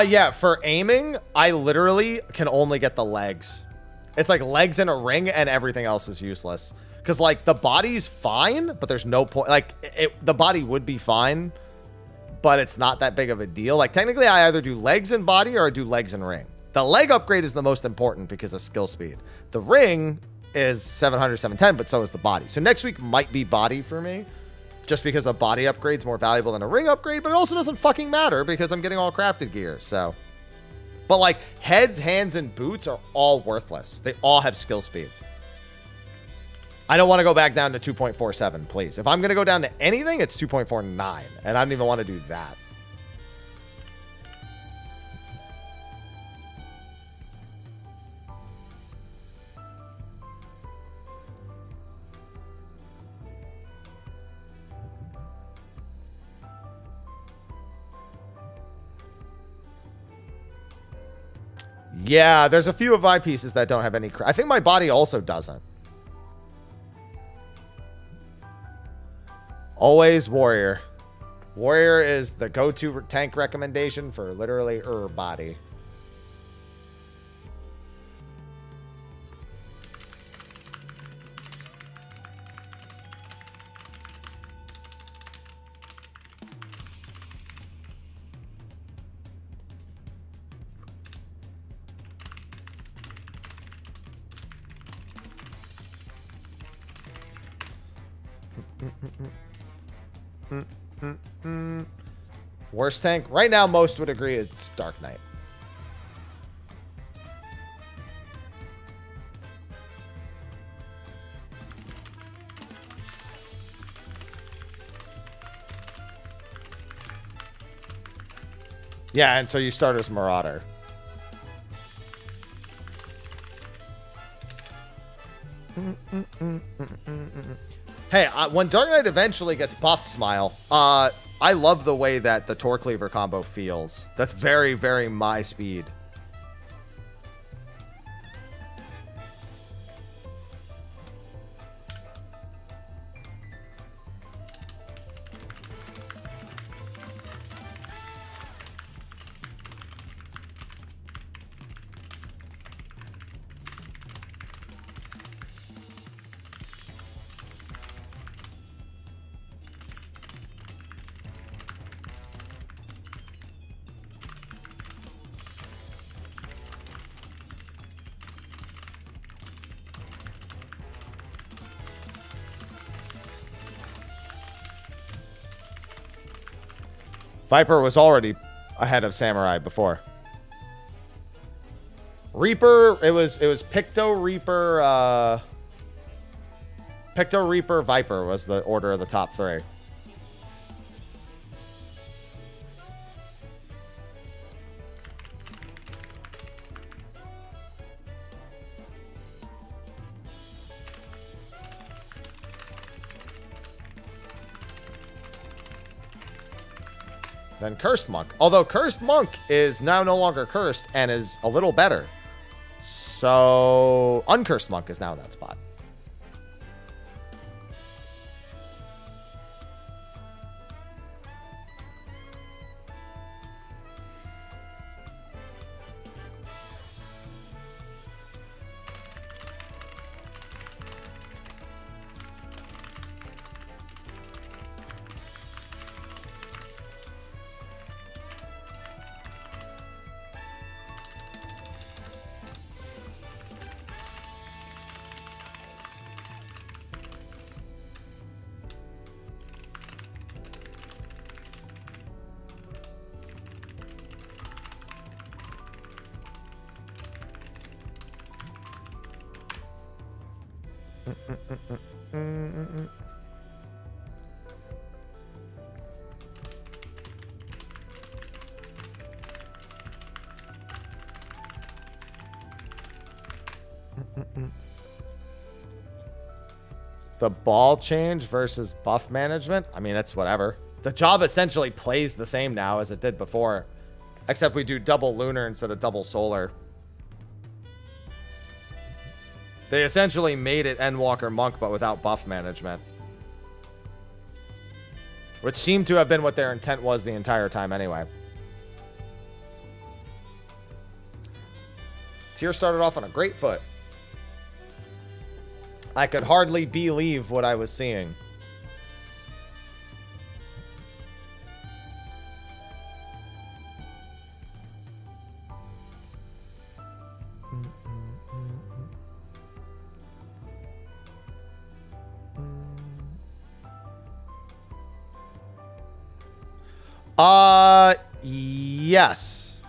Yeah, for aiming, I literally can only get the legs. It's like legs in a ring and everything else is useless. Because, like, the body's fine, but there's no point. Like, the body would be fine, but it's not that big of a deal. Like, technically, I either do legs and body or I do legs and ring. The leg upgrade is the most important because of skill speed. The ring is 700, 710, but so is the body. So next week might be body for me. Just because a body upgrade's more valuable than a ring upgrade, but it also doesn't fucking matter because I'm getting all crafted gear, so. But like, heads, hands, and boots are all worthless. They all have skill speed. I don't want to go back down to 2.47, please. If I'm going to go down to anything, it's 2.49, and I don't even want to do that. Yeah, there's a few of my pieces that don't have any... I think my body also doesn't. Always warrior. Warrior is the go-to tank recommendation for literally body. Worst tank? Right now, most would agree it's Dark Knight. Yeah, and so you start as Marauder. Hey, when Dark Knight eventually gets buffed, Smile, I love the way that the Torque Cleaver combo feels. That's very, very my speed. Viper was already ahead of Samurai before. Reaper, it was Picto, Reaper, Picto, Reaper, Viper was the order of the top three. Then Cursed Monk. Although Cursed Monk is now no longer cursed and is a little better. So Uncursed Monk is now in that spot. The ball change versus buff management. I mean, it's whatever. The job essentially plays the same now as it did before, except we do double lunar instead of double solar. They essentially made it Endwalker Monk, but without buff management. Which seemed to have been what their intent was the entire time anyway. Tier started off on a great foot. I could hardly believe what I was seeing. Yes.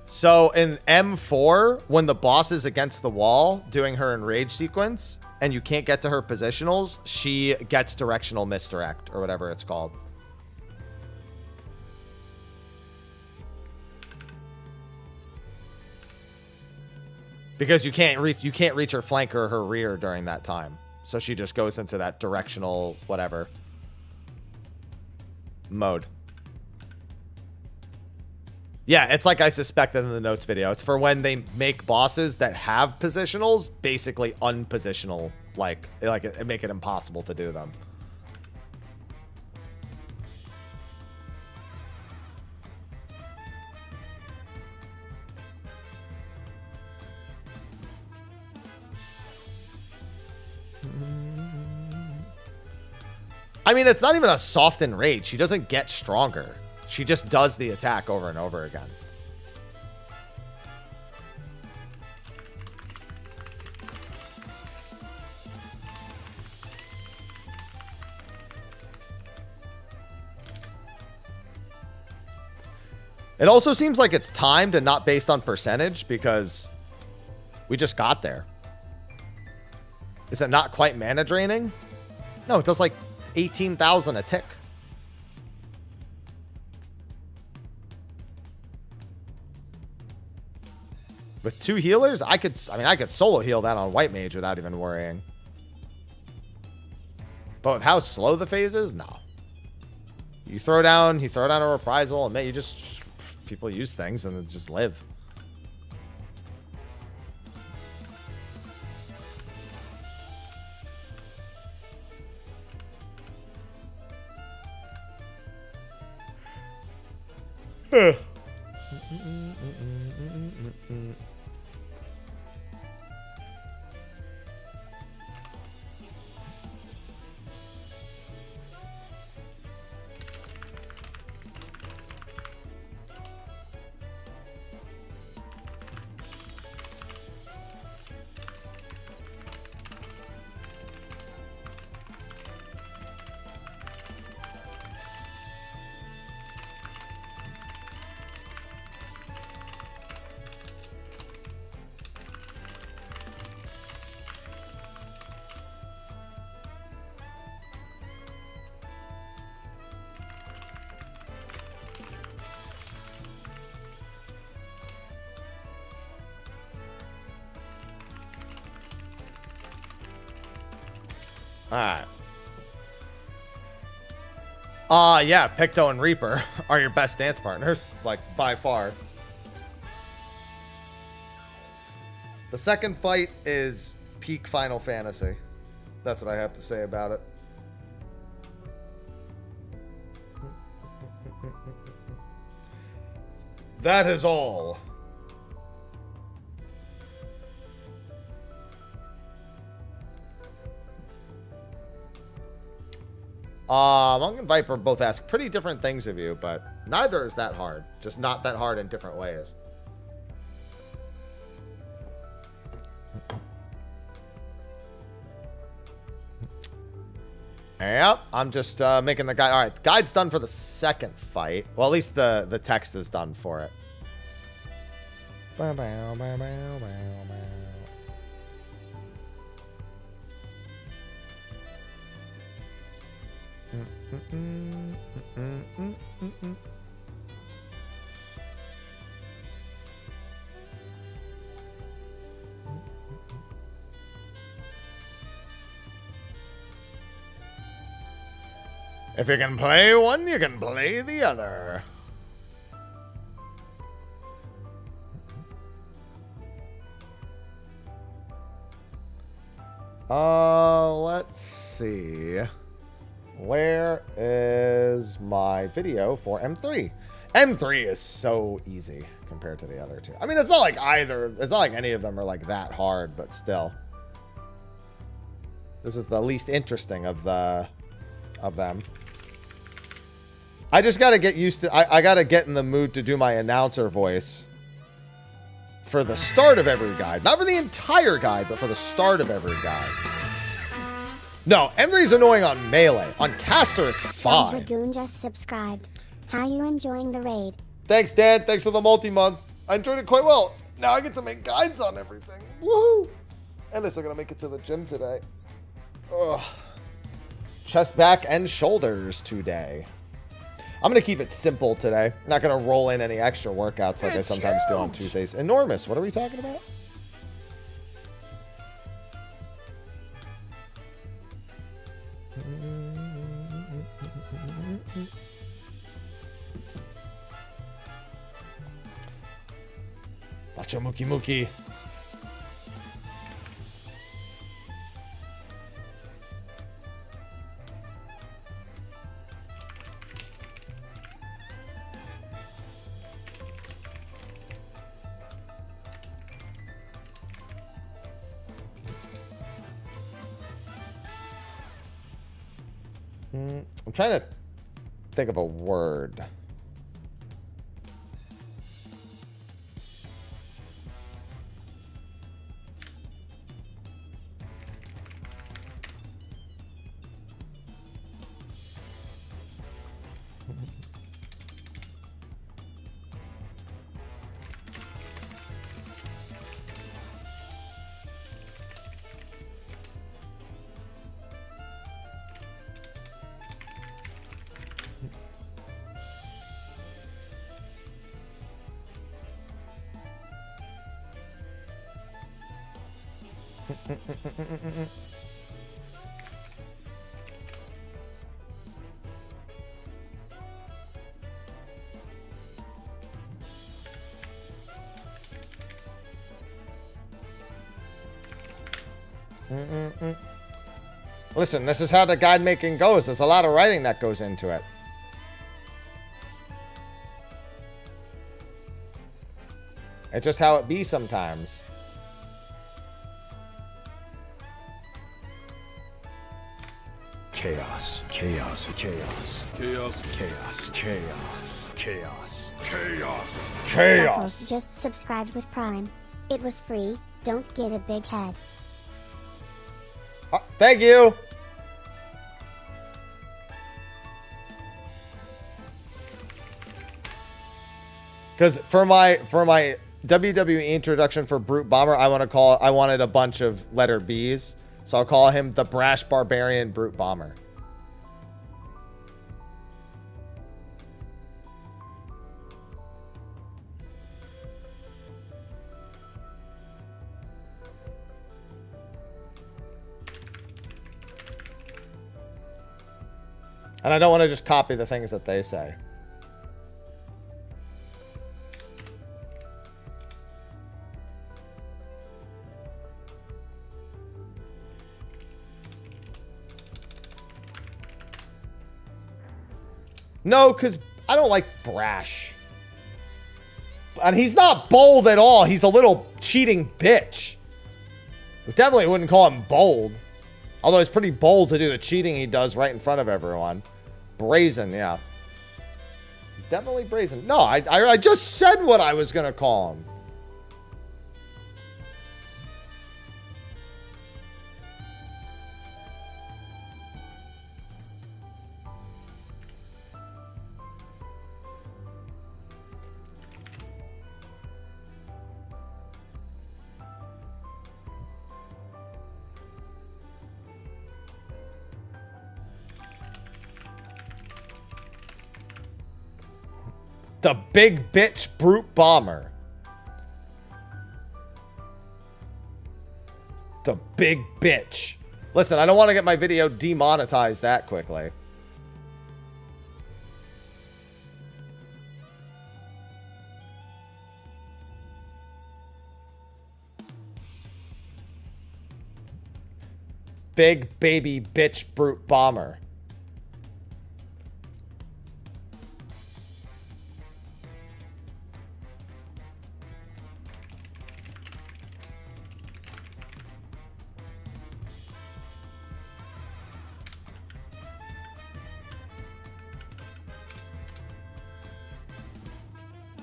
So in M4, when the boss is against the wall doing her enrage sequence and you can't get to her positionals, she gets directional misdirect or whatever it's called. Because you can't reach her flank or her rear during that time. So she just goes into that directional whatever mode. Yeah, it's like I suspected in the notes video. It's for when they make bosses that have positionals basically unpositional, like it make it impossible to do them. I mean, it's not even a soft enrage. She doesn't get stronger. She just does the attack over and over again. It also seems like it's timed and not based on percentage because we just got there. Is it not quite mana draining? No, it does like 18,000 a tick. With 2 healers, I could solo heal that on white mage without even worrying. But with how slow the phase is, no. You throw down a reprisal, and man, you just, people use things and just live. Alright. Yeah, Picto and Reaper are your best dance partners, like, by far. The second fight is peak Final Fantasy. That's what I have to say about it. That is all. Monk and Viper both ask pretty different things of you, but neither is that hard. Just not that hard in different ways. Yep, I'm just making the guide. All right, the guide's done for the second fight. Well, at least the text is done for it. Bow, bow, bow, bow, bow, bow. If you can play one, you can play the other. Let's see. Where is my video for M3? M3 is so easy compared to the other two. I mean, it's not like any of them are like that hard, but still. This is the least interesting of them. I just got to get used to, I got to get in the mood to do my announcer voice for the start of every guide. Not for the entire guide, but for the start of every guide. No, M3 is annoying on Melee. On Caster, it's fine. Dragoon just subscribed. How you enjoying the raid? Thanks, Dan. Thanks for the multi-month. I enjoyed it quite well. Now I get to make guides on everything. Woohoo! And I'm still going to make it to the gym today. Ugh. Chest, back, and shoulders today. I'm going to keep it simple today. Not going to roll in any extra workouts like I sometimes do on Tuesdays. Enormous. What are we talking about? Bacho Muki Muki. I'm trying to think of a word. Listen, this is how the guide making goes. There's a lot of writing that goes into it. It's just how it be sometimes. Chaos, chaos, chaos, chaos, chaos, chaos, chaos, chaos, Chaos. Ruffles just subscribed with Prime. It was free, don't get a big head. Oh, thank you. Because for my WWE introduction for Brute Bomber, I wanted a bunch of letter B's. So I'll call him the Brash Barbarian Brute Bomber. And I don't want to just copy the things that they say. No, because I don't like brash. And he's not bold at all. He's a little cheating bitch. We definitely wouldn't call him bold. Although it's pretty bold to do the cheating he does right in front of everyone. Brazen, yeah. He's definitely brazen. No, I just said what I was going to call him. The big bitch brute bomber. The big bitch. Listen, I don't want to get my video demonetized that quickly. Big baby bitch brute bomber.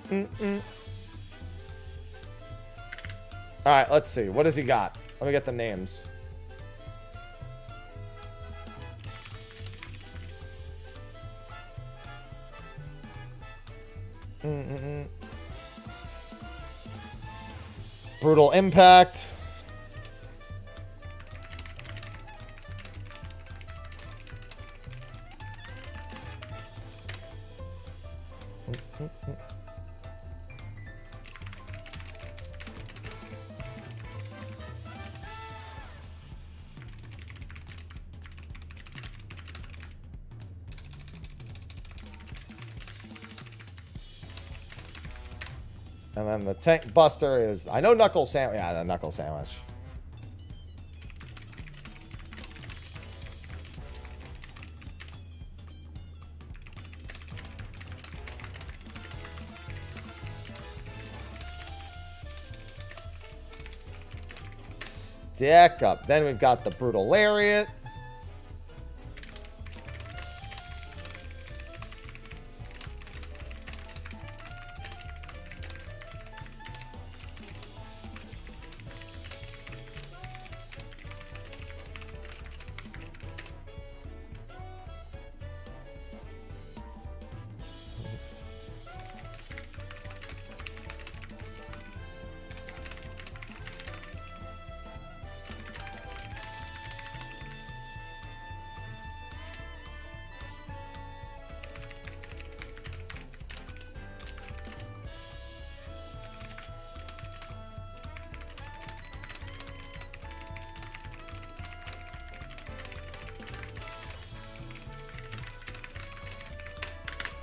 All right, let's see. What has he got? Let me get the names. Brutal Impact. And then the Tank Buster is, I know Knuckle Sandwich. Yeah, the Knuckle Sandwich. Stick up. Then we've got the Brutal Lariat.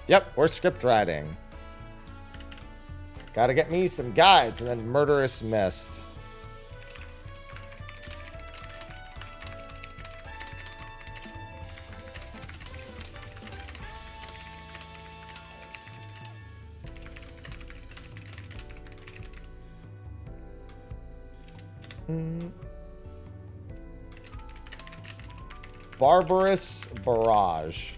Yep, we're script writing. Gotta get me some guides and then Murderous Mist. Barbarous Barrage.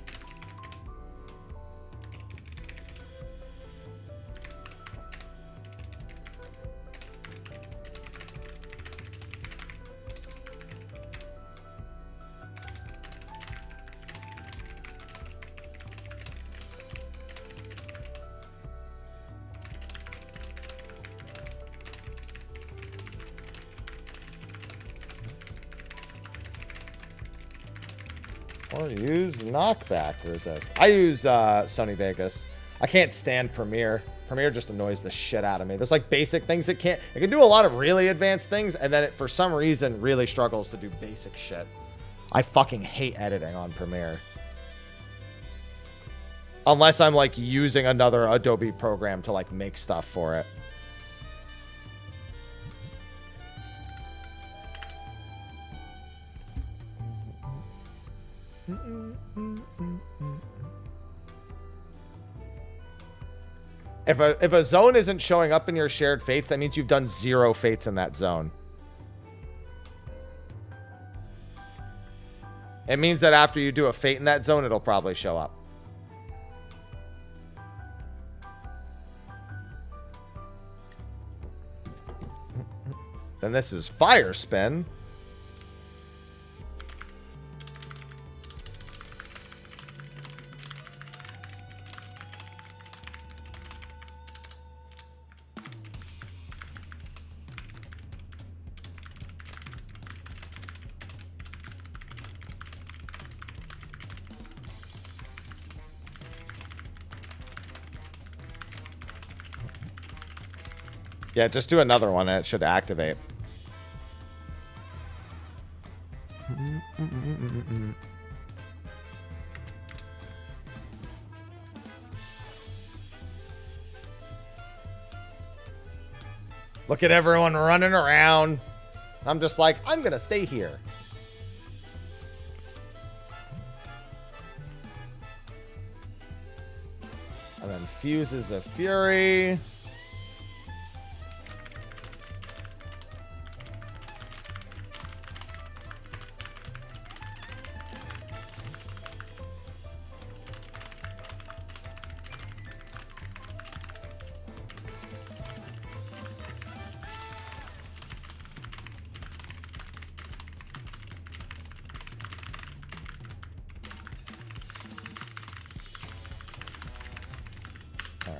Or use knockback resist. I use Sony Vegas. I can't stand Premiere. Premiere just annoys the shit out of me. There's like basic things it can't. It can do a lot of really advanced things, and then it, for some reason, really struggles to do basic shit. I fucking hate editing on Premiere. Unless I'm like using another Adobe program to like make stuff for it. If a zone isn't showing up in your shared fates, that means you've done 0 fates in that zone. It means that after you do a fate in that zone, it'll probably show up. Then this is Fire Spin. Yeah, just do another one and it should activate. Look at everyone running around. I'm just like, I'm gonna stay here. And then Fuses of Fury.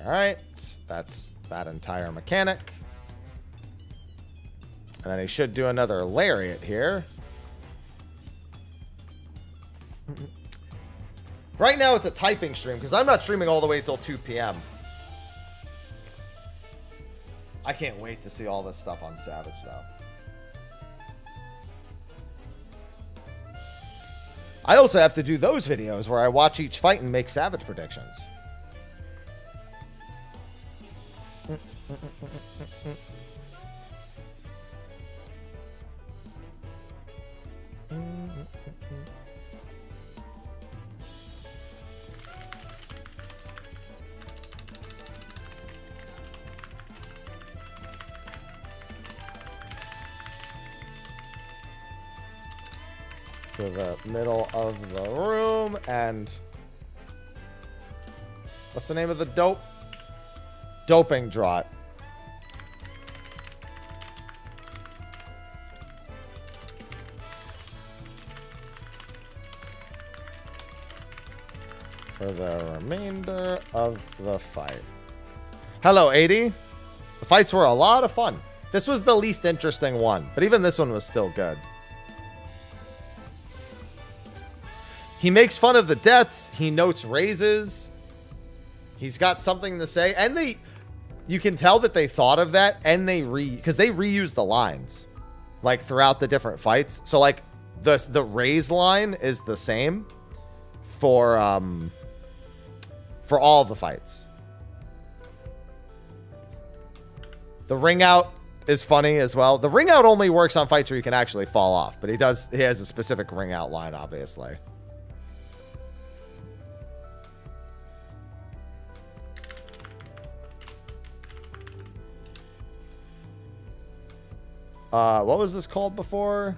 Alright, that's that entire mechanic. And then he should do another lariat here. Right now it's a typing stream, because I'm not streaming all the way till 2 p.m. I can't wait to see all this stuff on Savage, though. I also have to do those videos where I watch each fight and make Savage predictions. To the middle of the room, and what's the name of the dope? Doping Draught. For the remainder of the fight. Hello, 80. The fights were a lot of fun. This was the least interesting one, but even this one was still good. He makes fun of the deaths. He notes raises. He's got something to say. And you can tell that they thought of that, and because they reuse the lines like throughout the different fights. So like the raise line is the same for for all the fights. The ring out is funny as well. The ring out only works on fights where you can actually fall off, but he has a specific ring out line, obviously. What was this called before?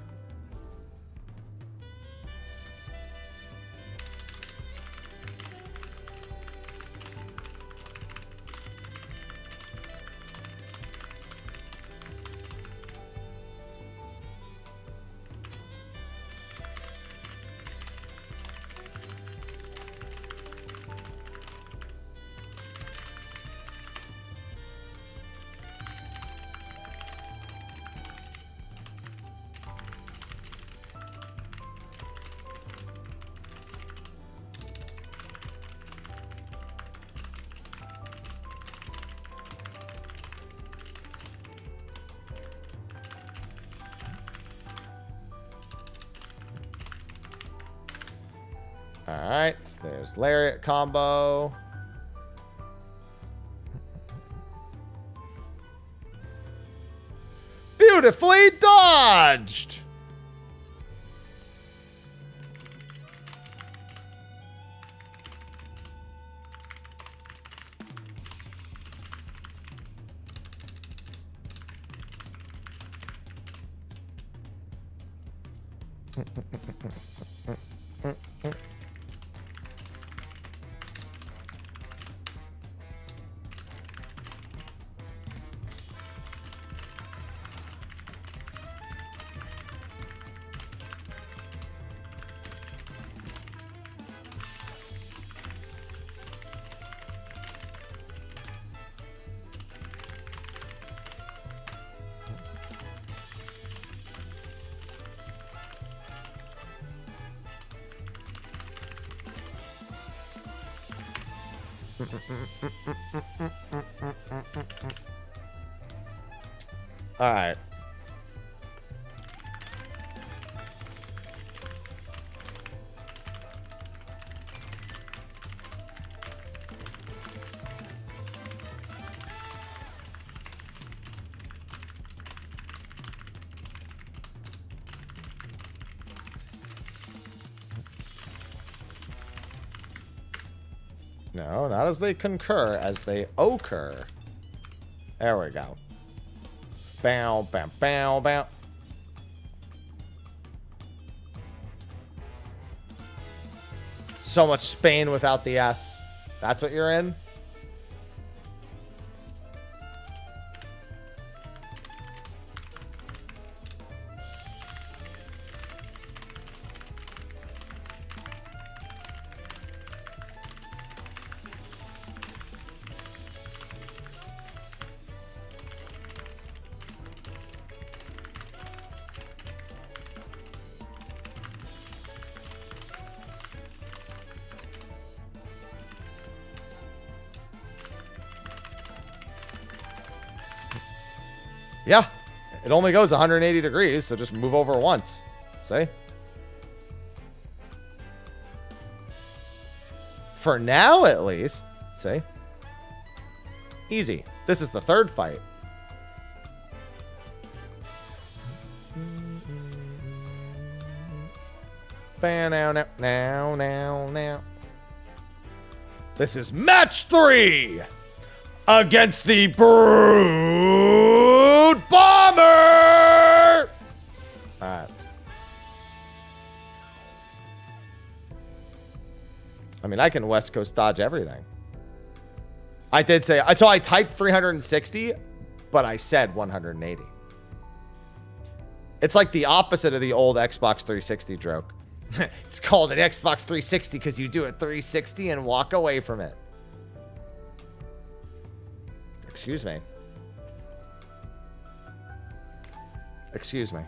Alright, there's lariat combo. Beautifully dodged! All right. No, not as they concur, as they occur. There we go. Bow, bow, bow, bow. So much Spain without the S. That's what you're in? Yeah, it only goes 180 degrees, so just move over once. See? For now, at least. See? Easy. This is the third fight. Now. This is match 3 against the Brood Bomber! Alright. I mean, I can West Coast dodge everything. I did say, so I typed 360, but I said 180. It's like the opposite of the old Xbox 360 joke. It's called an Xbox 360 because you do a 360 and walk away from it. Excuse me. Excuse me.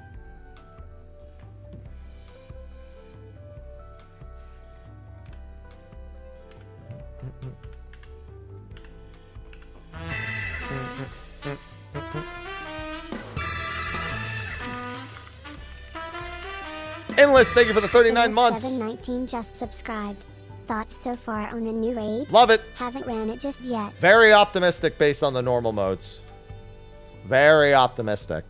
Endless, thank you for the 39 months. 719 just subscribed. thoughts so far on the new raid? Love it. Haven't ran it just yet. Very optimistic based on the normal modes. Very optimistic.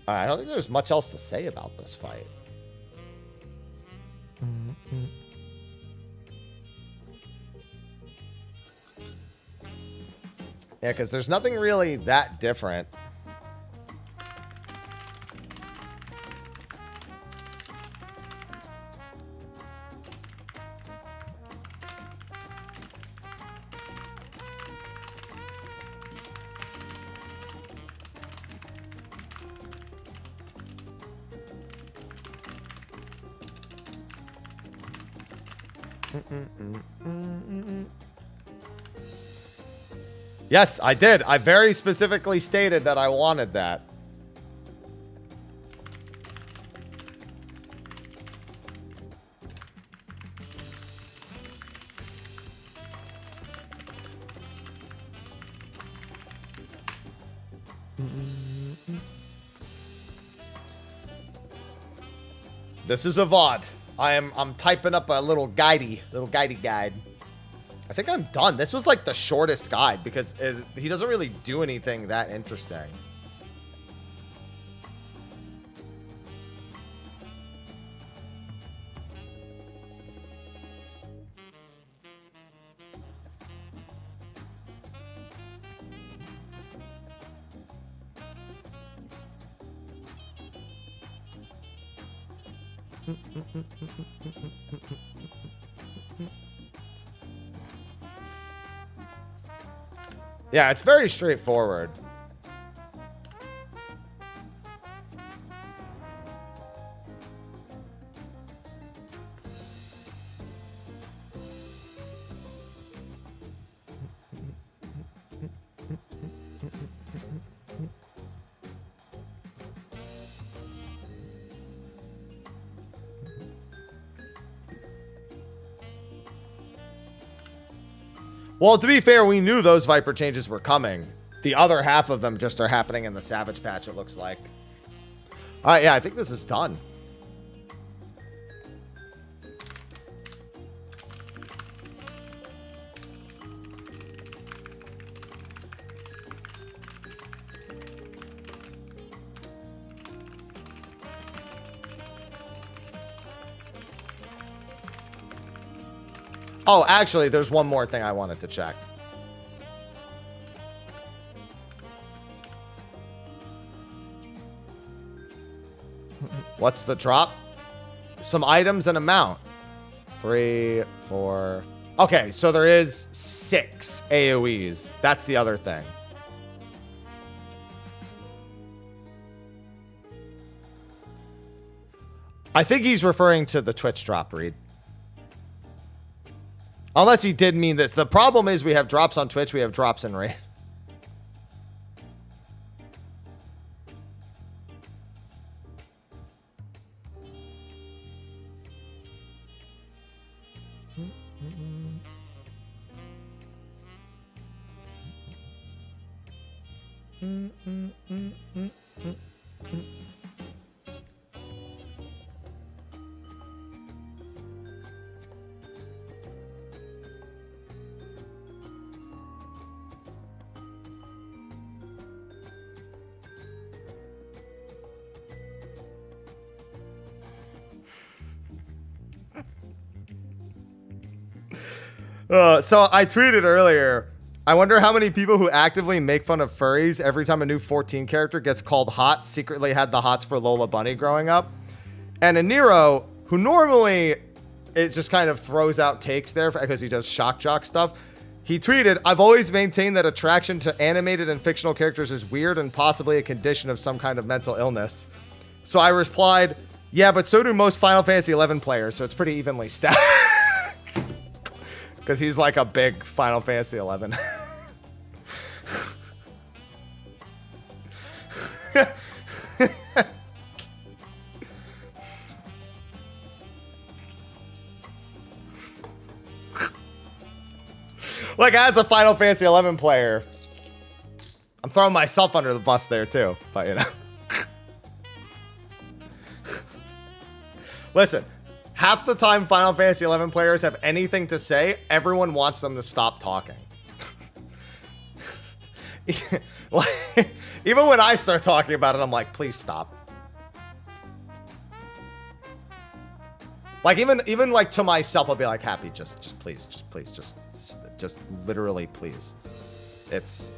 I don't think there's much else to say about this fight. Yeah, because there's nothing really that different. Yes, I did. I very specifically stated that I wanted that. This is a VOD. I'm typing up a little guide. I think I'm done. This was like the shortest guide because he doesn't really do anything that interesting. Yeah, it's very straightforward. Well, to be fair, we knew those Viper changes were coming. The other half of them just are happening in the Savage patch, it looks like. All right, yeah, I think this is done. Oh, actually, there's one more thing I wanted to check. What's the drop? Some items and amount. 3, 4. Okay, so there is 6 AoEs. That's the other thing. I think he's referring to the Twitch drop, Reed. Unless he did mean this. The problem is we have drops on Twitch. We have drops in Raid. So I tweeted earlier, I wonder how many people who actively make fun of furries every time a new 14 character gets called hot secretly had the hots for Lola Bunny growing up. And Nero, who normally it just kind of throws out takes there because he does shock jock stuff, he tweeted, I've always maintained that attraction to animated and fictional characters is weird and possibly a condition of some kind of mental illness. So I replied, yeah, but so do most Final Fantasy XI players, so it's pretty evenly stacked. Because he's like a big Final Fantasy XI. Like, as a Final Fantasy 11 player, I'm throwing myself under the bus there too, but you know. Listen, half the time Final Fantasy 11 players have anything to say, everyone wants them to stop talking. Even when I start talking about it, I'm like, please stop. Like, even like to myself, I'll be like, Happy, just please, just literally please. It's...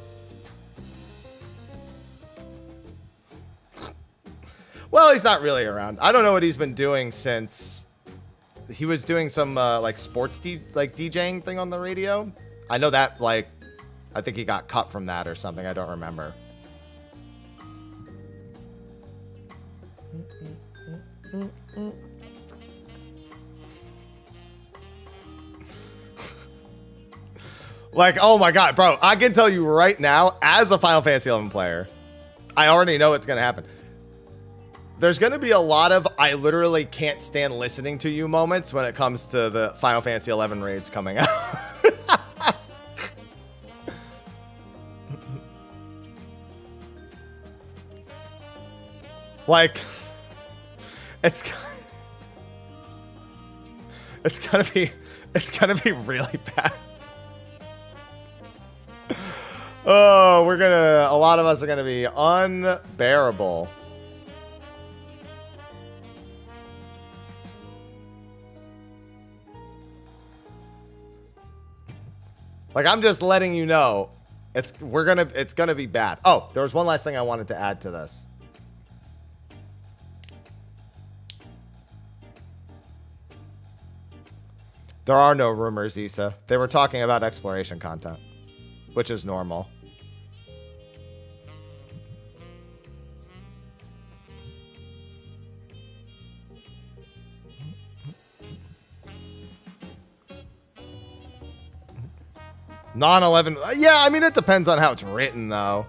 Well, he's not really around. I don't know what he's been doing since he was doing some like sports DJing thing on the radio. I know that, like, I think he got cut from that or something. I don't remember. Like, oh my god, bro, I can tell you right now, as a Final Fantasy 11 player, I already know what's gonna happen. There's going to be a lot of I literally can't stand listening to you moments when it comes to the Final Fantasy 11 raids coming out. Like, it's gonna be really bad. Oh, a lot of us are gonna be unbearable. Like, I'm just letting you know, it's gonna be bad. Oh, there was one last thing I wanted to add to this. There are no rumors, Issa. They were talking about exploration content, which is normal. Non-11. Yeah, I mean, it depends on how it's written, though.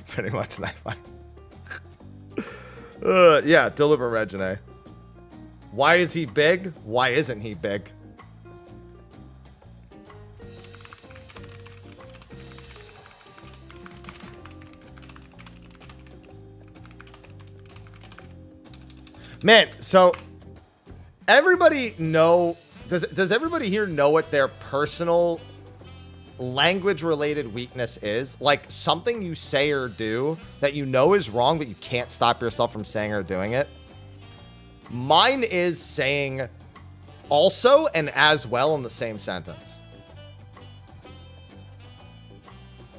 Pretty much that fine. Yeah, deliberate Regine. Why is he big? Why isn't he big? Man, so everybody know, does everybody here know what their personal language related weakness is? Like, something you say or do that you know is wrong, but you can't stop yourself from saying or doing it. Mine is saying also and as well in the same sentence.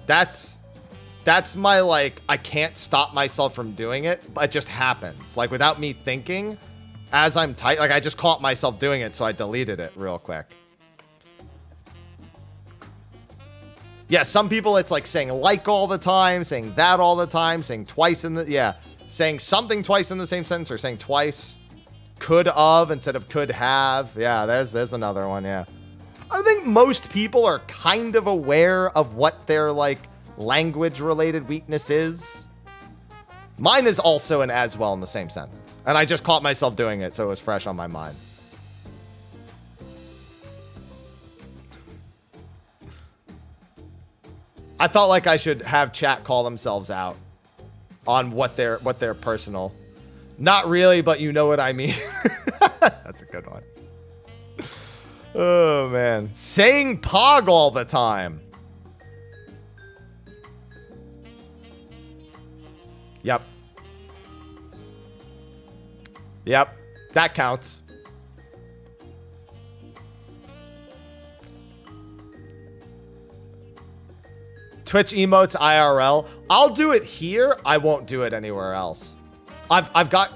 That's my, like, I can't stop myself from doing it, but it just happens. Like, without me thinking, as I'm like, I just caught myself doing it, so I deleted it real quick. Yeah, some people, it's like saying like all the time, saying that all the time, saying twice in the, yeah, saying something twice in the same sentence, or saying twice. Could of instead of could have. Yeah, there's another one, yeah. I think most people are kind of aware of what their, like, language-related weakness is. Mine is also an as well in the same sentence. And I just caught myself doing it, so it was fresh on my mind. I felt like I should have chat call themselves out on what their personal. Not really, but you know what I mean. That's a good one. Oh, man. Saying pog all the time. Yep. Yep. That counts. Twitch emotes IRL. I'll do it here. I won't do it anywhere else. I've got...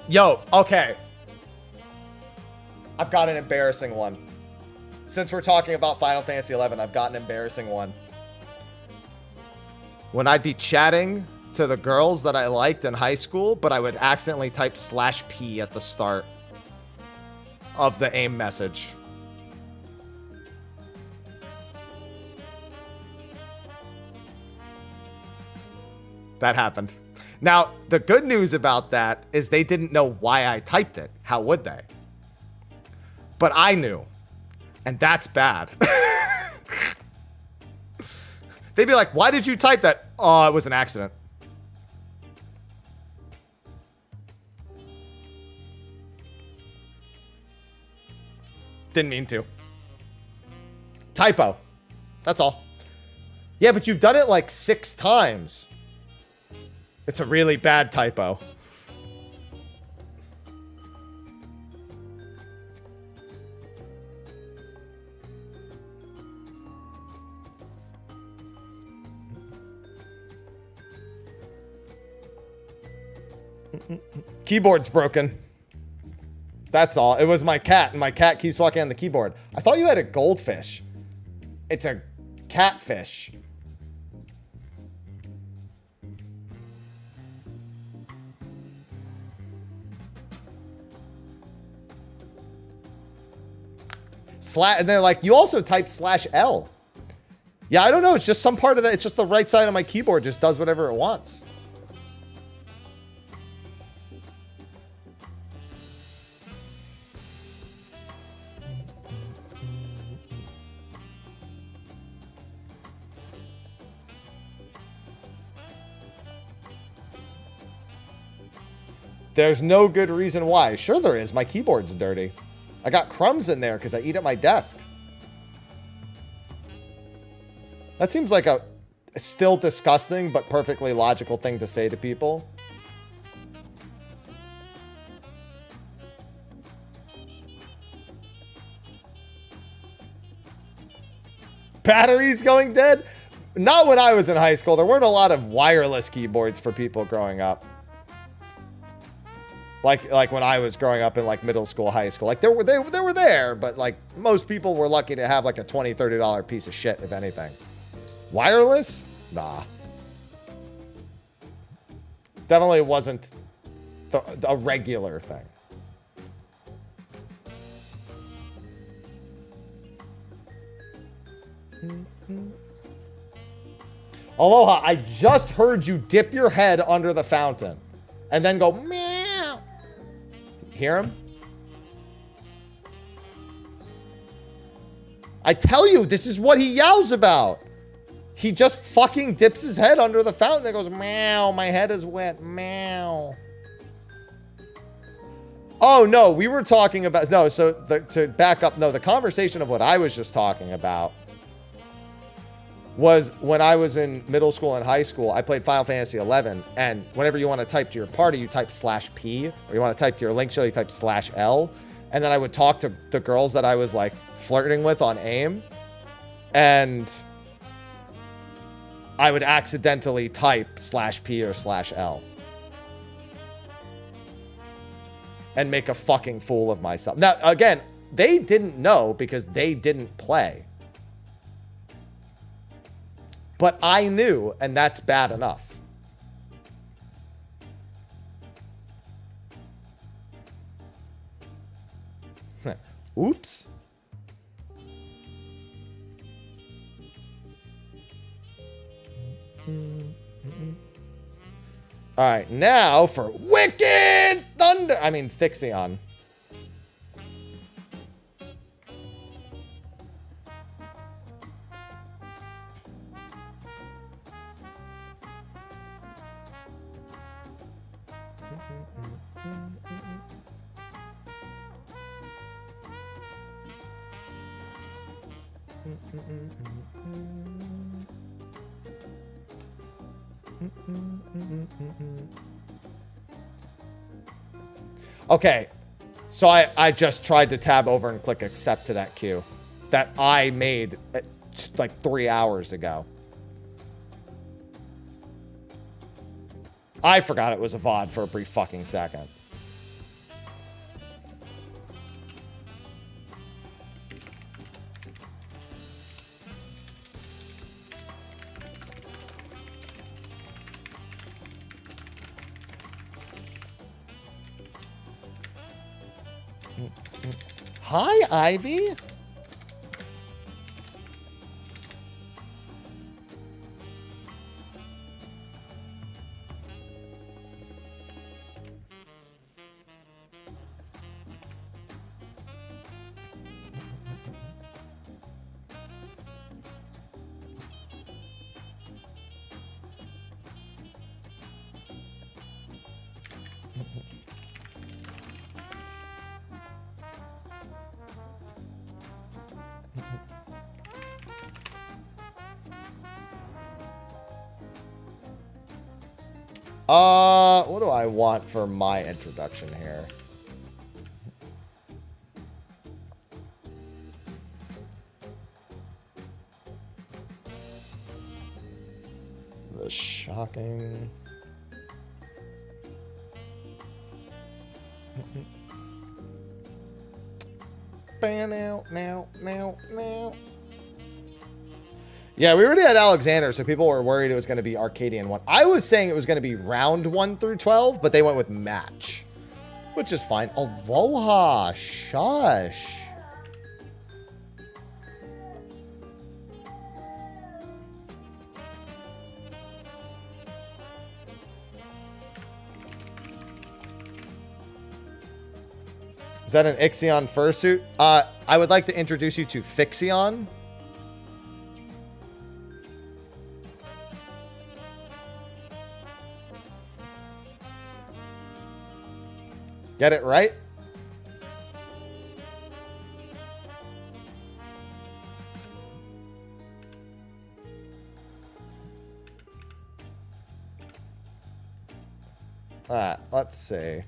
Yo, okay. I've got an embarrassing one. Since we're talking about Final Fantasy XI, I've got an embarrassing one. When I'd be chatting to the girls that I liked in high school, but I would accidentally type /P at the start of the AIM message. That happened. Now, the good news about that is they didn't know why I typed it. How would they? But I knew. And that's bad. They'd be like, why did you type that? Oh, it was an accident. Didn't mean to. Typo. That's all. Yeah, but you've done it like 6 times. It's a really bad typo. Keyboard's broken. That's all. It was my cat, and my cat keeps walking on the keyboard. I thought you had a goldfish. It's a catfish. And they're like, you also type /L. Yeah, I don't know. It's just some part of that. It's just the right side of my keyboard just does whatever it wants. There's no good reason why. Sure there is. My keyboard's dirty. I got crumbs in there because I eat at my desk. That seems like a still disgusting but perfectly logical thing to say to people. Batteries going dead? Not when I was in high school. There weren't a lot of wireless keyboards for people growing up. Like when I was growing up in like middle school, high school, like they were there, but like most people were lucky to have like a $20, $30 piece of shit, if anything. Wireless? Nah. Definitely wasn't a regular thing. Aloha, I just heard you dip your head under the fountain and then go meow. Hear him? I tell you, this is what he yells about. He just fucking dips his head under the fountain and goes, meow, my head is wet, meow. Oh, no, we were talking about, no, so to back up, no, the conversation of what I was just talking about was when I was in middle school and high school, I played Final Fantasy XI, and whenever you want to type to your party, you type /P, or you want to type to your link show, you type /L, and then I would talk to the girls that I was like flirting with on AIM, and I would accidentally type /P or /L. And make a fucking fool of myself. Now, again, they didn't know because they didn't play. But I knew, and that's bad enough. Oops. All right, now for Wicked Thunder. I mean, Fixion. Okay, so I just tried to tab over and click accept to that queue that I made like 3 hours ago. I forgot it was a VOD for a brief fucking second. Hi, Ivy. What do I want for my introduction here? The shocking. Now. Yeah, we already had Alexander, so people were worried it was going to be Arcadian 1. I was saying it was going to be round 1 through 12, but they went with match, which is fine. Aloha, shush. Is that an Ixion fursuit? I would like to introduce you to Fixion. Get it right? Let's see.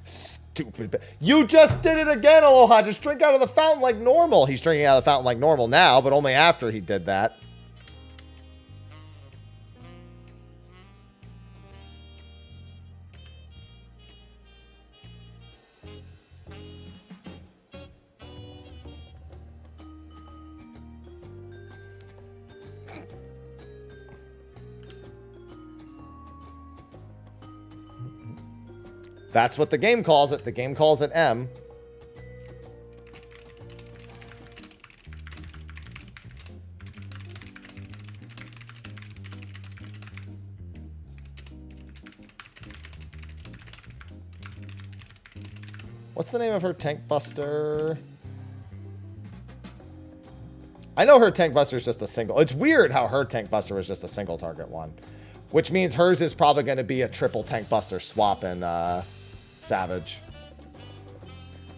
Stupid. You just did it again, Aloha. Just drink out of the fountain like normal. He's drinking out of the fountain like normal now, but only after he did that. That's what the game calls it. The game calls it M. What's the name of her tank buster? I know her tank buster is just a single. It's weird how her tank buster was just a single target one, which means hers is probably going to be a triple tank buster swap in Savage.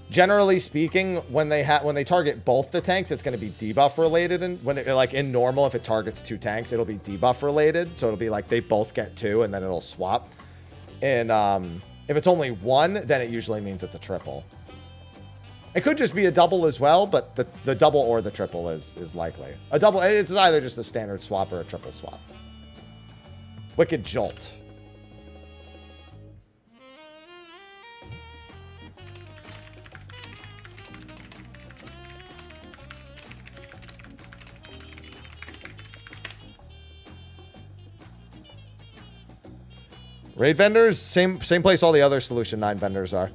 Generally speaking, when they target both the tanks, it's going to be debuff related, and when it, like in normal, if it targets 2 tanks, it'll be debuff related. So it'll be like they both get 2, and then it'll swap. And if it's only 1, then it usually means it's a triple. It could just be a double as well, but the double or the triple is likely. A double, it's either just a standard swap or a triple swap. Wicked Jolt. Raid vendors, same place all the other Solution 9 vendors are.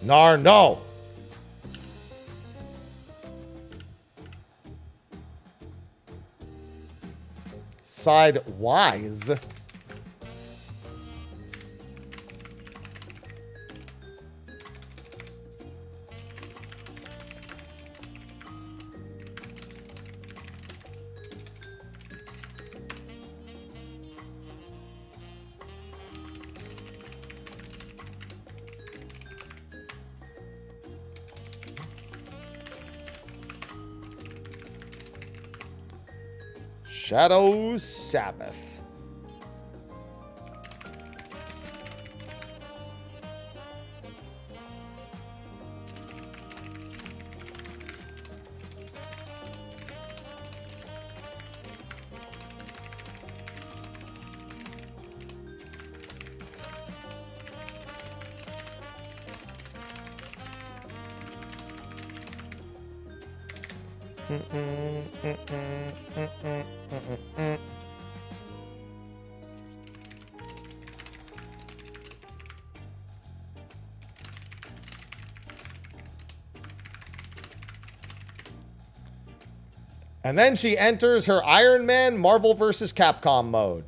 Nar, no. Sidewise. Shadow Sabbath. And then she enters her Iron Man Marvel vs. Capcom mode.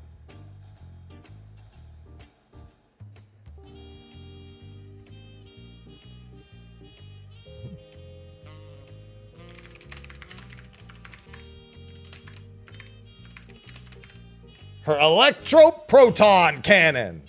her electro-proton cannon.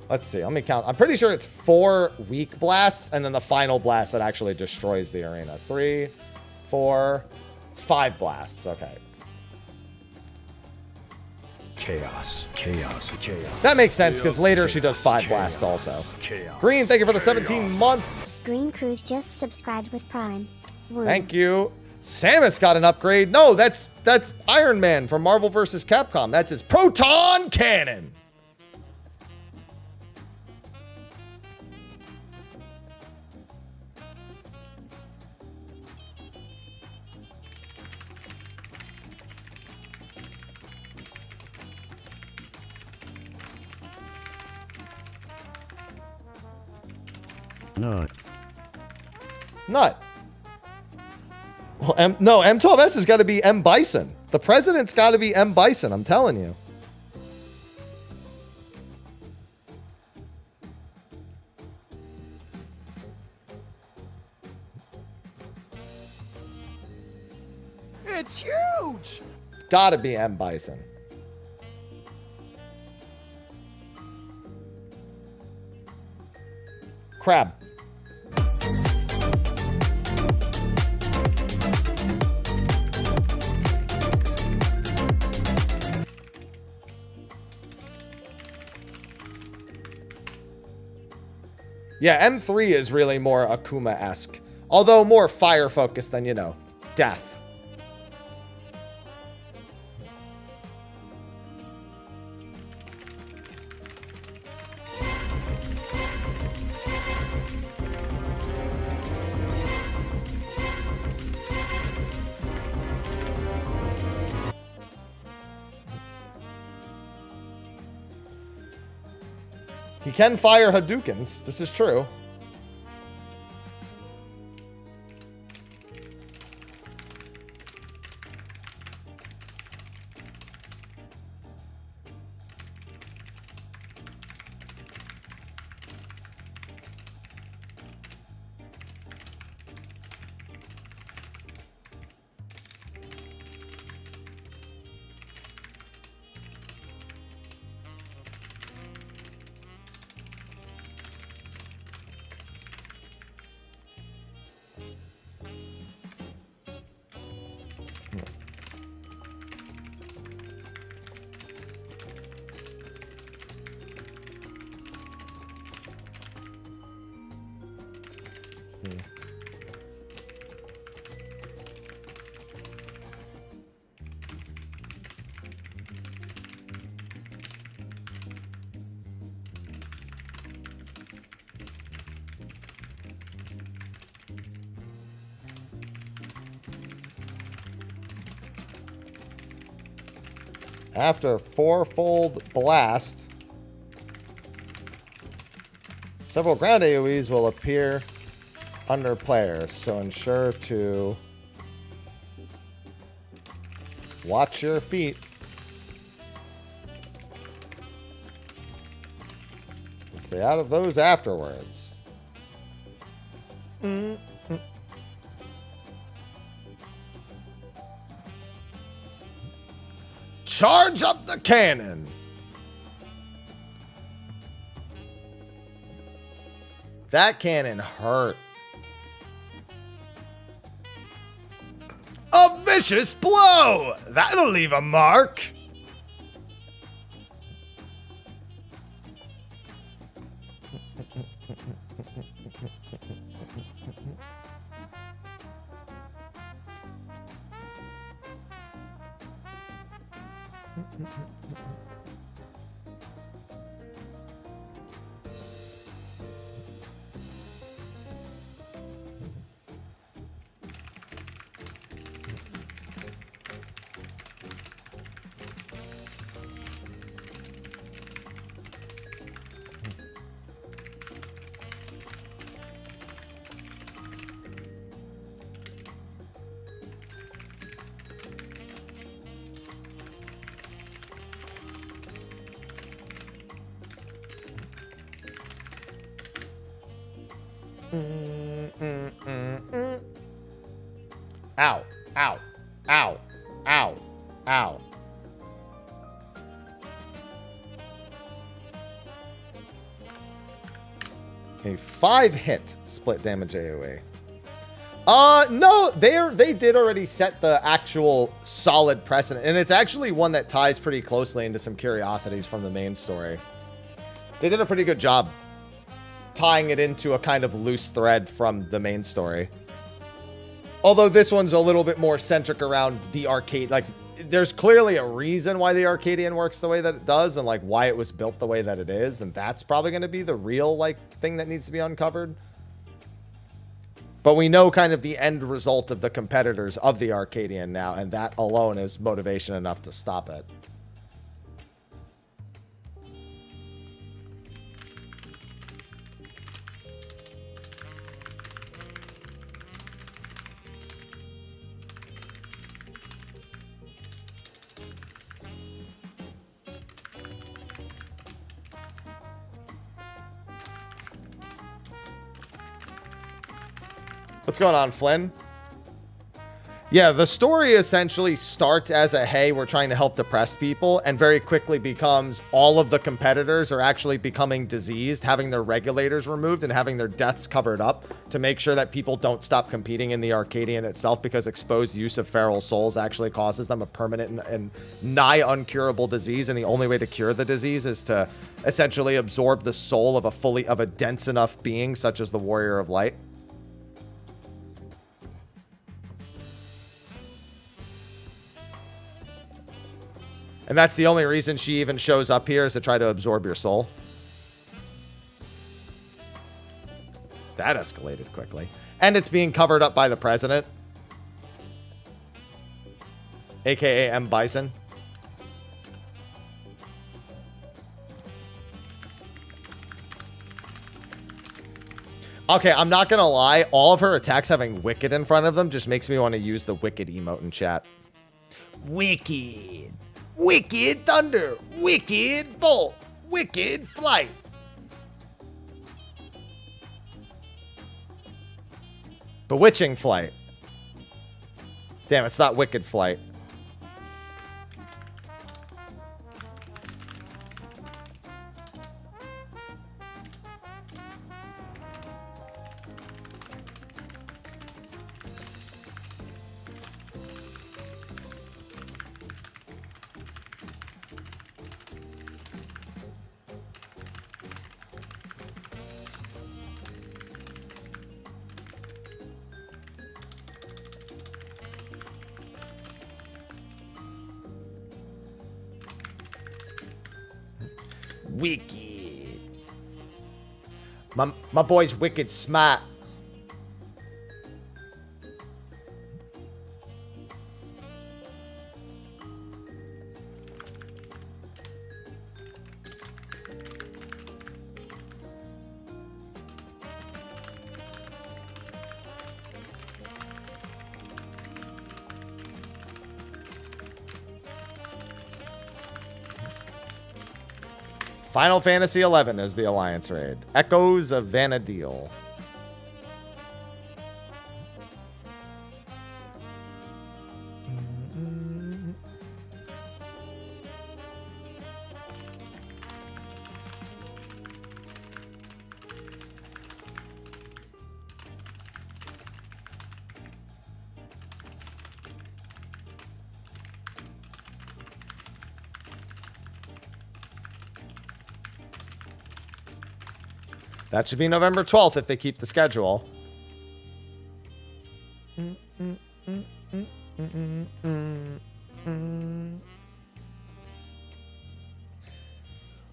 Let's see. Let me count. I'm pretty sure it's 4 weak blasts and then the final blast that actually destroys the arena. 3, 4. It's 5 blasts. Okay. Chaos, chaos, chaos. That makes sense because Chaos, later she chaos, does 5 chaos, blasts also. chaos, Green, thank you for the chaos. 17 months. Green Cruise just subscribed with Prime. Woo. Thank you. Samus got an upgrade. No, that's Iron Man from Marvel vs. Capcom. That's his proton cannon. Nut. Nut. Well, no, M12S has got to be M. Bison. The president's got to be M. Bison, I'm telling you. It's huge! Got to be M. Bison. Crab. Yeah, M3 is really more Akuma-esque. Although more fire-focused than, you know, death. He can fire Hadoukens. This is true. After 4-fold blast, several ground AoEs will appear under players, so ensure to watch your feet. And stay out of those afterwards. Charge up the cannon. That cannon hurt. A vicious blow. That'll leave a mark. Ow. Ow. Ow. Ow. Ow. A 5-hit split damage AoE. No, they did already set the actual solid precedent, and it's actually one that ties pretty closely into some curiosities from the main story. They did a pretty good job tying it into a kind of loose thread from the main story. Although this one's a little bit more centric around the arcade. Like, there's clearly a reason why the Arcadian works the way that it does, and like why it was built the way that it is, and that's probably going to be the real like thing that needs to be uncovered. But we know kind of the end result of the competitors of the Arcadian now, and that alone is motivation enough to stop it. What's going on, Flynn? Yeah, the story essentially starts as a, hey, we're trying to help depressed people, and very quickly becomes all of the competitors are actually becoming diseased, having their regulators removed and having their deaths covered up to make sure that people don't stop competing in the Arcadian itself, because exposed use of feral souls actually causes them a permanent and nigh uncurable disease, and the only way to cure the disease is to essentially absorb the soul of a dense enough being such as the Warrior of Light. And that's the only reason she even shows up here, is to try to absorb your soul. That escalated quickly. And it's being covered up by the president. AKA M. Bison. Okay, I'm not gonna lie. All of her attacks having Wicked in front of them just makes me want to use the Wicked emote in chat. Wicked. Wicked Thunder, Wicked Bolt, Wicked Flight. Bewitching Flight. Damn, it's not Wicked Flight. Wicked. My boy's wicked smart. Final Fantasy XI is the Alliance raid. Echoes of Vanadil. That should be November 12th if they keep the schedule.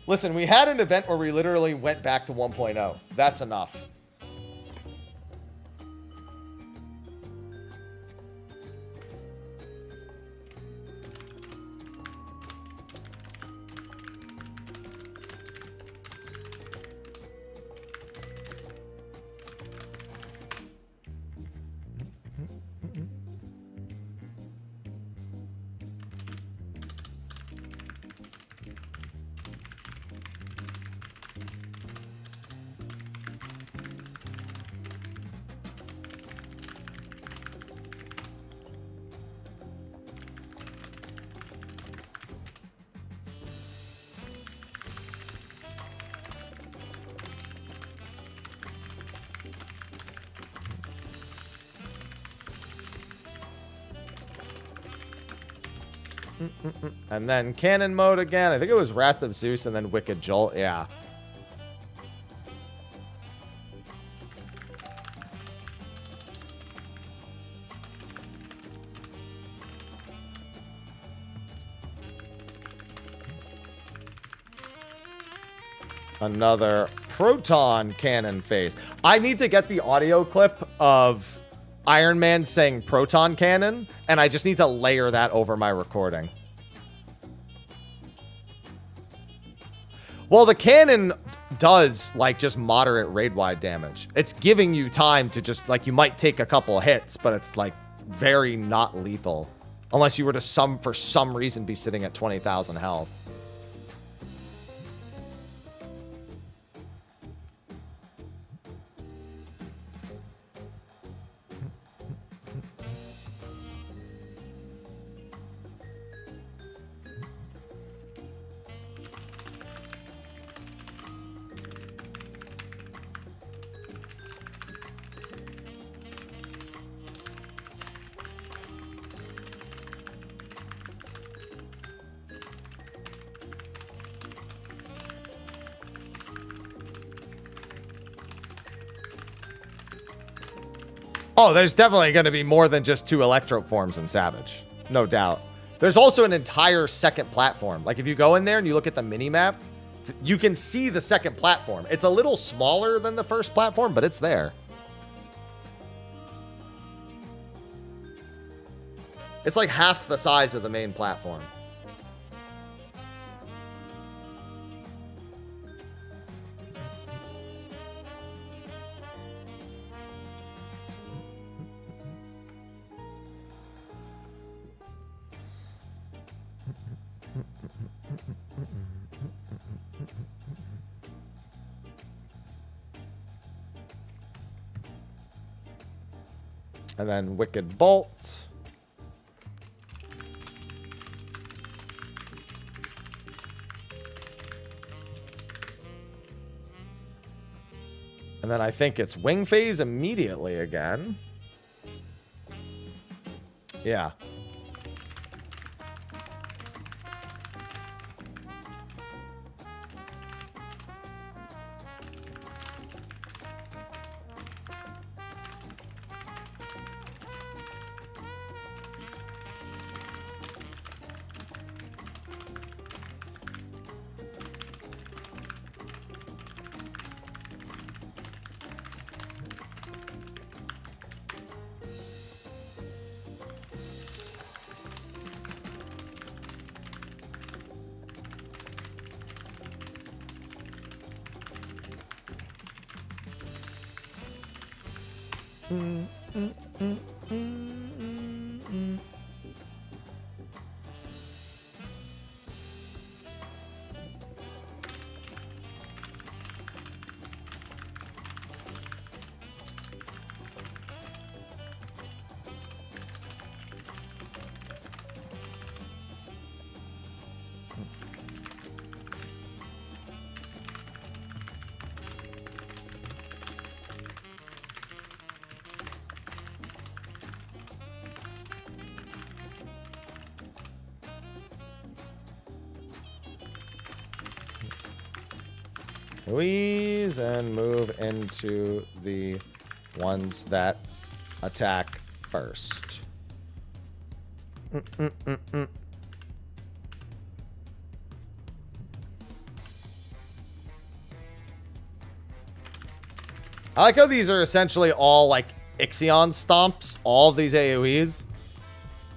Listen, we had an event where we literally went back to 1.0. That's enough. And then cannon mode again. I think it was Wrath of Zeus and then Wicked Jolt. Yeah. Another proton cannon phase. I need to get the audio clip of Iron Man saying proton cannon, and I just need to layer that over my recording. Well, the cannon does, like, just moderate raid-wide damage. It's giving you time to just, like, you might take a couple of hits, but it's, like, very not lethal. Unless you were to for some reason be sitting at 20,000 health. Oh, there's definitely going to be more than just 2 Electro forms in Savage. No doubt. There's also an entire second platform. Like, if you go in there and you look at the mini-map, you can see the second platform. It's a little smaller than the first platform, but it's there. It's like half the size of the main platform. And then Wicked Bolt. And then I think it's Wing Phase immediately again. Yeah. Louise, and move into the ones that attack first. I like how these are essentially all like Ixion stomps, all of these AoEs.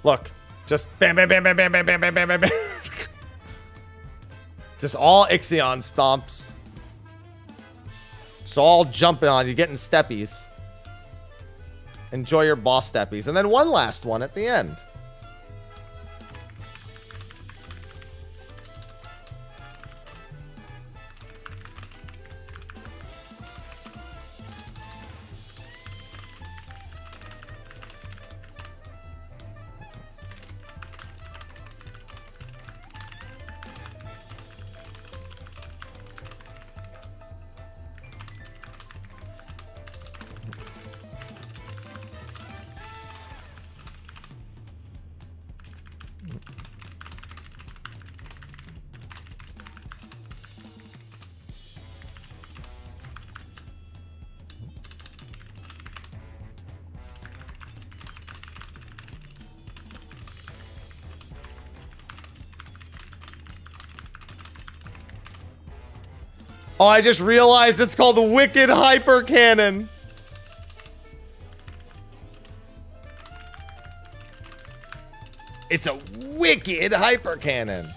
Look, just bam, bam, bam, bam, bam, bam, bam, bam, bam, bam. Just all Ixion stomps. So all jumping on you, getting steppies. Enjoy your boss steppies. And then one last one at the end. Oh, I just realized it's called the Wicked Hyper Cannon. It's a wicked hyper cannon.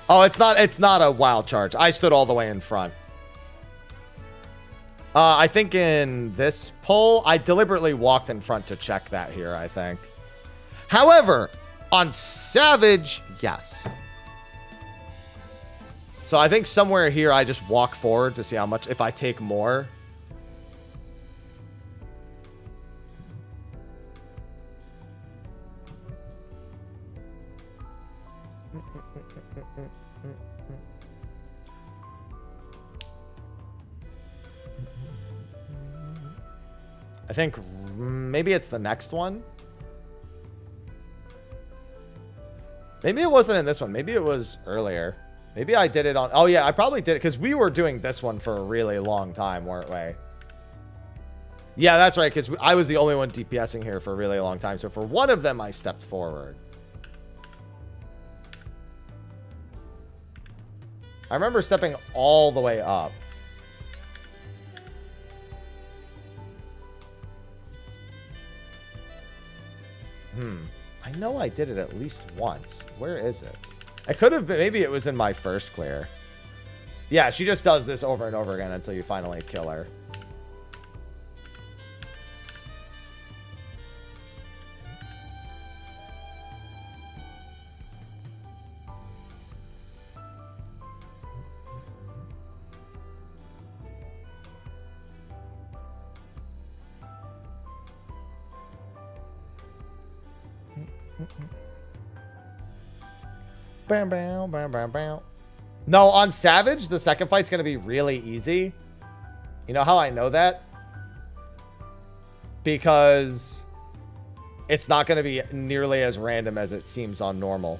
Oh, it's not a wild charge. I stood all the way in front. I think in this poll, I deliberately walked in front to check that here, I think. However, on Savage, yes. So I think somewhere here, I just walk forward to see how much, if I take more. I think maybe it's the next one. Maybe it wasn't in this one. Maybe it was earlier. Maybe I did it on... Oh, yeah, I probably did it because we were doing this one for a really long time, weren't we? Yeah, that's right, because I was the only one DPSing here for a really long time. So for one of them, I stepped forward. I remember stepping all the way up. I know I did it at least once. Where is it? I could have been... Maybe it was in my first clear. Yeah, she just does this over and over again until you finally kill her. Bam, bam, bam, bam, bam. No, on Savage, the second fight's going to be really easy. You know how I know that? Because it's not going to be nearly as random as it seems on normal.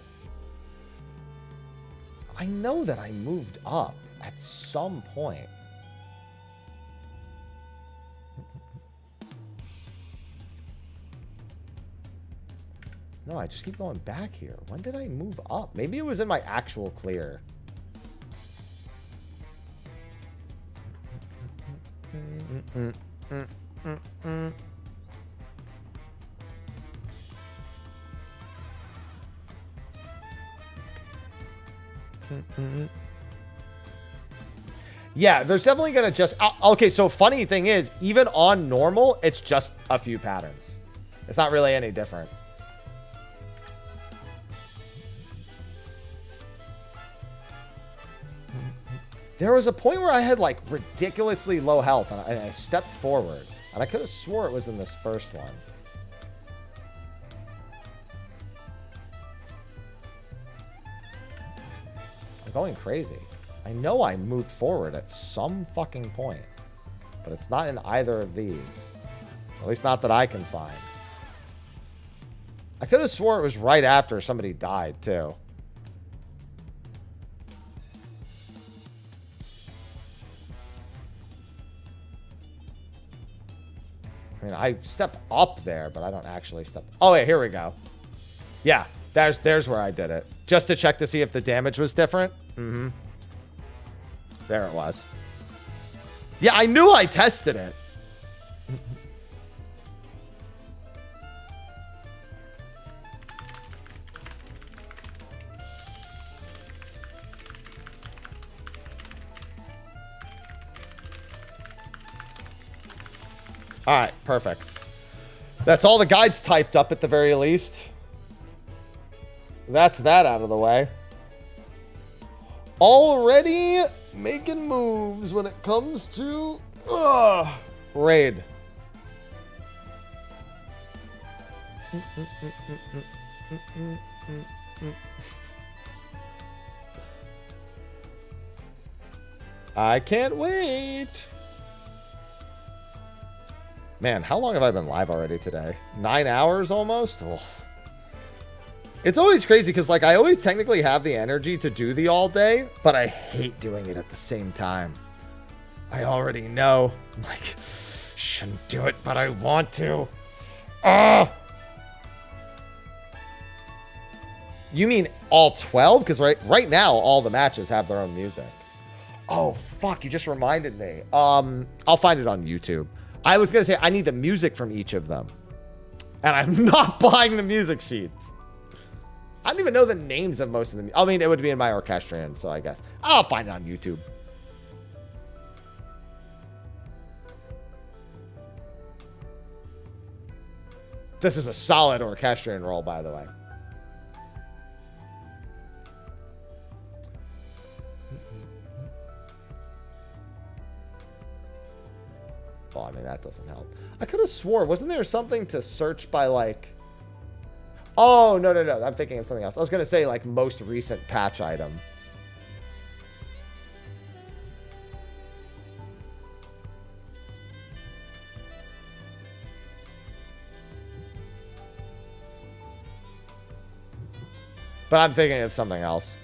I know that I moved up at some point. No, I just keep going back here. When did I move up? Maybe it was in my actual clear. Yeah, there's definitely going to just... Okay, so funny thing is, even on normal, it's just a few patterns. It's not really any different. There was a point where I had like ridiculously low health and I stepped forward and I could have swore it was in this first one. I'm going crazy. I know I moved forward at some fucking point, but it's not in either of these. At least not that I can find. I could have swore it was right after somebody died too. I mean, I step up there, but I don't actually step... Oh, yeah, here we go. Yeah, there's where I did it. Just to check to see if the damage was different. Mm-hmm. There it was. Yeah, I knew I tested it. All right, perfect. That's all the guides typed up at the very least. That's that out of the way. Already making moves when it comes to Ugh. Raid. I can't wait. Man, how long have I been live already today? 9 hours almost? Oh. It's always crazy because, like, I always technically have the energy to do the all day, but I hate doing it at the same time. I already know. I'm like, shouldn't do it, but I want to. Ugh. You mean all 12? Because right now, all the matches have their own music. Oh, fuck. You just reminded me. I'll find it on YouTube. I was going to say, I need the music from each of them. And I'm not buying the music sheets. I don't even know the names of most of them. I mean, it would be in my Orchestrion, so I guess. I'll find it on YouTube. This is a solid Orchestrion roll, by the way. Oh, I mean, that doesn't help. I could have swore, wasn't there something to search by, like... Oh, no. I'm thinking of something else. I was going to say, like, most recent patch item. But I'm thinking of something else.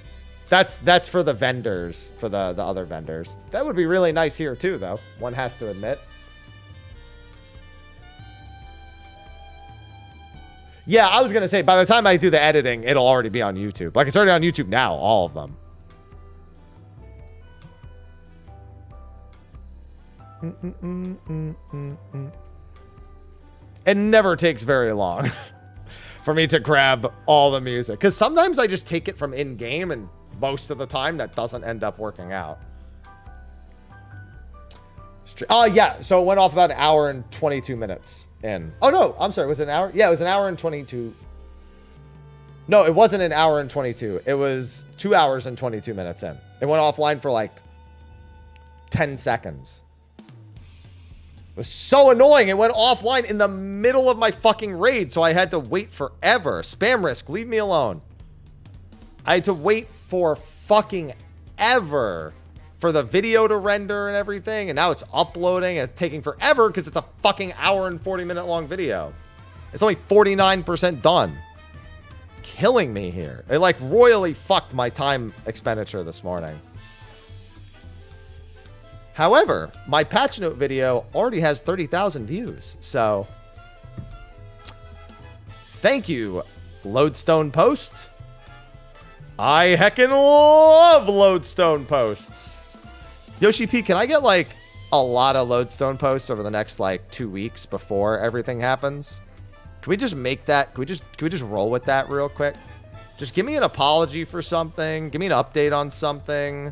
That's for the vendors, for the other vendors. That would be really nice here, too, though. One has to admit. Yeah, I was going to say, by the time I do the editing, it'll already be on YouTube. Like, it's already on YouTube now, all of them. It never takes very long for me to grab all the music. Because sometimes I just take it from in-game, and most of the time that doesn't end up working out. Oh, yeah. So it went off about an hour and 22 minutes in. Oh, no. I'm sorry. Was it an hour? Yeah, it was an hour and 22. No, it wasn't an hour and 22. It was 2 hours and 22 minutes in. It went offline for like 10 seconds. It was so annoying. It went offline in the middle of my fucking raid, so I had to wait forever. Spam risk. Leave me alone. I had to wait for fucking ever for the video to render and everything, and now it's uploading and it's taking forever because it's a fucking hour and 40-minute long video. It's only 49% done. Killing me here. It like royally fucked my time expenditure this morning. However, my patch note video already has 30,000 views, so thank you, Lodestone Post. I heckin' love Lodestone Posts. Yoshi P, can I get like a lot of Lodestone Posts over the next like 2 weeks before everything happens? Can we just make that? Can we just roll with that real quick? Just give me an apology for something. Give me an update on something.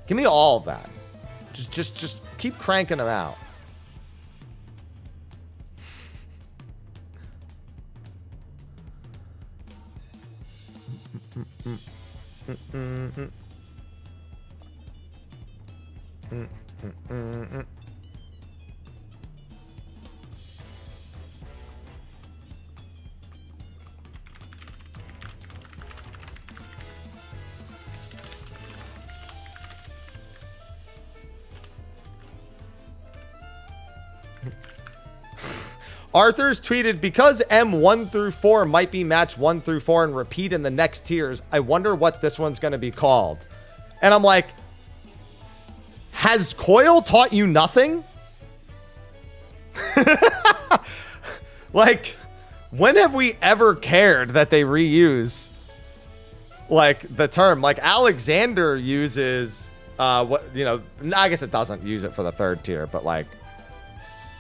Give me all of that. Just keep cranking them out. Arthur's tweeted, because M1 through 4 might be match 1 through 4 and repeat in the next tiers, I wonder what this one's going to be called. And I'm like, has Coil taught you nothing? Like, when have we ever cared that they reuse like the term? Like Alexander uses what, you know, I guess it doesn't use it for the third tier, but like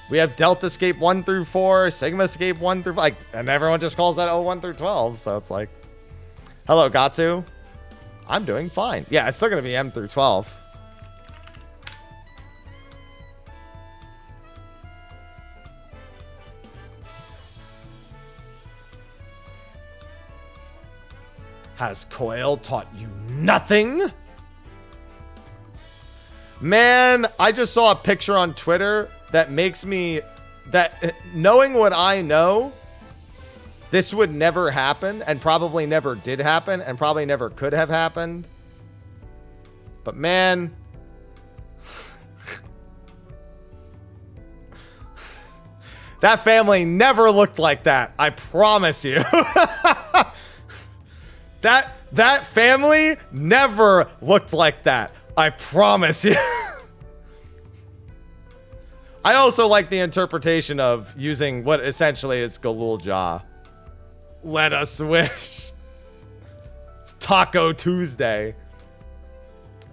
we have Delta Escape 1 through 4, Sigma Escape 1 through 5, like, and everyone just calls that 1 through 12. So it's like, hello, Gatsu. I'm doing fine. Yeah, it's still going to be M through 12. Has Coil taught you nothing? Man, I just saw a picture on Twitter that makes me... That, knowing what I know, this would never happen, and probably never did happen, and probably never could have happened. But man... That family never looked like that. I promise you. That family never looked like that. I promise you. I also like the interpretation of using what essentially is Galul Jaw. Let us wish. It's Taco Tuesday.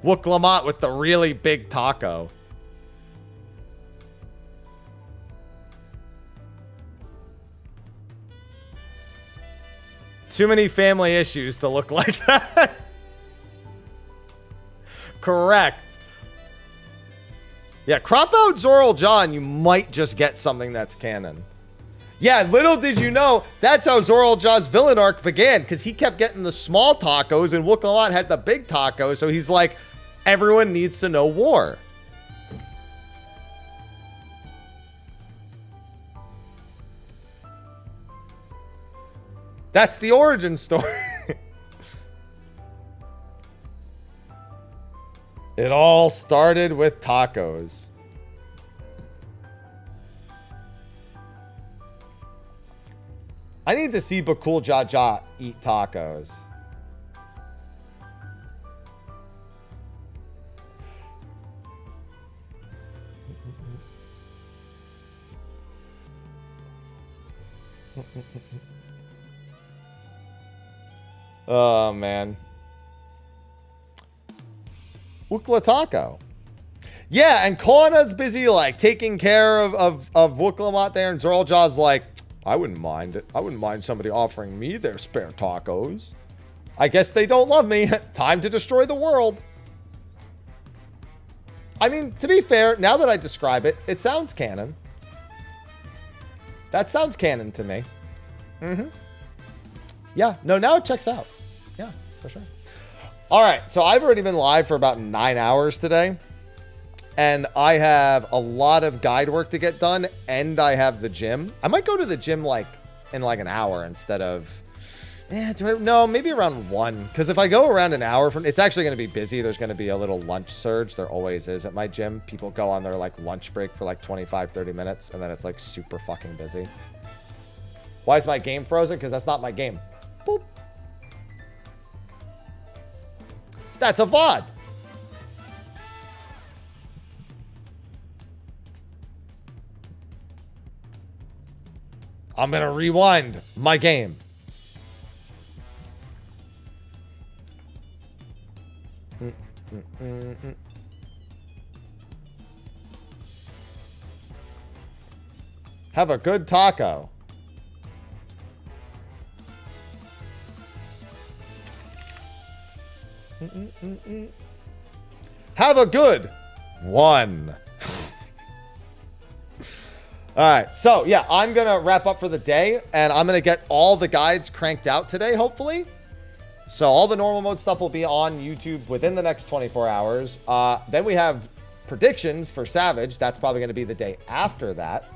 Wook Lamont with the really big taco. Too many family issues to look like that. Correct. Yeah, crop out Zoral Jaw and you might just get something that's canon. Yeah, little did you know, that's how Zoral Jaw's villain arc began, because he kept getting the small tacos and Wook Lamont had the big tacos, so he's like, everyone needs to know war. That's the origin story. It all started with tacos. I need to see Bakul Jaja eat tacos. Oh, man. Wookla Taco. Yeah, and Koana's busy, like, taking care of Wook Lamont there, and Zoral Jaw's like, I wouldn't mind it. I wouldn't mind somebody offering me their spare tacos. I guess they don't love me. Time to destroy the world. I mean, to be fair, now that I describe it, it sounds canon. That sounds canon to me. Mm-hmm. Yeah, no, now it checks out. Yeah, for sure. All right, so I've already been live for about 9 hours today. And I have a lot of guide work to get done, and I have the gym. I might go to the gym like in like an hour instead of... no, maybe around 1. Because if I go around an hour from... It's actually going to be busy. There's going to be a little lunch surge. There always is at my gym. People go on their like lunch break for like 25, 30 minutes, and then it's like super fucking busy. Why is my game frozen? Because that's not my game. Boop. That's a VOD. I'm going to rewind my game. Have a good taco. Have a good one. All right, so yeah, I'm gonna wrap up for the day, and I'm gonna get all the guides cranked out today, hopefully. So all the normal mode stuff will be on YouTube within the next 24 hours. Then we have predictions for Savage. That's probably gonna be the day after that.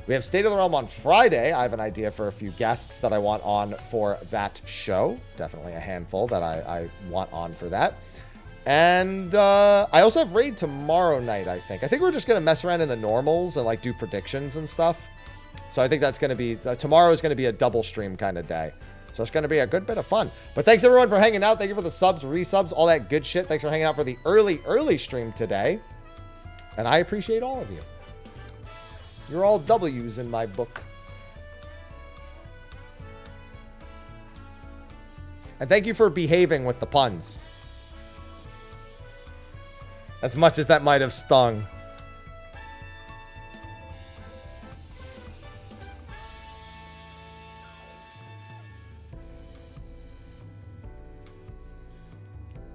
We have State of the Realm on Friday. I have an idea for a few guests that I want on for that show. Definitely a handful that I want on for that. And I also have Raid tomorrow night, I think. I think we're just going to mess around in the normals and like do predictions and stuff. So I think that's going to be, tomorrow is going to be a double stream kind of day. So it's going to be a good bit of fun. But thanks everyone for hanging out. Thank you for the subs, resubs, all that good shit. Thanks for hanging out for the early stream today. And I appreciate all of you. You're all W's in my book. And thank you for behaving with the puns. As much as that might have stung.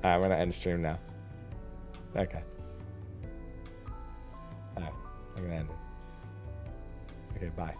I'm going to end stream now. Okay. I'm going to end it. Okay, bye.